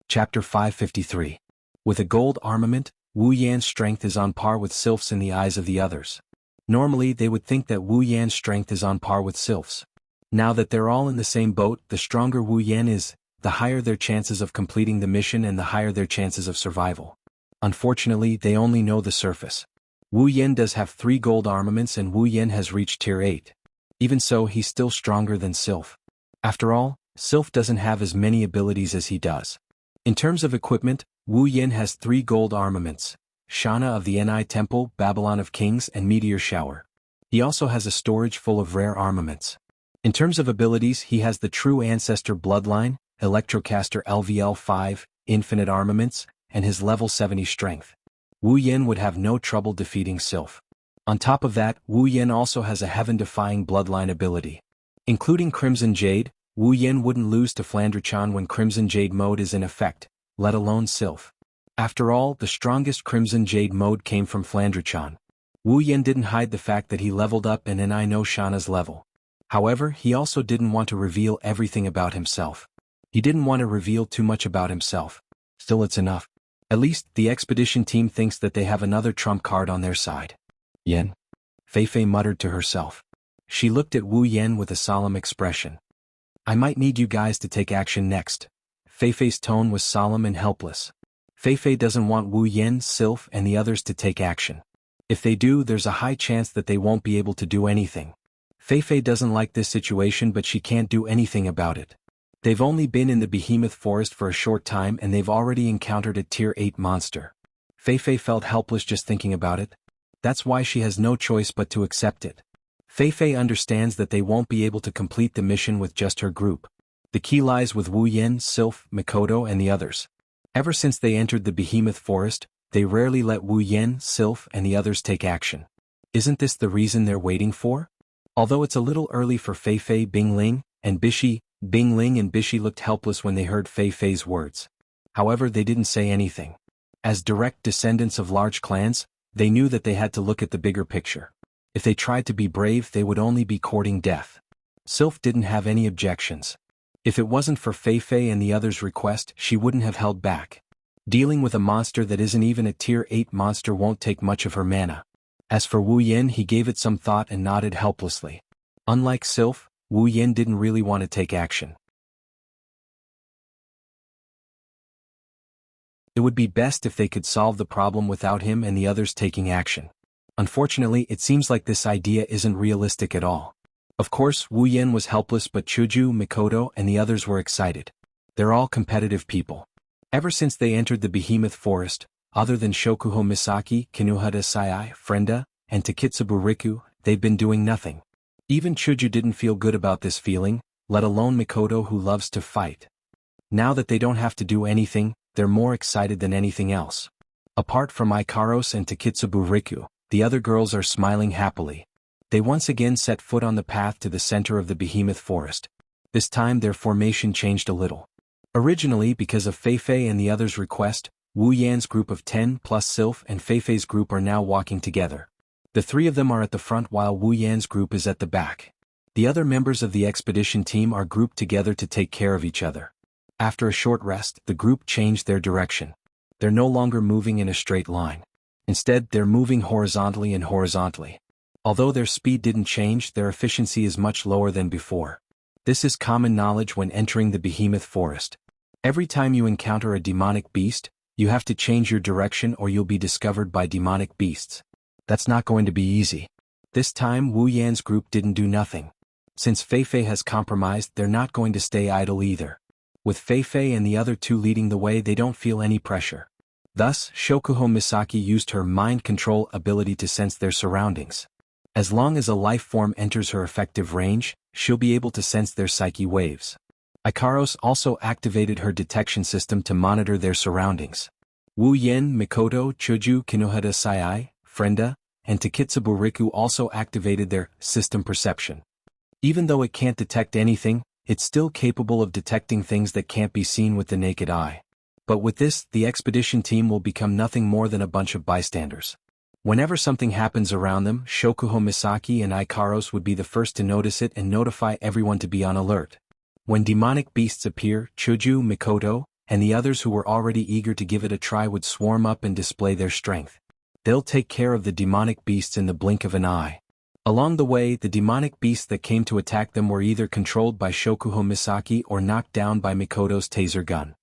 Chapter 553. With a gold armament, Wu Yan's strength is on par with Sylph's in the eyes of the others. Normally they would think that Wu Yan's strength is on par with Sylph's. Now that they're all in the same boat, the stronger Wu Yan is, the higher their chances of completing the mission and the higher their chances of survival. Unfortunately, they only know the surface. Wu Yen does have 3 gold armaments and Wu Yen has reached tier 8. Even so, he's still stronger than Sylph. After all, Sylph doesn't have as many abilities as he does. In terms of equipment, Wu Yen has 3 gold armaments: Shana of the Enai Temple, Babylon of Kings, and Meteor Shower. He also has a storage full of rare armaments. In terms of abilities, he has the True Ancestor Bloodline, Electrocaster LVL5, Infinite Armaments, and his level 70 strength. Wu Yin would have no trouble defeating Sylph. On top of that, Wu Yin also has a heaven-defying bloodline ability. Including Crimson Jade, Wu Yin wouldn't lose to Flandre-chan when Crimson Jade mode is in effect, let alone Sylph. After all, the strongest Crimson Jade mode came from Flandre-chan. Wu Yin didn't hide the fact that he leveled up and I know Shana's level. However, he also didn't want to reveal everything about himself. He didn't want to reveal too much about himself. Still, it's enough. At least, the expedition team thinks that they have another trump card on their side. Yen? Fei muttered to herself. She looked at Wu Yen with a solemn expression. I might need you guys to take action next. Fei's tone was solemn and helpless. Fei doesn't want Wu Yen, Sylph, and the others to take action. If they do, there's a high chance that they won't be able to do anything. Fei doesn't like this situation, but she can't do anything about it. They've only been in the Behemoth Forest for a short time and they've already encountered a Tier 8 monster. Fei felt helpless just thinking about it. That's why she has no choice but to accept it. Fei understands that they won't be able to complete the mission with just her group. The key lies with Wu Yen, Sylph, Mikoto, and the others. Ever since they entered the Behemoth Forest, they rarely let Wu Yen, Sylph, and the others take action. Isn't this the reason they're waiting for? Although it's a little early for Fei, Bingling, and Bishi, Bingling and Bishi looked helpless when they heard Fei's words. However, they didn't say anything. As direct descendants of large clans, they knew that they had to look at the bigger picture. If they tried to be brave, they would only be courting death. Sylph didn't have any objections. If it wasn't for Fei and the others' request, she wouldn't have held back. Dealing with a monster that isn't even a Tier 8 monster won't take much of her mana. As for Wu Yin, he gave it some thought and nodded helplessly. Unlike Sylph, Wu Yin didn't really want to take action. It would be best if they could solve the problem without him and the others taking action. Unfortunately, it seems like this idea isn't realistic at all. Of course, Wu Yin was helpless, but Chuju, Mikoto, and the others were excited. They're all competitive people. Ever since they entered the Behemoth Forest, other than Shokuho Misaki, Kinuhata Sai, Frenda, and Takitsubu Riku, they've been doing nothing. Even Chuju didn't feel good about this feeling, let alone Mikoto, who loves to fight. Now that they don't have to do anything, they're more excited than anything else. Apart from Ikaros and Takitsubu Riku, the other girls are smiling happily. They once again set foot on the path to the center of the Behemoth Forest. This time their formation changed a little. Originally, because of Fei and the others' request, Wu Yan's group of 10 plus Sylph and Fei's group are now walking together. The three of them are at the front while Wu Yan's group is at the back. The other members of the expedition team are grouped together to take care of each other. After a short rest, the group changed their direction. They're no longer moving in a straight line. Instead, they're moving horizontally and horizontally. Although their speed didn't change, their efficiency is much lower than before. This is common knowledge when entering the Behemoth Forest. Every time you encounter a demonic beast, you have to change your direction or you'll be discovered by demonic beasts. That's not going to be easy. This time Wu Yan's group didn't do nothing. Since Fei has compromised, they're not going to stay idle either. With Fei and the other two leading the way, they don't feel any pressure. Thus, Shokuho Misaki used her mind control ability to sense their surroundings. As long as a life form enters her effective range, she'll be able to sense their psyche waves. Ikaros also activated her detection system to monitor their surroundings. Wu Yen, Mikoto, Chuju, Kinuhata Sai, Frenda, and Takitsubu Riku also activated their system perception. Even though it can't detect anything, it's still capable of detecting things that can't be seen with the naked eye. But with this, the expedition team will become nothing more than a bunch of bystanders. Whenever something happens around them, Shokuho Misaki and Ikaros would be the first to notice it and notify everyone to be on alert. When demonic beasts appear, Chuju, Mikoto, and the others who were already eager to give it a try would swarm up and display their strength. They'll take care of the demonic beasts in the blink of an eye. Along the way, the demonic beasts that came to attack them were either controlled by Shokuho Misaki or knocked down by Mikoto's taser gun.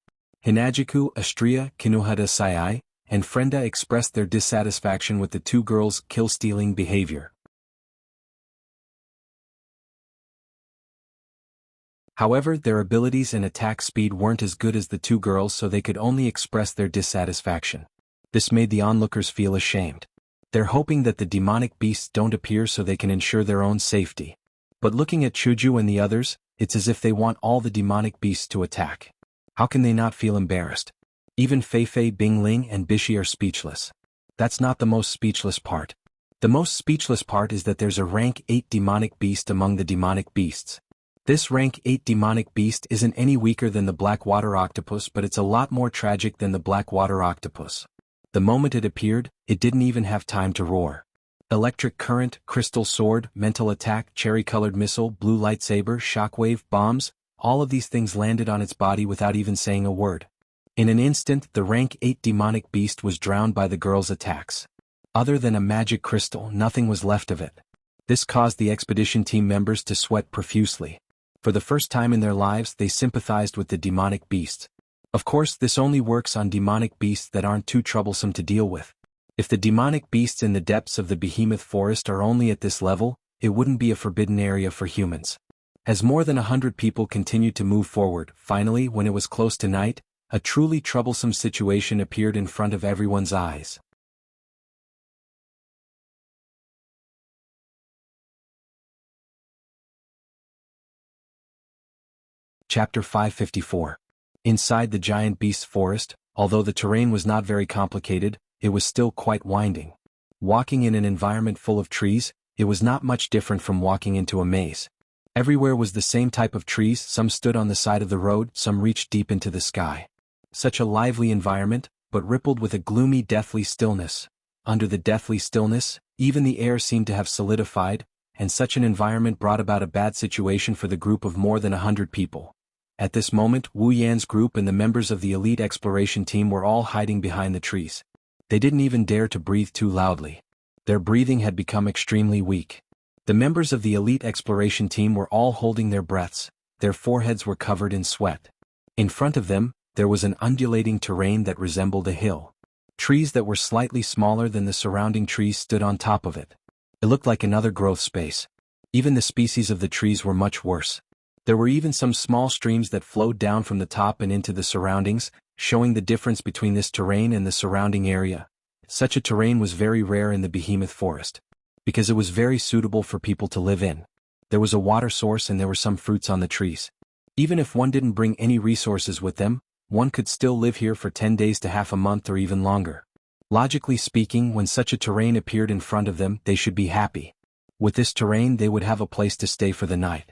Hinajiku, Astria, Kinuhata Sai, and Frenda expressed their dissatisfaction with the two girls' kill-stealing behavior. However, their abilities and attack speed weren't as good as the two girls, so they could only express their dissatisfaction. This made the onlookers feel ashamed. They're hoping that the demonic beasts don't appear so they can ensure their own safety. But looking at Chuju and the others, it's as if they want all the demonic beasts to attack. How can they not feel embarrassed? Even Feifei, Bingling, and Bishi are speechless. That's not the most speechless part. The most speechless part is that there's a rank 8 demonic beast among the demonic beasts. This rank 8 demonic beast isn't any weaker than the black water octopus, but it's a lot more tragic than the black water octopus. The moment it appeared, it didn't even have time to roar. Electric current, crystal sword, mental attack, cherry-colored missile, blue lightsaber, shockwave, bombs, all of these things landed on its body without even saying a word. In an instant, the rank 8 demonic beast was drowned by the girl's attacks. Other than a magic crystal, nothing was left of it. This caused the expedition team members to sweat profusely. For the first time in their lives, they sympathized with the demonic beasts. Of course, this only works on demonic beasts that aren't too troublesome to deal with. If the demonic beasts in the depths of the behemoth forest are only at this level, it wouldn't be a forbidden area for humans. As more than 100 people continued to move forward, finally, when it was close to night, a truly troublesome situation appeared in front of everyone's eyes. Chapter 554. Inside the giant beast's forest, although the terrain was not very complicated, it was still quite winding. Walking in an environment full of trees, it was not much different from walking into a maze. Everywhere was the same type of trees, some stood on the side of the road, some reached deep into the sky. Such a lively environment, but rippled with a gloomy, deathly stillness. Under the deathly stillness, even the air seemed to have solidified, and such an environment brought about a bad situation for the group of more than 100 people. At this moment, Wu Yan's group and the members of the elite exploration team were all hiding behind the trees. They didn't even dare to breathe too loudly. Their breathing had become extremely weak. The members of the elite exploration team were all holding their breaths, their foreheads were covered in sweat. In front of them, there was an undulating terrain that resembled a hill. Trees that were slightly smaller than the surrounding trees stood on top of it. It looked like another growth space. Even the species of the trees were much worse. There were even some small streams that flowed down from the top and into the surroundings, showing the difference between this terrain and the surrounding area. Such a terrain was very rare in the behemoth forest, because it was very suitable for people to live in. There was a water source and there were some fruits on the trees. Even if one didn't bring any resources with them, one could still live here for 10 days to half a month or even longer. Logically speaking, when such a terrain appeared in front of them, they should be happy. With this terrain, they would have a place to stay for the night.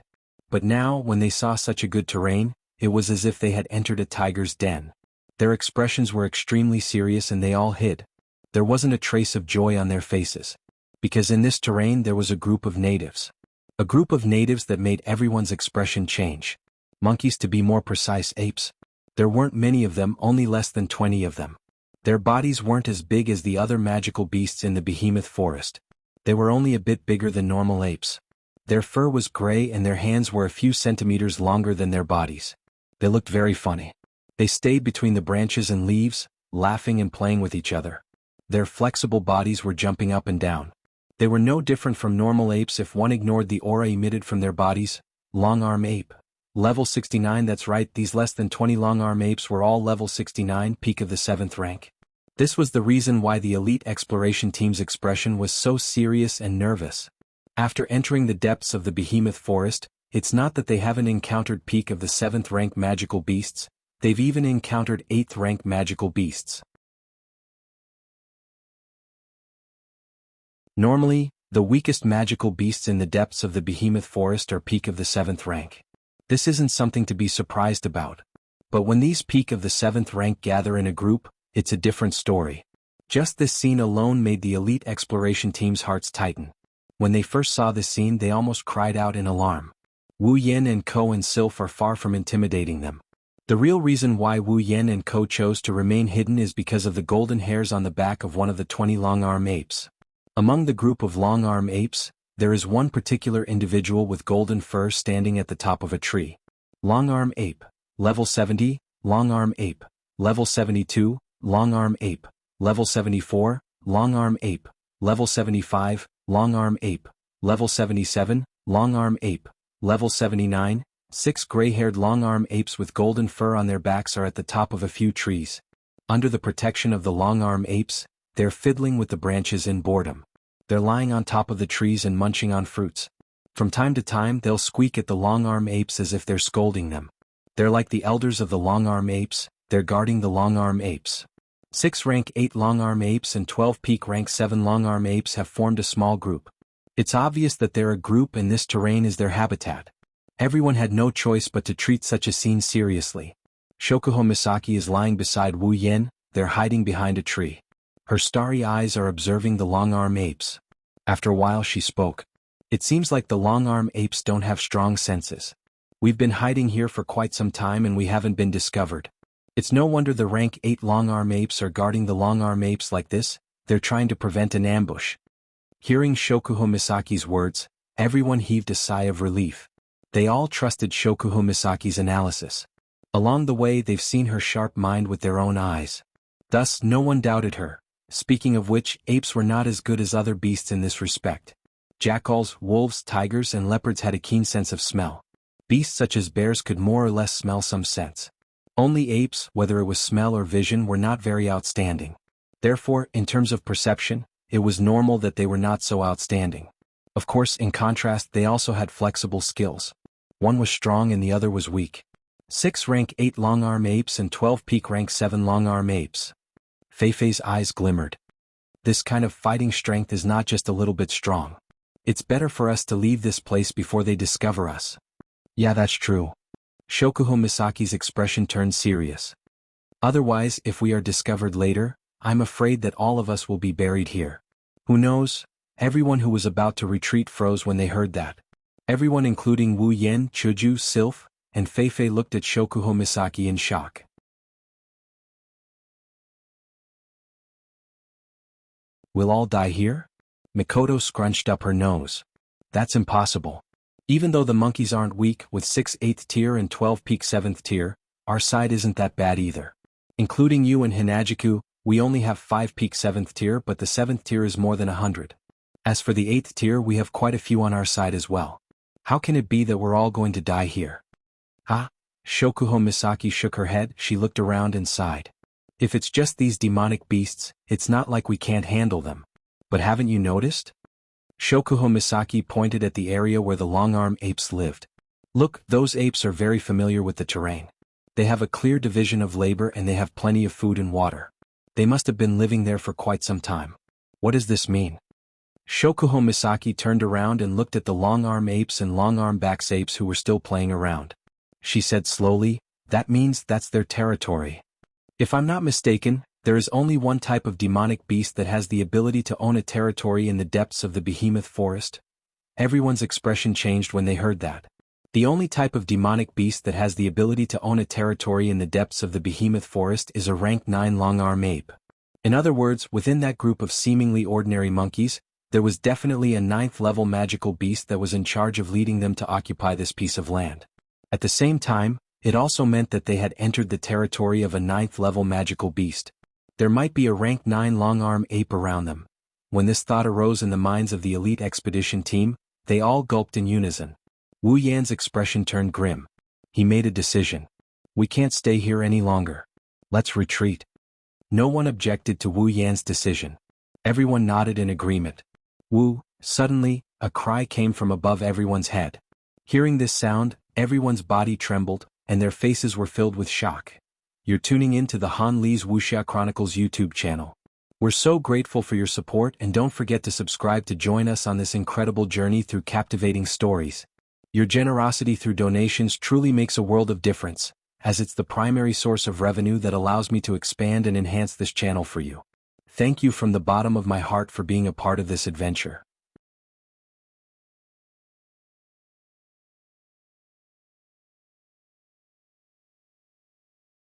But now, when they saw such a good terrain, it was as if they had entered a tiger's den. Their expressions were extremely serious and they all hid. There wasn't a trace of joy on their faces. Because in this terrain there was a group of natives. A group of natives that made everyone's expression change. Monkeys, to be more precise, apes. There weren't many of them, only less than 20 of them. Their bodies weren't as big as the other magical beasts in the behemoth forest. They were only a bit bigger than normal apes. Their fur was gray and their hands were a few centimeters longer than their bodies. They looked very funny. They stayed between the branches and leaves, laughing and playing with each other. Their flexible bodies were jumping up and down. They were no different from normal apes if one ignored the aura emitted from their bodies. Long-arm ape. Level 69, that's right, these less than 20 long-arm apes were all level 69, peak of the 7th rank. This was the reason why the elite exploration team's expression was so serious and nervous. After entering the depths of the behemoth forest, it's not that they haven't encountered peak of the 7th rank magical beasts, they've even encountered 8th rank magical beasts. Normally, the weakest magical beasts in the depths of the behemoth forest are peak of the 7th rank. This isn't something to be surprised about. But when these peak of the 7th rank gather in a group, it's a different story. Just this scene alone made the elite exploration team's hearts tighten. When they first saw this scene, they almost cried out in alarm. Wu Yen and Ko and Sylph are far from intimidating them. The real reason why Wu Yen and Ko chose to remain hidden is because of the golden hairs on the back of one of the 20 long-arm apes. Among the group of long-arm apes, there is one particular individual with golden fur standing at the top of a tree. Long-arm ape, level 70, long-arm ape, level 72, long-arm ape, level 74, long-arm ape, level 75, long-arm ape, level 77, long-arm ape, level 79, 6 gray-haired long-arm apes with golden fur on their backs are at the top of a few trees. Under the protection of the long-arm apes, they're fiddling with the branches in boredom. They're lying on top of the trees and munching on fruits. From time to time they'll squeak at the long-arm apes as if they're scolding them. They're like the elders of the long-arm apes, they're guarding the long-arm apes. 6 rank 8 long-arm apes and 12 peak rank 7 long-arm apes have formed a small group. It's obvious that they're a group and this terrain is their habitat. Everyone had no choice but to treat such a scene seriously. Shokuho Misaki is lying beside Wu Yen, they're hiding behind a tree. Her starry eyes are observing the long-arm apes. After a while she spoke. It seems like the long-arm apes don't have strong senses. We've been hiding here for quite some time and we haven't been discovered. It's no wonder the rank 8 long-arm apes are guarding the long-arm apes like this, they're trying to prevent an ambush. Hearing Shokuho Misaki's words, everyone heaved a sigh of relief. They all trusted Shokuho Misaki's analysis. Along the way they've seen her sharp mind with their own eyes. Thus no one doubted her. Speaking of which, apes were not as good as other beasts in this respect. Jackals, wolves, tigers and leopards had a keen sense of smell. Beasts such as bears could more or less smell some scents. Only apes, whether it was smell or vision, were not very outstanding. Therefore, in terms of perception, it was normal that they were not so outstanding. Of course, in contrast, they also had flexible skills. One was strong and the other was weak. 6 rank 8 long-arm apes and 12 peak rank 7 long-arm apes. Feifei's eyes glimmered. This kind of fighting strength is not just a little bit strong. It's better for us to leave this place before they discover us. Yeah, that's true. Shokuho Misaki's expression turned serious. Otherwise, if we are discovered later, I'm afraid that all of us will be buried here. Who knows? Everyone who was about to retreat froze when they heard that. Everyone including Wu Yen, Chuju, Sylph, and Feifei looked at Shokuho Misaki in shock. We'll all die here? Mikoto scrunched up her nose. That's impossible. Even though the monkeys aren't weak, with 6 8th tier and 12 peak 7th tier, our side isn't that bad either. Including you and Hinajiku, we only have 5 peak 7th tier, but the 7th tier is more than 100. As for the 8th tier, we have quite a few on our side as well. How can it be that we're all going to die here? Huh? Shokuho Misaki shook her head, she looked around and sighed. If it's just these demonic beasts, it's not like we can't handle them. But haven't you noticed? Shokuho Misaki pointed at the area where the long-arm apes lived. Look, those apes are very familiar with the terrain. They have a clear division of labor and they have plenty of food and water. They must have been living there for quite some time. What does this mean? Shokuho Misaki turned around and looked at the long-arm apes and long-arm backs apes who were still playing around. She said slowly, that means that's their territory. If I'm not mistaken, there is only one type of demonic beast that has the ability to own a territory in the depths of the behemoth forest. Everyone's expression changed when they heard that. The only type of demonic beast that has the ability to own a territory in the depths of the behemoth forest is a rank 9 long-arm ape. In other words, within that group of seemingly ordinary monkeys, there was definitely a 9th level magical beast that was in charge of leading them to occupy this piece of land. At the same time, it also meant that they had entered the territory of a 9th level magical beast. There might be a rank 9 long-arm ape around them. When this thought arose in the minds of the elite expedition team, they all gulped in unison. Wu Yan's expression turned grim. He made a decision. We can't stay here any longer. Let's retreat. No one objected to Wu Yan's decision. Everyone nodded in agreement. Wu, suddenly, a cry came from above everyone's head. Hearing this sound, everyone's body trembled, and their faces were filled with shock. You're tuning in to the Han Lee's Wuxia Chronicles YouTube channel. We're so grateful for your support and don't forget to subscribe to join us on this incredible journey through captivating stories. Your generosity through donations truly makes a world of difference, as it's the primary source of revenue that allows me to expand and enhance this channel for you. Thank you from the bottom of my heart for being a part of this adventure.